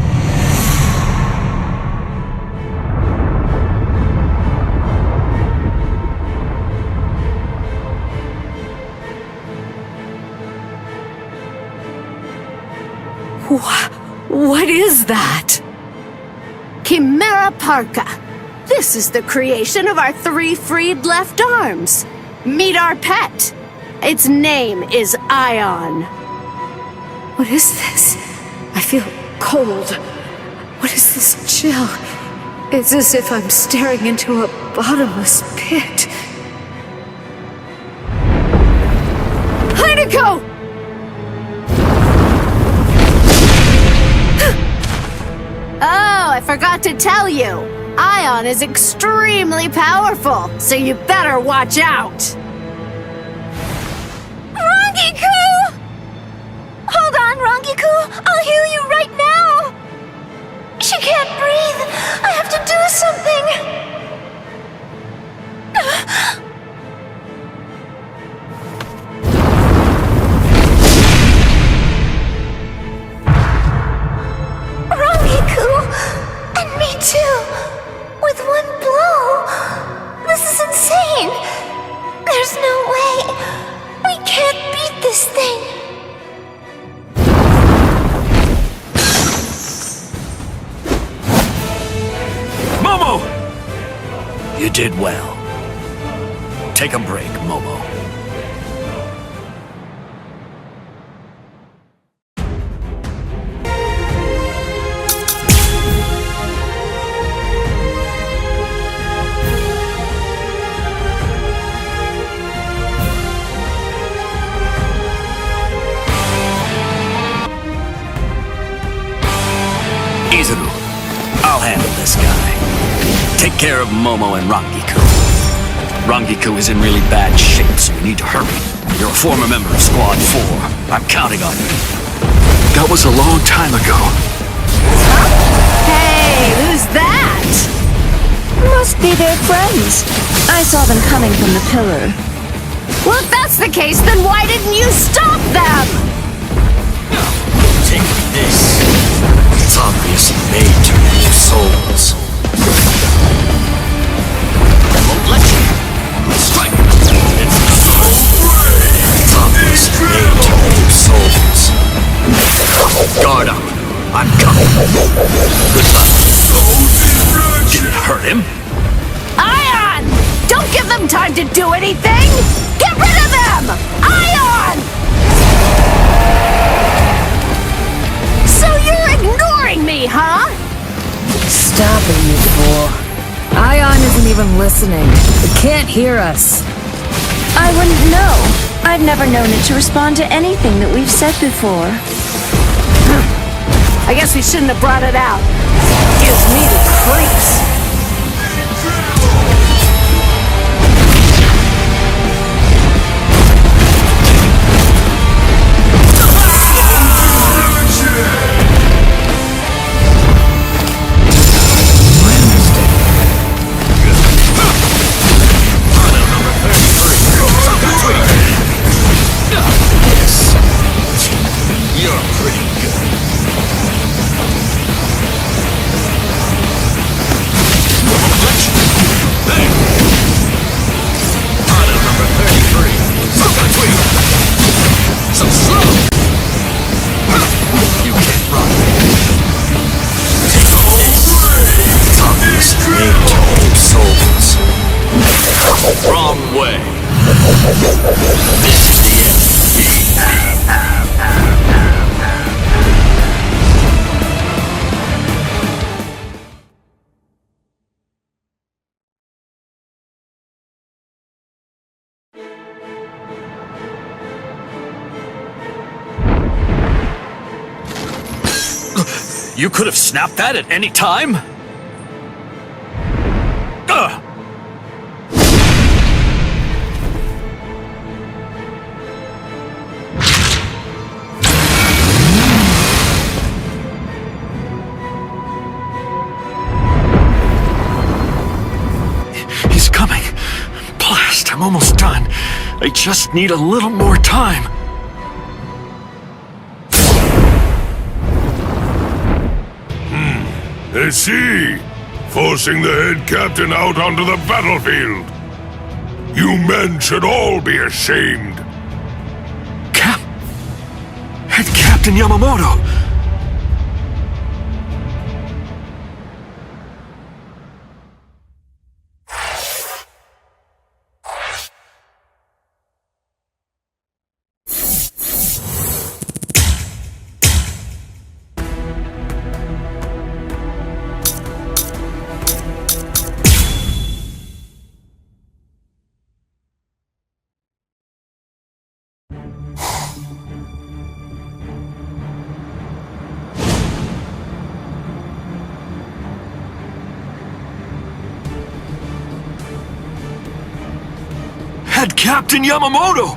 H: What is that?
I: Chimera Parka. This is the creation of our 3 freed left arms. Meet our pet. Its name is Ion.
H: What is this? I feel cold. What is this chill? It's as if I'm staring into a bottomless pit.
I: Hideko! Oh, I forgot to tell you. Ion is extremely powerful, so you better watch out.
U: Rangiku! Hold on, Rangiku. I'll heal you right now. She can't breathe. I have to do something. And me too! With one blow! This is insane! There's no way! We can't beat this thing!
D: Momo! You did well. Take a break, Momo. I'll handle this guy. Take care of Momo and Rangiku. Rangiku is in really bad shape, so you need to hurry. You're a former member of Squad 4. I'm counting on you.
Q: That was a long time ago.
I: Hey, who's that?
U: Must be their friends. I saw them coming from the pillar.
I: Well, if that's the case, then why didn't you stop them?
D: Take this. It's obviously made to move souls. I won't let you. Strike. It's obviously made to move souls. Guard up. I'm coming. Good luck. Did it hurt him?
I: Ion! Don't give them time to do anything! Get rid of them! Ion! So you're ignoring me, huh? Stop it, you fool. Ion isn't even listening. It can't hear us.
U: I wouldn't know. I've never known it to respond to anything that we've said before.
I: I guess we shouldn't have brought it out. Gives me the creeps.
D: This is the end. You could have snapped that at any time? Ugh! He's coming. Blast, I'm almost done. I just need a little more time.
K: I see. Forcing the head captain out onto the battlefield. You men should all be ashamed.
D: Head Captain Yamamoto! Head Captain Yamamoto!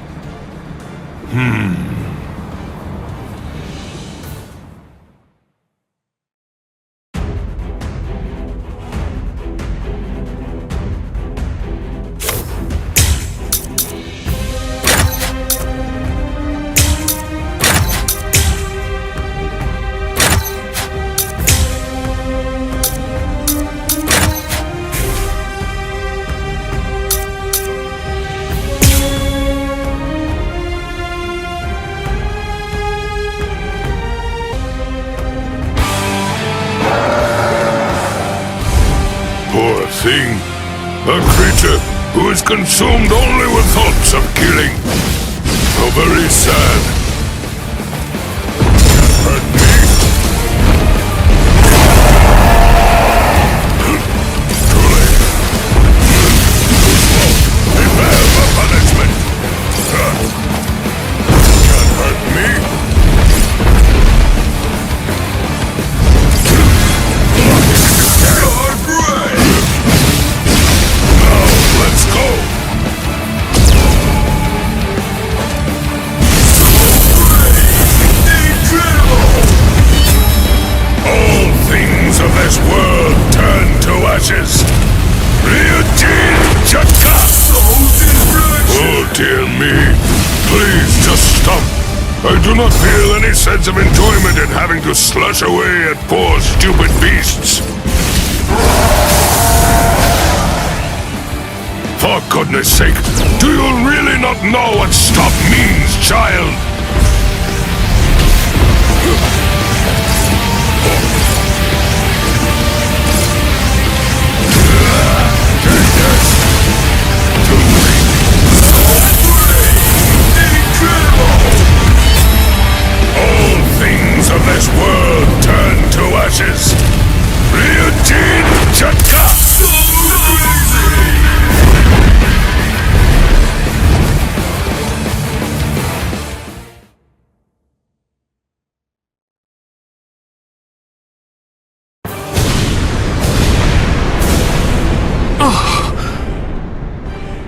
K: Poor thing. A creature who is consumed only with thoughts of killing. How very sad. Hurt me. Too late. Prepare for punishment. Can't hurt me. You're brave. Now let's go. All things of this world turn to ashes. Ryujin Chaka! Oh dear me. Please just stop. I do not feel any sense of enjoyment in having to slush away at poor stupid beasts. For goodness sake, do you really not know what stop means, child? All things of this world turn to ashes. Ryujin Chaka!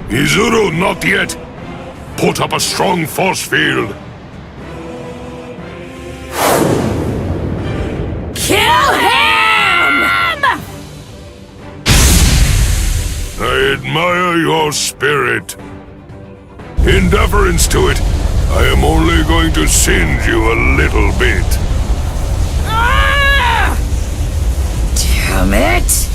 K: Izuru, not yet. Put up a strong force field.
U: Kill him!
K: I admire your spirit. In deference to it, I am only going to singe you a little bit.
U: Damn it!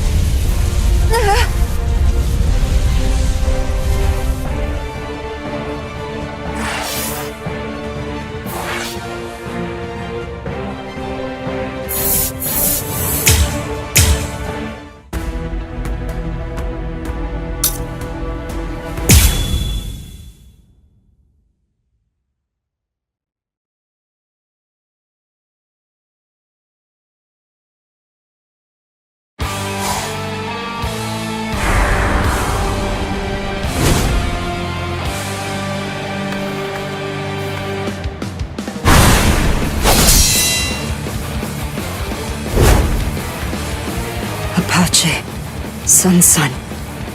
Y: Son,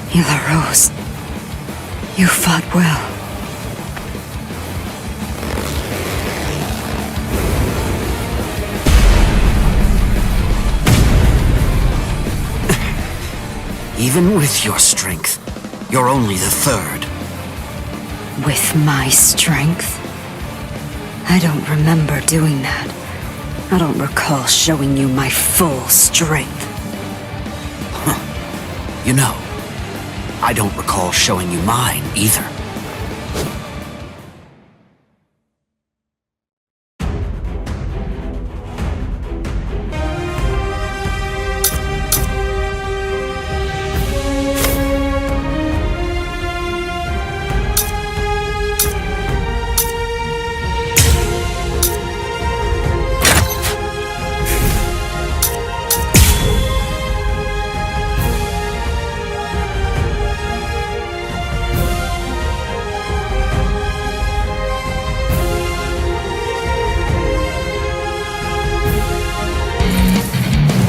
Y: Hila Rose. You fought well.
D: Even with your strength, you're only the third.
Y: With my strength? I don't remember doing that. I don't recall showing you my full strength.
D: You know, I don't recall showing you mine either.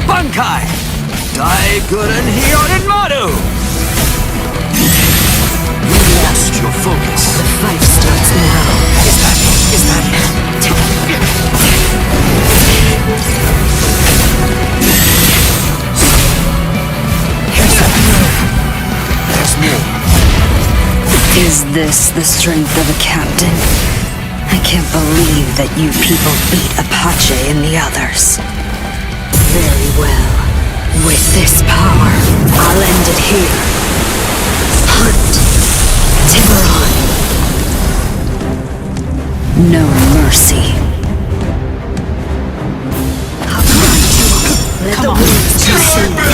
D: Bankai! Dai Guren Hyorin Maru! You lost your focus.
Y: The fight starts now.
D: Is that it? There's more.
Y: Is this the strength of a captain? I can't believe that you people beat Apache and the others. Very well. With this power, I'll end it here. Hunt Tiburon. No mercy. I'll grind you up. Let the winds consume you.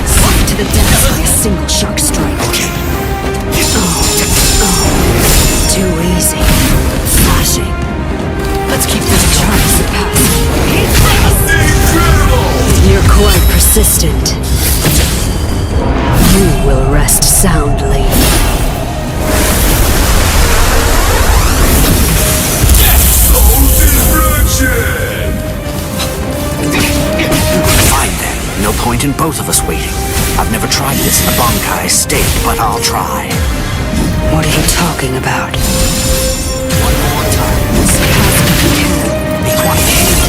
Y: Sink to the depths by a single shark strike.
D: Okay.
Y: Too easy. Flashing. Let's keep this charge surpassing. You're quite persistent. You will rest soundly.
D: Fine then. No point in both of us waiting. I've never tried this in a Bankai state, but I'll try.
Y: What are you talking about?
D: One more time. Be quiet.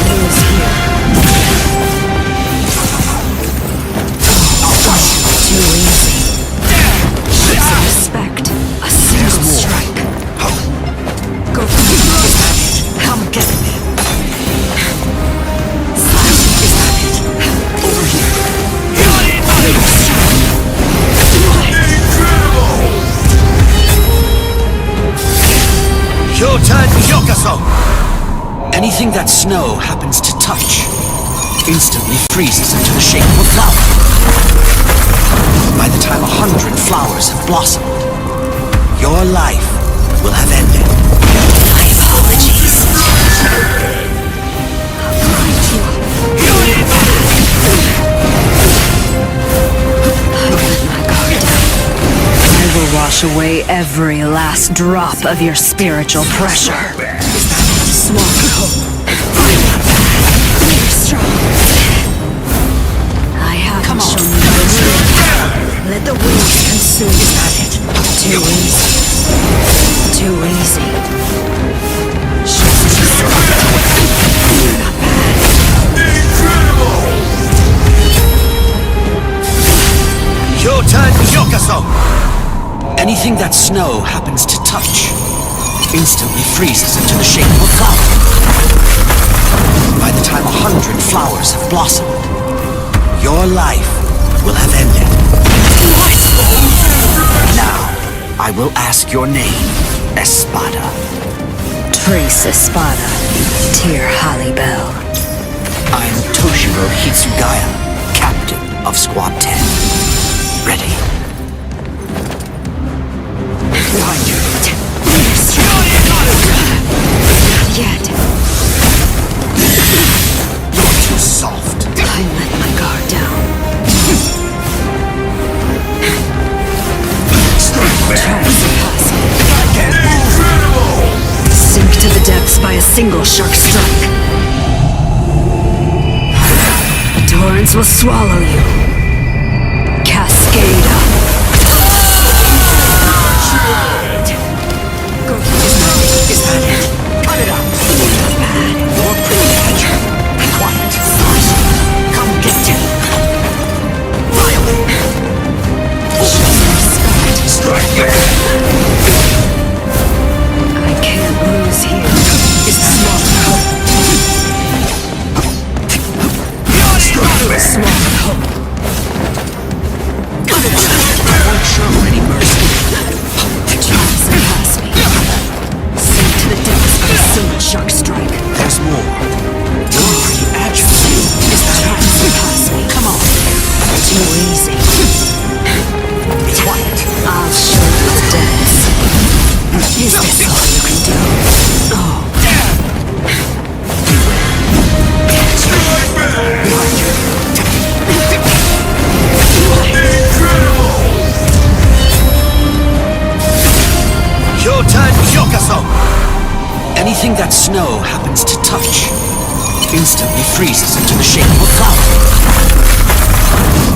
Y: Lose here. Too easy. Show some respect. A single strike. Go for it. Come get me. Slash. Is that it? Over here.
D: Kyotan Yokaso! Anything that snow happens to touch instantly freezes into the shape of a flower. By the time 100 flowers have blossomed, your life will have ended.
Y: My apologies. I let my guard down. I will wash away every last drop of your spiritual pressure. Swallow. You're strong. I haven't shown you the truth. Let the winds consume you. Too easy. Too easy. You're not bad.
D: Kyotan Yokaso! Anything that snow happens to touch instantly freezes into the shape of a flower. By the time 100 flowers have blossomed, your life will have ended. Now, I will ask your name, Espada.
Y: Trace Espada, Tyr Halibel.
D: I'm Toshiro Hitsugaya, Captain of Squad 10. Ready? Behind you.
Y: Not yet.
D: You're too soft.
Y: I let my guard down. Try to surpass me. Sink to the depths by a single shark strike. Torrents will swallow you.
D: snow happens to touch instantly freezes into the shape of a flower.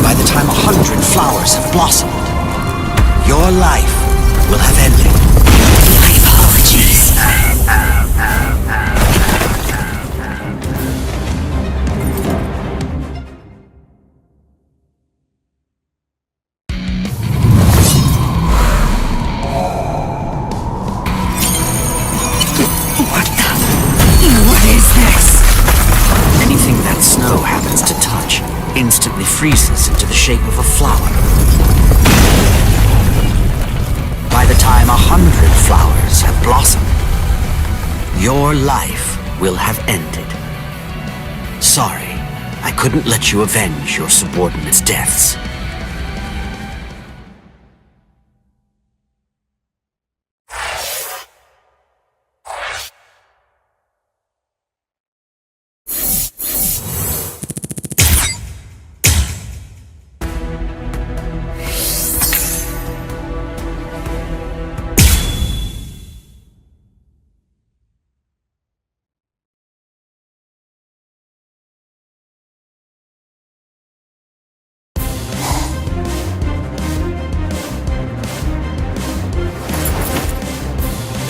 D: By the time 100 flowers have blossomed, your life will have ended. My apologies.
Y: What is this?
D: Anything that snow happens to touch instantly freezes into the shape of a flower. By the time 100 flowers have blossomed, your life will have ended. Sorry, I couldn't let you avenge your subordinates' deaths.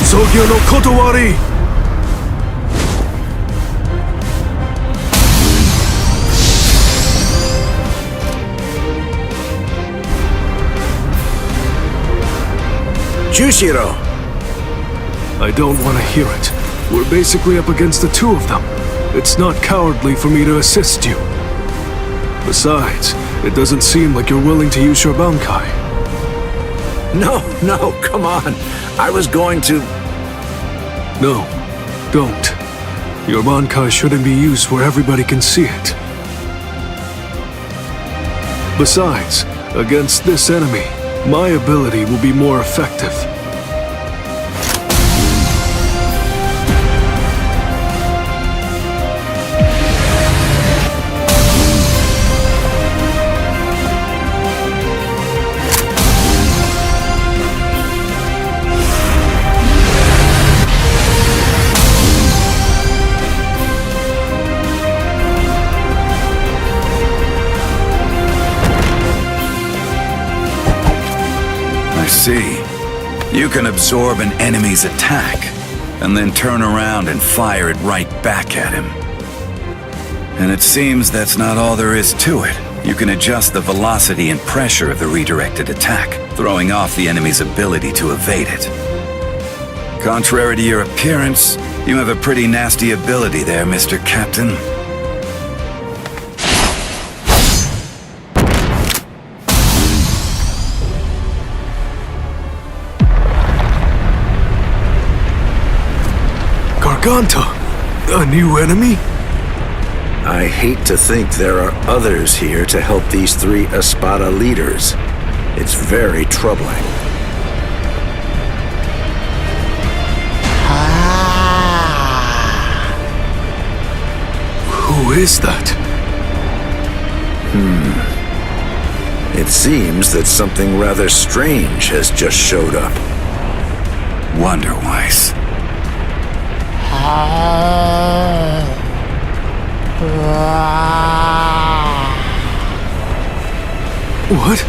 M: Sogyo no Kotowari!
W: Jushiro!
M: I don't want to hear it. We're basically up against the two of them. It's not cowardly for me to assist you. Besides, it doesn't seem like you're willing to use your Bankai.
W: No, come on. I was going to...
M: No, don't. Your Bankai shouldn't be used where everybody can see it. Besides, against this enemy, my ability will be more effective.
G: See, you can absorb an enemy's attack, and then turn around and fire it right back at him. And it seems that's not all there is to it. You can adjust the velocity and pressure of the redirected attack, throwing off the enemy's ability to evade it. Contrary to your appearance, you have a pretty nasty ability there, Mr. Captain.
M: Garganta? A new enemy?
W: I hate to think there are others here to help these three Espada leaders. It's very troubling.
M: Who is that?
W: It seems that something rather strange has just showed up.
G: Wonder-wise.
M: What?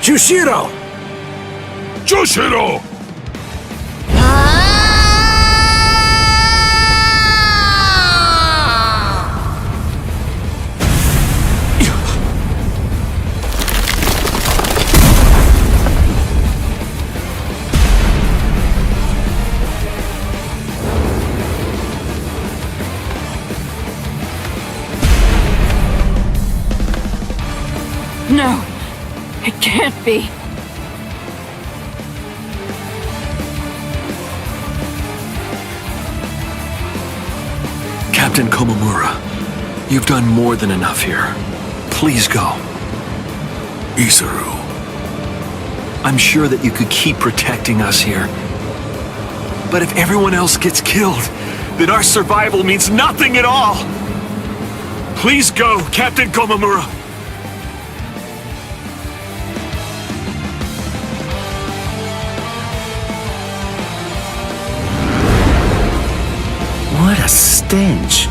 W: Jushiro!
K: Jushiro!
I: No, it can't be.
Q: Captain Komamura, you've done more than enough here. Please go.
R: Isuru.
Q: I'm sure that you could keep protecting us here. But if everyone else gets killed, then our survival means nothing at all! Please go, Captain Komamura!
J: What a stench,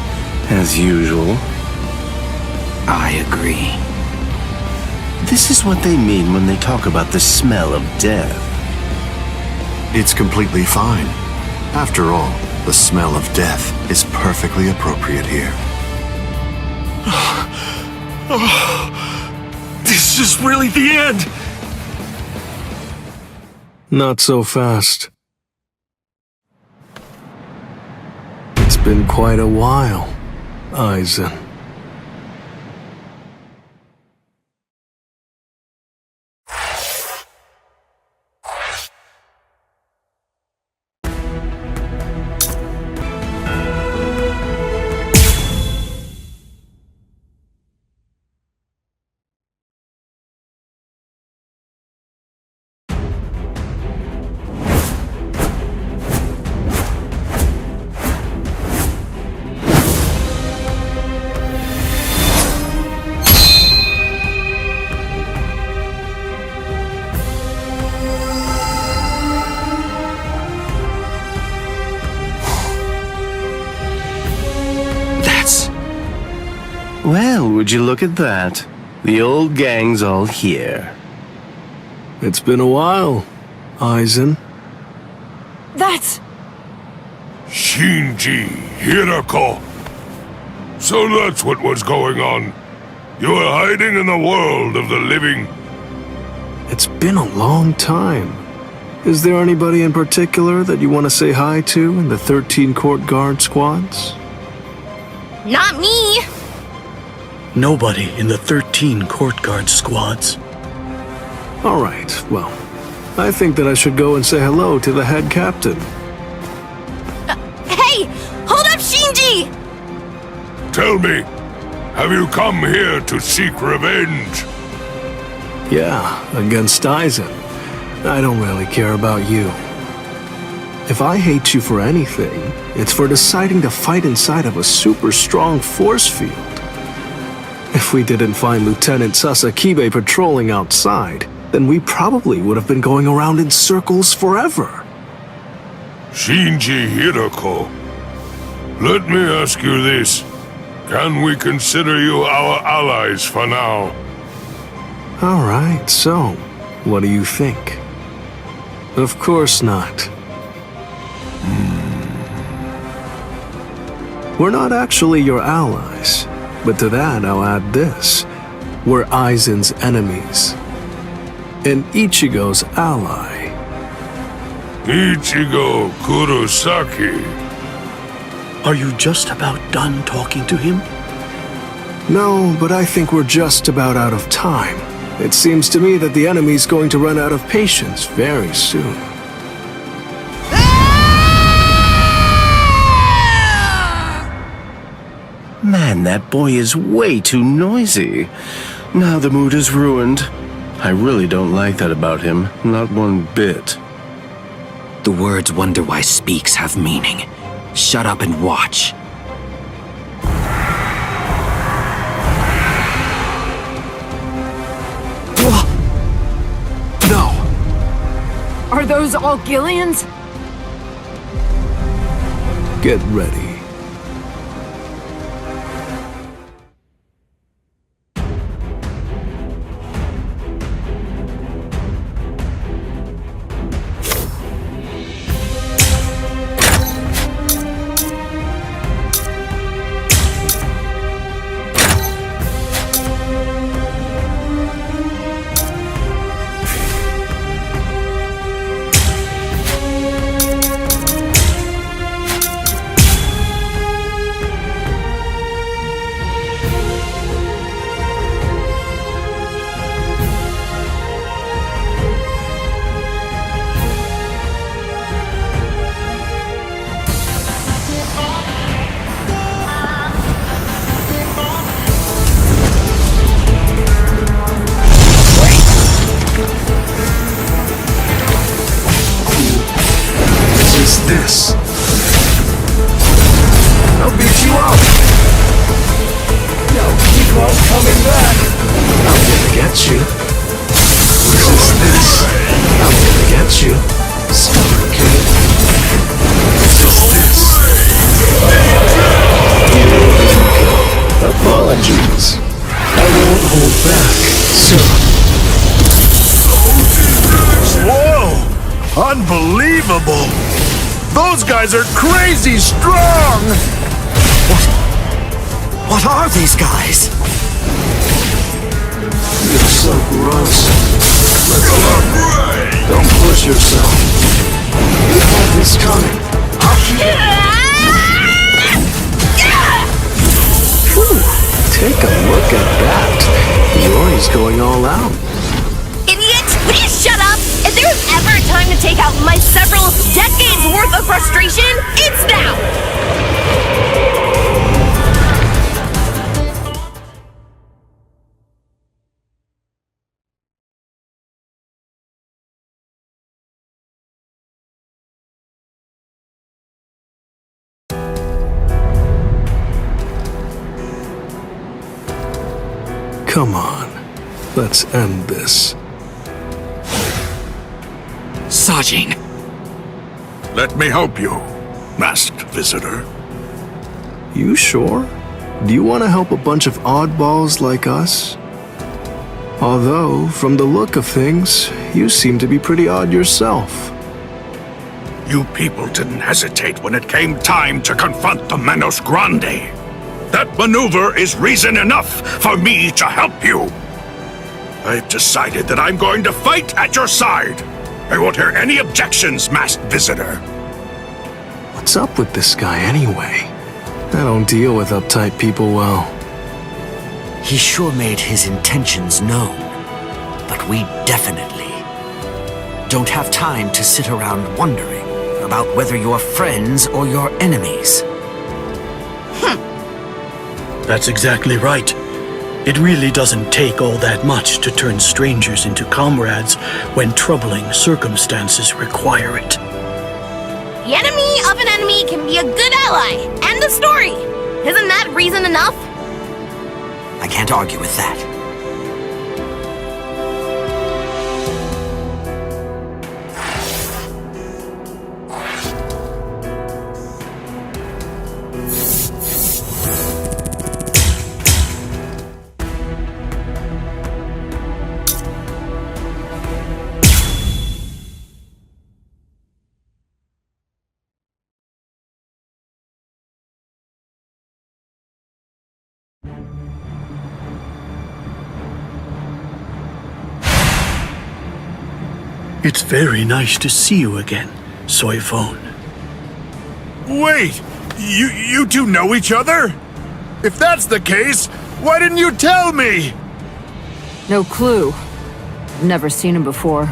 J: as usual.
S: I agree.
J: This is what they mean when they talk about the smell of death.
L: It's completely fine. After all, the smell of death is perfectly appropriate here.
Q: This is really the end!
M: Not so fast. It's been quite a while, Aizen.
J: Well, would you look at that? The old gang's all here.
M: It's been a while, Aizen.
I: That's...
K: Shinji Hirako. So that's what was going on. You were hiding in the world of the living.
M: It's been a long time. Is there anybody in particular that you want to say hi to in the 13 Court Guard squads?
U: Not me!
N: Nobody in the 13 Court Guard squads.
M: Alright, well, I think that I should go and say hello to the head captain.
U: Hey! Hold up, Shinji!
K: Tell me, have you come here to seek revenge?
M: Yeah, against Aizen. I don't really care about you. If I hate you for anything, it's for deciding to fight inside of a super strong force field. If we didn't find Lieutenant Sasakibe patrolling outside, then we probably would have been going around in circles forever.
K: Shinji Hirako, let me ask you this. Can we consider you our allies for now?
M: Alright, so, what do you think? Of course not. We're not actually your allies. But to that, I'll add this. We're Aizen's enemies. And Ichigo's ally.
K: Ichigo Kurosaki.
N: Are you just about done talking to him?
M: No, but I think we're just about out of time. It seems to me that the enemy's going to run out of patience very soon.
J: Man, that boy is way too noisy. Now the mood is ruined. I really don't like that about him, not one bit.
S: The words "Wonder Why Speaks" have meaning. Shut up and watch.
M: No!
I: Are those all Gillians?
M: Get ready.
F: Those guys are crazy strong!
S: What are these guys?
M: You're so gross. Let's go. Don't push yourself. You had this coming. Whew, take a look at that. Yori's going all out.
A: Idiot! Will you shut up? If there's ever a time to take out my several decades worth of frustration, it's now!
M: Come on. Let's end this.
R: Sajin! Let me help you, masked visitor.
M: You sure? Do you want to help a bunch of oddballs like us? Although, from the look of things, you seem to be pretty odd yourself.
R: You people didn't hesitate when it came time to confront the Manos Grande. That maneuver is reason enough for me to help you. I've decided that I'm going to fight at your side. I won't hear any objections, masked visitor.
M: What's up with this guy anyway? I don't deal with uptight people well.
S: He sure made his intentions known. But we definitely don't have time to sit around wondering about whether you're friends or you're enemies.
N: That's exactly right. It really doesn't take all that much to turn strangers into comrades when troubling circumstances require it.
A: The enemy of an enemy can be a good ally. End of story. Isn't that reason enough?
S: I can't argue with that.
N: It's very nice to see you again, Soifone.
F: Wait! You two know each other? If that's the case, why didn't you tell me?
I: No clue. I've never seen him before.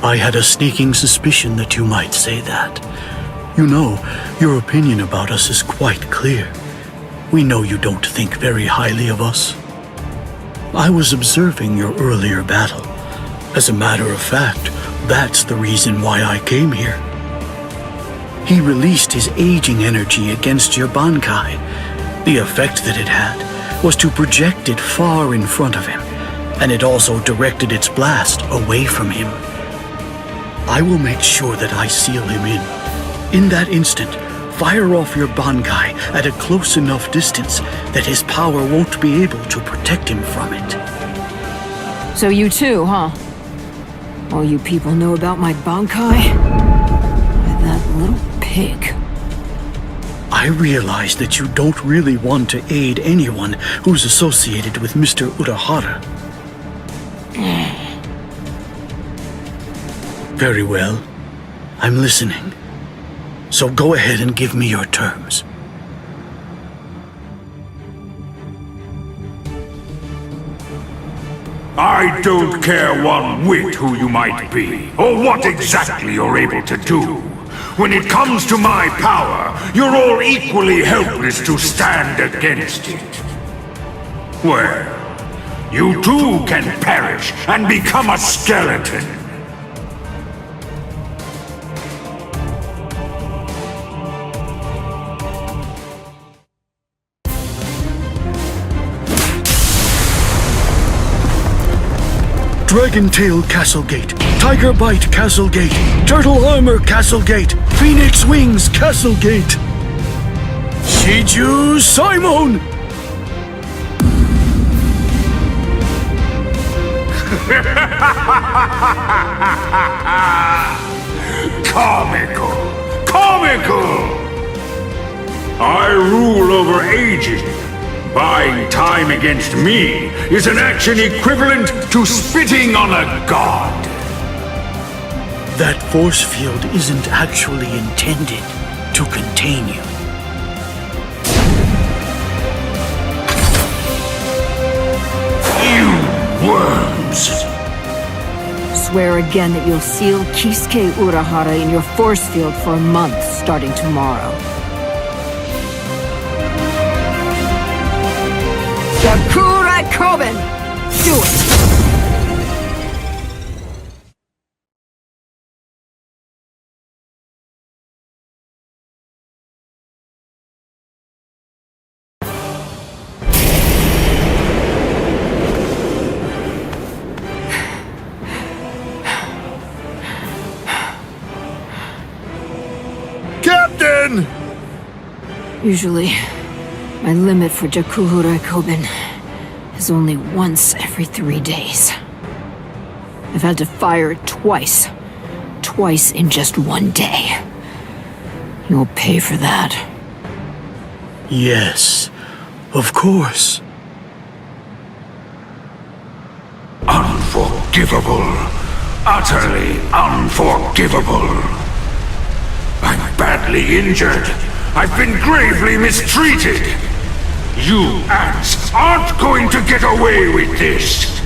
N: I had a sneaking suspicion that you might say that. You know, your opinion about us is quite clear. We know you don't think very highly of us. I was observing your earlier battle. As a matter of fact, that's the reason why I came here. He released his aging energy against your Bankai. The effect that it had was to project it far in front of him, and it also directed its blast away from him. I will make sure that I seal him in. In that instant, fire off your Bankai at a close enough distance that his power won't be able to protect him from it.
I: So you too, huh? All you people know about my Bankai? That little pig.
N: I realize that you don't really want to aid anyone who's associated with Mr. Urahara. Very well. I'm listening. So go ahead and give me your terms.
X: I don't care one whit who you might be, or what exactly you're able to do. When it comes to my power, you're all equally helpless to stand against it. Well, you too can perish and become a skeleton.
N: Dragon Tail Castle Gate, Tiger Bite Castle Gate, Turtle Armor Castle Gate, Phoenix Wings Castle Gate. Shiju Simon!
X: Comical, I rule over aging. Buying time against me is an action equivalent to spitting on a god.
N: That force field isn't actually intended to contain you.
X: You worms!
I: Swear again that you'll seal Kisuke Urahara in your force field for a month starting tomorrow. Sakura Koben! Do it!
F: Captain!
I: Usually, my limit for Jakuhura Koben is only once every 3 days. I've had to fire it twice. Twice in just 1 day. You'll pay for that.
N: Yes, of course.
X: Unforgivable. Utterly unforgivable. I'm badly injured. I've been gravely mistreated. You ants aren't going to get away with this.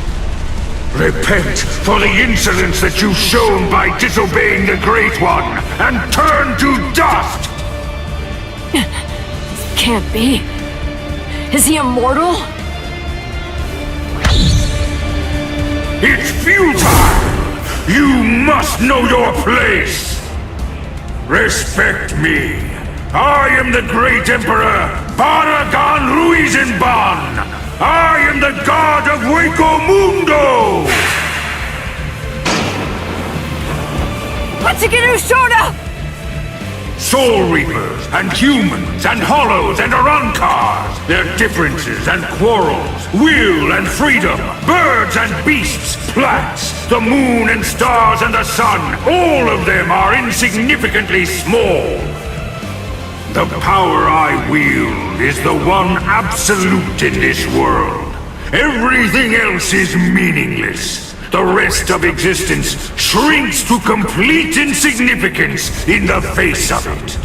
X: Repent for the insolence that you've shown by disobeying the Great One and turn to dust!
I: Can't be. Is he immortal?
X: It's futile! You must know your place! Respect me. I am the great Emperor Baragan Ruizenban! I am the god of Hueco Mundo!
I: Hatsukiru Shoda!
X: Soul Reapers, and humans, and hollows, and Arrancars, their differences and quarrels, will and freedom, birds and beasts, plants, the moon and stars and the sun, all of them are insignificantly small. The power I wield is the one absolute in this world. Everything else is meaningless. The rest of existence shrinks to complete insignificance in the face of it.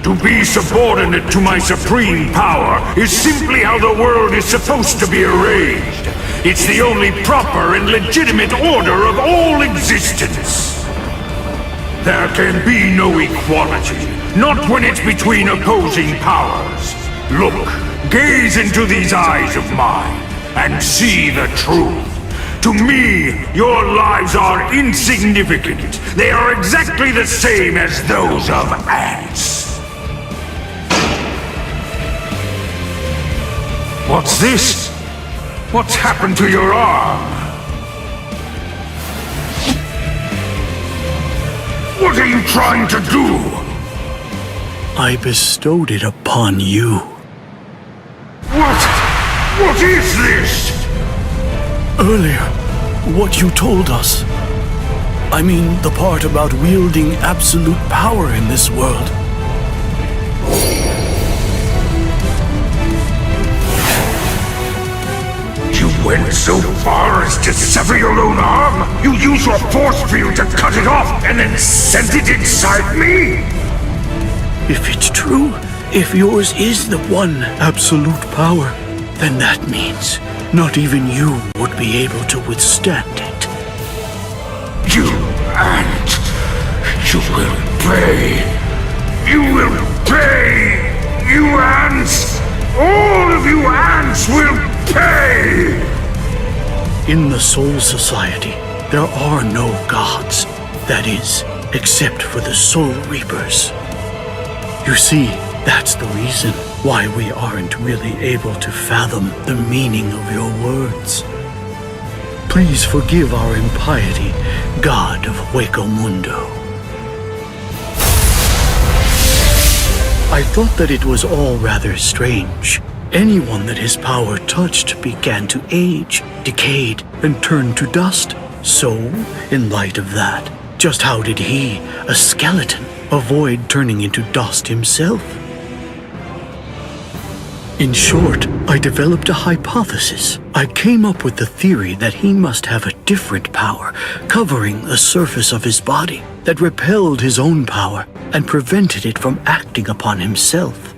X: To be subordinate to my supreme power is simply how the world is supposed to be arranged. It's the only proper and legitimate order of all existence. There can be no equality, not when it's between opposing powers. Look, gaze into these eyes of mine, and see the truth. To me, your lives are insignificant. They are exactly the same as those of ants. What's this? What's happened to your arm? What are you trying to do?
N: I bestowed it upon you.
X: What is this?
N: Earlier, what you told us. I mean, the part about wielding absolute power in this world.
X: You went so far as to sever your own arm? You used your force field to cut it off and then sent it inside me?
N: If it's true, if yours is the one absolute power, then that means not even you would be able to withstand it.
X: You ant! You will pay! You will pay! You ants! All of you ants will pay!
N: In the Soul Society, there are no gods. That is, except for the Soul Reapers. You see, that's the reason why we aren't really able to fathom the meaning of your words. Please forgive our impiety, God of Hueco Mundo. I thought that it was all rather strange. Anyone that his power touched began to age, decayed, and turned to dust. So, in light of that, just how did he, a skeleton, avoid turning into dust himself? In short, I developed a hypothesis. I came up with the theory that he must have a different power covering the surface of his body that repelled his own power and prevented it from acting upon himself.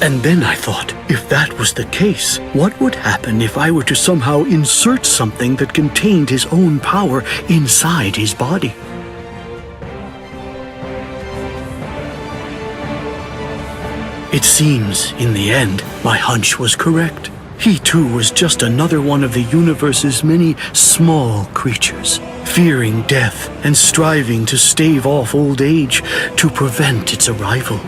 N: And then I thought, if that was the case, what would happen if I were to somehow insert something that contained his own power inside his body? It seems, in the end, my hunch was correct. He too was just another one of the universe's many small creatures, fearing death and striving to stave off old age to prevent its arrival.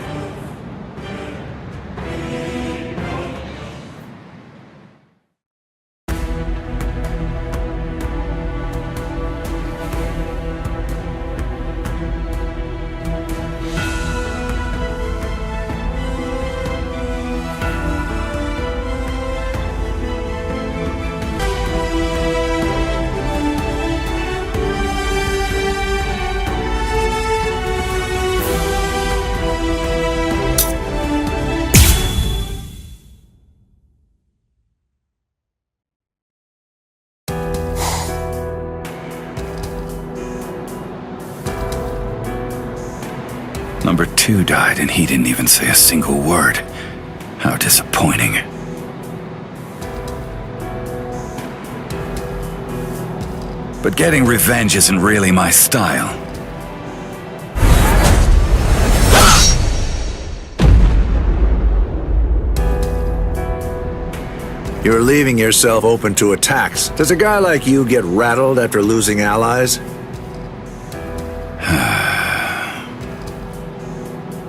G: Number 2 died and he didn't even say a single word. How disappointing. But getting revenge isn't really my style.
W: You're leaving yourself open to attacks. Does a guy like you get rattled after losing allies?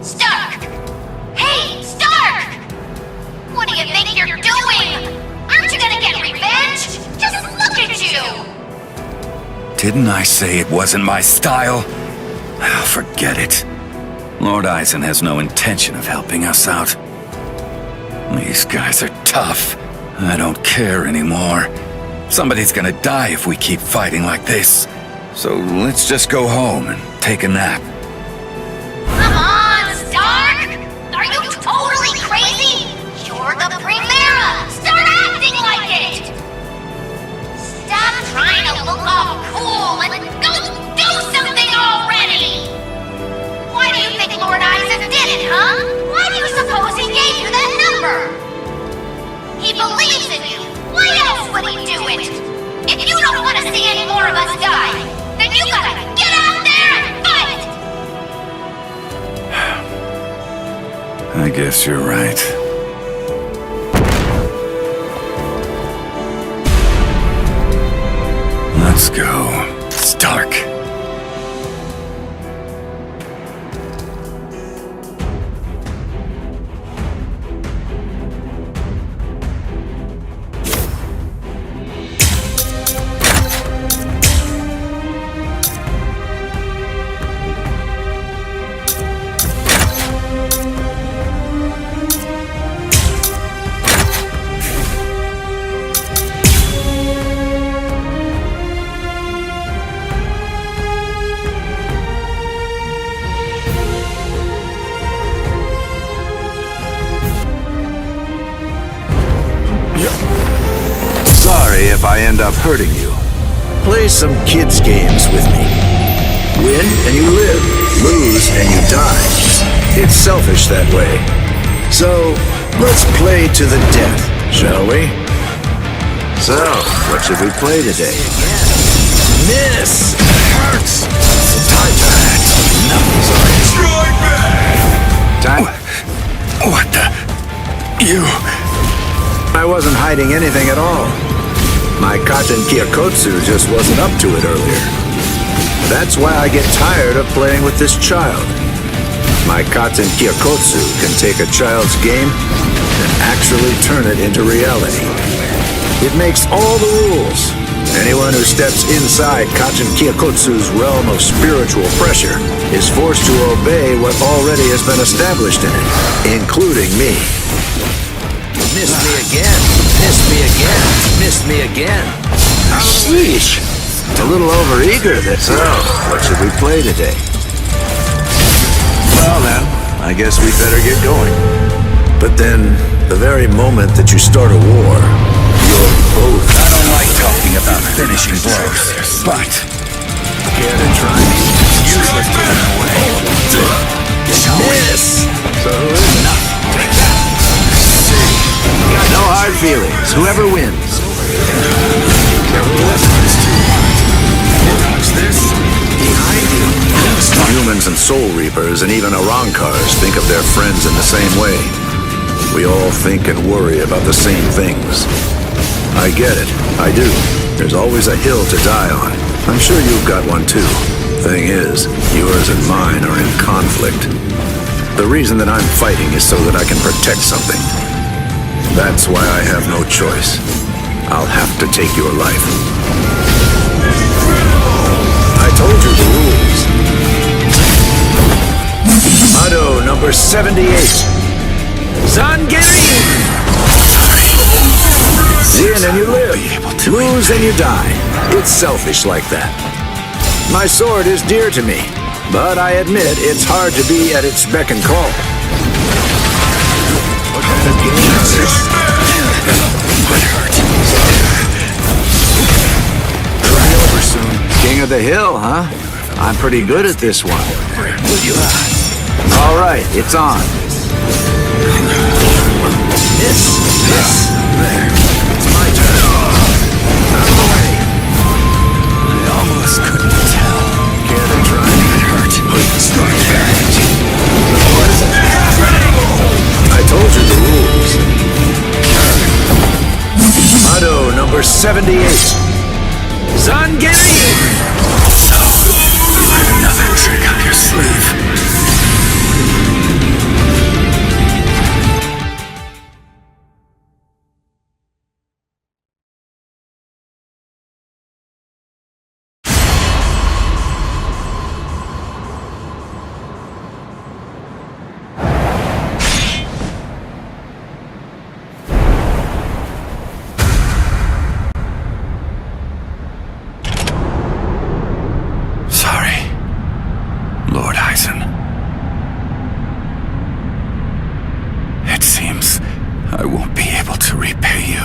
C: Stark! Hey, Stark! What do you think you're doing? Aren't you gonna get revenge? Just look at you!
G: Didn't I say it wasn't my style? Oh, forget it. Lord Aizen has no intention of helping us out. These guys are tough. I don't care anymore. Somebody's gonna die if we keep fighting like this. So let's just go home and take a nap.
C: Come on, Stark! Are you totally crazy? You're the Primera! Start acting like it! Stop trying to look all cool and go do something already! Why do you think Lord Aizen did it, huh? Why do you suppose he gave you that number? He believes in you! Why else would he do it? If you don't want to see any more of us die, then you gotta get out there and fight!
G: I guess you're right. Let's go. It's dark.
W: Sorry if I end up hurting you. Play some kids' games with me. Win and you live, lose and you die. It's selfish that way. So, let's play to the death, shall we? So, what should we play today? Miss! Hurts! Time to act. No, sorry. Strike back! Time.
G: What the? You...
W: I wasn't hiding anything at all. My Katen Kyokotsu just wasn't up to it earlier. That's why I get tired of playing with this child. My Katen Kyokotsu can take a child's game and actually turn it into reality. It makes all the rules. Anyone who steps inside Katen Kyokotsu's realm of spiritual pressure is forced to obey what already has been established in it, including me. Missed me again. Missed me again. Missed me again. Sheesh. A little overeager, that's all. What should we play today? Well then, I guess we better get going. But then, the very moment that you start a war, you're both...
G: I don't like talking about finishing blows, but...
W: Care to try me?
G: Useless giving away.
W: Yes! So who is it? Got no hard feelings. Whoever wins. Humans and Soul Reapers and even Arrancars think of their friends in the same way. We all think and worry about the same things. I get it. I do. There's always a hill to die on. I'm sure you've got one too. Thing is, yours and mine are in conflict. The reason that I'm fighting is so that I can protect something. That's why I have no choice. I'll have to take your life. I told you the rules. Motto number 78. Zangiri! Win and you live. Lose and you die. It's selfish like that. My sword is dear to me, but I admit it's hard to be at its beck and call. Over soon. King of the hill, huh? I'm pretty good at this one. All right, it's on. This. There. It's my turn. Out of the way.
G: I almost couldn't tell.
W: Care to try?
G: It hurt. Start back.
W: What is it? I told you the rules. Motto number 78. Zangiri!
G: So, you have another trick up your sleeve. Lord Aizen. It seems I won't be able to repay you.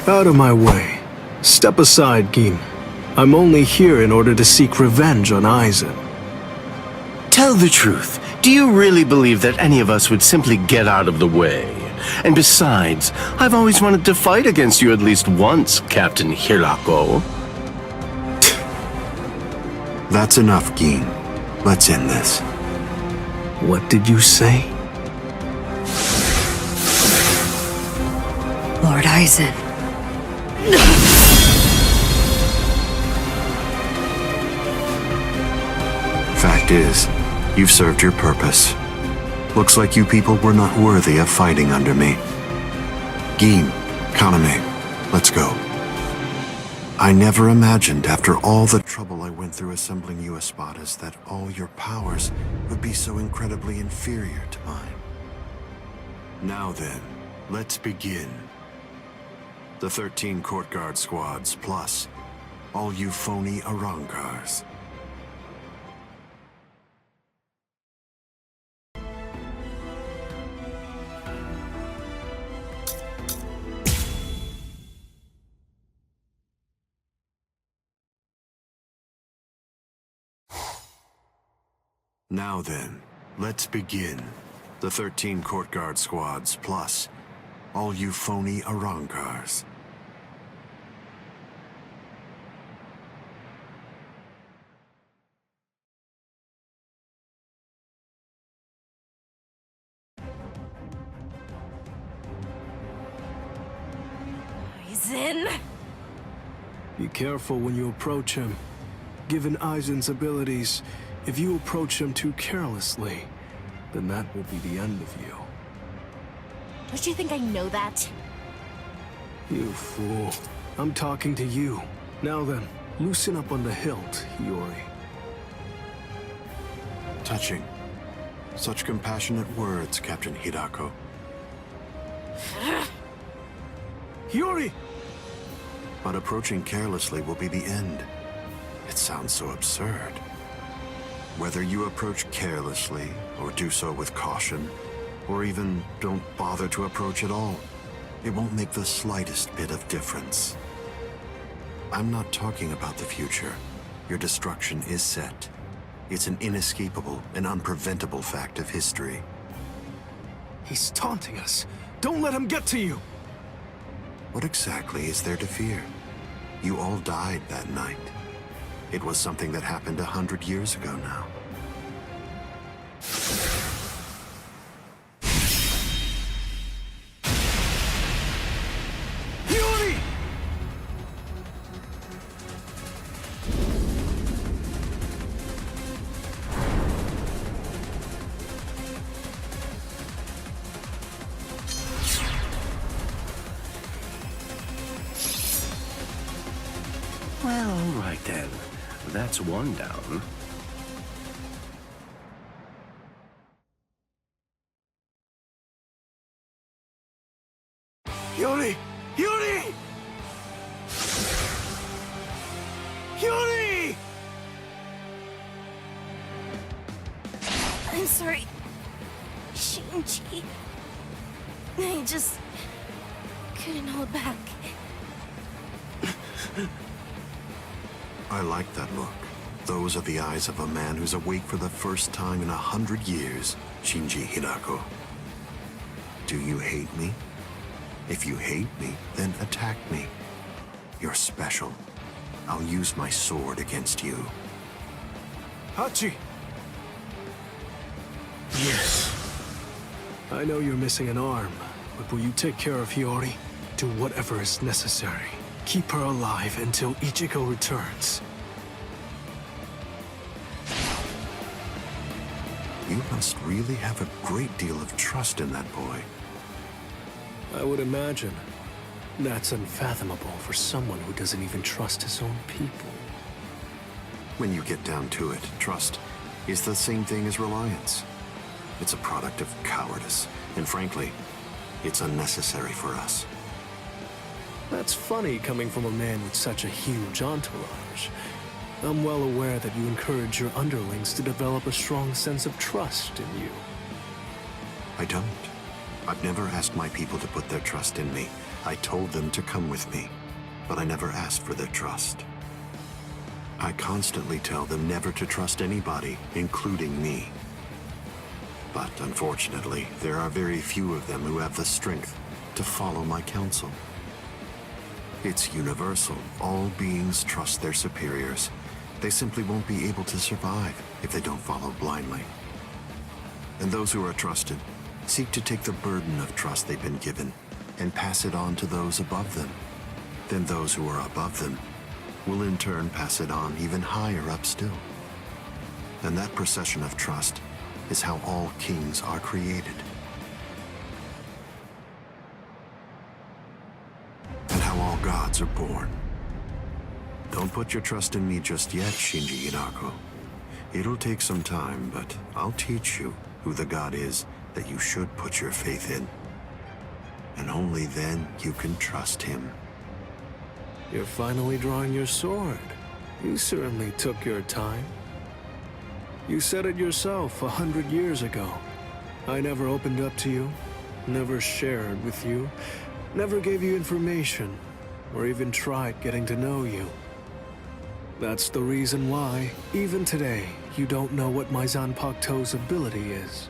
M: Out of my way. Step aside, Gin. I'm only here in order to seek revenge on Aizen.
J: Tell the truth. Do you really believe that any of us would simply get out of the way? And besides, I've always wanted to fight against you at least once, Captain Hirako.
L: That's enough, Gin. Let's end this.
M: What did you say?
Y: Lord Aizen.
L: Fact is, you've served your purpose. Looks like you people were not worthy of fighting under me. Gin, Kaname, let's go. I never imagined after all the trouble I went through assembling you Espadas that all your powers would be so incredibly inferior to mine. Now then, let's begin. The 13 court guard squads, plus all you phony Arrancars. Now then, let's begin. The 13 court guard squads, plus all you phony Arrancars.
A: Aizen?
M: Be careful when you approach him. Given Aizen's abilities, If you approach him too carelessly, then that will be the end of you.
A: Don't you think I know that?
M: You fool. I'm talking to you. Now then, loosen up on the hilt, Hiyori.
L: Touching. Such compassionate words, Captain Hidako.
M: Hiyori!
L: But approaching carelessly will be the end. It sounds so absurd. Whether you approach carelessly, or do so with caution, or even don't bother to approach at all, it won't make the slightest bit of difference. I'm not talking about the future. Your destruction is set. It's an inescapable and unpreventable fact of history.
M: He's taunting us. Don't let him get to you!
L: What exactly is there to fear? You all died that night. It was something that happened 100 years ago now.
M: Hiyori!
J: Well, all right then. That's one down.
M: Hiyori! Hiyori! Hiyori!
A: I'm sorry, Shinji. I just couldn't hold back.
L: I like that look. Those are the eyes of a man who's awake for the first time in 100 years, Shinji Hidako. Do you hate me? If you hate me, then attack me. You're special. I'll use my sword against you.
M: Hachi!
N: Yes.
M: I know you're missing an arm, but will you take care of Hiyori? Do whatever is necessary. Keep her alive until Ichigo returns.
L: You must really have a great deal of trust in that boy.
M: I would imagine. That's unfathomable for someone who doesn't even trust his own people.
L: When you get down to it, trust is the same thing as reliance. It's a product of cowardice, and frankly, it's unnecessary for us.
M: That's funny coming from a man with such a huge entourage. I'm well aware that you encourage your underlings to develop a strong sense of trust in you.
L: I don't. I've never asked my people to put their trust in me. I told them to come with me, but I never asked for their trust. I constantly tell them never to trust anybody, including me. But unfortunately, there are very few of them who have the strength to follow my counsel. It's universal. All beings trust their superiors. They simply won't be able to survive if they don't follow blindly. And those who are trusted seek to take the burden of trust they've been given and pass it on to those above them. Then those who are above them will in turn pass it on even higher up still. And that procession of trust is how all kings are created. And how all gods are born. Don't put your trust in me just yet, Shinji Hidako. It'll take some time, but I'll teach you who the god is that you should put your faith in. And only then you can trust him.
M: You're finally drawing your sword. You certainly took your time. You said it yourself 100 years ago. I never opened up to you, never shared with you, never gave you information, or even tried getting to know you. That's the reason why, even today, you don't know what my Zanpakuto's ability is.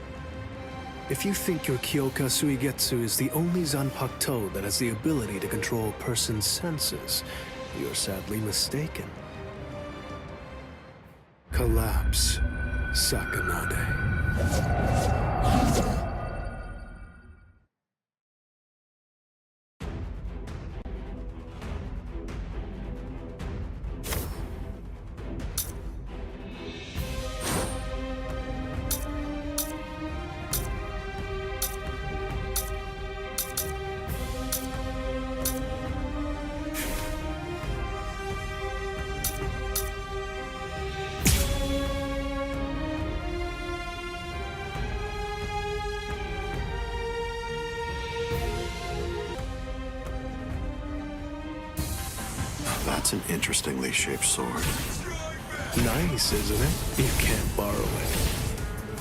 M: If you think your Kyoka Suigetsu is the only Zanpakuto that has the ability to control a person's senses, you're sadly mistaken. Collapse, Sakanade.
L: That's an interestingly shaped sword.
M: Nice, isn't it? You can't borrow it.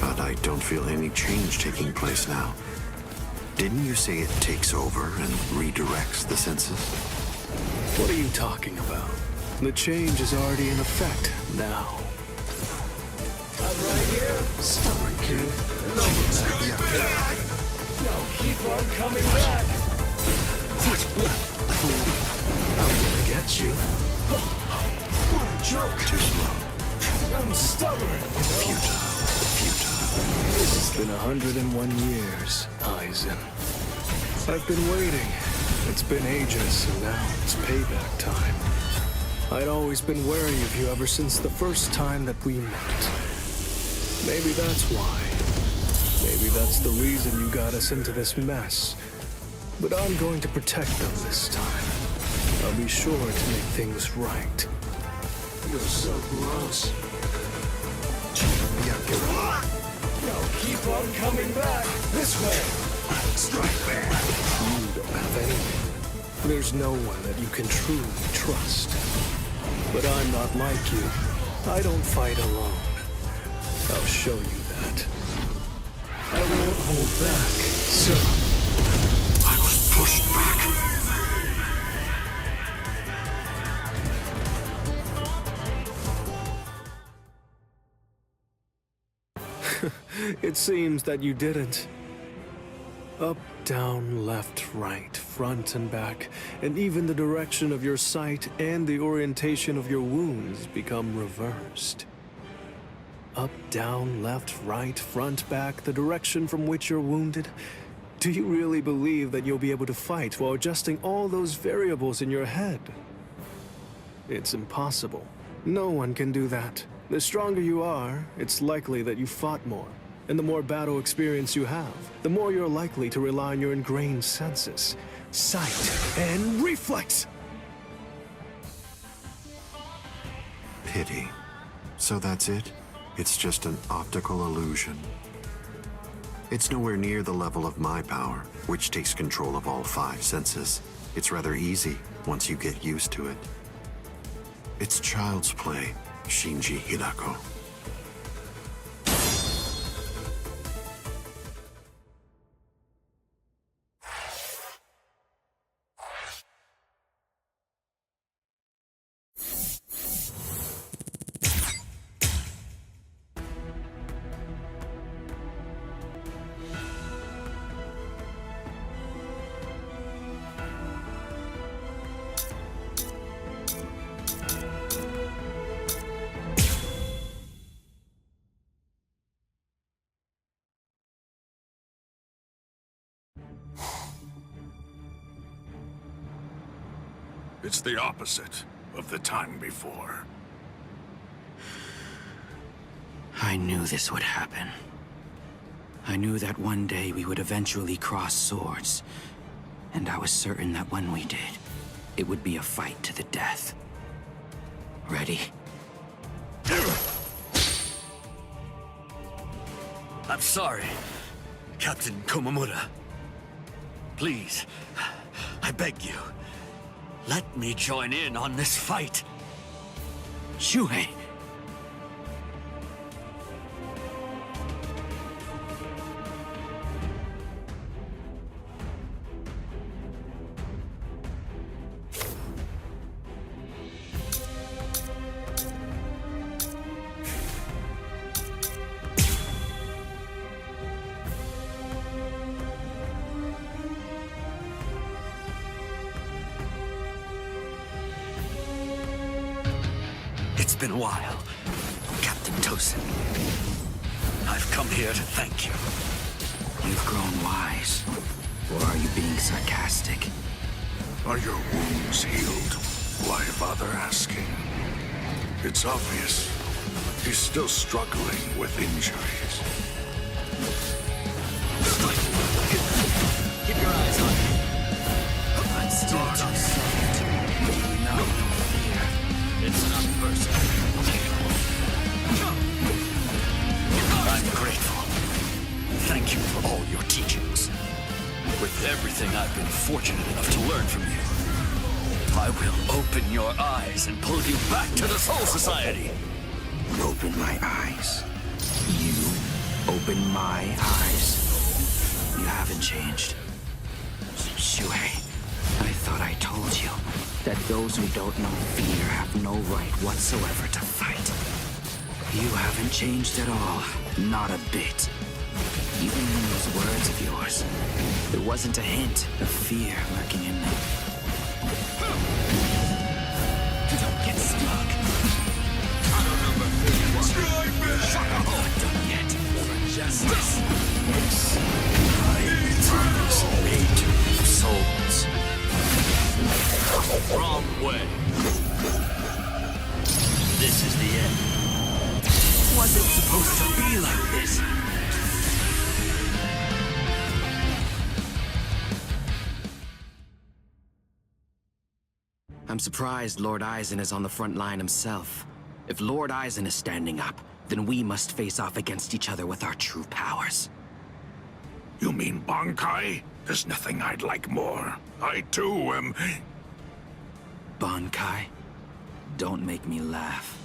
L: But I don't feel any change taking place now. Didn't you say it takes over and redirects the senses?
M: What are you talking about? The change is already in effect now. I'm right here. Stubborn kid. No, keep on coming back. I'm gonna get you. What a joke.
L: Too slow.
M: I'm stubborn.
L: Futile.
M: This has been 101 years, Aizen. I've been waiting. It's been ages, and now it's payback time. I'd always been wary of you ever since the first time that we met. Maybe that's why. Maybe that's the reason you got us into this mess. But I'm going to protect them this time. I'll be sure to make things right. You're so gross. No, keep on coming back! This way! Strike back! You don't have anything. There's no one that you can truly trust. But I'm not like you. I don't fight alone. I'll show you that. I won't hold back, sir.
L: I was pushed back.
M: It seems that you didn't. Up, down, left, right, front and back, and even the direction of your sight and the orientation of your wounds become reversed. Up, down, left, right, front, back, the direction from which you're wounded. Do you really believe that you'll be able to fight while adjusting all those variables in your head? It's impossible. No one can do that. The stronger you are, it's likely that you fought more. And the more battle experience you have, the more you're likely to rely on your ingrained senses, sight, and reflex!
L: Pity. So that's it? It's just an optical illusion. It's nowhere near the level of my power, which takes control of all 5 senses. It's rather easy once you get used to it. It's child's play, Shinji Hidako.
R: It's the opposite of the time before.
B: I knew this would happen. I knew that one day we would eventually cross swords. And I was certain that when we did, it would be a fight to the death. Ready?
D: I'm sorry, Captain Komamura. Please, I beg you, let me join in on this fight.
B: Shuhei!
D: It's been a while, Captain Tosin. I've come here to thank you.
B: You've grown wise. Or are you being sarcastic?
R: Are your wounds healed? Why bother asking? It's obvious. He's still struggling with injuries.
B: Keep your eyes on me. I'm still too soft. No fear.
D: It's not personal. I'm grateful. Thank you for all your teachings. With everything I've been fortunate enough to learn from you, I will open your eyes and pull you back to the Soul Society.
B: Open my eyes. You open my eyes. You haven't changed. Shui, I thought I told you that those who don't know fear have no right whatsoever to fight. You haven't changed at all. Not a bit. Even in those words of yours, there wasn't a hint of fear lurking in them. Don't get stuck. Not done yet. For justice. Yes. I promise BLEACH of Souls.
D: Wrong way. This is the end.
B: Wasn't supposed to be like this. I'm surprised Lord Aizen is on the front line himself. If Lord Aizen is standing up, then we must face off against each other with our true powers.
R: You mean Bankai? There's nothing I'd like more. I too am...
B: Bankai? Don't make me laugh.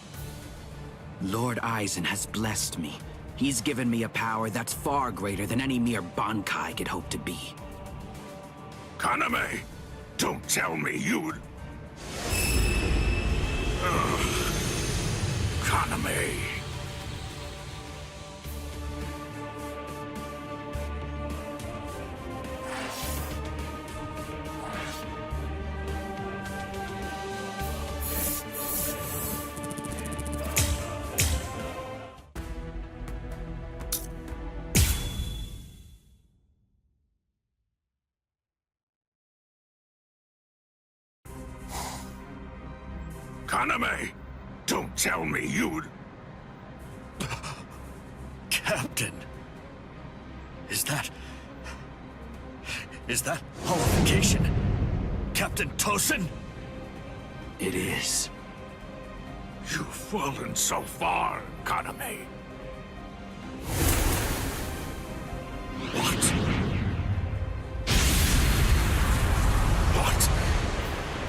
B: Lord Aizen has blessed me. He's given me a power that's far greater than any mere Bankai could hope to be.
R: Kaname! Don't tell me you'd... Kaname... Kaname! Don't tell me you'd...
D: Captain! Is that holification? Captain Tosin?
B: It is.
R: You've fallen so far, Kaname.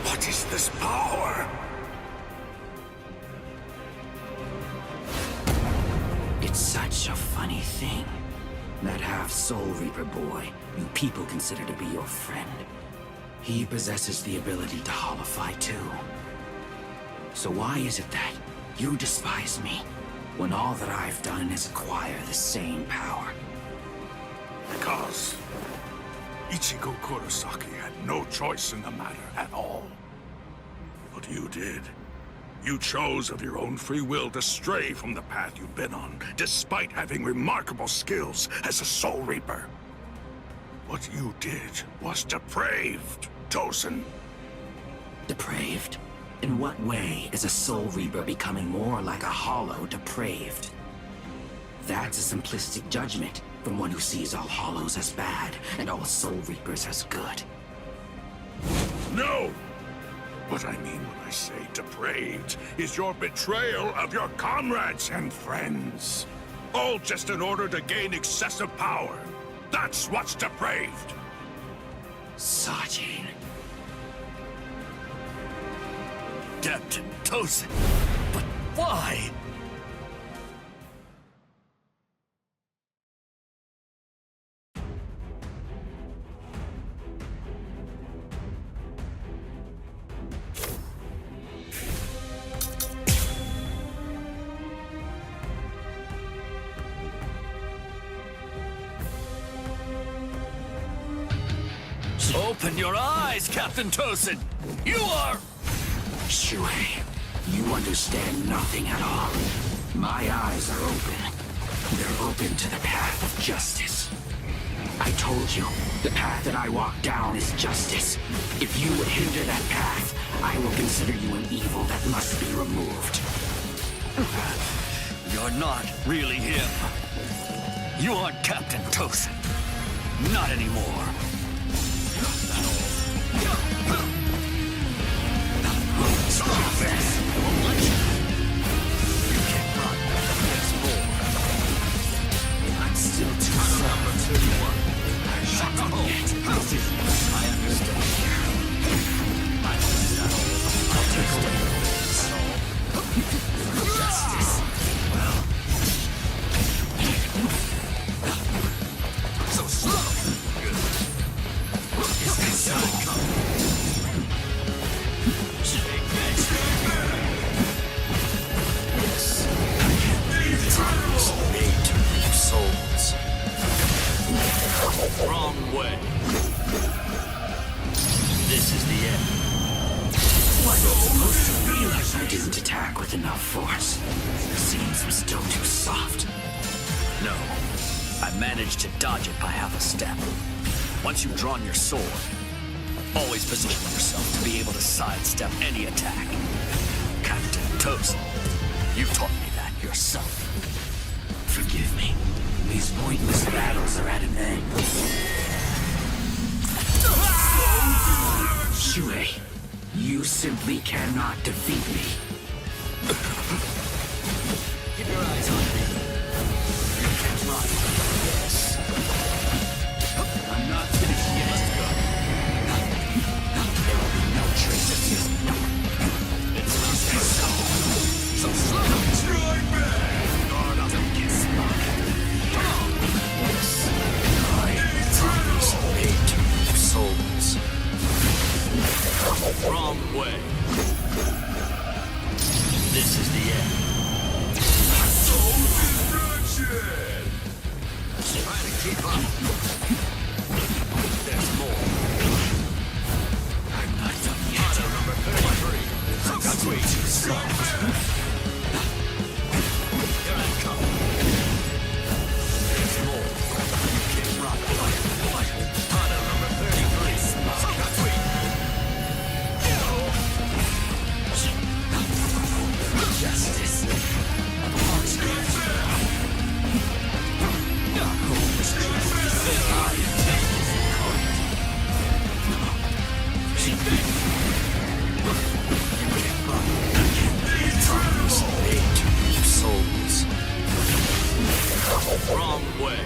R: What is this power?
B: It's such a funny thing. That half-Soul Reaper boy you people consider to be your friend. He possesses the ability to holify too. So why is it that you despise me, when all that I've done is acquire the same power?
R: Because Ichigo Kurosaki had no choice in the matter at all. But you did. You chose of your own free will to stray from the path you've been on, despite having remarkable skills as a Soul Reaper. What you did was depraved, Tosin.
B: Depraved? In what way is a Soul Reaper becoming more like a hollow depraved? That's a simplistic judgment from one who sees all hollows as bad and all Soul Reapers as good.
R: No! What I mean when I say depraved is your betrayal of your comrades and friends. All just in order to gain excessive power. That's what's depraved.
B: Sajin.
D: Captain Tosin. But why? Open your eyes, Captain Tosin! You are...
B: Shui, you understand nothing at all. My eyes are open. They're open to the path of justice. I told you, the path that I walk down is justice. If you would hinder that path, I will consider you an evil that must be removed.
D: You're not really him. You aren't Captain Tosin. Not anymore.
B: Stop this! I won't let you. You can't run. There's more. I'm still too slow. I shut up yet. This is... I understand. I don't
D: managed to dodge it by half a step. Once you've drawn your sword, always position yourself to be able to sidestep any attack. Captain Tozen, you taught me that yourself.
B: Forgive me. These pointless battles are at an end. Shuhei, you simply cannot defeat me.
D: Keep your eyes on me. You can't run. Yes. I'm not finished yet. Let's go. There will be no trace of you. It's not so. So slow. Strike back. Guard up and get smart. Yes. I hate souls. Wrong way. This is the end. Try to keep up. There's more. I'm not done yet. Auto number 33. I've got way too slow. Here I come. There's more. You can't rock light. Auto number 33. I've got way. Justice. Souls. Wrong way.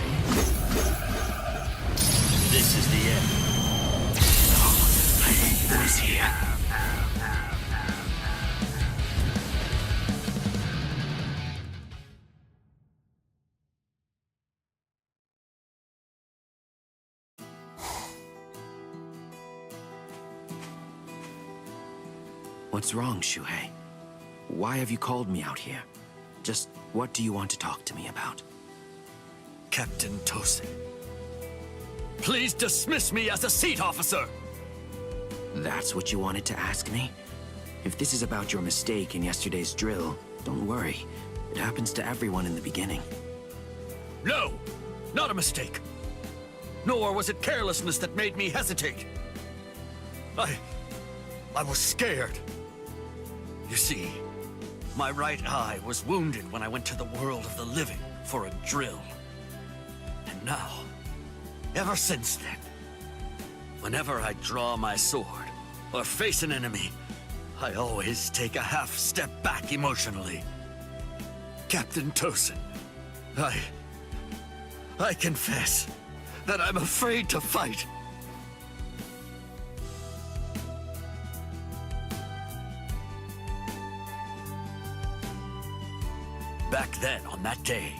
D: This is the end. I hate this here.
B: What's wrong, Shuhei? Why have you called me out here? Just what do you want to talk to me about?
D: Captain Tozen, please dismiss me as a seat officer!
B: That's what you wanted to ask me? If this is about your mistake in yesterday's drill, don't worry. It happens to everyone in the beginning.
D: No! Not a mistake! Nor was it carelessness that made me hesitate. I was scared. You see, my right eye was wounded when I went to the world of the living for a drill. And now, ever since then, whenever I draw my sword or face an enemy, I always take a half step back emotionally. Captain Tozen, I confess that I'm afraid to fight. Back then, on that day,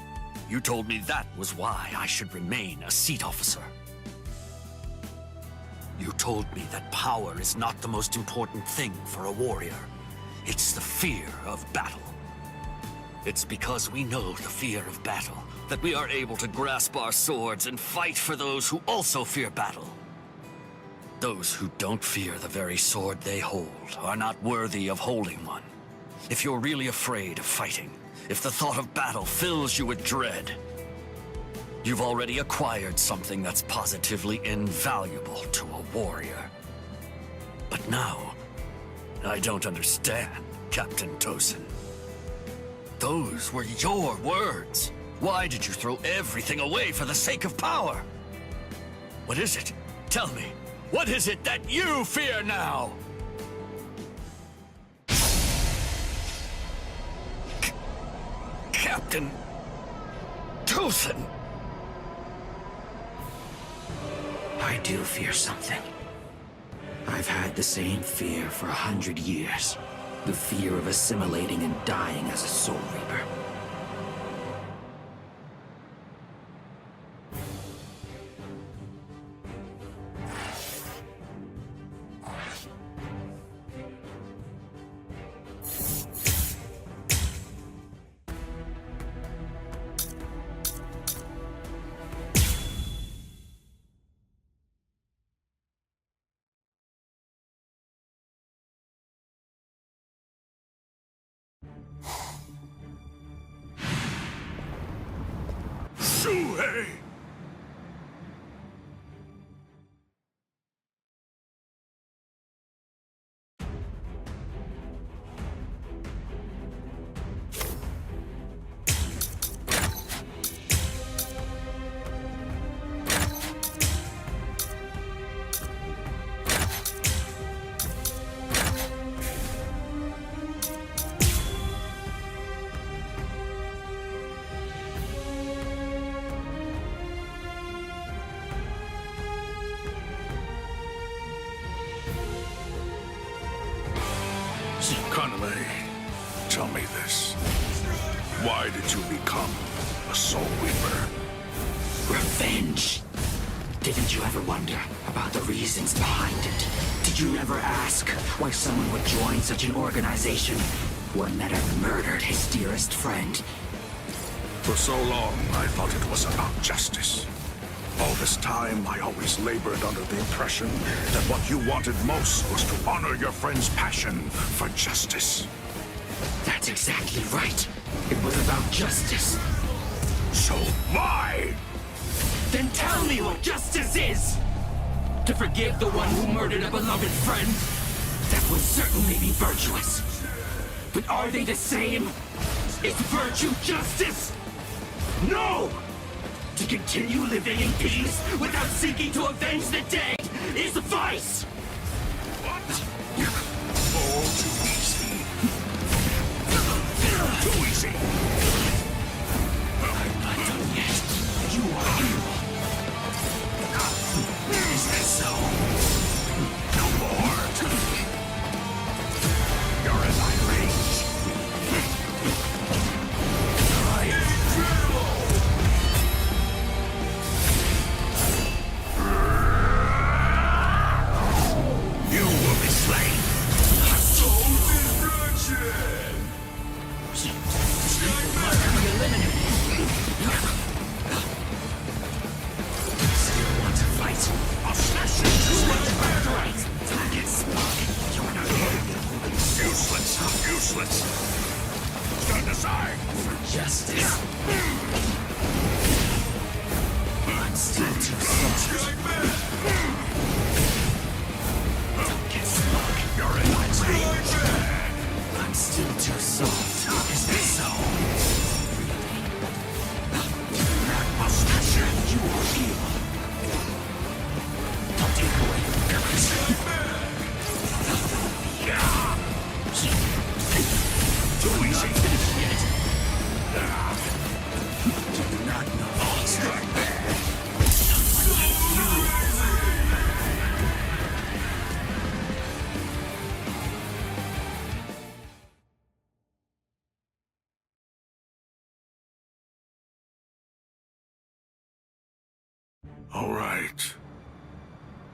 D: you told me that was why I should remain a seat officer. You told me that power is not the most important thing for a warrior. It's the fear of battle. It's because we know the fear of battle that we are able to grasp our swords and fight for those who also fear battle. Those who don't fear the very sword they hold are not worthy of holding one. If you're really afraid of fighting, if the thought of battle fills you with dread, you've already acquired something that's positively invaluable to a warrior. But now, I don't understand, Captain Tozen. Those were your words. Why did you throw everything away for the sake of power? What is it? Tell me, what is it that you fear now? Captain Tozen!
B: I do fear something. I've had the same fear for 100 years. The fear of assimilating and dying as a Soul Reaper.
R: Shuhei! Kaname, tell me this. Why did you become a Soul Reaper?
B: Revenge. Didn't you ever wonder about the reasons behind it? Did you never ask why someone would join such an organization? One that had murdered his dearest friend.
R: For so long, I thought it was about justice. All this time, I always labored under the impression that what you wanted most was to honor your friend's passion for justice.
B: That's exactly right. It was about justice.
R: So why?
B: Then tell me what justice is! To forgive the one who murdered a beloved friend? That would certainly be virtuous. But are they the same? Is virtue justice? No! To continue living in peace without seeking to avenge the dead is vice!
R: What? All too easy. Too easy.
B: I'm not done yet. You are evil. Is that so?
R: No more. You're in my range. You will be slain. Soul destruction.
B: Must be eliminated. Still want to fight?
R: I'll smash you.
B: Right. Don't get smug. You're not
R: Useless. Useless. Stand aside.
B: for justice. I'm still too soft. Don't get smug.
R: You're in my range.
B: I'm still too soft. Is that so?
R: I'll smash you.
B: You are evil. Don't take away the purpose.
R: Too easy.
B: Yet. Do not know.
R: Strike back. All right.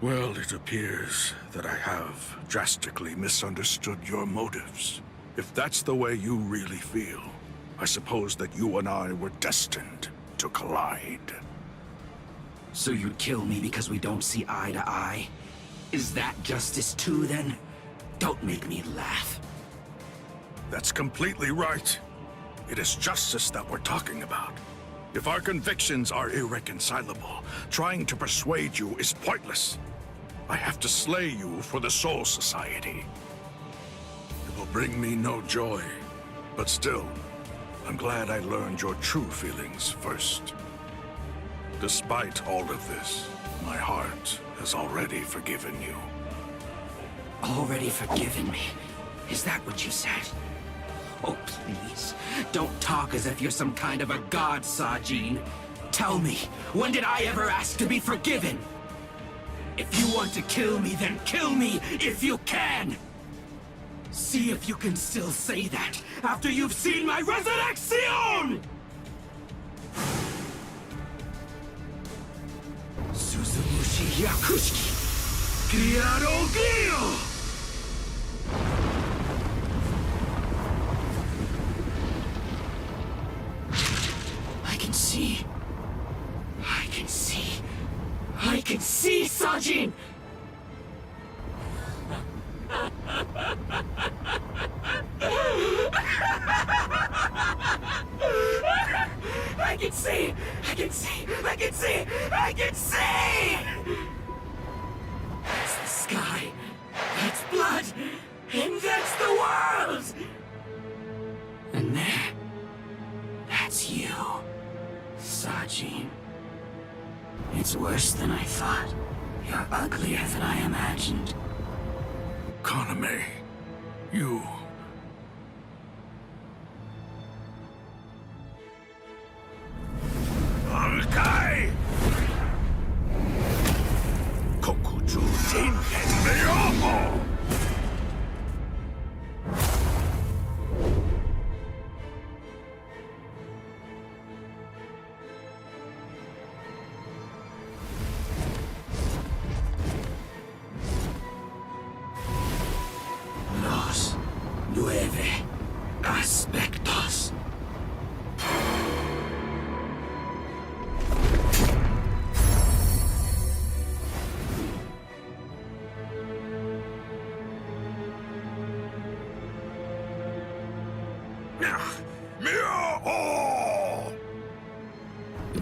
R: Well, it appears that I have drastically misunderstood your motives. If that's the way you really feel, I suppose that you and I were destined to collide.
B: So you'd kill me because we don't see eye to eye? Is that justice too, then? Don't make me laugh.
R: That's completely right. It is justice that we're talking about. If our convictions are irreconcilable, trying to persuade you is pointless. I have to slay you for the Soul Society. It will bring me no joy, but still, I'm glad I learned your true feelings first. Despite all of this, my heart has already forgiven you.
B: Already forgiven me? Is that what you said? Oh, please. Don't talk as if you're some kind of a god, Sajin. Tell me, when did I ever ask to be forgiven? If you want to kill me, then kill me if you can! See if you can still say that after you've seen my resurrection! Suzumushi Yakushiki! Gyarogyo! I can see, Sajin! I can see! That's the sky, that's blood, and that's the world! And there, that's you, Sajin. It's worse than I thought. You're uglier than I imagined.
R: Kaname, you... Arrancar! Kokuju Jinken Meyoho!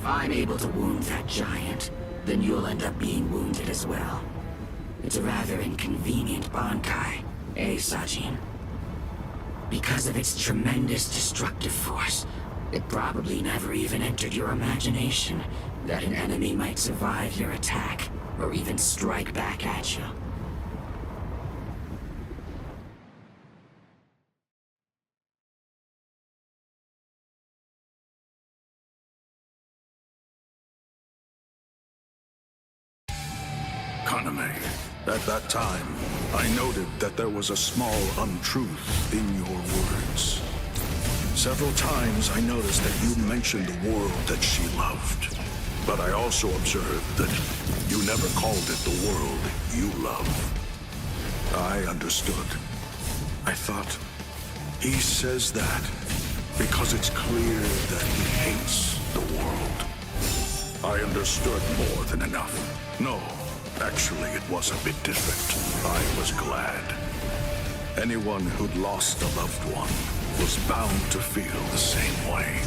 B: I'm able to wound that giant, then you'll end up being wounded as well. It's a rather inconvenient Bankai, eh, Sajin? Because of its tremendous destructive force, it probably never even entered your imagination that an enemy might survive your attack, or even strike back at you.
R: Kaname, at that time, I noted that there was a small untruth in your words. Several times I noticed that you mentioned the world that she loved. But I also observed that you never called it the world you love. I understood. I thought, he says that because it's clear that he hates the world. I understood more than enough. No, actually it was a bit different. I was glad. Anyone who'd lost a loved one was bound to feel the same way.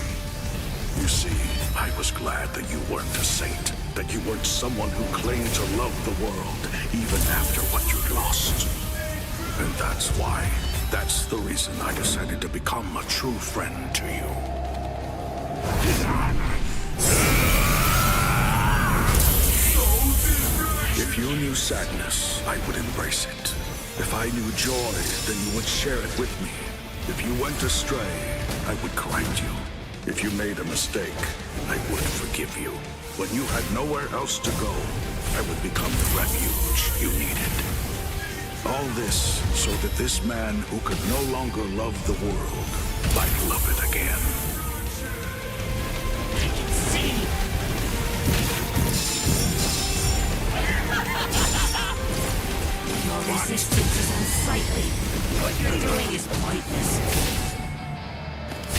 R: You see, I was glad that you weren't a saint, that you weren't someone who claimed to love the world, even after what you'd lost. And that's why, that's the reason I decided to become a true friend to you. If you knew sadness, I would embrace it. If I knew joy, then you would share it with me. If you went astray, I would correct you. If you made a mistake, I would forgive you. When you had nowhere else to go, I would become the refuge you needed. All this so that this man who could no longer love the world might love it again.
B: I can see! Your resistance is unsightly. What you're doing is pointless.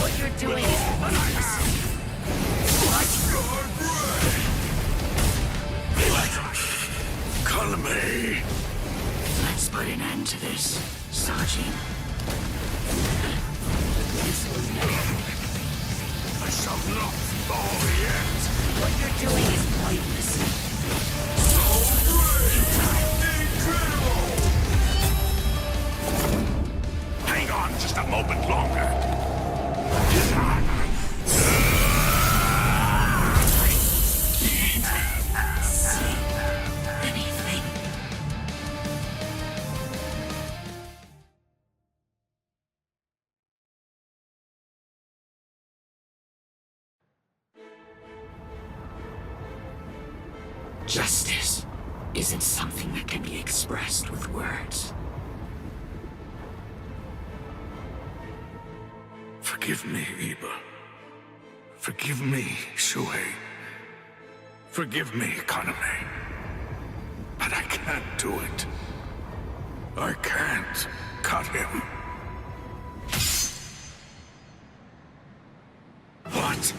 B: What you're doing is pointless.
R: Kaname!
B: Let's put an end to this, Sajin. This will never end.
R: I shall not fall yet!
B: What you're doing is pointless.
R: Hang on just a moment longer.
B: Justice isn't something that can be expressed with words.
R: Forgive me, Iba. Forgive me, Shuhei. Forgive me, Kaname. But I can't do it. I can't cut him.
D: What?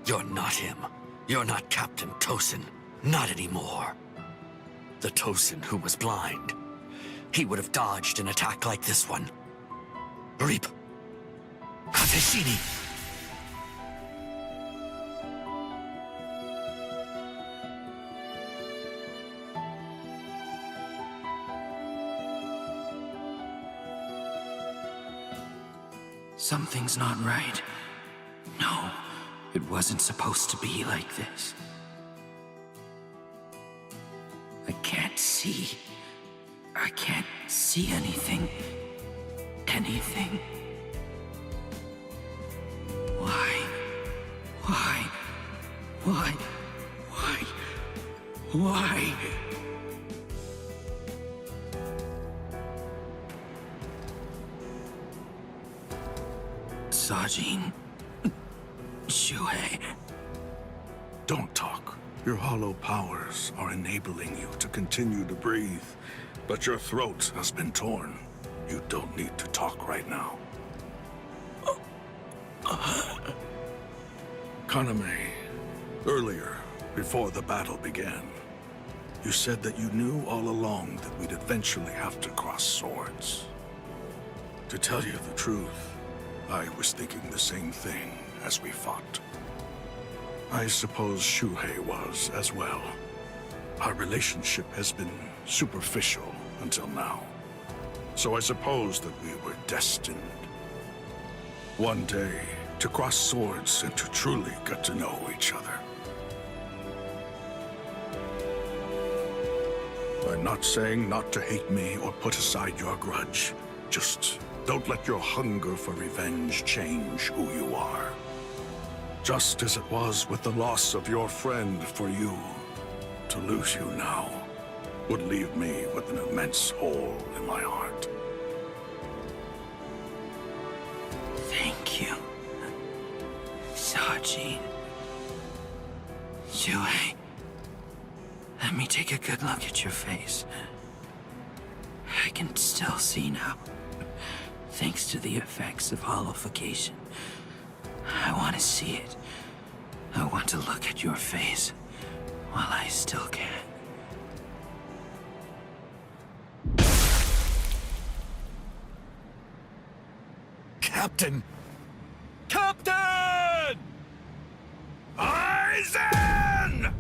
D: You're not him. You're not Captain Tosin. Not anymore. The Tosin who was blind. He would have dodged an attack like this one. Reap. Kateshini.
B: Something's not right. No, it wasn't supposed to be like this. I can't see. I can't see anything. Anything. Why? Why? Why? Why? Why? Sajin. Shuhei.
R: Don't talk. Your hollow powers are enabling you to continue to breathe, but your throat has been torn. You don't need to talk right now. Kaname, earlier, before the battle began, you said that you knew all along that we'd eventually have to cross swords. To tell you the truth, I was thinking the same thing as we fought. I suppose Shuhei was as well. Our relationship has been superficial until now. So I suppose that we were destined one day to cross swords and to truly get to know each other. I'm not saying not to hate me or put aside your grudge. Just don't let your hunger for revenge change who you are. Just as it was with the loss of your friend for you, to lose you now would leave me with an immense hole in my heart.
B: Thank you, Sajin. Shuhei, let me take a good look at your face. I can still see now, thanks to the effects of holification. I want to see it. I want to look at your face while I still can.
R: Captain! Captain! Aizen!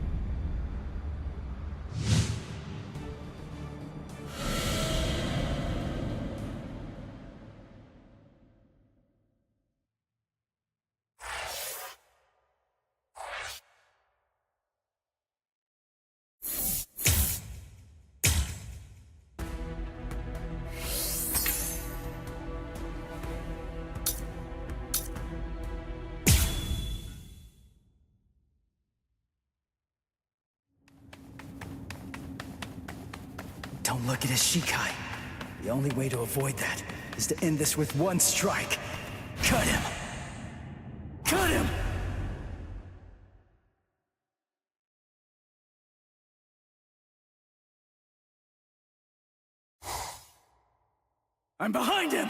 E: Don't look at his Shikai. The only way to avoid that is to end this with one strike. Cut him! Cut him! I'm behind him!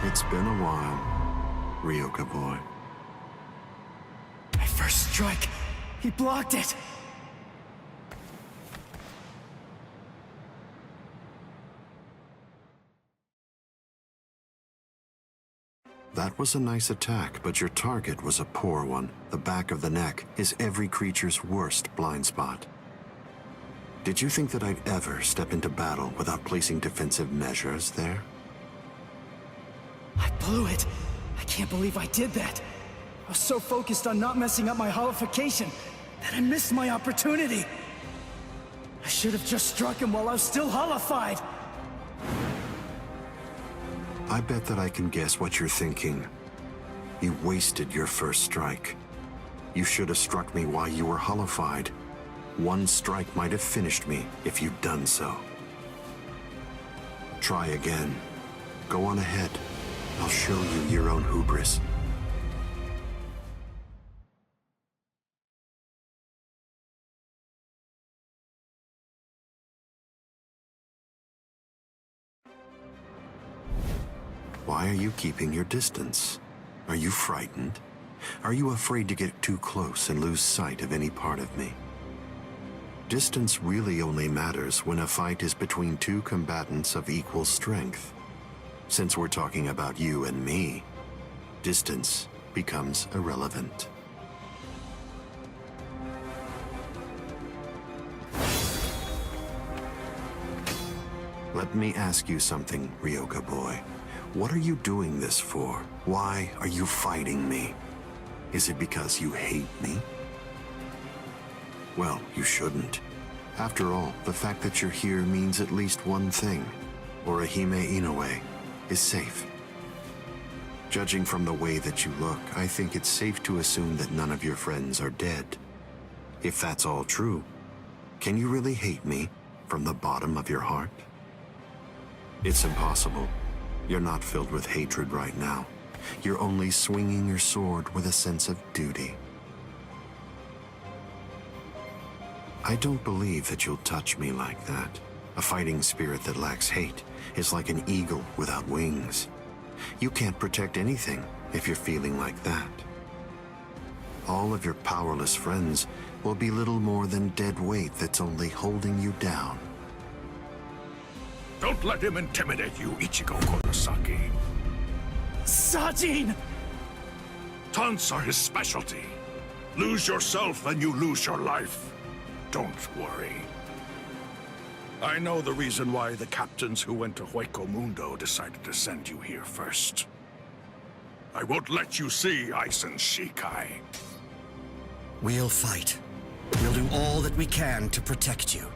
L: It's been a while, Ryoka boy.
E: My first strike! He blocked it!
L: That was a nice attack, but your target was a poor one. The back of the neck is every creature's worst blind spot. Did you think that I'd ever step into battle without placing defensive measures there?
E: I blew it! I can't believe I did that! I was so focused on not messing up my holification that I missed my opportunity! I should have just struck him while I was still holified!
L: I bet that I can guess what you're thinking. You wasted your first strike. You should have struck me while you were holified. One strike might have finished me if you'd done so. Try again. Go on ahead. I'll show you your own hubris. Why are you keeping your distance? Are you frightened? Are you afraid to get too close and lose sight of any part of me? Distance really only matters when a fight is between two combatants of equal strength. Since we're talking about you and me, distance becomes irrelevant. Let me ask you something, Ryoka boy. What are you doing this for? Why are you fighting me? Is it because you hate me? Well, you shouldn't. After all, the fact that you're here means at least one thing. Orihime Inoue is safe. Judging from the way that you look, I think it's safe to assume that none of your friends are dead. If that's all true, can you really hate me from the bottom of your heart? It's impossible. You're not filled with hatred right now. You're only swinging your sword with a sense of duty. I don't believe that you'll touch me like that. A fighting spirit that lacks hate is like an eagle without wings. You can't protect anything if you're feeling like that. All of your powerless friends will be little more than dead weight that's only holding you down.
R: Don't let him intimidate you, Ichigo Kurosaki.
E: Sajin!
R: Taunts are his specialty. Lose yourself and you lose your life. Don't worry. I know the reason why the captains who went to Hueco Mundo decided to send you here first. I won't let you see Aizen Shikai.
H: We'll fight. We'll do all that we can to protect you.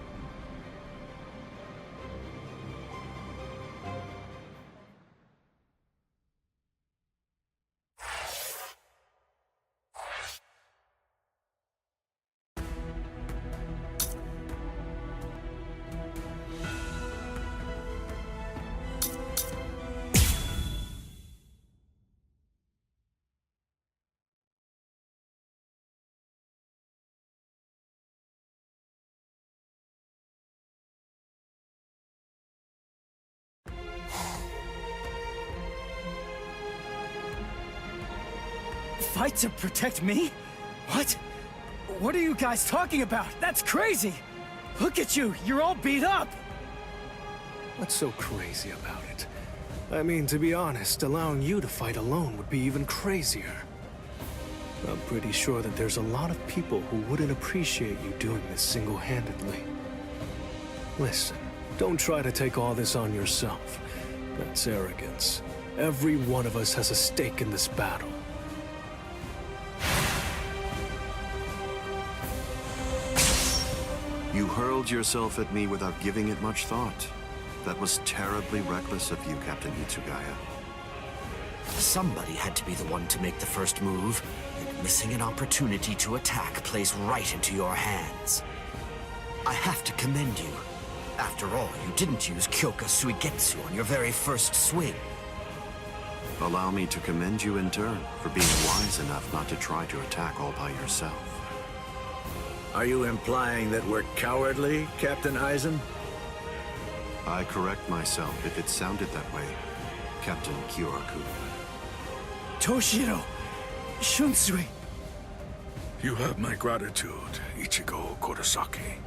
E: Fight to protect me? What? What are you guys talking about? That's crazy! Look at you, you're all beat up!
M: What's so crazy about it? I mean, to be honest, allowing you to fight alone would be even crazier. I'm pretty sure that there's a lot of people who wouldn't appreciate you doing this single-handedly. Listen, don't try to take all this on yourself. That's arrogance. Every one of us has a stake in this battle.
L: You hurled yourself at me without giving it much thought. That was terribly reckless of you, Captain Hitsugaya.
H: Somebody had to be the one to make the first move, and missing an opportunity to attack plays right into your hands. I have to commend you. After all, you didn't use Kyoka Suigetsu on your very first swing.
L: Allow me to commend you in turn for being wise enough not to try to attack all by yourself.
W: Are you implying that we're cowardly, Captain Aizen?
L: I correct myself if it sounded that way, Captain Kyoraku.
E: Toshiro! Shunsui!
R: You have my gratitude, Ichigo Kurosaki.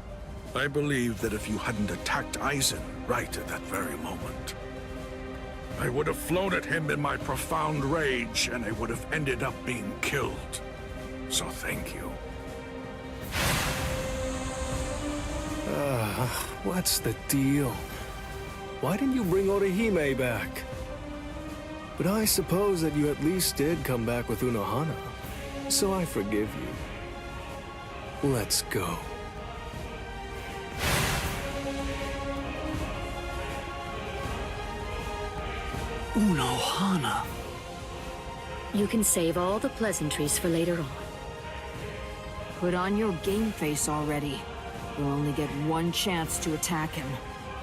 R: I believe that if you hadn't attacked Aizen right at that very moment, I would have flown at him in my profound rage, and I would have ended up being killed. So thank you.
M: What's the deal? Why didn't you bring Orihime back? But I suppose that you at least did come back with Unohana, so I forgive you. Let's go.
N: Unohana.
O: You can save all the pleasantries for later on.
I: Put on your game face already. You'll only get one chance to attack him.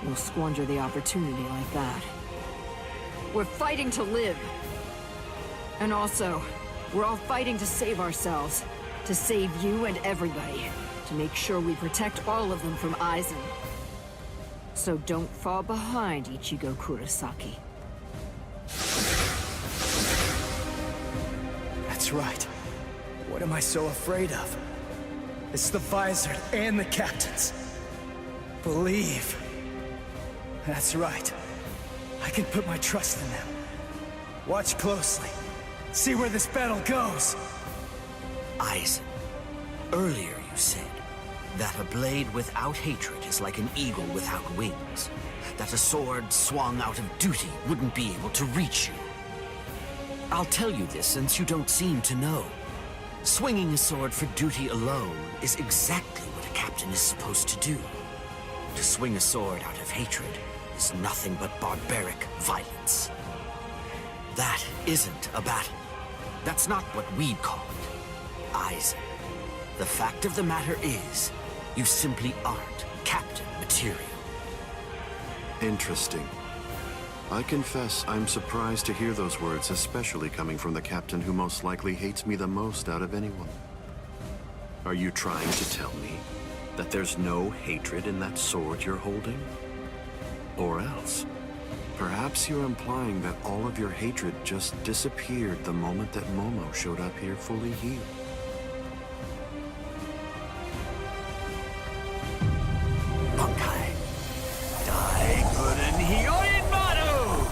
I: You'll squander the opportunity like that. We're fighting to live. And also, we're all fighting to save ourselves. To save you and everybody. To make sure we protect all of them from Aizen. So don't fall behind, Ichigo Kurosaki.
E: That's right. What am I so afraid of? It's the Visor and the captains. Believe. That's right. I can put my trust in them. Watch closely. See where this battle goes.
H: Aizen, earlier you said that a blade without hatred is like an eagle without wings. That a sword swung out of duty wouldn't be able to reach you. I'll tell you this since you don't seem to know. Swinging a sword for duty alone is exactly what a captain is supposed to do. To swing a sword out of hatred is nothing but barbaric violence. That isn't a battle. That's not what we'd call it. Aizen, the fact of the matter is, you simply aren't captain material.
L: Interesting. I confess I'm surprised to hear those words, especially coming from the captain who most likely hates me the most out of anyone. Are you trying to tell me that there's no hatred in that sword you're holding? Or else, perhaps you're implying that all of your hatred just disappeared the moment that Momo showed up here fully healed.
H: Bankai. Die, good and
S: Yorinmaru!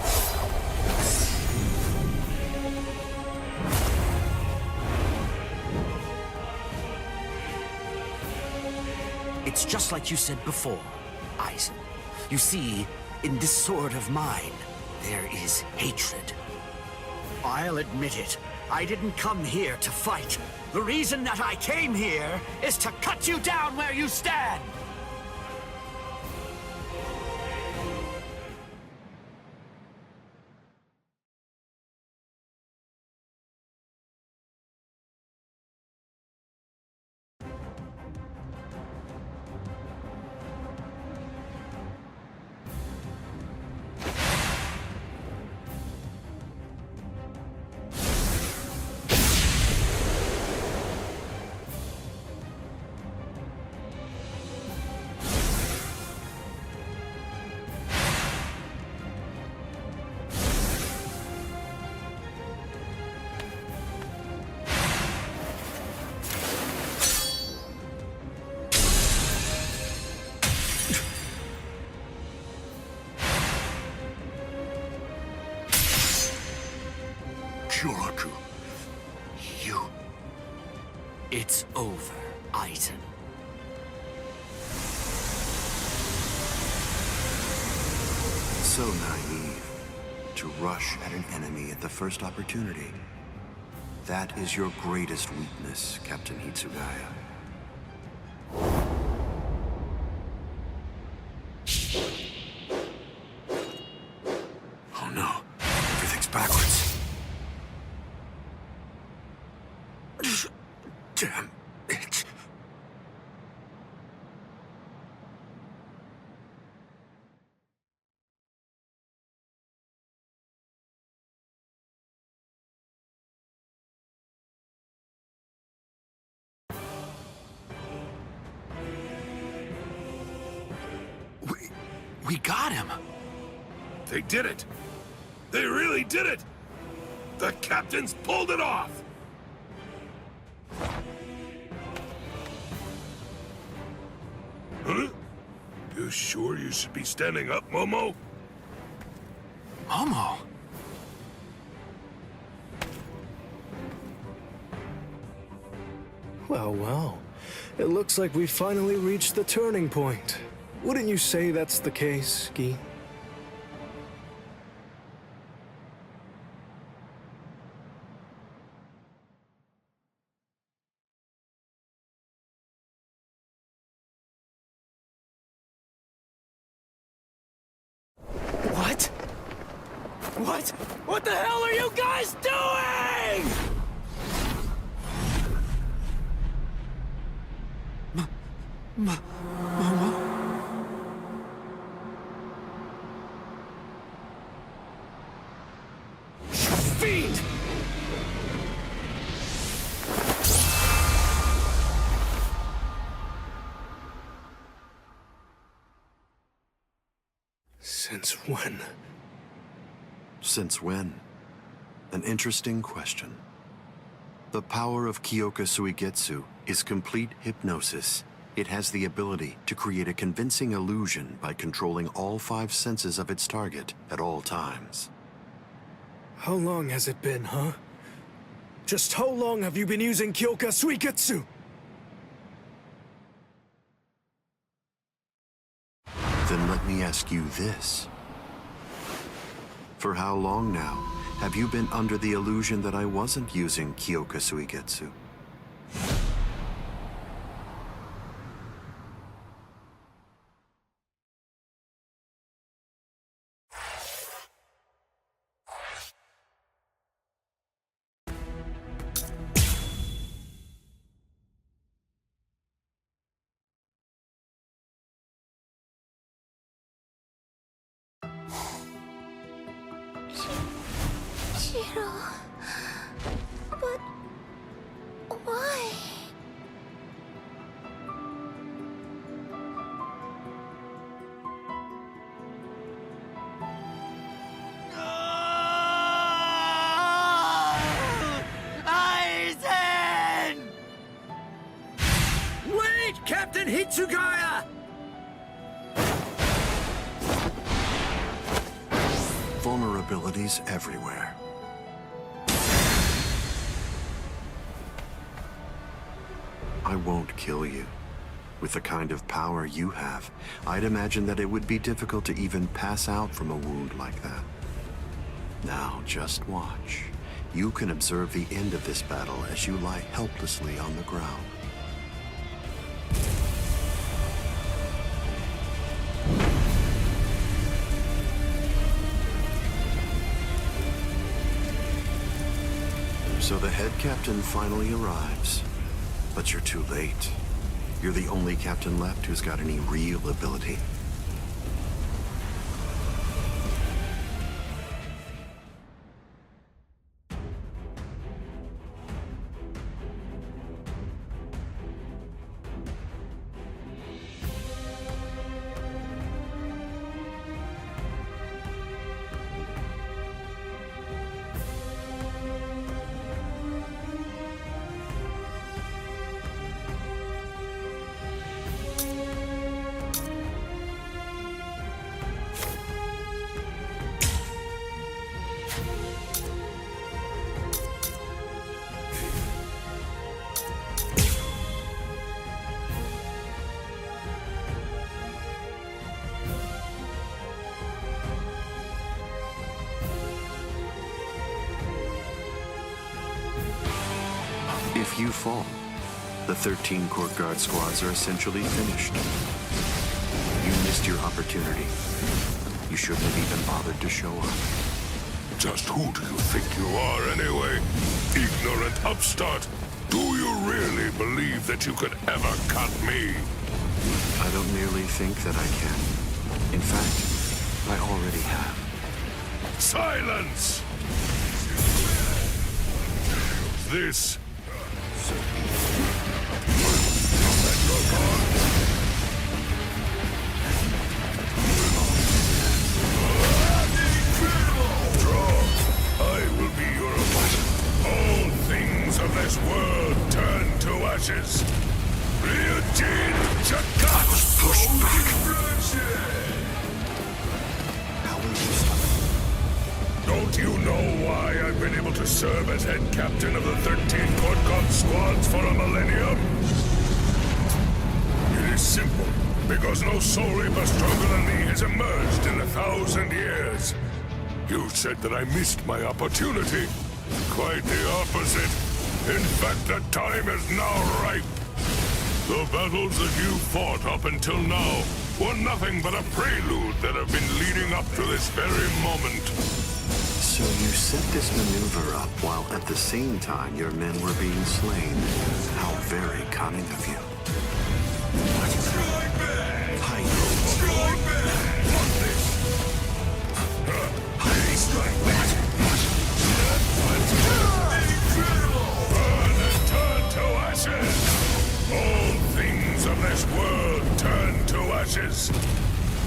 H: It's just like you said before, Aizen. You see, in this sword of mine, there is hatred. I'll admit it. I didn't come here to fight. The reason that I came here is to cut you down where you stand!
K: Kyoraku, you...
H: It's over, Aizen.
L: So naive. To rush at an enemy at the first opportunity. That is your greatest weakness, Captain Hitsugaya.
K: Oh no, everything's backwards. Damn it.
B: We got him!
K: They did it! They really did it! The captains pulled it off! Huh? You sure you should be standing up, Momo?
B: Momo?
M: Well, well. It looks like we finally reached the turning point. Wouldn't you say that's the case, Gi?
S: What? What? What the hell are you guys doing?
B: Momo?
S: Fiend!
M: Since when?
L: Since when? An interesting question. The power of Kyoka Suigetsu is complete hypnosis. It has the ability to create a convincing illusion by controlling all 5 senses of its target at all times.
M: How long has it been, huh? Just how long have you been using Kyoka Suigetsu?
L: Then let me ask you this. For how long now have you been under the illusion that I wasn't using Kyoka Suigetsu?
C: Shiro... But... why?
S: Aizen! Wait, Captain Hitsugaya!
L: possibilities everywhere. I won't kill you. With the kind of power you have, I'd imagine that it would be difficult to even pass out from a wound like that. Now, just watch. You can observe the end of this battle as you lie helplessly on the ground. So the head captain finally arrives, but you're too late. You're the only captain left who's got any real ability. If you fall, the 13 Court Guard squads are essentially finished. You missed your opportunity. You shouldn't have even bothered to show up.
K: Just who do you think you are anyway? Ignorant upstart. Do you really believe that you could ever cut me?
L: I don't merely think that I can. In fact, I already have.
K: Silence! This... I will be your opponent. All things of this world turn to ashes. Ryujin Chaka! I was pushed back.
L: How will you stop it?
K: Don't you know why I've been able to serve as head captain of the 13 Court Guard squads for a millennium? It is simple. Because no Soul Reaper stronger than me has emerged in 1,000 years. You said that I missed my opportunity. Quite the opposite. In fact, the time is now ripe. The battles that you fought up until now were nothing but a prelude that have been leading up to this very moment.
L: So you set this maneuver up while at the same time your men were being slain. How very cunning of you.
K: Burn and turn to ashes! All things of this world turn to ashes!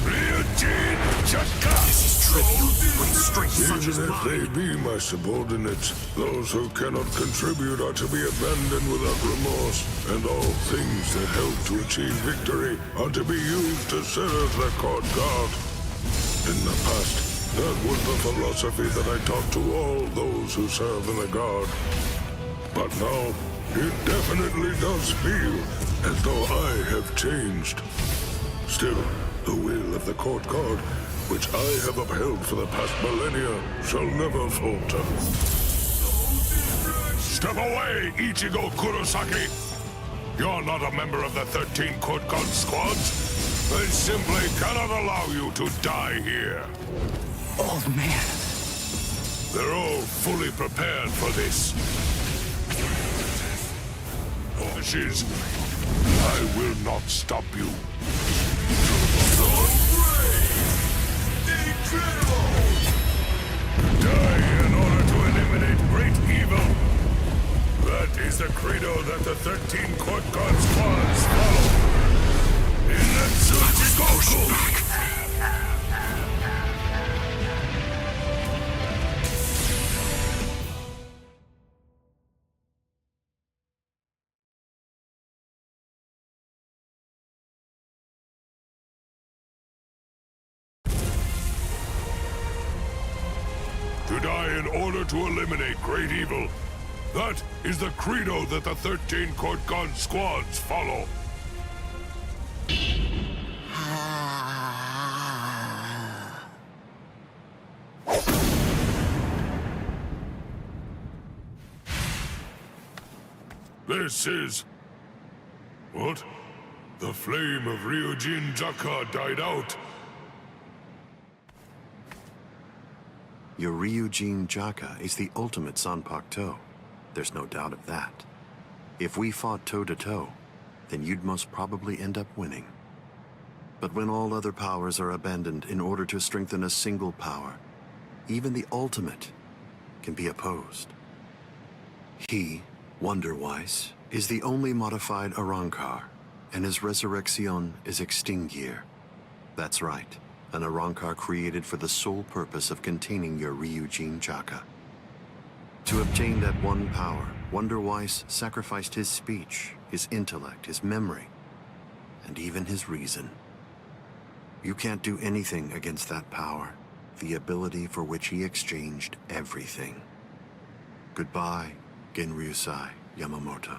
K: Ryujin Chaka!
R: This is trivial when strength such as
K: Even if they be my subordinates, those who cannot contribute are to be abandoned without remorse, and all things that help to achieve victory are to be used to serve the Court Guard. In the past, that was the philosophy that I taught to all those who serve in the Guard. But now, it definitely does feel as though I have changed. Still, the will of the Court Guard, which I have upheld for the past millennia, shall never falter. Step away, Ichigo Kurosaki! You're not a member of the 13 Court Guard squads. They simply cannot allow you to die here.
B: Old man.
K: They're all fully prepared for this. Ashes, I will not stop you. Die in order to eliminate great evil. That is the credo that the 13 Court Guard squads follow. In Natsuki Goku! die in order to eliminate great evil. That is the credo that the 13 Court Guard squads follow. This is... What? The flame of Ryujin Jaka died out.
L: Your Ryujin Jaka is the ultimate Zanpakuto. There's no doubt of that. If we fought toe-to-toe, then you'd most probably end up winning. But when all other powers are abandoned in order to strengthen a single power, even the ultimate can be opposed. He, Wonder-Weiss, is the only modified Arrancar, and his resurrection is Extinguir. That's right, an Arrancar created for the sole purpose of containing your Ryujin Jaka. To obtain that one power, Wonder-Weiss sacrificed his speech, his intellect, his memory, and even his reason. You can't do anything against that power, the ability for which he exchanged everything. Goodbye, Genryusai Yamamoto.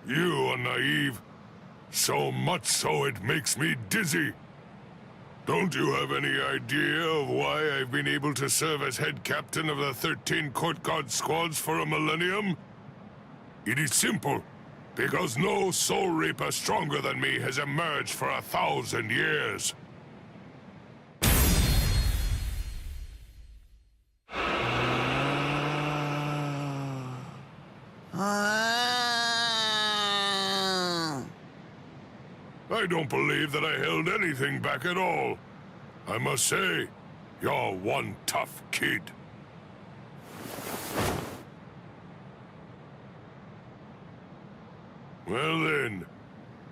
K: You are naive. So much so it makes me dizzy. Don't you have any idea of why I've been able to serve as head captain of the 13 Court Guard squads for a millennium? It is simple. Because no soul reaper stronger than me has emerged for 1,000 years. I don't believe that I held anything back at all. I must say, you're one tough kid. Well then,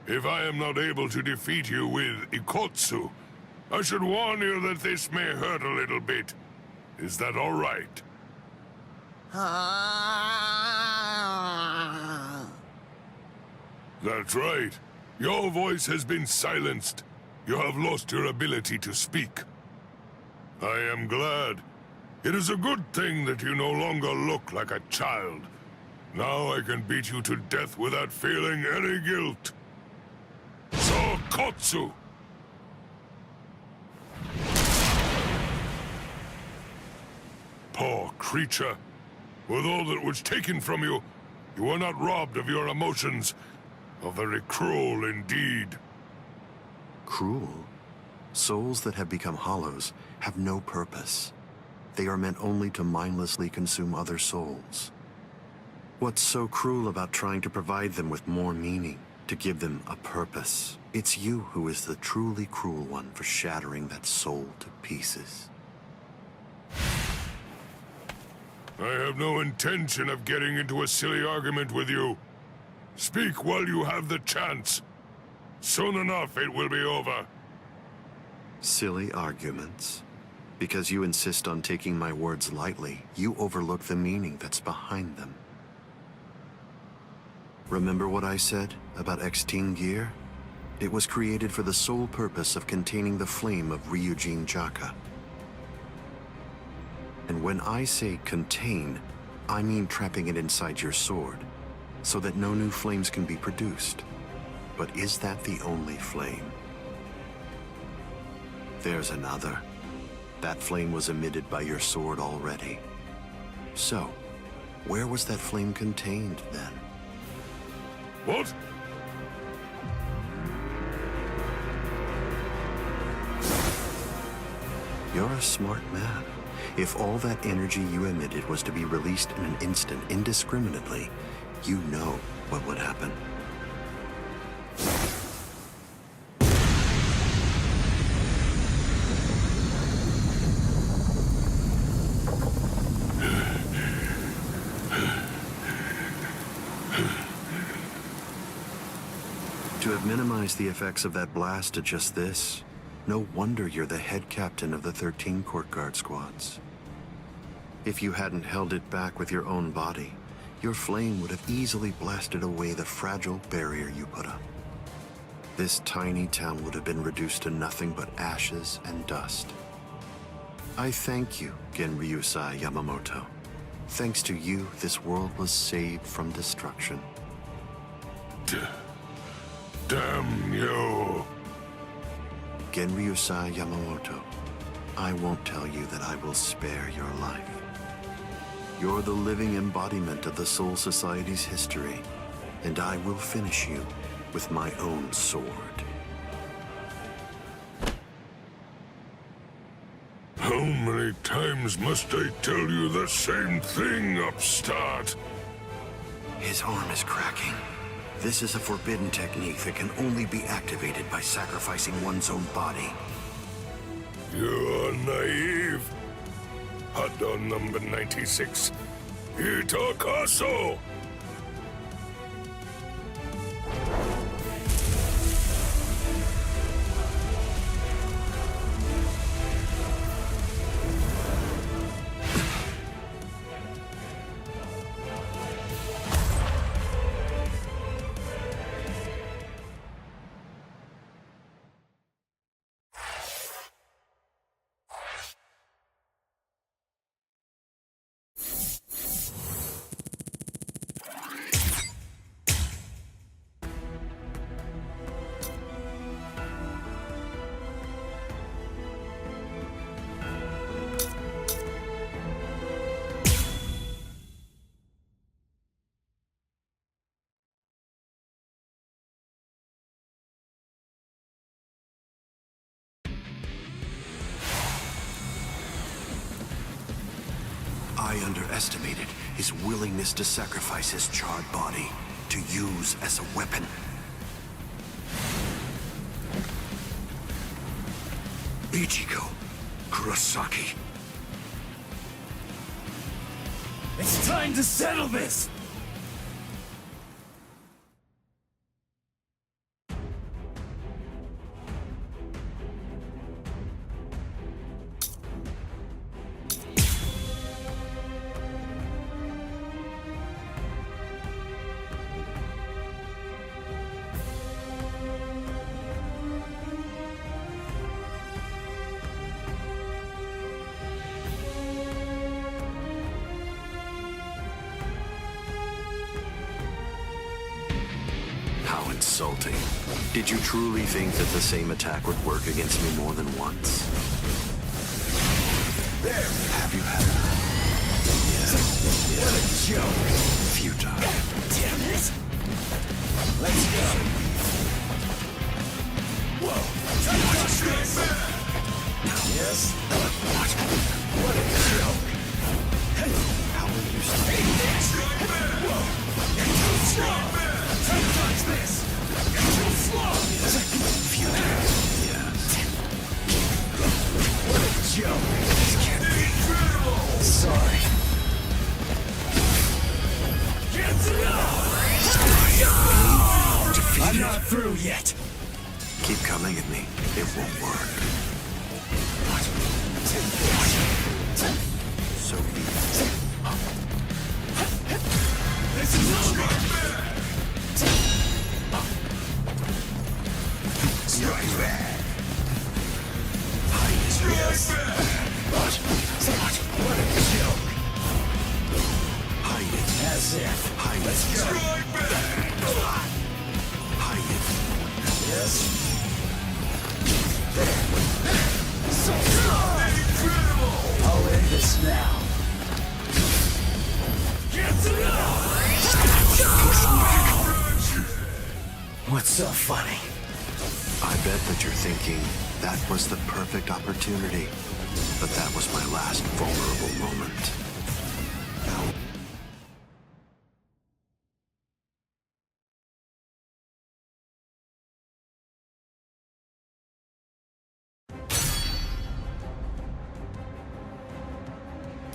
K: if I am not able to defeat you with Ikotsu, I should warn you that this may hurt a little bit. Is that all right? That's right. Your voice has been silenced. You have lost your ability to speak. I am glad. It is a good thing that you no longer look like a child. Now I can beat you to death without feeling any guilt. Sokotsu! Poor creature. With all that was taken from you, you were not robbed of your emotions. How very cruel indeed.
L: Cruel? Souls that have become hollows have no purpose. They are meant only to mindlessly consume other souls. What's so cruel about trying to provide them with more meaning, to give them a purpose? It's you who is the truly cruel one for shattering that soul to pieces.
K: I have no intention of getting into a silly argument with you. Speak while you have the chance. Soon enough, it will be over.
L: Silly arguments? Because you insist on taking my words lightly, you overlook the meaning that's behind them. Remember what I said about Extinguir? It was created for the sole purpose of containing the flame of Ryujin Jaka. And when I say contain, I mean trapping it inside your sword, so that no new flames can be produced. But is that the only flame? There's another. That flame was emitted by your sword already. So, where was that flame contained then?
K: What?
L: You're a smart man. If all that energy you emitted was to be released in an instant indiscriminately, you know what would happen. To have minimized the effects of that blast to just this, no wonder you're the head captain of the 13 Court Guard squads. If you hadn't held it back with your own body, your flame would have easily blasted away the fragile barrier you put up. This tiny town would have been reduced to nothing but ashes and dust, I thank you, Genryusai Yamamoto. Thanks to you, this world was saved from destruction.
K: Damn you!
L: Genryusai Yamamoto, I won't tell you that I will spare your life. You're the living embodiment of the Soul Society's history, and I will finish you with my own sword.
K: How many times must I tell you the same thing, upstart?
L: His arm is cracking. This is a forbidden technique that can only be activated by sacrificing one's own body.
K: You're naive. Hado number 96. Itakaso!
L: I underestimated his willingness to sacrifice his charred body to use as a weapon. Ichigo Kurosaki.
E: It's time to settle this!
L: How insulting. Did you truly think that the same attack would work against me more than once?
E: There!
L: Have you had enough? Yeah.
E: What a joke!
L: Futile.
E: Damn it! Let's go! Whoa! Watch this! Yes? What a joke!
L: How will you stop?
E: Whoa! You're too strong! Touch this! You're too slow!
L: Futile. Yes.
E: What a joke! This can't be incredible! Sorry. I'm not through yet.
L: Keep coming at me. It won't work. So easy.
E: This is over. Strike back. Yes. What a joke.
L: Hide it.
E: As if.
L: Hide it.
E: Let's go.
L: Hide it.
E: Yes. There. So incredible. I'll end this now. Get it up. What's so funny?
L: I bet that you're thinking, that was the perfect opportunity. But that was my last vulnerable moment. Now,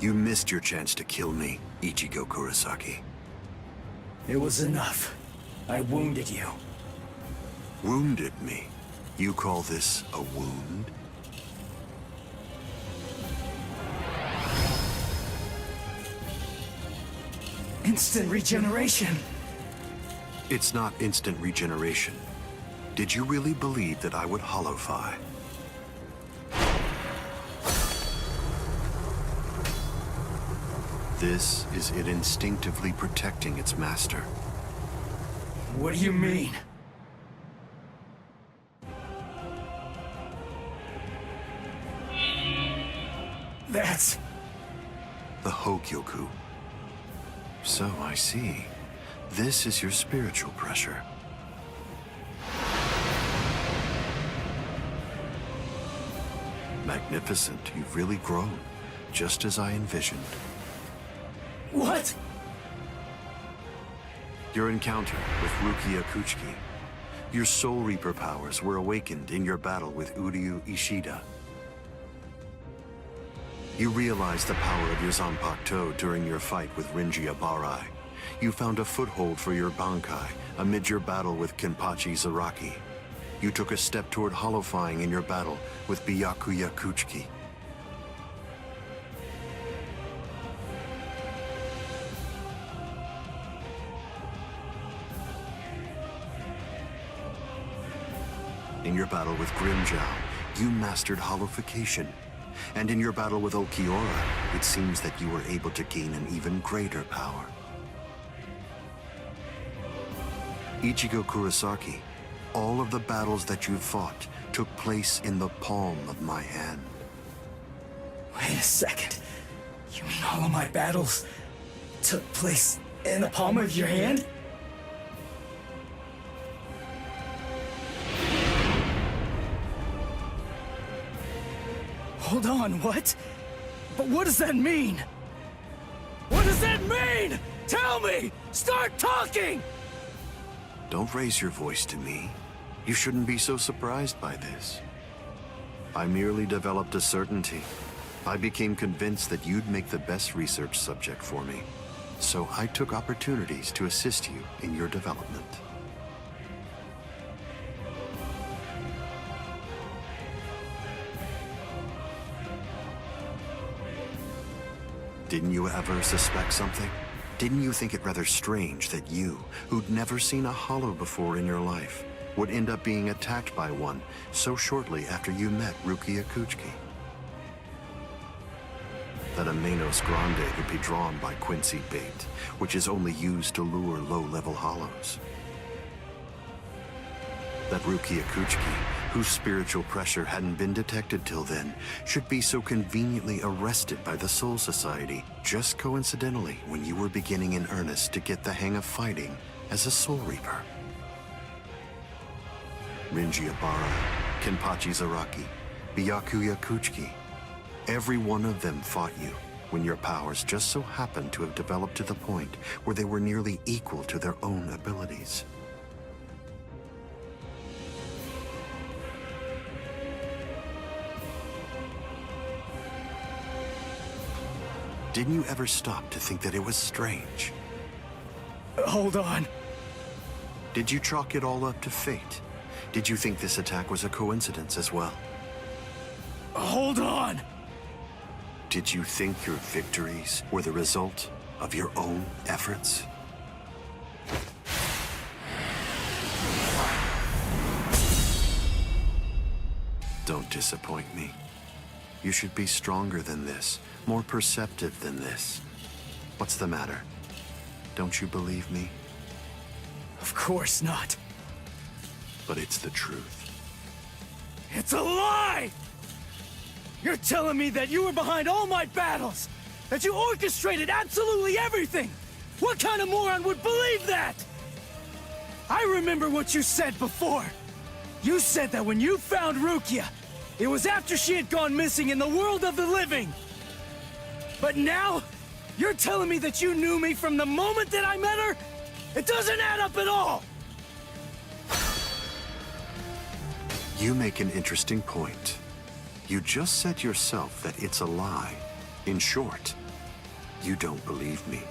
L: you missed your chance to kill me, Ichigo Kurosaki.
E: It was enough. I wounded you.
L: Wounded me? You call this a wound?
E: Instant regeneration.
L: It's not instant regeneration. Did you really believe that I would holofy? This is it instinctively protecting its master.
E: What do you mean? That's...
L: the Hogyoku. So I see. This is your spiritual pressure. Magnificent, you've really grown, just as I envisioned.
E: What?
L: Your encounter with Rukia Kuchiki. Your Soul Reaper powers were awakened in your battle with Uryu Ishida. You realized the power of your Zanpakuto during your fight with Rinji Abarai. You found a foothold for your Bankai amid your battle with Kenpachi Zaraki. You took a step toward holofying in your battle with Byakuya Kuchiki. In your battle with Grimmjow, you mastered holification. And in your battle with Ulquiorra, it seems that you were able to gain an even greater power. Ichigo Kurosaki, all of the battles that you fought took place in the palm of my hand.
E: Wait a second. You mean all of my battles took place in the palm of your hand? Hold on, what? But what does that mean? What does that mean? Tell me! Start talking!
L: Don't raise your voice to me. You shouldn't be so surprised by this. I merely developed a certainty. I became convinced that you'd make the best research subject for me. So I took opportunities to assist you in your development. Didn't you ever suspect something? Didn't you think it rather strange that you, who'd never seen a hollow before in your life, would end up being attacked by one so shortly after you met Rukia Kuchiki? That a Manos Grande would be drawn by Quincy bait, which is only used to lure low-level hollows. That Rukia Kuchiki, whose spiritual pressure hadn't been detected till then, should be so conveniently arrested by the Soul Society just coincidentally when you were beginning in earnest to get the hang of fighting as a Soul Reaper. Rinji Abarai, Kenpachi Zaraki, Byakuya Kuchiki, every one of them fought you when your powers just so happened to have developed to the point where they were nearly equal to their own abilities. Didn't you ever stop to think that it was strange?
E: Hold on.
L: Did you chalk it all up to fate? Did you think this attack was a coincidence as well?
E: Hold on!
L: Did you think your victories were the result of your own efforts? Don't disappoint me. You should be stronger than this, more perceptive than this. What's the matter? Don't you believe me?
E: Of course not.
L: But it's the truth.
E: It's a lie! You're telling me that you were behind all my battles! That you orchestrated absolutely everything! What kind of moron would believe that? I remember what you said before. You said that when you found Rukia, it was after she had gone missing in the world of the living. But now, you're telling me that you knew me from the moment that I met her? It doesn't add up at all!
L: You make an interesting point. You just said yourself that it's a lie. In short, you don't believe me.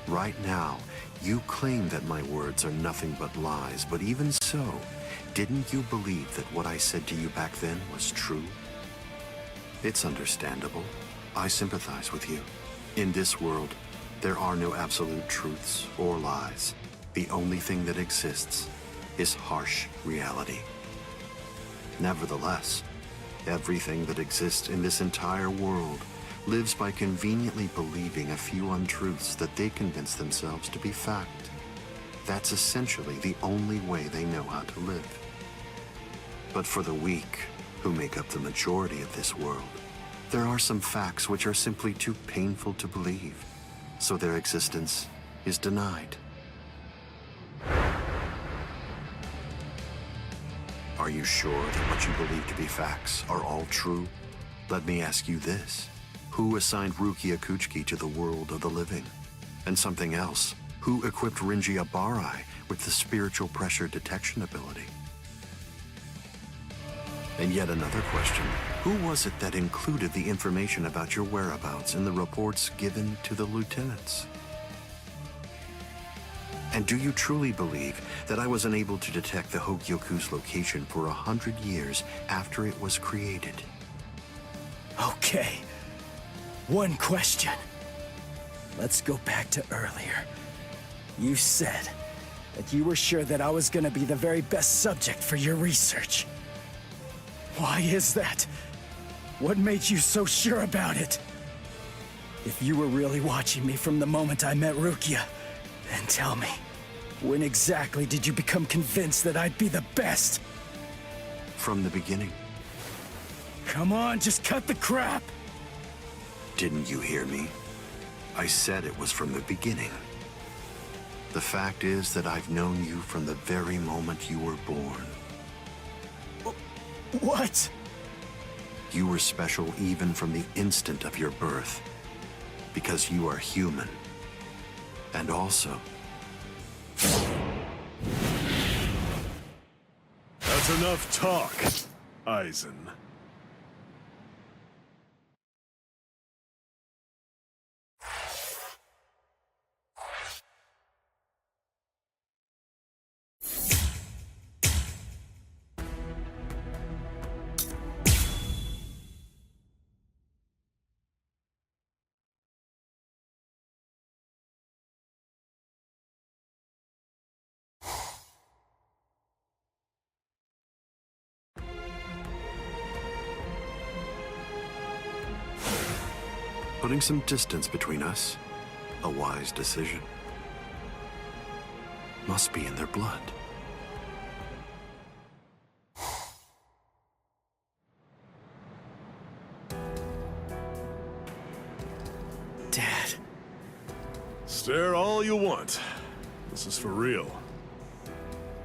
L: Right now, you claim that my words are nothing but lies, but even so, didn't you believe that what I said to you back then was true? It's understandable. I sympathize with you. In this world, there are no absolute truths or lies. The only thing that exists is harsh reality. Nevertheless, everything that exists in this entire world lives by conveniently believing a few untruths that they convince themselves to be fact. That's essentially the only way they know how to live. But for the weak, who make up the majority of this world, there are some facts which are simply too painful to believe, so their existence is denied. Are you sure that what you believe to be facts are all true? Let me ask you this. Who assigned Rukia Kuchiki to the world of the living? And something else. Who equipped Rinji Abarai with the spiritual pressure detection ability? And yet another question. Who was it that included the information about your whereabouts in the reports given to the lieutenants? And do you truly believe that I was unable to detect the Hogyoku's location for 100 years after it was created?
E: Okay. One question. Let's go back to earlier. You said that you were sure that I was gonna be the very best subject for your research. Why is that? What made you so sure about it? If you were really watching me from the moment I met Rukia, then tell me, when exactly did you become convinced that I'd be the best?
L: From the beginning.
E: Come on, just cut the crap!
L: Didn't you hear me? I said it was from the beginning. The fact is that I've known you from the very moment you were born.
E: What?
L: You were special even from the instant of your birth. Because you are human. And also...
R: That's enough talk, Aizen.
L: Putting some distance between us, a wise decision. Must be in their blood.
E: Dad.
R: Stare all you want. This is for real.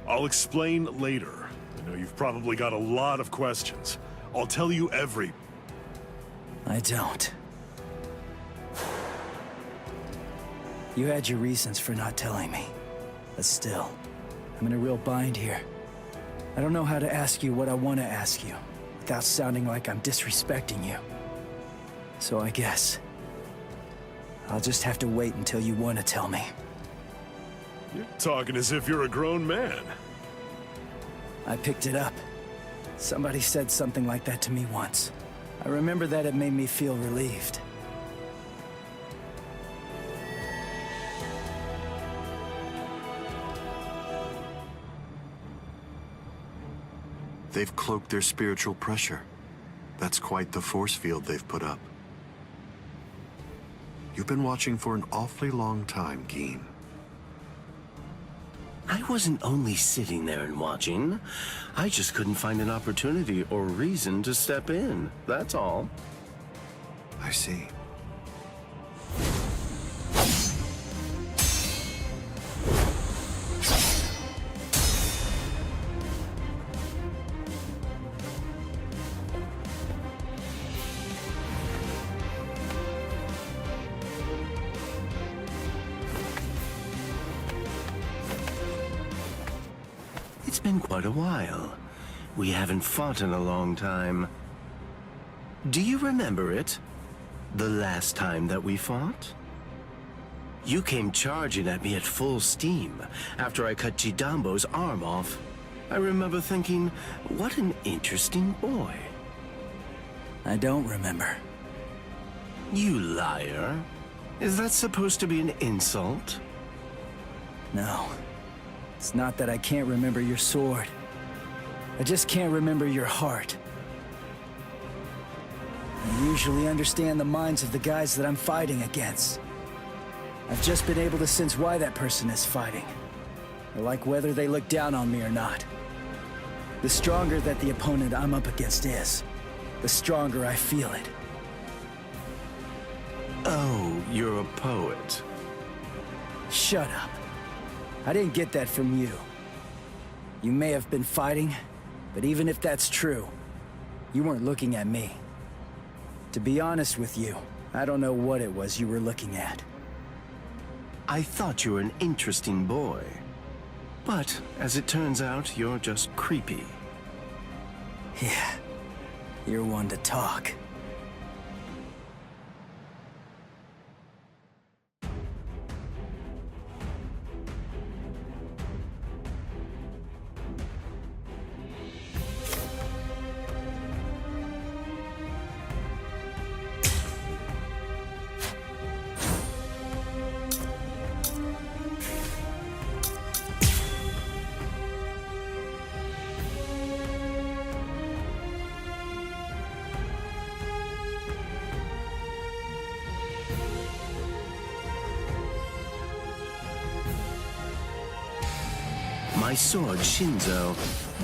R: I'll explain later. I know you've probably got a lot of questions. I'll tell you every...
E: I don't. You had your reasons for not telling me. But still, I'm in a real bind here. I don't know how to ask you what I want to ask you, without sounding like I'm disrespecting you. So I guess... I'll just have to wait until you want to tell me.
R: You're talking as if you're a grown man.
E: I picked it up. Somebody said something like that to me once. I remember that it made me feel relieved.
L: They've cloaked their spiritual pressure. That's quite the force field they've put up. You've been watching for an awfully long time, Geen.
J: I wasn't only sitting there and watching. I just couldn't find an opportunity or reason to step in. That's all.
L: I see.
J: It's been quite a while. We haven't fought in a long time. Do you remember it? The last time that we fought? You came charging at me at full steam after I cut Chidambo's arm off. I remember thinking, what an interesting boy.
E: I don't remember.
J: You liar. Is that supposed to be an insult?
E: No. It's not that I can't remember your sword. I just can't remember your heart. I usually understand the minds of the guys that I'm fighting against. I've just been able to sense why that person is fighting. I like whether they look down on me or not. The stronger that the opponent I'm up against is, the stronger I feel it.
J: Oh, you're a poet.
E: Shut up. I didn't get that from you. You may have been fighting, but even if that's true, you weren't looking at me. To be honest with you, I don't know what it was you were looking at.
J: I thought you were an interesting boy. But, as it turns out, you're just creepy.
E: Yeah, you're one to talk.
J: My sword, Shinzo,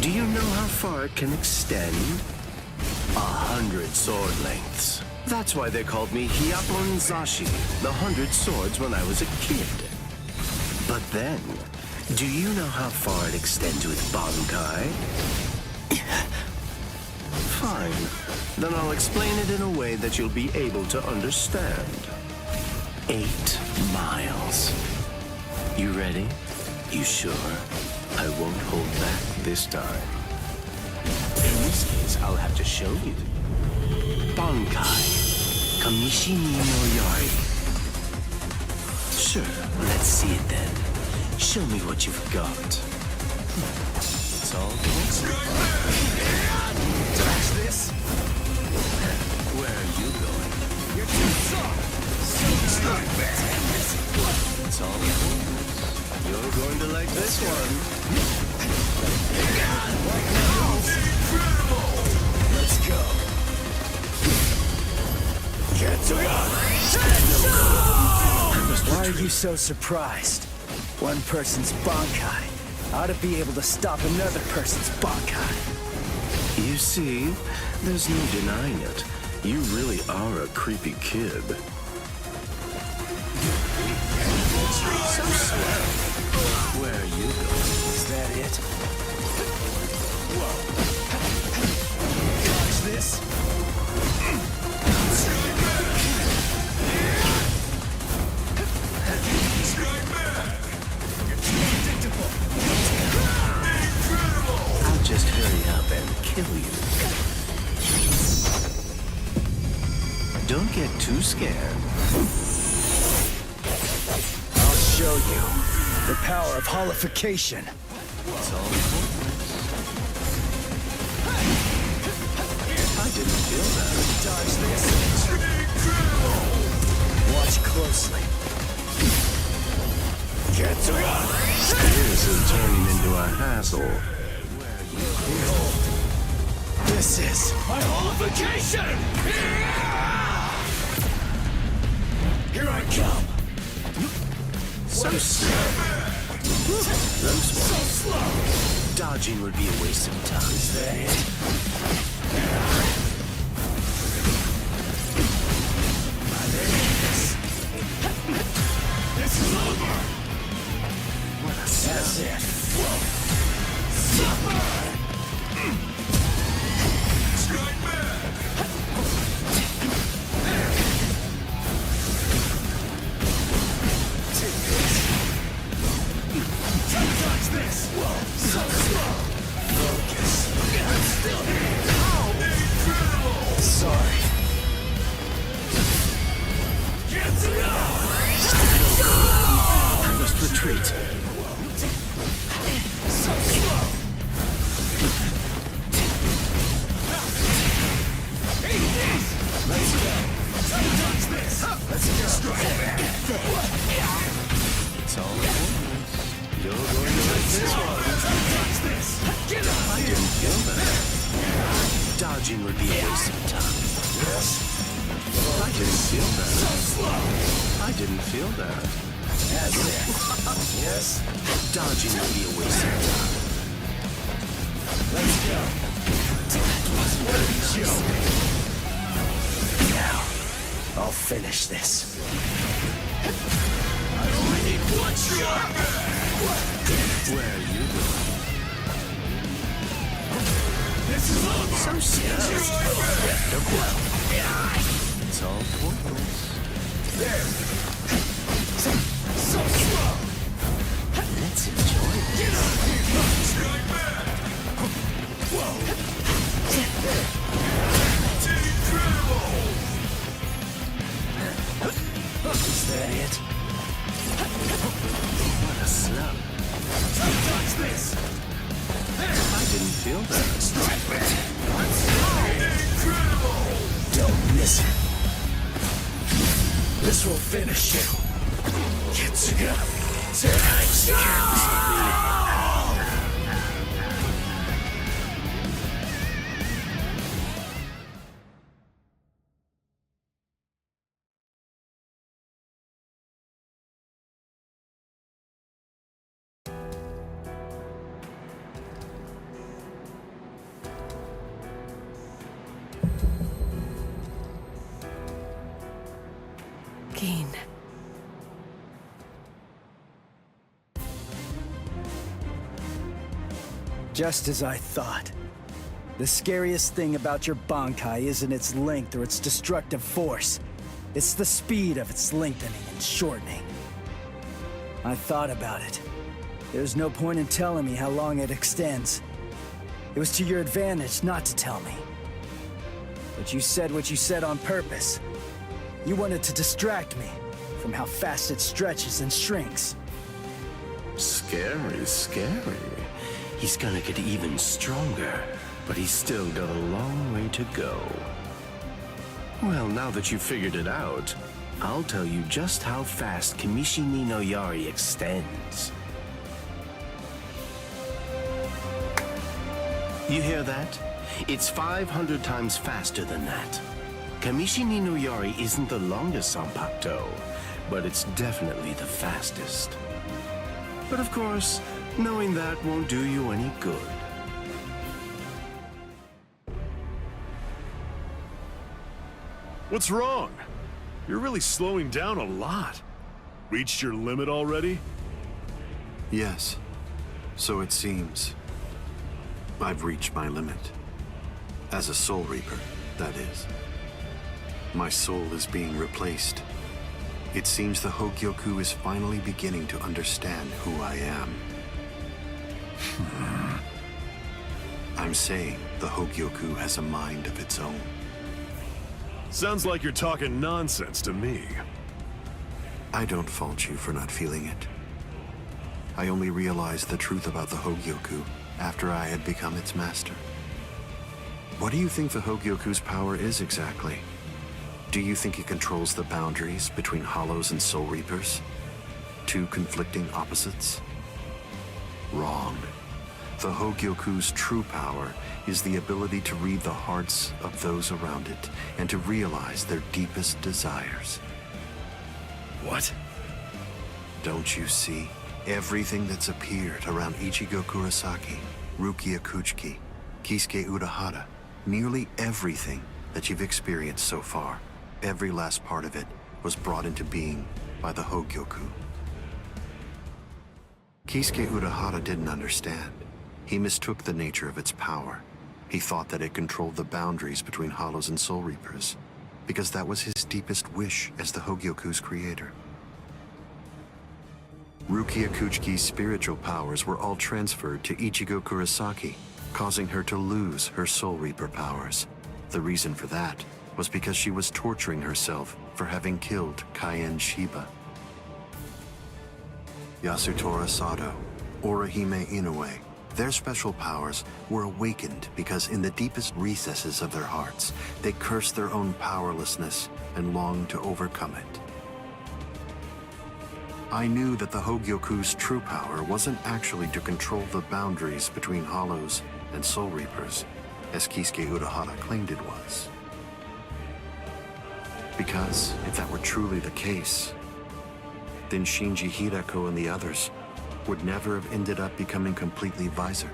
J: do you know how far it can extend? 100 sword lengths. That's why they called me Hyapon Zashi, the 100 swords when I was a kid. But then, do you know how far it extends with Bankai? Fine. Then I'll explain it in a way that you'll be able to understand. 8 miles. You ready? You sure? I won't hold back this time. In this case, I'll have to show you. Bankai. Kamishini no Yari. Sure, let's see it then. Show me what you've got. It's all good.
E: Touch this!
J: Where are you going?
E: You're too soft!
J: It's all good. You're going to like this one.
E: Let's go. Why are you so surprised? One person's Bankai ought to be able to stop another person's Bankai.
J: You see, there's no denying it. You really are a creepy kid. So slow. Where are you going?
E: Is that it? Whoa. Dodge this.
J: I'll just hurry up and kill you. Don't get too scared.
E: I'll show you. The power of holification.
J: It's all I didn't feel that.
E: Dodge this. Watch closely.
J: This is turning into a hassle.
E: Behold. This is my holification! Here I come.
J: So slow. So slow. Dodging would be a waste of time.
E: Is that it? This is over.
J: What a sound.
E: That's it.
K: Strike back!
E: Touch this! Whoa! So slow! Focus! I'm still here!
K: Incredible!
E: Sorry.
K: Get to
J: I must retreat.
E: So slow! Hey, this! Let's go! Touch this! Let's go! Strike back!
J: It's all over. You're going to like this one.
E: Touch this! Get up!
J: I didn't feel that. Dodging would be a waste of time. I didn't feel that. I didn't feel that.
E: Yes.
J: Dodging will be a waste of time.
E: Let's go. Now, I'll finish this.
K: I only need one shot!
J: Where are you going?
K: This is all
J: So serious. It's all pointless.
K: so slow!
J: Let's enjoy this.
K: Get out of here! Strike back! Whoa! Incredible!
E: Is that it?
J: What a slump.
K: Don't touch this!
J: I didn't feel that.
K: Strike back! Incredible!
E: Don't miss it. This will finish you. Kitsuga.
I: Keen.
E: Just as I thought. The scariest thing about your Bankai isn't its length or its destructive force. It's the speed of its lengthening and shortening. I thought about it. There's no point in telling me how long it extends. It was to your advantage not to tell me. But you said what you said on purpose. You wanted to distract me from how fast it stretches and shrinks.
J: Scary, scary. He's gonna get even stronger, but he's still got a long way to go. Well, now that you've figured it out, I'll tell you just how fast Kamishini no Yari extends. You hear that? It's 500 times faster than that. Kamishini no Yari isn't the longest Sanpakuto, but it's definitely the fastest. But of course, knowing that won't do you any good.
P: What's wrong? You're really slowing down a lot. Reached your limit already?
L: Yes. So it seems. I've reached my limit. As a Soul Reaper, that is. My soul is being replaced. It seems the Hogyoku is finally beginning to understand who I am. I'm saying the Hogyoku has a mind of its own.
P: Sounds like you're talking nonsense to me.
L: I don't fault you for not feeling it. I only realized the truth about the Hogyoku after I had become its master. What do you think the Hogyoku's power is exactly? Do you think it controls the boundaries between Hollows and Soul Reapers? Two conflicting opposites? Wrong. The Hogyoku's true power is the ability to read the hearts of those around it and to realize their deepest desires.
P: What?
L: Don't you see? Everything that's appeared around Ichigo Kurosaki, Rukia Kuchiki, Kisuke Urahara, nearly everything that you've experienced so far, every last part of it was brought into being by the Hogyoku. Kisuke Urahara didn't understand. He mistook the nature of its power. He thought that it controlled the boundaries between Hollows and Soul Reapers, because that was his deepest wish as the Hogyoku's creator. Rukia Kuchiki's spiritual powers were all transferred to Ichigo Kurosaki, causing her to lose her Soul Reaper powers. The reason for that was because she was torturing herself for having killed Kaien Shiba. Yasutora Sado, Orihime Inoue, their special powers were awakened because in the deepest recesses of their hearts, they cursed their own powerlessness and longed to overcome it. I knew that the Hogyoku's true power wasn't actually to control the boundaries between Hollows and Soul Reapers, as Kisuke Urahara claimed it was. Because if that were truly the case, then Shinji Hideko and the others would never have ended up becoming completely visored.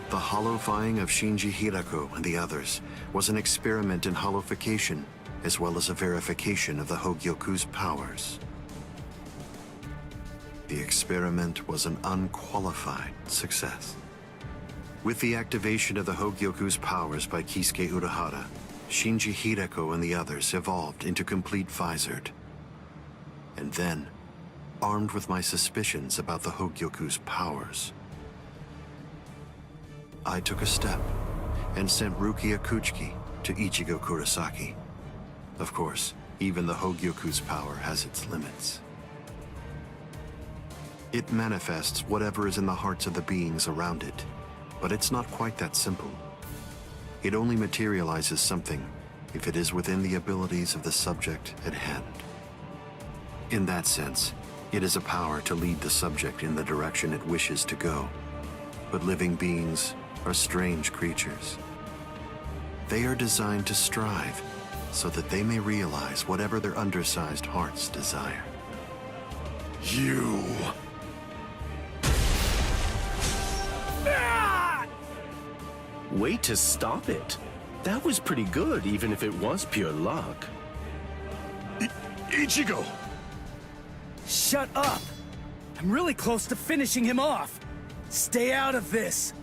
L: The holofying of Shinji Hideko and the others was an experiment in holofication, as well as a verification of the Hogyoku's powers. The experiment was an unqualified success. With the activation of the Hogyoku's powers by Kisuke Urahara, Shinji Hideko and the others evolved into complete visored. And then, armed with my suspicions about the Hogyoku's powers, I took a step and sent Rukia Kuchiki to Ichigo Kurosaki. Of course, even the Hogyoku's power has its limits. It manifests whatever is in the hearts of the beings around it, but it's not quite that simple. It only materializes something if it is within the abilities of the subject at hand. In that sense, it is a power to lead the subject in the direction it wishes to go. But living beings are strange creatures. They are designed to strive so that they may realize whatever their undersized hearts desire.
R: You...
J: Way to stop it. That was pretty good, even if it was pure luck.
R: Ichigo!
E: Shut up! I'm really close to finishing him off. Stay out of this.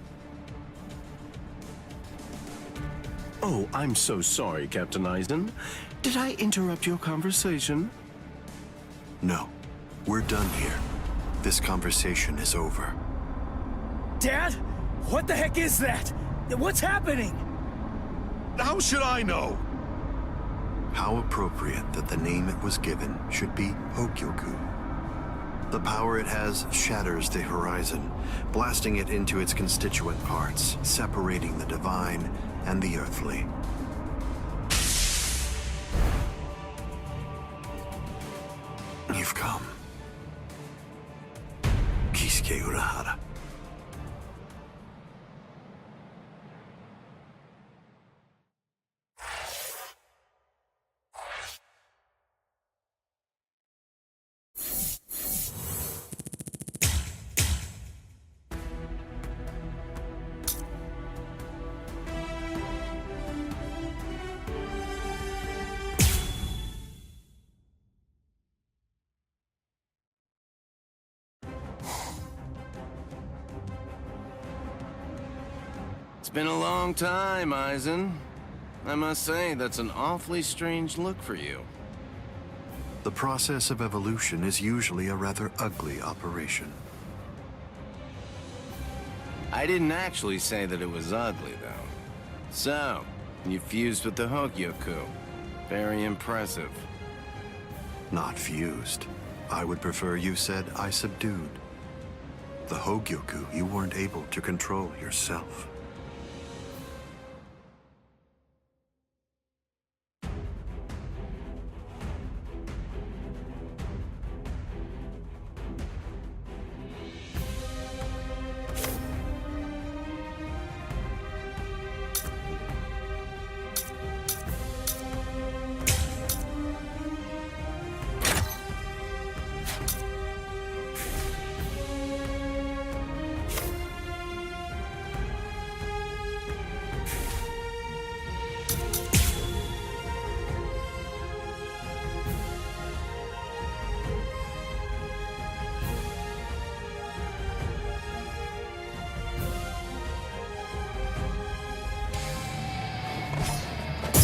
J: Oh, I'm so sorry, Captain Aizen. Did I interrupt your conversation?
L: No, we're done here. This conversation is over.
E: Dad? What the heck is that? What's happening?
R: How should I know?
L: How appropriate that the name it was given should be Hogyoku. The power it has shatters the horizon, blasting it into its constituent parts, separating the divine and the earthly. You've come. Kisuke Urahara.
B: It's been a long time, Aizen. I must say, that's an awfully strange look for you.
L: The process of evolution is usually a rather ugly operation.
B: I didn't actually say that it was ugly, though. So, you fused with the Hogyoku. Very impressive.
L: Not fused. I would prefer you said I subdued. The Hogyoku you weren't able to control yourself.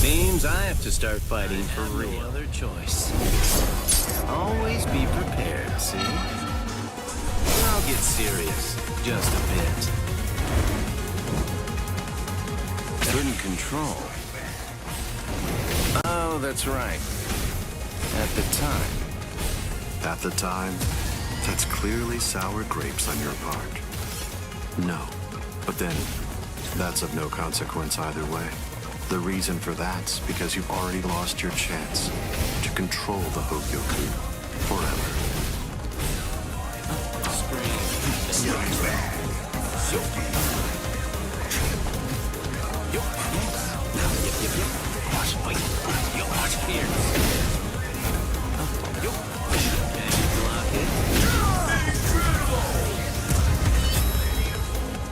B: Seems I have to start fighting for real. No other choice. Always be prepared, see? I'll get serious, just a bit. Couldn't control. Oh, that's right. At the time.
L: At the time, that's clearly sour grapes on your part. No, but then, that's of no consequence either way. The reason for that's because you've already lost your chance to control the Hogyoku forever.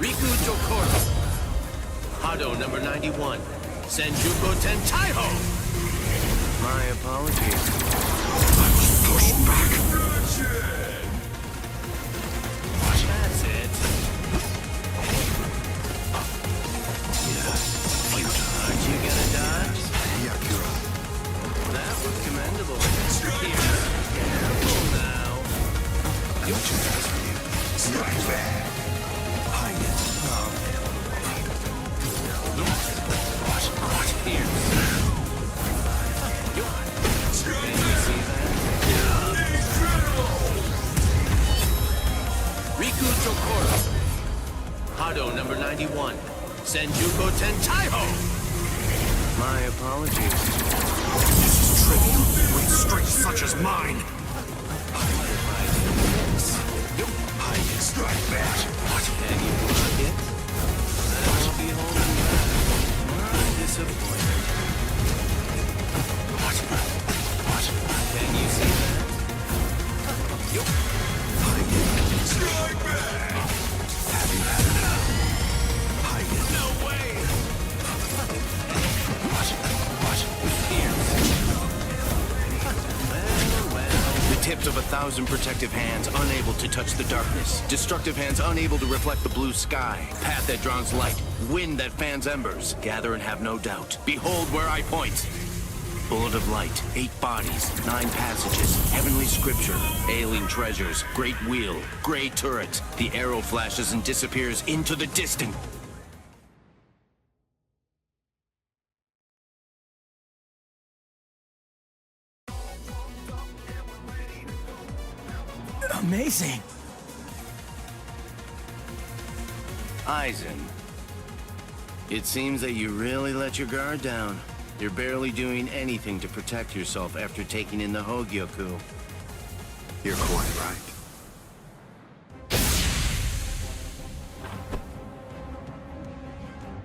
J: Riku Jokoro. Hado number 91. Senjuko Tentaiho. My apologies. I was pushed back. That's it. Aren't you gonna dodge?
L: Yakura.
J: That was commendable. Here, careful now.
L: What you guys for you? Strike back. Hide it.
J: Watch here. Can you see that? Riku Jokoro. Hado number 91. Senjuko Tentaiho. My apologies.
L: This is trivial with strength such as mine. Hide it. Strike back. What?
J: Can you block it? I'll be holding back. I'm disappointed.
L: What?
J: Can you see that?
L: Hide it. Strike back. Have you had enough? Hide it.
J: No way!
L: Here.
J: The tips of 1,000 protective hands unable to touch the darkness. Destructive hands unable to reflect the blue sky. Path that draws light. Wind that fans embers. Gather and have no doubt. Behold where I point. Bullet of light. 8 bodies. 9 passages. Heavenly scripture. Alien treasures. Great wheel. Gray turret. The arrow flashes and disappears into the distant.
E: Amazing.
J: Aizen. It seems that you really let your guard down. You're barely doing anything to protect yourself after taking in the Hogyoku.
L: You're quite right.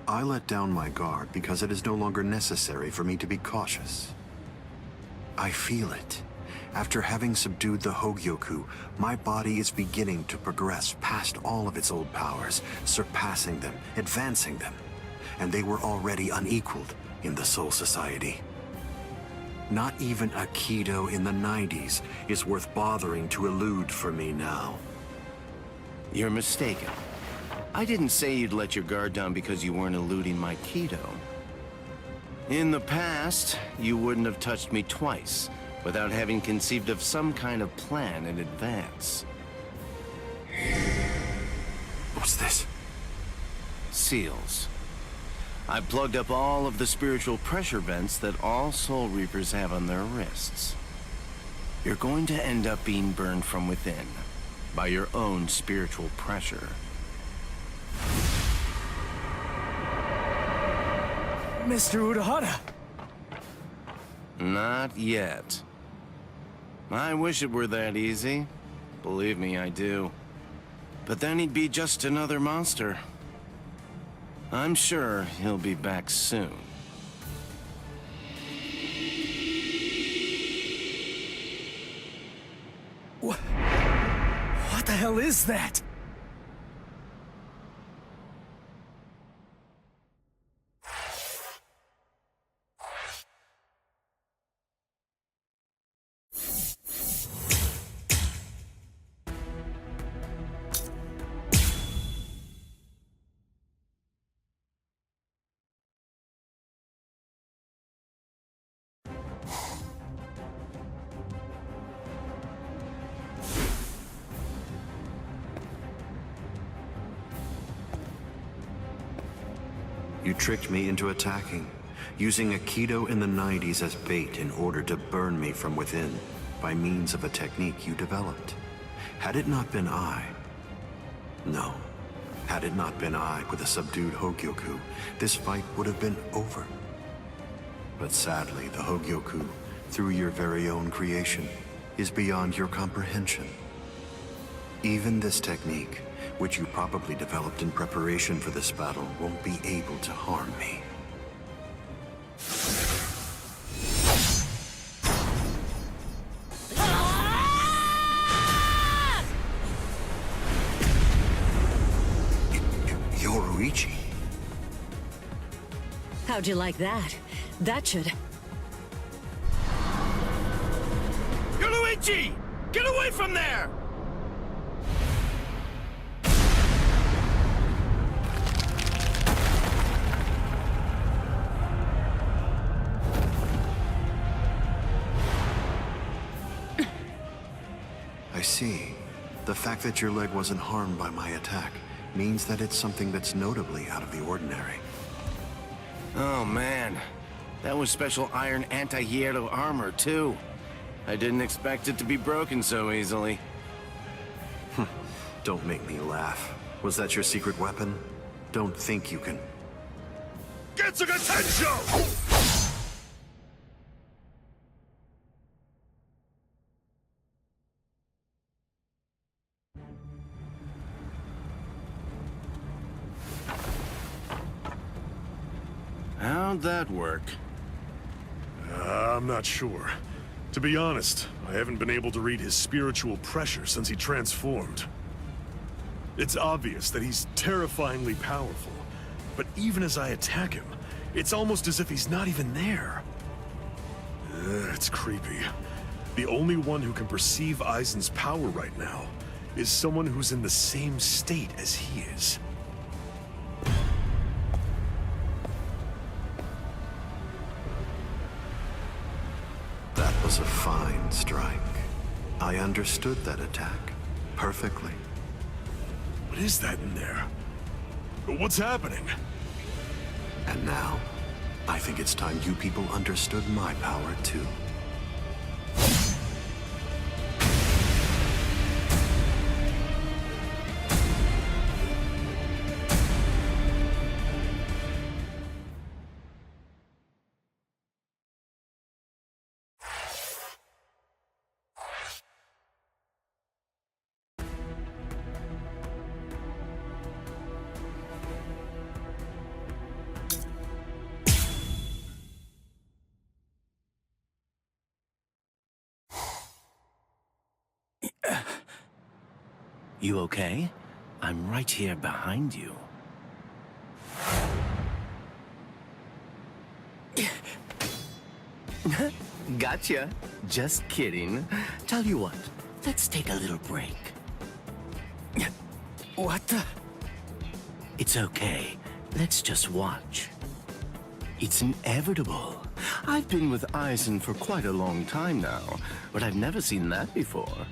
L: I let down my guard because it is no longer necessary for me to be cautious. I feel it. After having subdued the Hogyoku, my body is beginning to progress past all of its old powers, surpassing them, advancing them. And they were already unequaled in the Soul Society. Not even a Kido in the 90s is worth bothering to elude for me now.
J: You're mistaken. I didn't say you'd let your guard down because you weren't eluding my Kido. In the past, you wouldn't have touched me twice without having conceived of some kind of plan in advance.
L: What's this?
J: Seals. I plugged up all of the spiritual pressure vents that all Soul Reapers have on their wrists. You're going to end up being burned from within by your own spiritual pressure.
E: Mr. Urahara.
J: Not yet. I wish it were that easy. Believe me, I do. But then he'd be just another monster. I'm sure he'll be back soon.
E: What the hell is that?
L: You tricked me into attacking, using a Kido in the 90s as bait in order to burn me from within, by means of a technique you developed. Had it not been I... No. Had it not been I with a subdued Hogyoku, this fight would have been over. But sadly, the Hogyoku, through your very own creation, is beyond your comprehension. Even this technique, which you probably developed in preparation for this battle, won't be able to harm me.
O: How'd you like that? That should...
D: Luigi! Get away from there!
L: I see. The fact that your leg wasn't harmed by my attack means that it's something that's notably out of the ordinary.
J: Oh man, that was special iron anti-hierro armor too. I didn't expect it to be broken so easily.
L: Don't make me laugh. Was that your secret weapon? Don't think you can...
K: Get some attention!
J: How'd that work?
P: I'm not sure. To be honest, I haven't been able to read his spiritual pressure since he transformed. It's obvious that he's terrifyingly powerful, but even as I attack him, it's almost as if he's not even there. It's creepy. The only one who can perceive Aizen's power right now is someone who's in the same state as he is.
L: That was a fine strike. I understood that attack perfectly.
P: What is that in there? What's happening?
L: And now, I think it's time you people understood my power too.
B: You okay? I'm right here behind you. Gotcha. Just kidding. Tell you what, let's take a little break. What the? It's okay. Let's just watch. It's inevitable. I've been with Aizen for quite a long time now, but I've never seen that before.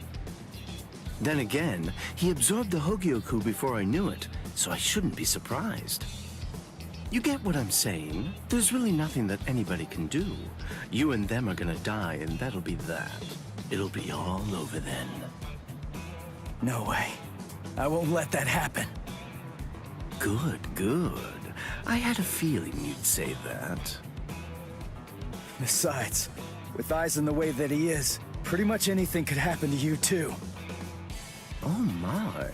B: Then again, he absorbed the Hogyoku before I knew it, so I shouldn't be surprised. You get what I'm saying? There's really nothing that anybody can do. You and them are gonna die, and that'll be that. It'll be all over then.
E: No way. I won't let that happen.
B: Good, good. I had a feeling you'd say that.
E: Besides, with Aizen the way that he is, pretty much anything could happen to you too.
B: Oh my.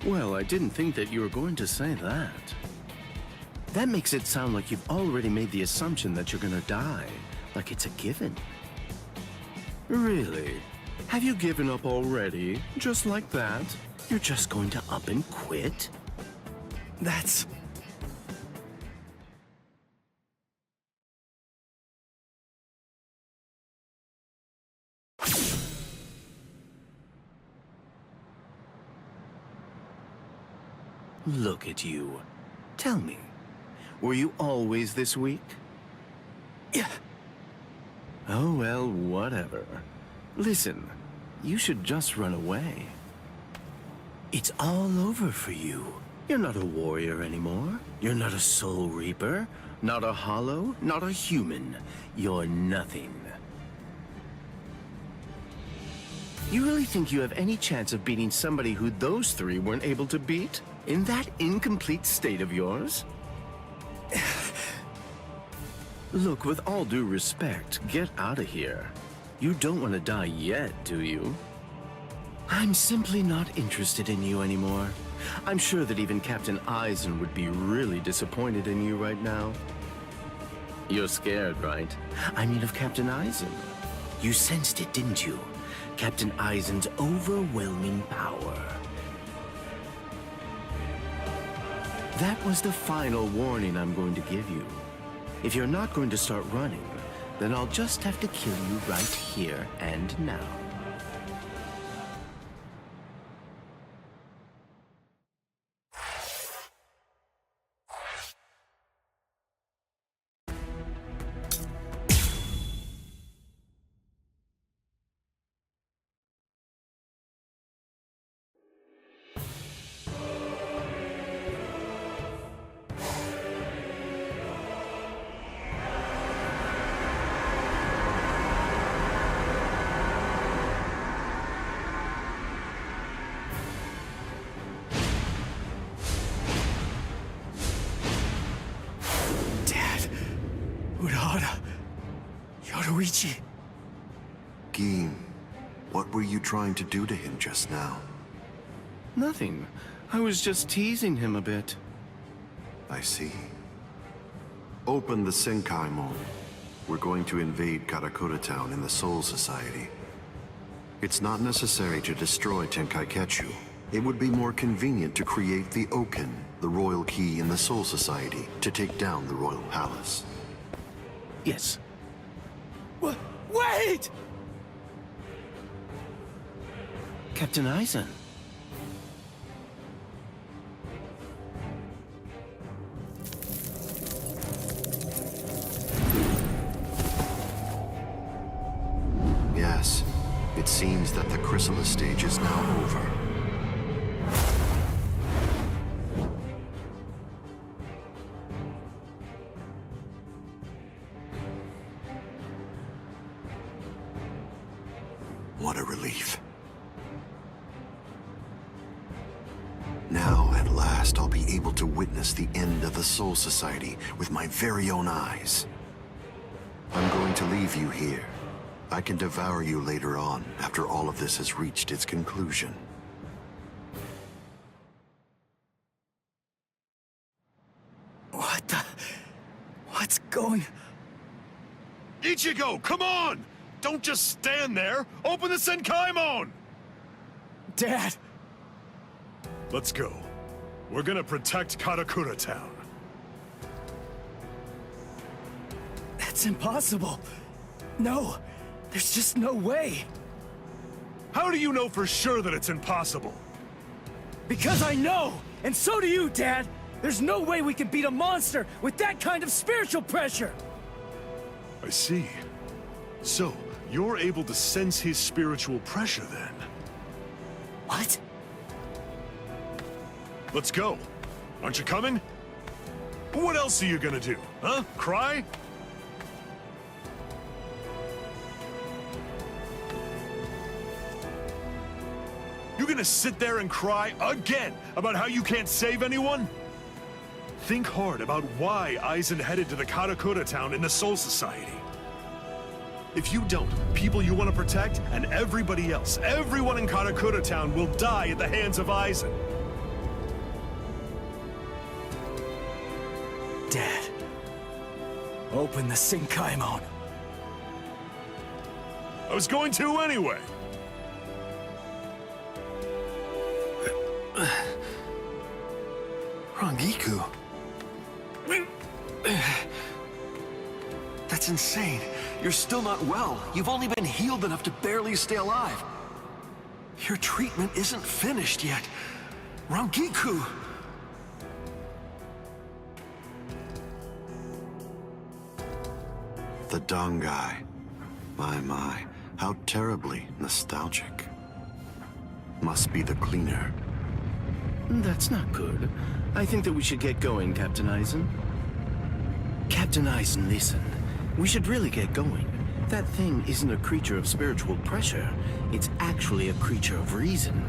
B: Well, I didn't think that you were going to say that. That makes it sound like you've already made the assumption that you're gonna die, like it's a given. Really? Have you given up already? Just like that? You're just going to up and quit?
E: That's...
B: Look at you. Tell me, were you always this weak?
E: Yeah.
B: Oh, well, whatever. Listen, you should just run away. It's all over for you. You're not a warrior anymore. You're not a soul reaper, not a hollow, not a human. You're nothing. You really think you have any chance of beating somebody who those three weren't able to beat? In that incomplete state of yours? Look, with all due respect, get out of here. You don't want to die yet, do you? I'm simply not interested in you anymore. I'm sure that even Captain Aizen would be really disappointed in you right now. You're scared, right? I mean of Captain Aizen. You sensed it, didn't you? Captain Aizen's overwhelming power. That was the final warning I'm going to give you.
J: If you're not going to start running, then I'll just have to kill you right here and now.
L: Gin, what were you trying to do to him just now?
J: Nothing. I was just teasing him a bit.
L: I see. Open the Senkaimon. We're going to invade Karakura Town in the Soul Society. It's not necessary to destroy Tenkaiketsu. It would be more convenient to create the Oken, the royal key in the Soul Society, to take down the royal palace.
J: Yes.
E: Wait!
J: Captain Aizen.
L: Yes, it seems that the chrysalis stage is now over. What a relief. Now, at last, I'll be able to witness the end of the Soul Society with my very own eyes. I'm going to leave you here. I can devour you later on, after all of this has reached its conclusion.
E: What's going...
P: Ichigo, come on! Don't just stand there! Open the Senkaimon!
E: Dad!
P: Let's go. We're gonna protect Karakura Town.
E: That's impossible. No, there's just no way.
P: How do you know for sure that it's impossible?
E: Because I know! And so do you, Dad! There's no way we can beat a monster with that kind of spiritual pressure!
P: I see. So, you're able to sense his spiritual pressure then?
E: What?
P: Let's go. Aren't you coming? What else are you gonna do? Huh? Cry? You gonna sit there and cry again about how you can't save anyone? Think hard about why Aizen headed to the Karakura Town in the Soul Society. If you don't, people you want to protect and everybody else, everyone in Karakura Town will die at the hands of Aizen.
E: Dad, open the Senkaimon.
P: I was going to anyway.
L: Rangiku. That's insane. You're still not well. You've only been healed enough to barely stay alive. Your treatment isn't finished yet. Rangiku! The Dangai. My. How terribly nostalgic. Must be the cleaner.
J: That's not good. I think that we should get going, Captain Aizen. Captain Aizen, listen. We should really get going. That thing isn't a creature of spiritual pressure. It's actually a creature of reason.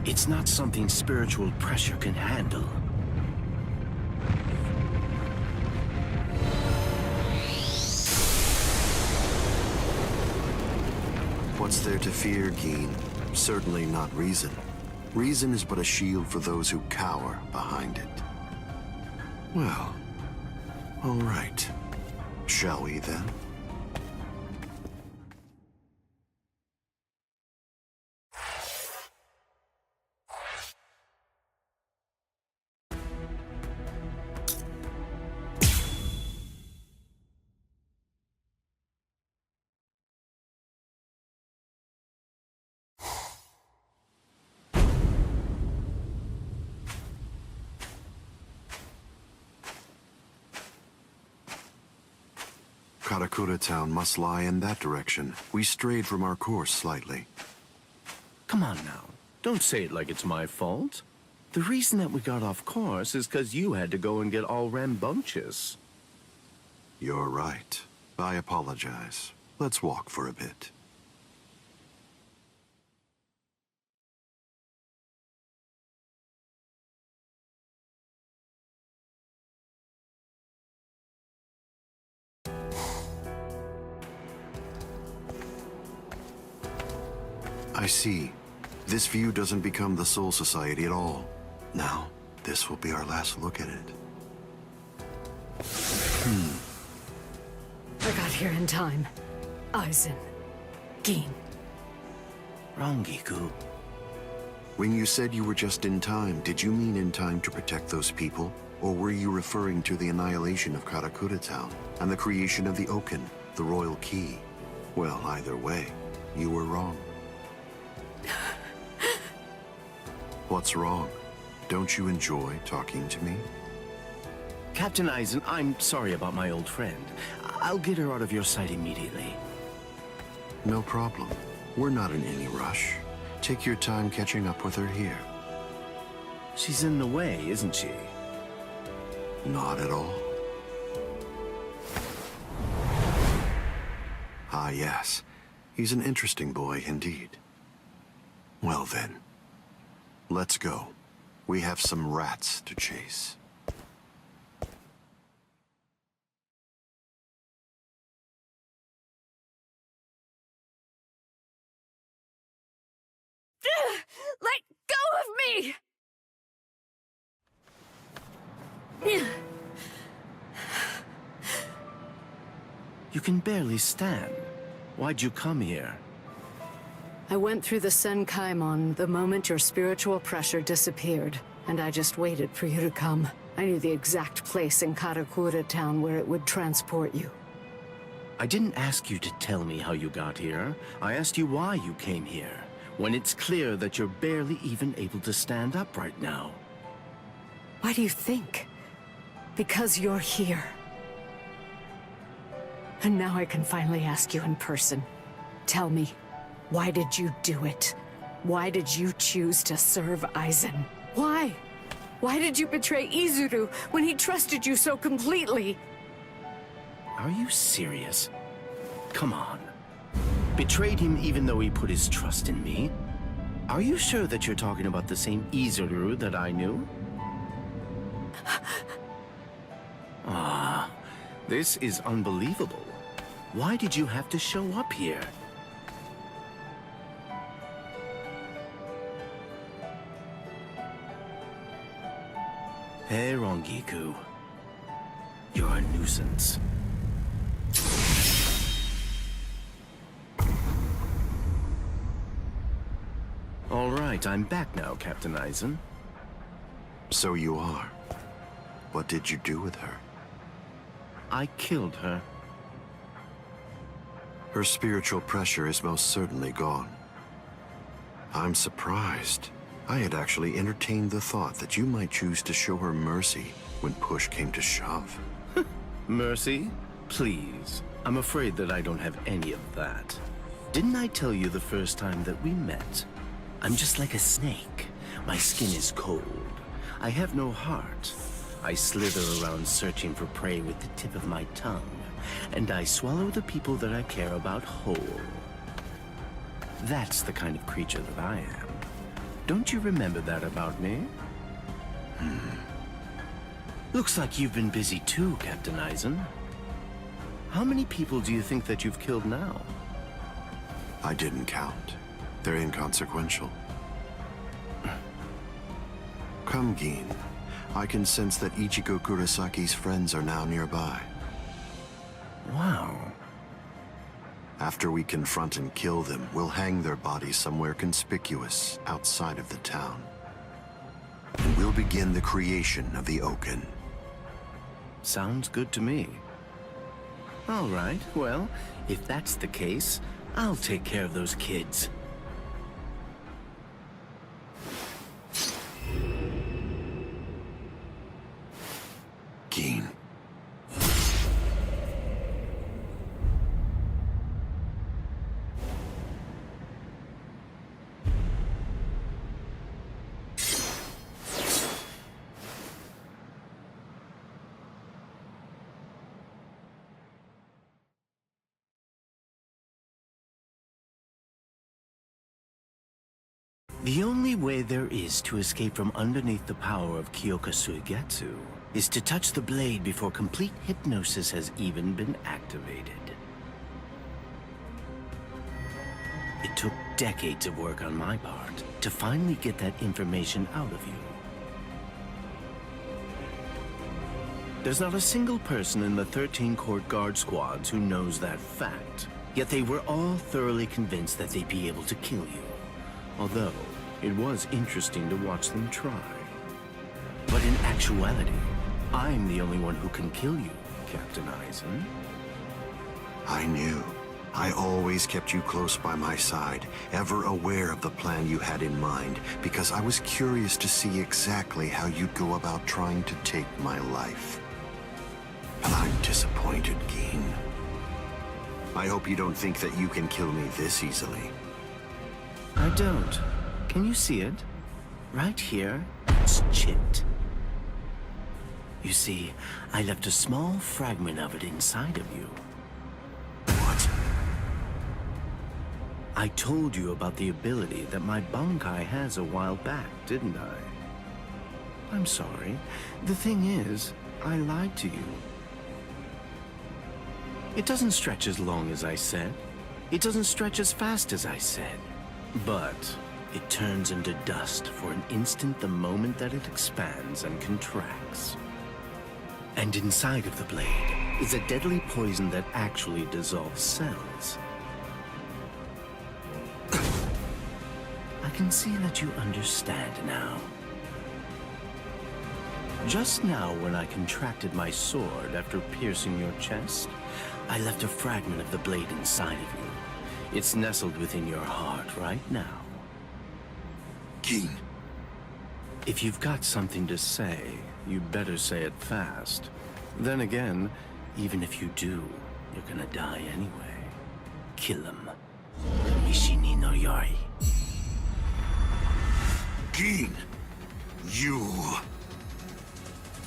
J: It's not something spiritual pressure can handle.
L: What's there to fear, Gin? Certainly not reason. Reason is but a shield for those who cower behind it. Well, all right. Shall we then? Karakura Town must lie in that direction. We strayed from our course slightly.
J: Come on now. Don't say it like it's my fault. The reason that we got off course is because you had to go and get all rambunctious.
L: You're right. I apologize. Let's walk for a bit. I see. This view doesn't become the Soul Society at all. Now, this will be our last look at it.
I: I got here in time. Aizen. Gin.
J: Rangiku.
L: When you said you were just in time, did you mean in time to protect those people? Or were you referring to the annihilation of Karakura Town and the creation of the Oaken, the Royal Key? Well, either way, you were wrong. What's wrong? Don't you enjoy talking to me?
J: Captain Aizen, I'm sorry about my old friend. I'll get her out of your sight immediately.
L: No problem. We're not in any rush. Take your time catching up with her here.
J: She's in the way, isn't she?
L: Not at all. Ah, yes. He's an interesting boy indeed. Well then, let's go. We have some rats to chase.
A: Let go of me!
J: You can barely stand. Why'd you come here?
I: I went through the Senkaimon the moment your spiritual pressure disappeared, and I just waited for you to come. I knew the exact place in Karakura Town where it would transport you.
J: I didn't ask you to tell me how you got here. I asked you why you came here, when it's clear that you're barely even able to stand up right now.
I: Why do you think? Because you're here. And now I can finally ask you in person. Tell me, why did you do it? Why did you choose to serve Aizen? Why? Why did you betray Izuru when he trusted you so completely?
J: Are you serious? Come on. Betrayed him even though he put his trust in me? Are you sure that you're talking about the same Izuru that I knew? Ah, this is unbelievable. Why did you have to show up here? Hey, Rangiku. You're a nuisance. All right, I'm back now, Captain Aizen.
L: So you are. What did you do with her?
J: I killed her.
L: Her spiritual pressure is most certainly gone. I'm surprised. I had actually entertained the thought that you might choose to show her mercy when push came to shove.
J: Mercy? Please. I'm afraid that I don't have any of that. Didn't I tell you the first time that we met? I'm just like a snake. My skin is cold. I have no heart. I slither around searching for prey with the tip of my tongue, and I swallow the people that I care about whole. That's the kind of creature that I am. Don't you remember that about me? Looks like you've been busy too, Captain Aizen. How many people do you think that you've killed now?
L: I didn't count. They're inconsequential. Come, Gin. I can sense that Ichigo Kurisaki's friends are now nearby.
J: Wow.
L: After we confront and kill them, we'll hang their bodies somewhere conspicuous outside of the town. And we'll begin the creation of the Oaken.
J: Sounds good to me. All right, well, if that's the case, I'll take care of those kids.
L: Gin.
J: The only way there is to escape from underneath the power of Kyoka Suigetsu is to touch the blade before complete hypnosis has even been activated. It took decades of work on my part to finally get that information out of you. There's not a single person in the 13 court guard squads who knows that fact, yet they were all thoroughly convinced that they'd be able to kill you. Although, it was interesting to watch them try. But in actuality, I'm the only one who can kill you, Captain Aizen.
L: I knew. I always kept you close by my side, ever aware of the plan you had in mind, because I was curious to see exactly how you'd go about trying to take my life. But I'm disappointed, Geen. I hope you don't think that you can kill me this easily.
J: I don't. Can you see it? Right here, it's chipped. You see, I left a small fragment of it inside of you.
L: What?
J: I told you about the ability that my Bankai has a while back, didn't I? I'm sorry. The thing is, I lied to you. It doesn't stretch as long as I said. It doesn't stretch as fast as I said. But it turns into dust for an instant the moment that it expands and contracts. And inside of the blade is a deadly poison that actually dissolves cells. I can see that you understand now. Just now, when I contracted my sword after piercing your chest, I left a fragment of the blade inside of you. It's nestled within your heart right now.
L: Geen.
J: If you've got something to say, you'd better say it fast. Then again, even if you do, you're gonna die anyway. Kill him. Mishini no Yari.
L: Geen! You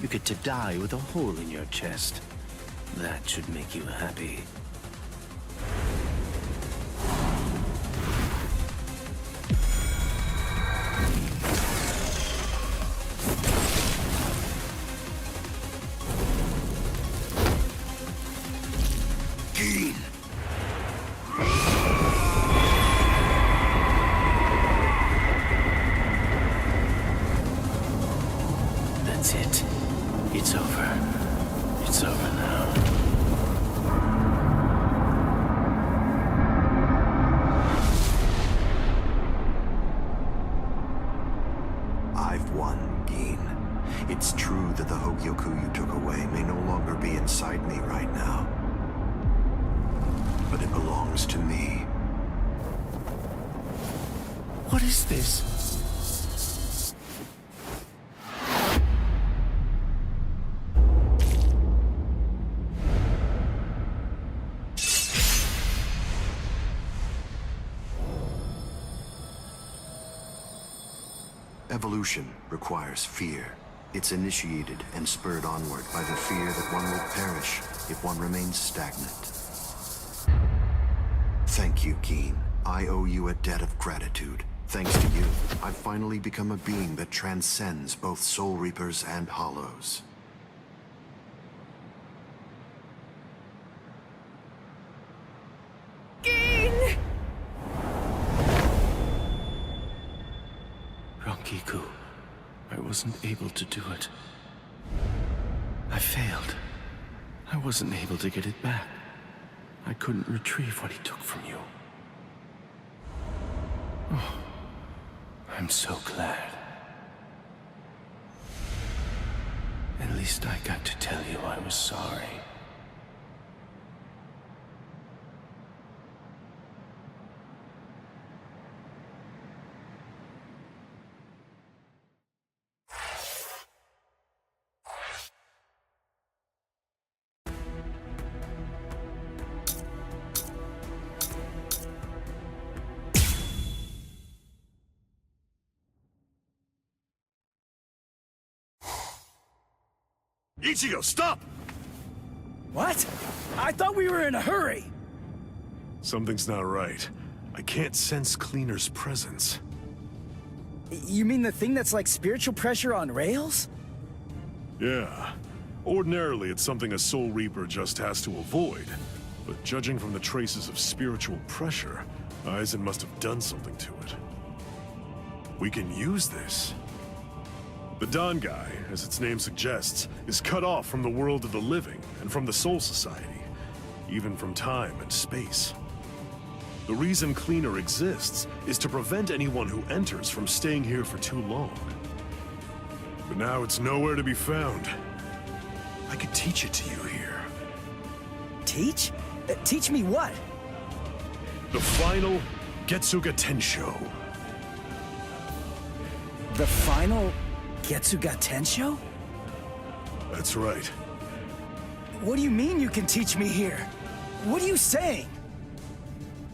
J: get to die with a hole in your chest. That should make you happy.
L: Geen!
J: That's it. It's over. It's over now.
L: I've won, Geen. It's true that the Hogyoku you took away may no longer be inside me right now. But it belongs to me.
J: What is this?
L: Evolution requires fear. It's initiated and spurred onward by the fear that one will perish if one remains stagnant. Thank you, Geen. I owe you a debt of gratitude. Thanks to you, I've finally become a being that transcends both Soul Reapers and Hollows.
J: Rangiku, I wasn't able to do it. I failed. I wasn't able to get it back. I couldn't retrieve what he took from you. Oh, I'm so glad. At least I got to tell you I was sorry.
P: Ichigo, stop!
E: What? I thought we were in a hurry!
P: Something's not right. I can't sense Cleaner's presence.
E: You mean the thing that's like spiritual pressure on rails?
P: Yeah. Ordinarily, it's something a Soul Reaper just has to avoid. But judging from the traces of spiritual pressure, Aizen must have done something to it. We can use this. The Dangai, as its name suggests, is cut off from the world of the living and from the Soul Society, even from time and space. The reason Cleaner exists is to prevent anyone who enters from staying here for too long. But now it's nowhere to be found. I could teach it to you here.
E: Teach? Teach me what?
P: The final Getsuga Tensho.
E: The final Getsuga Tensho?
P: That's right.
E: What do you mean you can teach me here? What are you saying?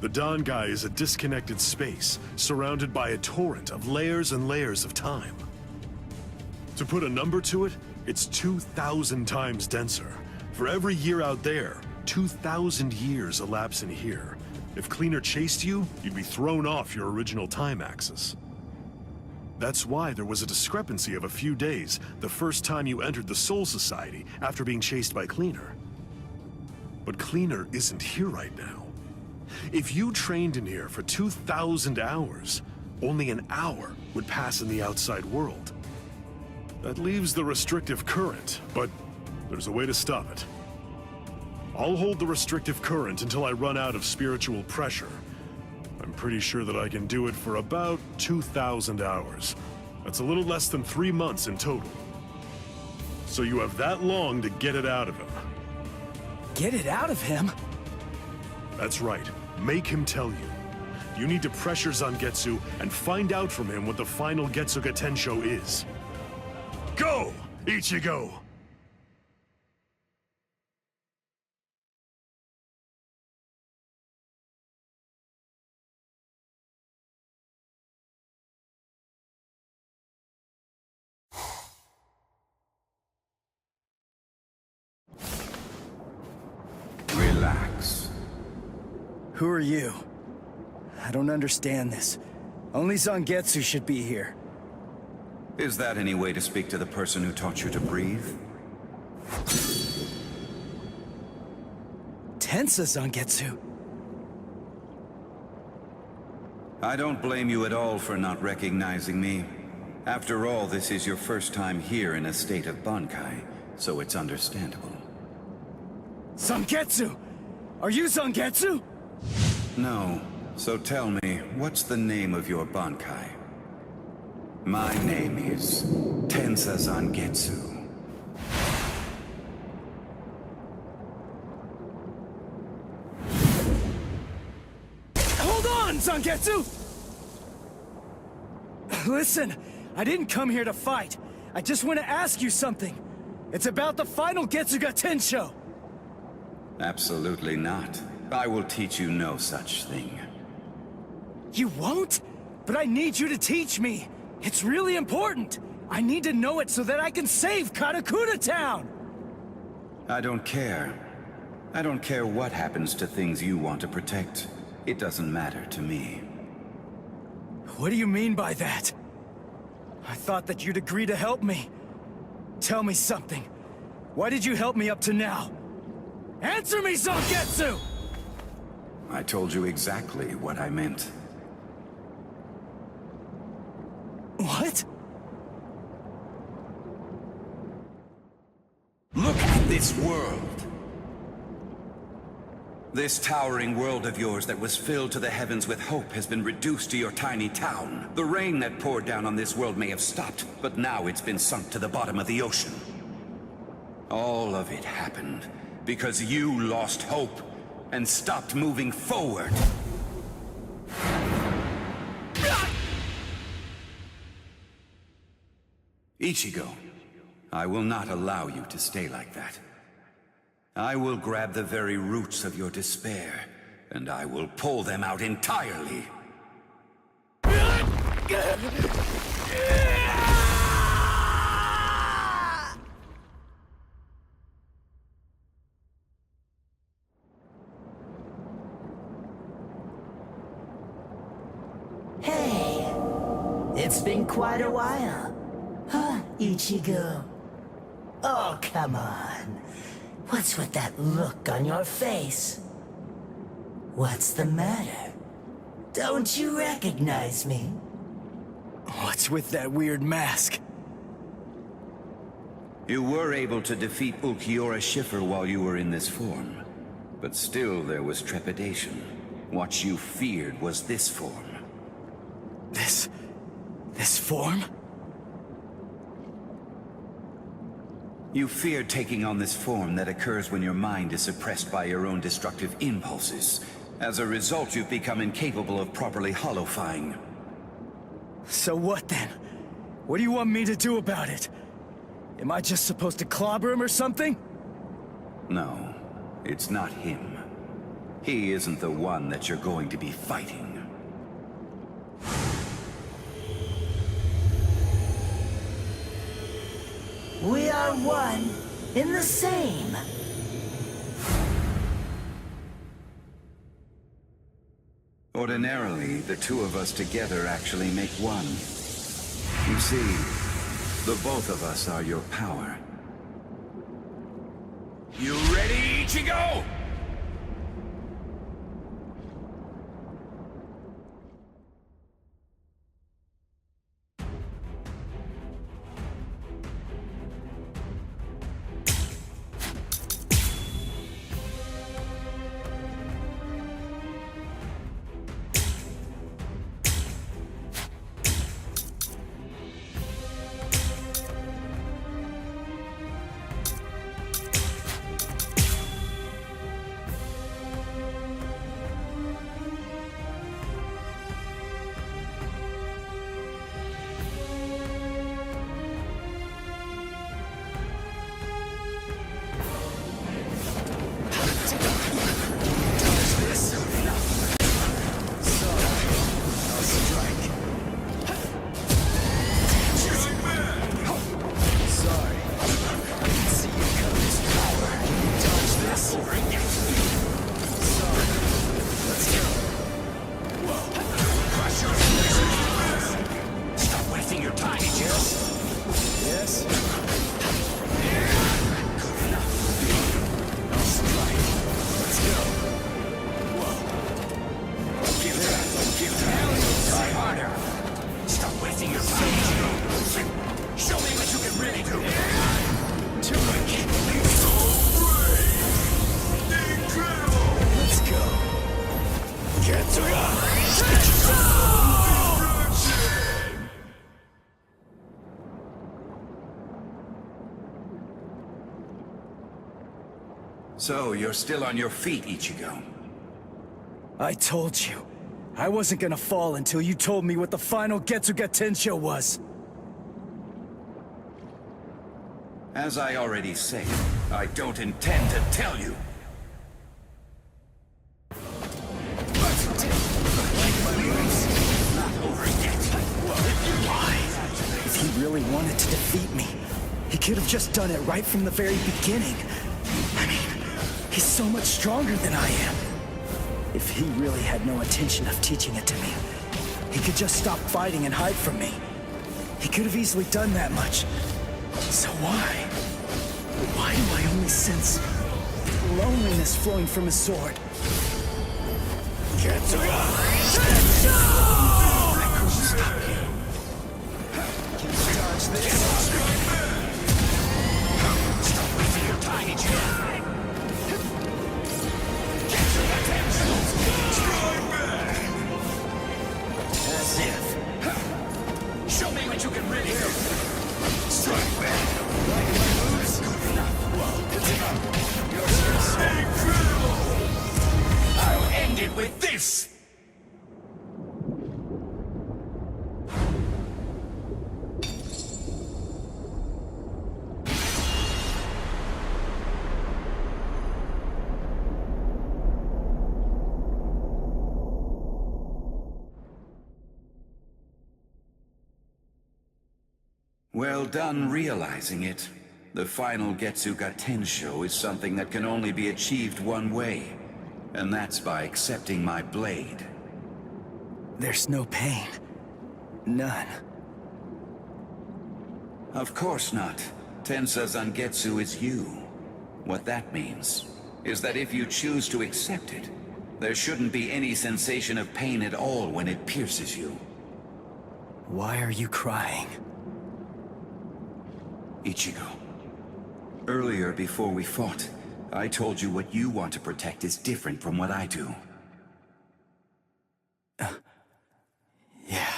P: The Dangai is a disconnected space, surrounded by a torrent of layers and layers of time. To put a number to it, it's 2,000 times denser. For every year out there, 2,000 years elapse in here. If Cleaner chased you, you'd be thrown off your original time axis. That's why there was a discrepancy of a few days the first time you entered the Soul Society after being chased by Cleaner. But Cleaner isn't here right now. If you trained in here for 2,000 hours, only an hour would pass in the outside world. That leaves the restrictive current, but there's a way to stop it. I'll hold the restrictive current until I run out of spiritual pressure. I'm pretty sure that I can do it for about 2,000 hours. That's a little less than 3 months in total. So you have that long to get it out of him.
E: Get it out of him?
P: That's right. Make him tell you. You need to pressure Zangetsu and find out from him what the final Getsuga Tensho is. Go, Ichigo!
G: Relax.
E: Who are you? I don't understand this. Only Zangetsu should be here.
G: Is that any way to speak to the person who taught you to breathe?
E: Tensa Zangetsu.
G: I don't blame you at all for not recognizing me. After all, this is your first time here in a state of Bankai, so it's understandable.
E: Zangetsu! Are you Zangetsu?
G: No. So tell me, what's the name of your Bankai? My name is Tensa Zangetsu.
E: Hold on, Zangetsu! Listen, I didn't come here to fight. I just want to ask you something. It's about the final Getsuga Tensho.
G: Absolutely not. I will teach you no such thing.
E: You won't? But I need you to teach me. It's really important. I need to know it so that I can save Karakura Town!
G: I don't care. I don't care what happens to things you want to protect. It doesn't matter to me.
E: What do you mean by that? I thought that you'd agree to help me. Tell me something. Why did you help me up to now? Answer me, Zangetsu!
G: I told you exactly what I meant.
E: What?
G: Look at this world! This towering world of yours that was filled to the heavens with hope has been reduced to your tiny town. The rain that poured down on this world may have stopped, but now it's been sunk to the bottom of the ocean. All of it happened because you lost hope and stopped moving forward. Ichigo, I will not allow you to stay like that. I will grab the very roots of your despair, and I will pull them out entirely.
F: It's been quite a while. Huh, Ichigo? Oh, come on. What's with that look on your face? What's the matter? Don't you recognize me?
E: What's with that weird mask?
G: You were able to defeat Ulquiorra Schiffer while you were in this form. But still there was trepidation. What you feared was this form.
E: This form?
G: You feared taking on this form that occurs when your mind is suppressed by your own destructive impulses. As a result, you've become incapable of properly holofying.
E: So what then? What do you want me to do about it? Am I just supposed to clobber him or something?
G: No, it's not him. He isn't the one that you're going to be fighting.
F: We are one in the same.
G: Ordinarily, the two of us together actually make one. You see, the both of us are your power.
X: You ready, Ichigo?
G: So, you're still on your feet, Ichigo.
E: I told you. I wasn't gonna fall until you told me what the final Getsuga Tensho was.
G: As I already said, I don't intend to tell you.
E: Why? If he really wanted to defeat me, he could have just done it right from the very beginning. I mean, he's so much stronger than I am. If he really had no intention of teaching it to me, he could just stop fighting and hide from me. He could have easily done that much. So why? Why do I only sense loneliness flowing from his sword? Getsuga! I couldn't stop you. Dodge this. Stop wasting your time, Ichigo. As if. Show me what you can really do. Strike back. Like my moves? Incredible! I'll end it with this!
G: Well done realizing it. The final Getsuga Tensho is something that can only be achieved one way, and that's by accepting my blade.
E: There's no pain. None.
G: Of course not. Tensa Zangetsu is you. What that means is that if you choose to accept it, there shouldn't be any sensation of pain at all when it pierces you.
E: Why are you crying?
G: Ichigo. Earlier, before we fought, I told you what you want to protect is different from what I do.
E: Yeah.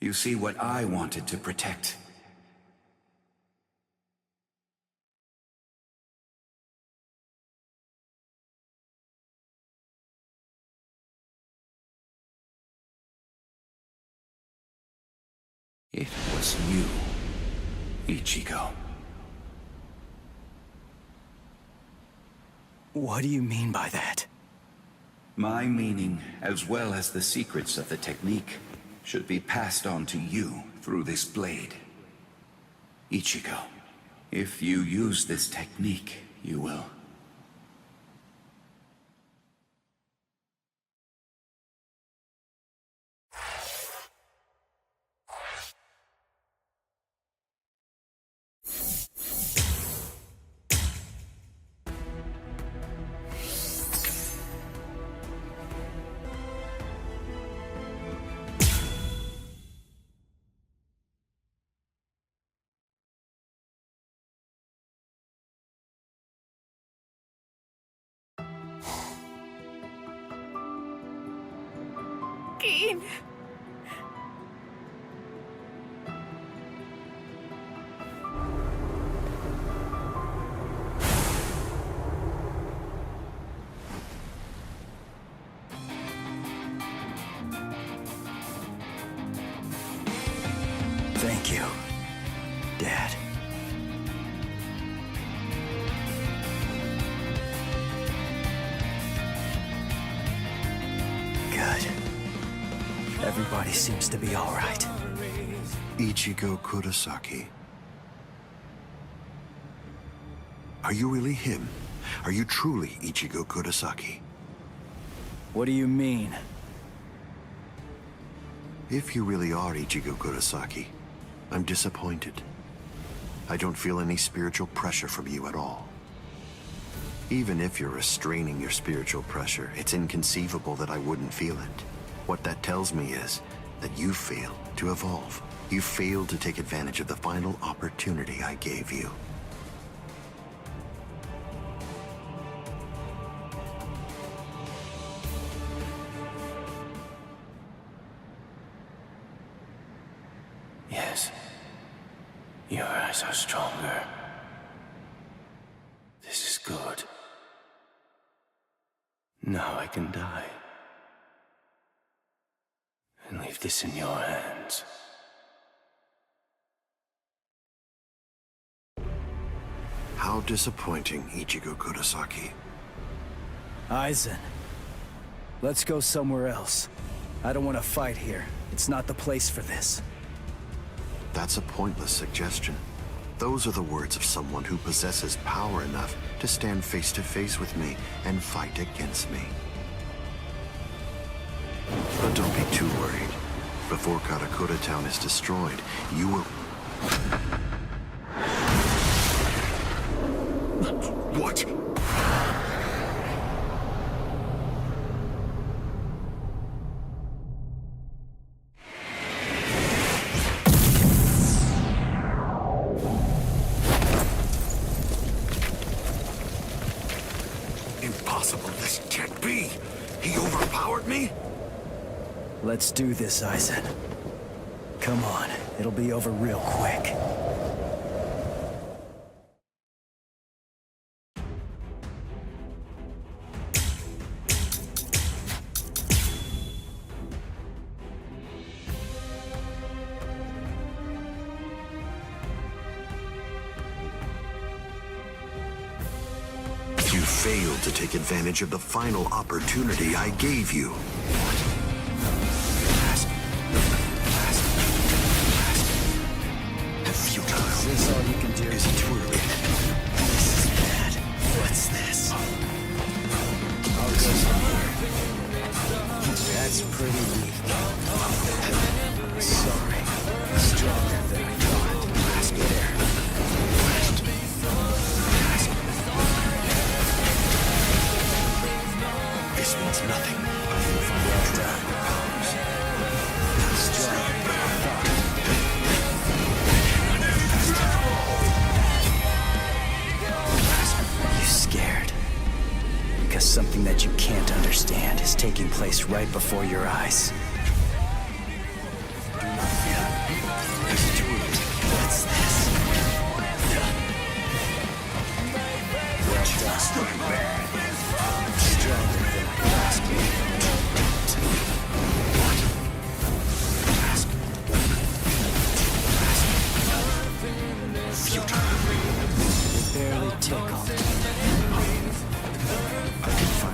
G: You see, what I wanted to protect. It was you, Ichigo.
E: What do you mean by that?
G: My meaning, as well as the secrets of the technique, should be passed on to you through this blade. Ichigo, if you use this technique, you will.
A: Gin.
E: Thank you, Dad. Good. Everybody seems to be all right.
L: Ichigo Kurosaki. Are you really him? Are you truly Ichigo Kurosaki?
E: What do you mean?
L: If you really are Ichigo Kurosaki, I'm disappointed. I don't feel any spiritual pressure from you at all. Even if you're restraining your spiritual pressure, it's inconceivable that I wouldn't feel it. What that tells me is that you failed to evolve. You failed to take advantage of the final opportunity I gave you.
B: Yes. Your eyes are stronger. This is good. Now I can die. And leave this in your hands.
L: How disappointing, Ichigo Kurosaki.
E: Aizen. Let's go somewhere else. I don't want to fight here. It's not the place for this.
L: That's a pointless suggestion. Those are the words of someone who possesses power enough to stand face to face with me and fight against me. But don't be too worried. Before Karakura Town is destroyed, you will... What?
R: Impossible, this can't be! He overpowered me?
E: Let's do this, Aizen. Come on, it'll be over real quick.
L: You failed to take advantage of the final opportunity I gave you.
E: Is this all you can do?
L: Is it too early?
E: This is bad. What's this? I'll go from here. That's pretty weak. Sorry.
B: Stronger than I thought. Last there.
H: This means nothing. Well done. Stronger than I thought. You scared? Because something that you can't understand is taking place right before your eyes. Do not fear. What's this? Well done. Stronger than I asked you. Futile. They barely tickled.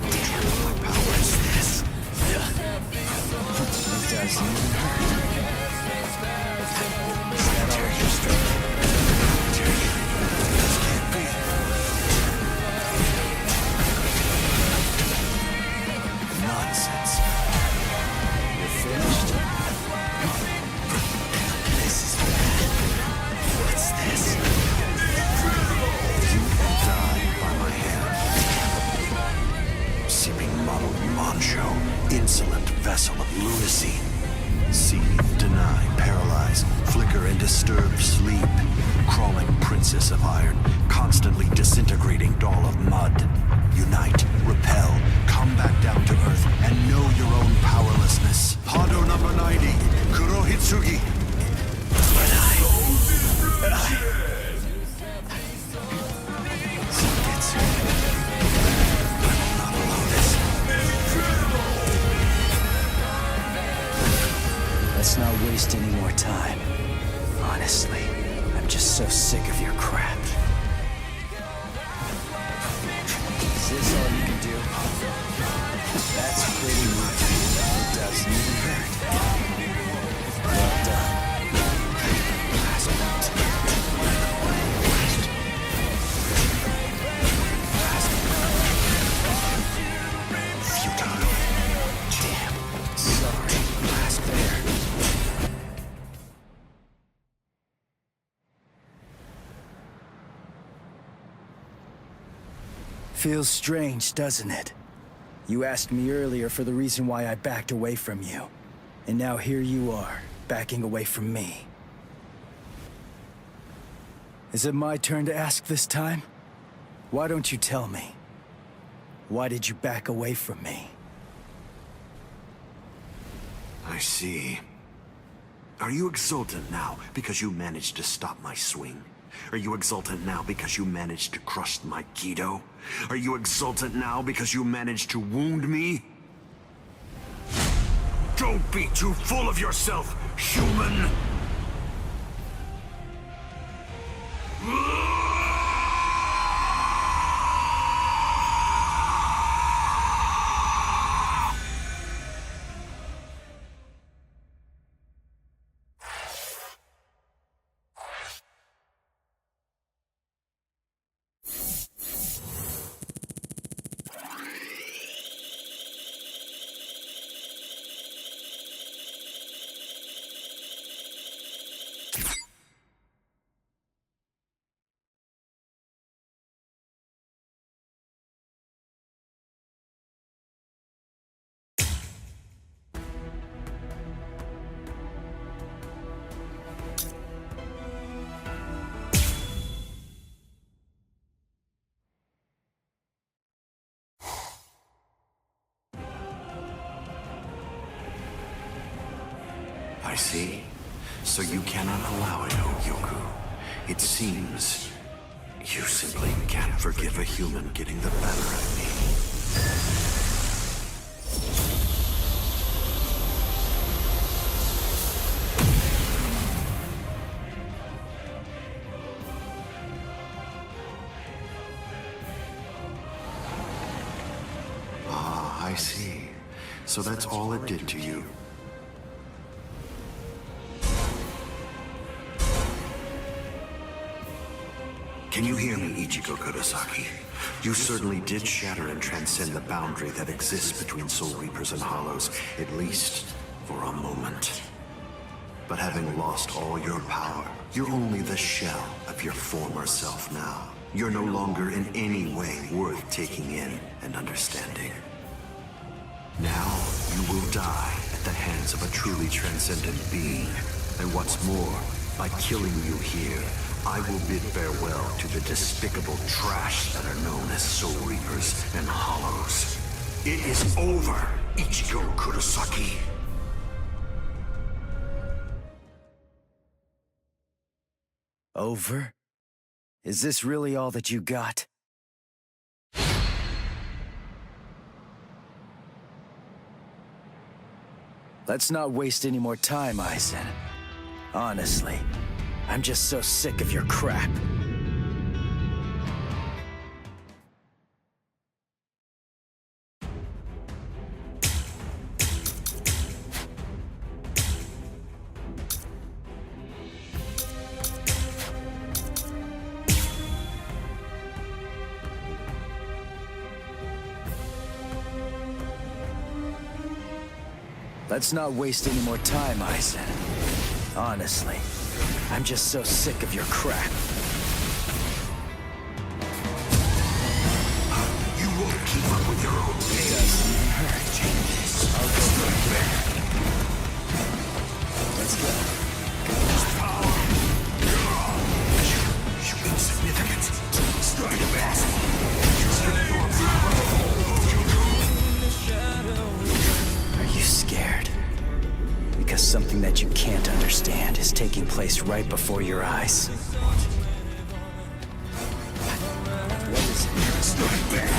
H: Damn, what power is this? It doesn't even hurt. Is that all your strength? This can't be. Nonsense. You're finished? This is bad. What's this? You will die by my hand. Sipping muddled mancho, insolent vessel of lunacy. Seethe, deny, paralyze, flicker and disturb sleep. Crawling princess of iron, constantly disintegrating doll of mud. Unite, repel, come back down to earth, and know your own powerlessness. Hado number 90, Kurohitsugi. But Sugetsu. I will not allow this. Let's not waste any more time. Honestly, I'm just so sick of your crap. Is this all you can do? That's pretty much. It doesn't even hurt. Well done. Futile. Damn. Sorry. Last there. Feels strange, doesn't it? You asked me earlier for the reason why I backed away from you. And now here you are, backing away from me. Is it my turn to ask this time? Why don't you tell me? Why did you back away from me?
L: I see. Are you exultant now because you managed to stop my swing? Are you exultant now because you managed to crush my Kido? Are you exultant now because you managed to wound me? Don't be too full of yourself, human! I see. So you cannot allow it, Yoku. It seems you simply can't forgive a human getting the better of me. Ah, I see. So that's all it did to you. Can you hear me, Ichigo Kurosaki? You certainly did shatter and transcend the boundary that exists between Soul Reapers and Hollows, at least for a moment. But having lost all your power, you're only the shell of your former self now. You're no longer in any way worth taking in and understanding. Now, you will die at the hands of a truly transcendent being. And what's more, by killing you here, I will bid farewell to the despicable trash that are known as Soul Reapers and Hollows. It is over, Ichigo Kurosaki.
S: Over? Is this really all that you got? Let's not waste any more time, Aizen. Honestly, I'm just so sick of your crap. Let's not waste any more time, Aizen. Honestly, I'm just so sick of your crap.
L: You won't keep up with your own pace.
S: It doesn't even hurt. I'll go right back. Let's go.
L: Power. You insignificant. Strike back.
S: Are you scared? Because something that you can't understand is taking place right before your eyes. What is it?
L: Strike back.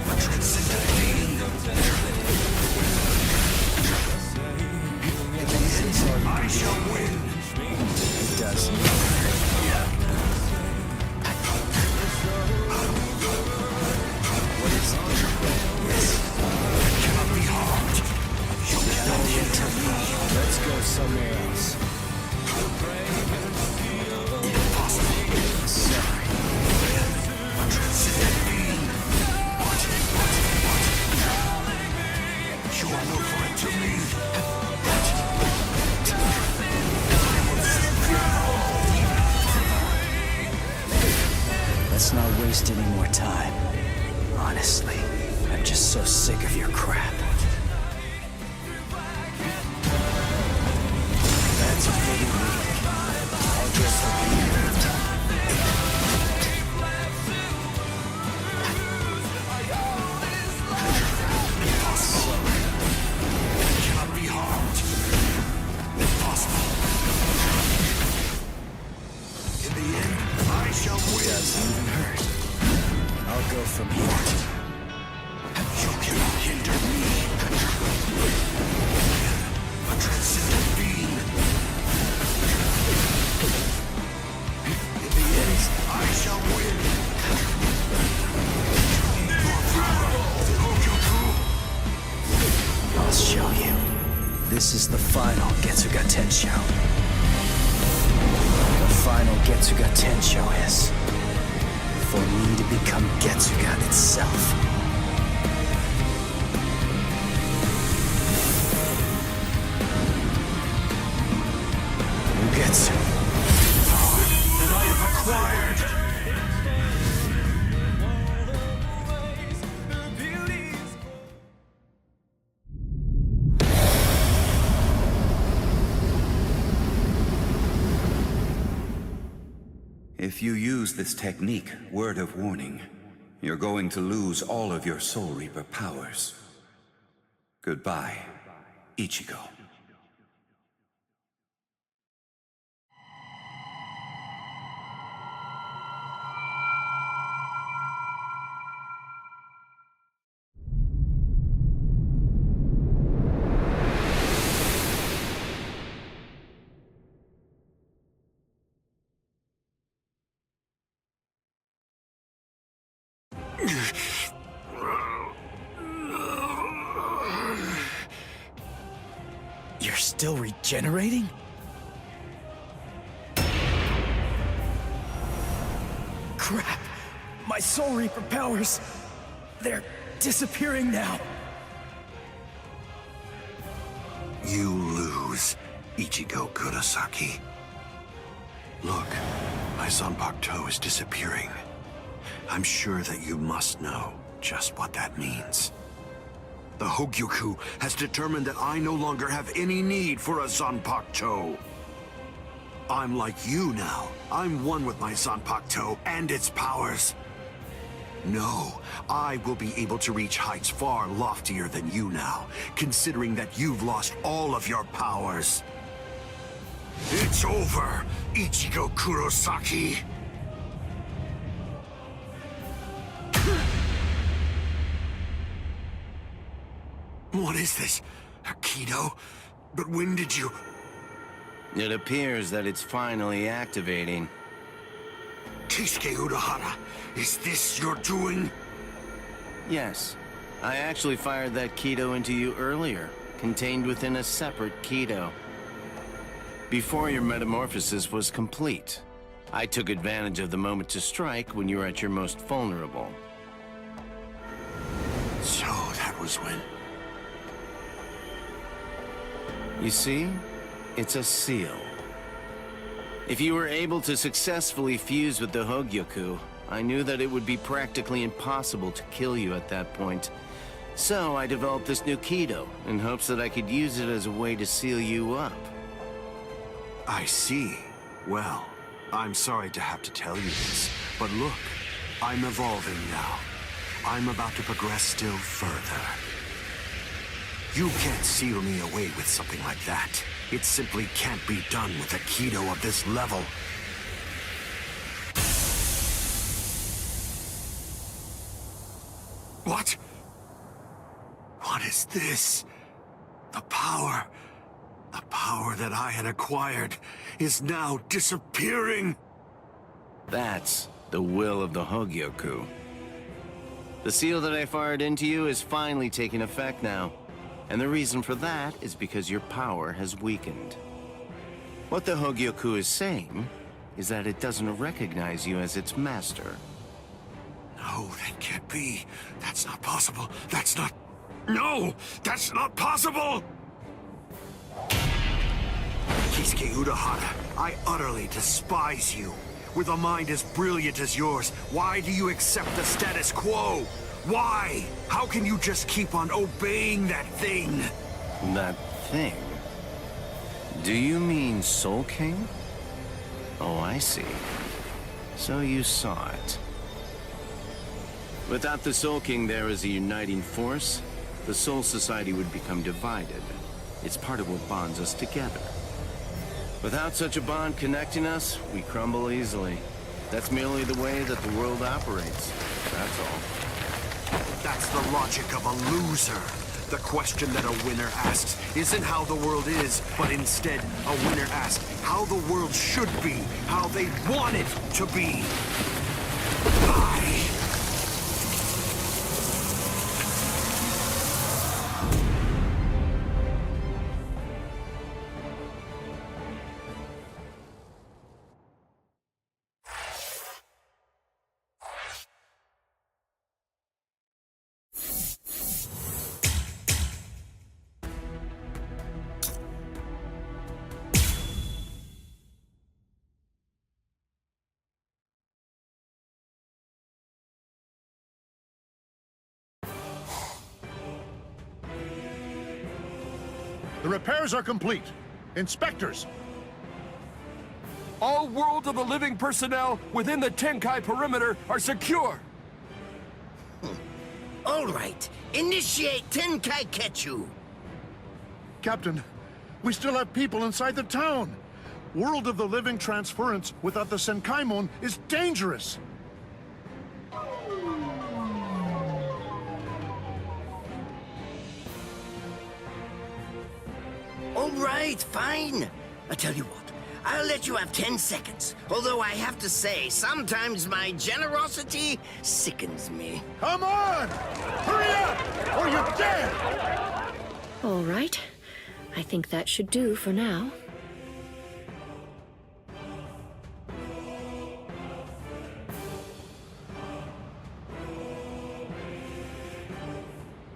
L: A transcendent being. I shall win.
S: It does. What is it? Yes.
L: It cannot be harmed.
S: Let's go somewhere else.
L: Impossible.
S: Sorry.
L: A transcendent being. What? You are no threat to me.
S: Let's not waste any more time. Honestly, I'm just so sick of your crap. That's a pretty weak. I'll just hope you hurt.
L: It cannot be harmed. Impossible. In the end, I shall win.
S: It doesn't even hurt. I'll go from here.
L: You cannot hinder me. A transcendent being. In the end, I shall win.
S: I'll show you. This is the final Getsuga Tensho. The final Getsuga Tensho is for me to become Getsuga itself. Ugetsu.
L: That I have acquired.
B: If you use this technique, word of warning, you're going to lose all of your Soul Reaper powers. Goodbye, Ichigo.
S: You're still regenerating? Crap! My Soul Reaper powers! They're disappearing now!
L: You lose. Ichigo Kurosaki. Look, my Zanpakuto is disappearing. I'm sure that you must know just what that means. The Hogyoku has determined that I no longer have any need for a Zanpakuto. I'm like you now. I'm one with my Zanpakuto and its powers. No, I will be able to reach heights far loftier than you now, considering that you've lost all of your powers. It's over, Ichigo Kurosaki! What is this? A Kido? But when did you...
J: It appears that it's finally activating.
L: Kisuke Urahara, is this your doing?
J: Yes. I actually fired that Kido into you earlier, contained within a separate Kido. Before your metamorphosis was complete, I took advantage of the moment to strike when you were at your most vulnerable.
L: So that was when...
J: You see? It's a seal. If you were able to successfully fuse with the Hogyoku, I knew that it would be practically impossible to kill you at that point. So I developed this new Kido, in hopes that I could use it as a way to seal you up.
L: I see. Well, I'm sorry to have to tell you this, but look, I'm evolving now. I'm about to progress still further. You can't seal me away with something like that. It simply can't be done with a Kido of this level. What? What is this? The power that I had acquired is now disappearing.
J: That's the will of the Hogyoku. The seal that I fired into you is finally taking effect now. And the reason for that is because your power has weakened. What the Hogyoku is saying is that it doesn't recognize you as its master.
L: No, that can't be. That's not possible. That's not... No! That's not possible! Kisuke Urahara, I utterly despise you. With a mind as brilliant as yours, why do you accept the status quo? Why? How can you just keep on obeying that thing?
J: That thing? Do you mean Soul King? Oh, I see. So you saw it. Without the Soul King there as a uniting force, the Soul Society would become divided. It's part of what bonds us together. Without such a bond connecting us, we crumble easily. That's merely the way that the world operates. That's all.
L: That's the logic of a loser. The question that a winner asks isn't how the world is, but instead, a winner asks how the world should be, how they want it to be.
Q: The repairs are complete. Inspectors!
T: All World of the Living personnel within the Tenkai perimeter are secure!
F: All right. Initiate Tenkai Ketchu.
Q: Captain, we still have people inside the town. World of the Living transference without the Senkaimon is dangerous.
F: All right, fine. I tell you what, I'll let you have 10 seconds. Although I have to say, sometimes my generosity sickens me.
Q: Come on! Hurry up, or you're dead!
O: All right. I think that should do for now.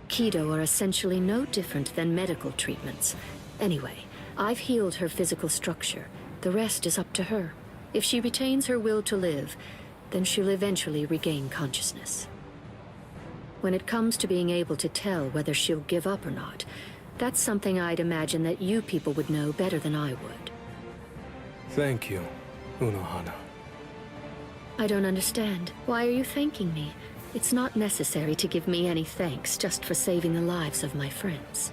O: Kido are essentially no different than medical treatments. Anyway, I've healed her physical structure. The rest is up to her. If she retains her will to live, then she'll eventually regain consciousness. When it comes to being able to tell whether she'll give up or not, that's something I'd imagine that you people would know better than I would.
M: Thank you, Unohana.
O: I don't understand. Why are you thanking me? It's not necessary to give me any thanks just for saving the lives of my friends.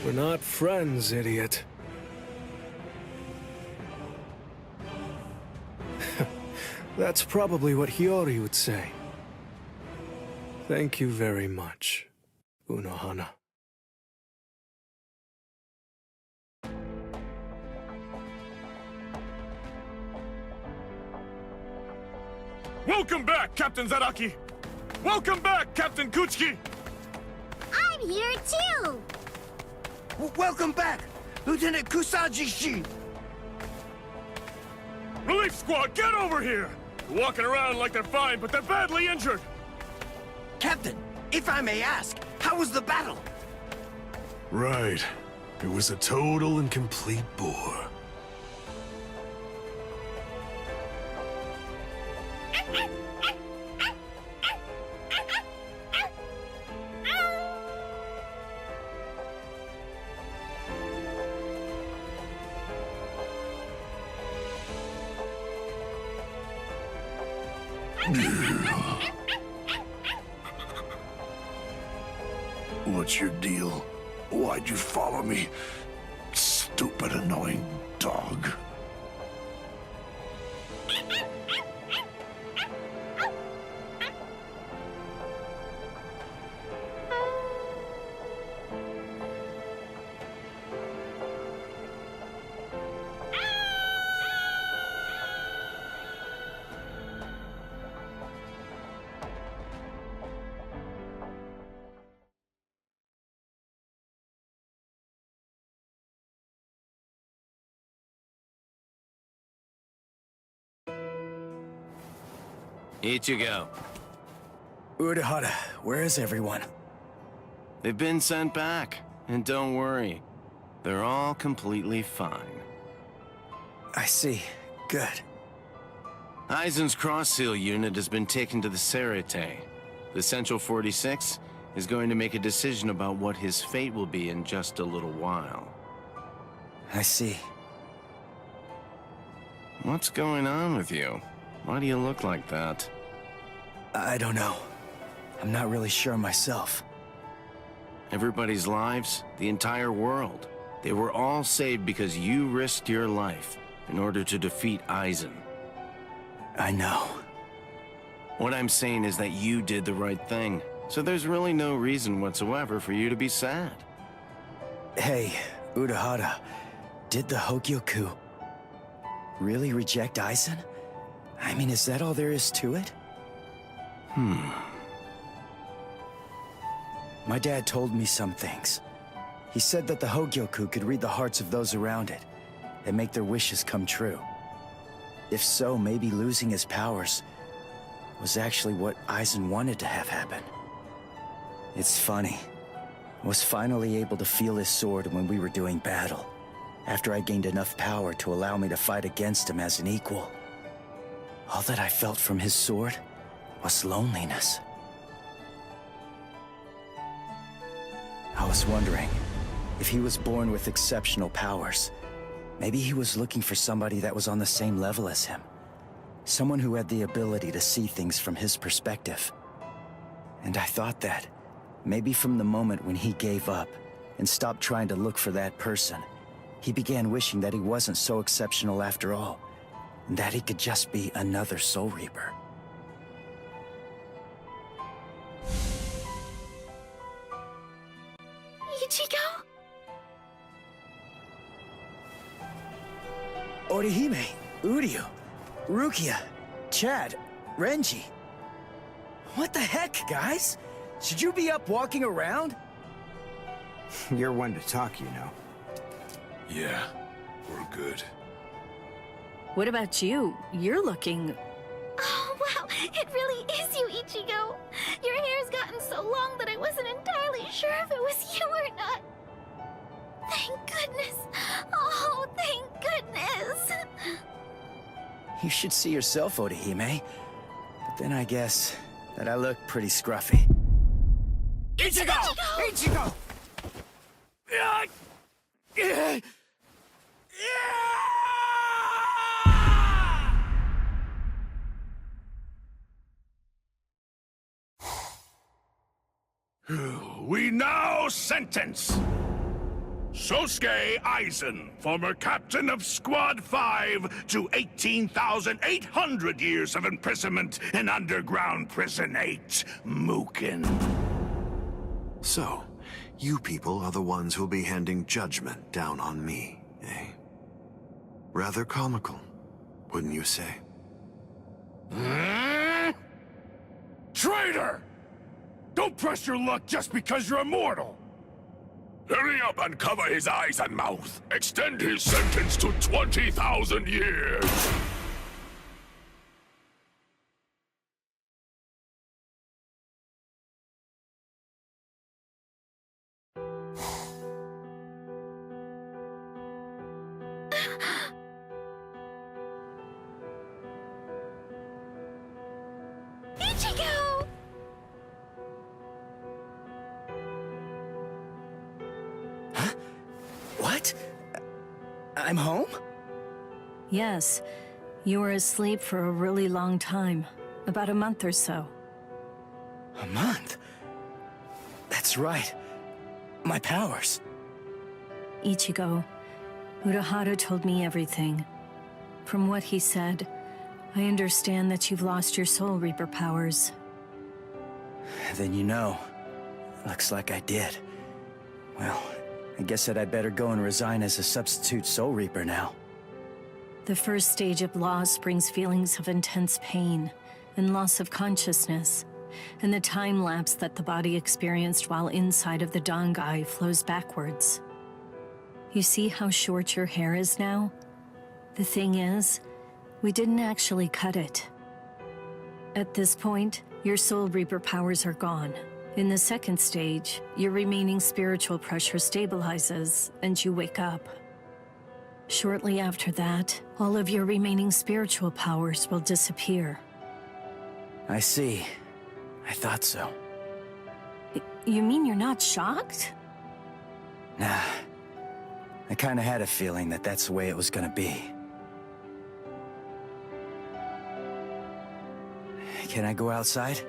M: We're not friends, idiot. That's probably what Hiyori would say. Thank you very much, Unohana.
P: Welcome back, Captain Zaraki! Welcome back, Captain Kuchiki!
C: I'm here too!
N: Welcome back, Lieutenant Kusaji-shi!
P: Relief squad, get over here! They're walking around like they're fine, but they're badly injured!
N: Captain, if I may ask, how was the battle?
P: Right. It was a total and complete bore.
R: What's your deal? Why'd you follow me? Stupid, annoying dog.
J: Ichigo.
N: Urahara, where is everyone?
J: They've been sent back. And don't worry, they're all completely fine.
N: I see. Good.
J: Aizen's cross-seal unit has been taken to the Serite. The Central 46 is going to make a decision about what his fate will be in just a little while.
N: I see.
J: What's going on with you? Why do you look like that?
N: I don't know. I'm not really sure myself.
J: Everybody's lives, the entire world, they were all saved because you risked your life in order to defeat Aizen.
N: I know.
J: What I'm saying is that you did the right thing, so there's really no reason whatsoever for you to be sad.
N: Hey, Urahara, did the Hogyoku really reject Aizen? I mean, is that all there is to it? My dad told me some things. He said that the Hogyoku could read the hearts of those around it and make their wishes come true. If so, maybe losing his powers was actually what Aizen wanted to have happen. It's funny. I was finally able to feel his sword when we were doing battle, after I gained enough power to allow me to fight against him as an equal. All that I felt from his sword was loneliness. I was wondering if he was born with exceptional powers. Maybe he was looking for somebody that was on the same level as him. Someone who had the ability to see things from his perspective. And I thought that, maybe from the moment when he gave up and stopped trying to look for that person, he began wishing that he wasn't so exceptional after all, and that he could just be another Soul Reaper.
C: Ichigo?
N: Orihime, Uryu, Rukia, Chad, Renji. What the heck, guys? Should you be up walking around?
U: You're one to talk, you know.
R: Yeah, we're good.
A: What about you? You're looking...
C: Oh, wow. It really is you, Ichigo. Your hair's gotten so long that I wasn't entirely sure if it was you or not. Thank goodness. Oh, thank goodness.
N: You should see yourself, Orihime. But then I guess that I look pretty scruffy.
T: Ichigo! Ichigo!
R: We now sentence Sosuke Aizen, former captain of Squad 5, to 18,800 years of imprisonment in underground prison 8, Mukin.
L: So, you people are the ones who'll be handing judgment down on me, eh? Rather comical, wouldn't you say?
R: Traitor! Don't press your luck just because you're immortal! Hurry up and cover his eyes and mouth. Extend his sentence to 20,000 years.
C: Ichigo!
N: What? I'm home?
D: Yes. You were asleep for a really long time. About a month or so.
N: A month? That's right. My powers.
D: Ichigo, Urahara told me everything. From what he said, I understand that you've lost your Soul Reaper powers.
N: Then you know. Looks like I did. Well, I guess that I'd better go and resign as a substitute Soul Reaper now.
D: The first stage of loss brings feelings of intense pain and loss of consciousness, and the time lapse that the body experienced while inside of the Dangai flows backwards. You see how short your hair is now? The thing is, we didn't actually cut it. At this point, your Soul Reaper powers are gone. In the second stage, your remaining spiritual pressure stabilizes, and you wake up. Shortly after that, all of your remaining spiritual powers will disappear.
N: I see. I thought so.
D: You mean you're not shocked?
N: Nah. I kinda had a feeling that that's the way it was gonna be. Can I go outside?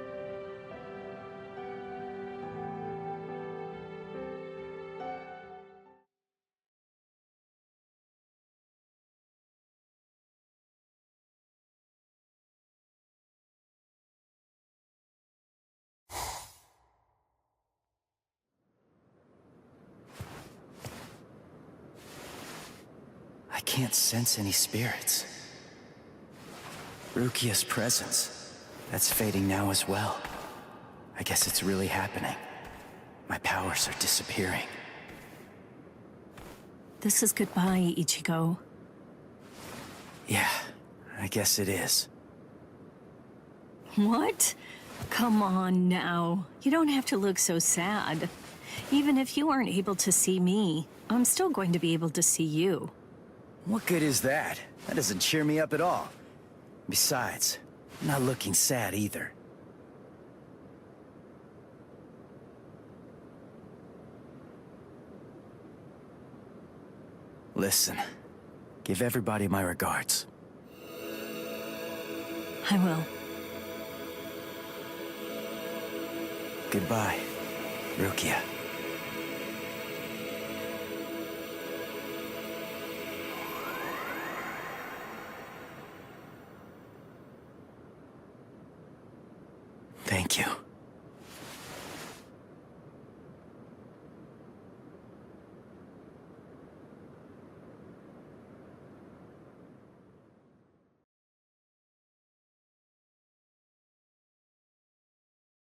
N: I can't sense any spirits. Rukia's presence, that's fading now as well. I guess it's really happening. My powers are disappearing.
D: This is goodbye, Ichigo.
N: Yeah, I guess it is.
D: What? Come on now. You don't have to look so sad. Even if you aren't able to see me, I'm still going to be able to see you.
N: What good is that? That doesn't cheer me up at all. Besides, I'm not looking sad either. Listen, give everybody my regards.
D: I will.
N: Goodbye, Rukia. Thank you.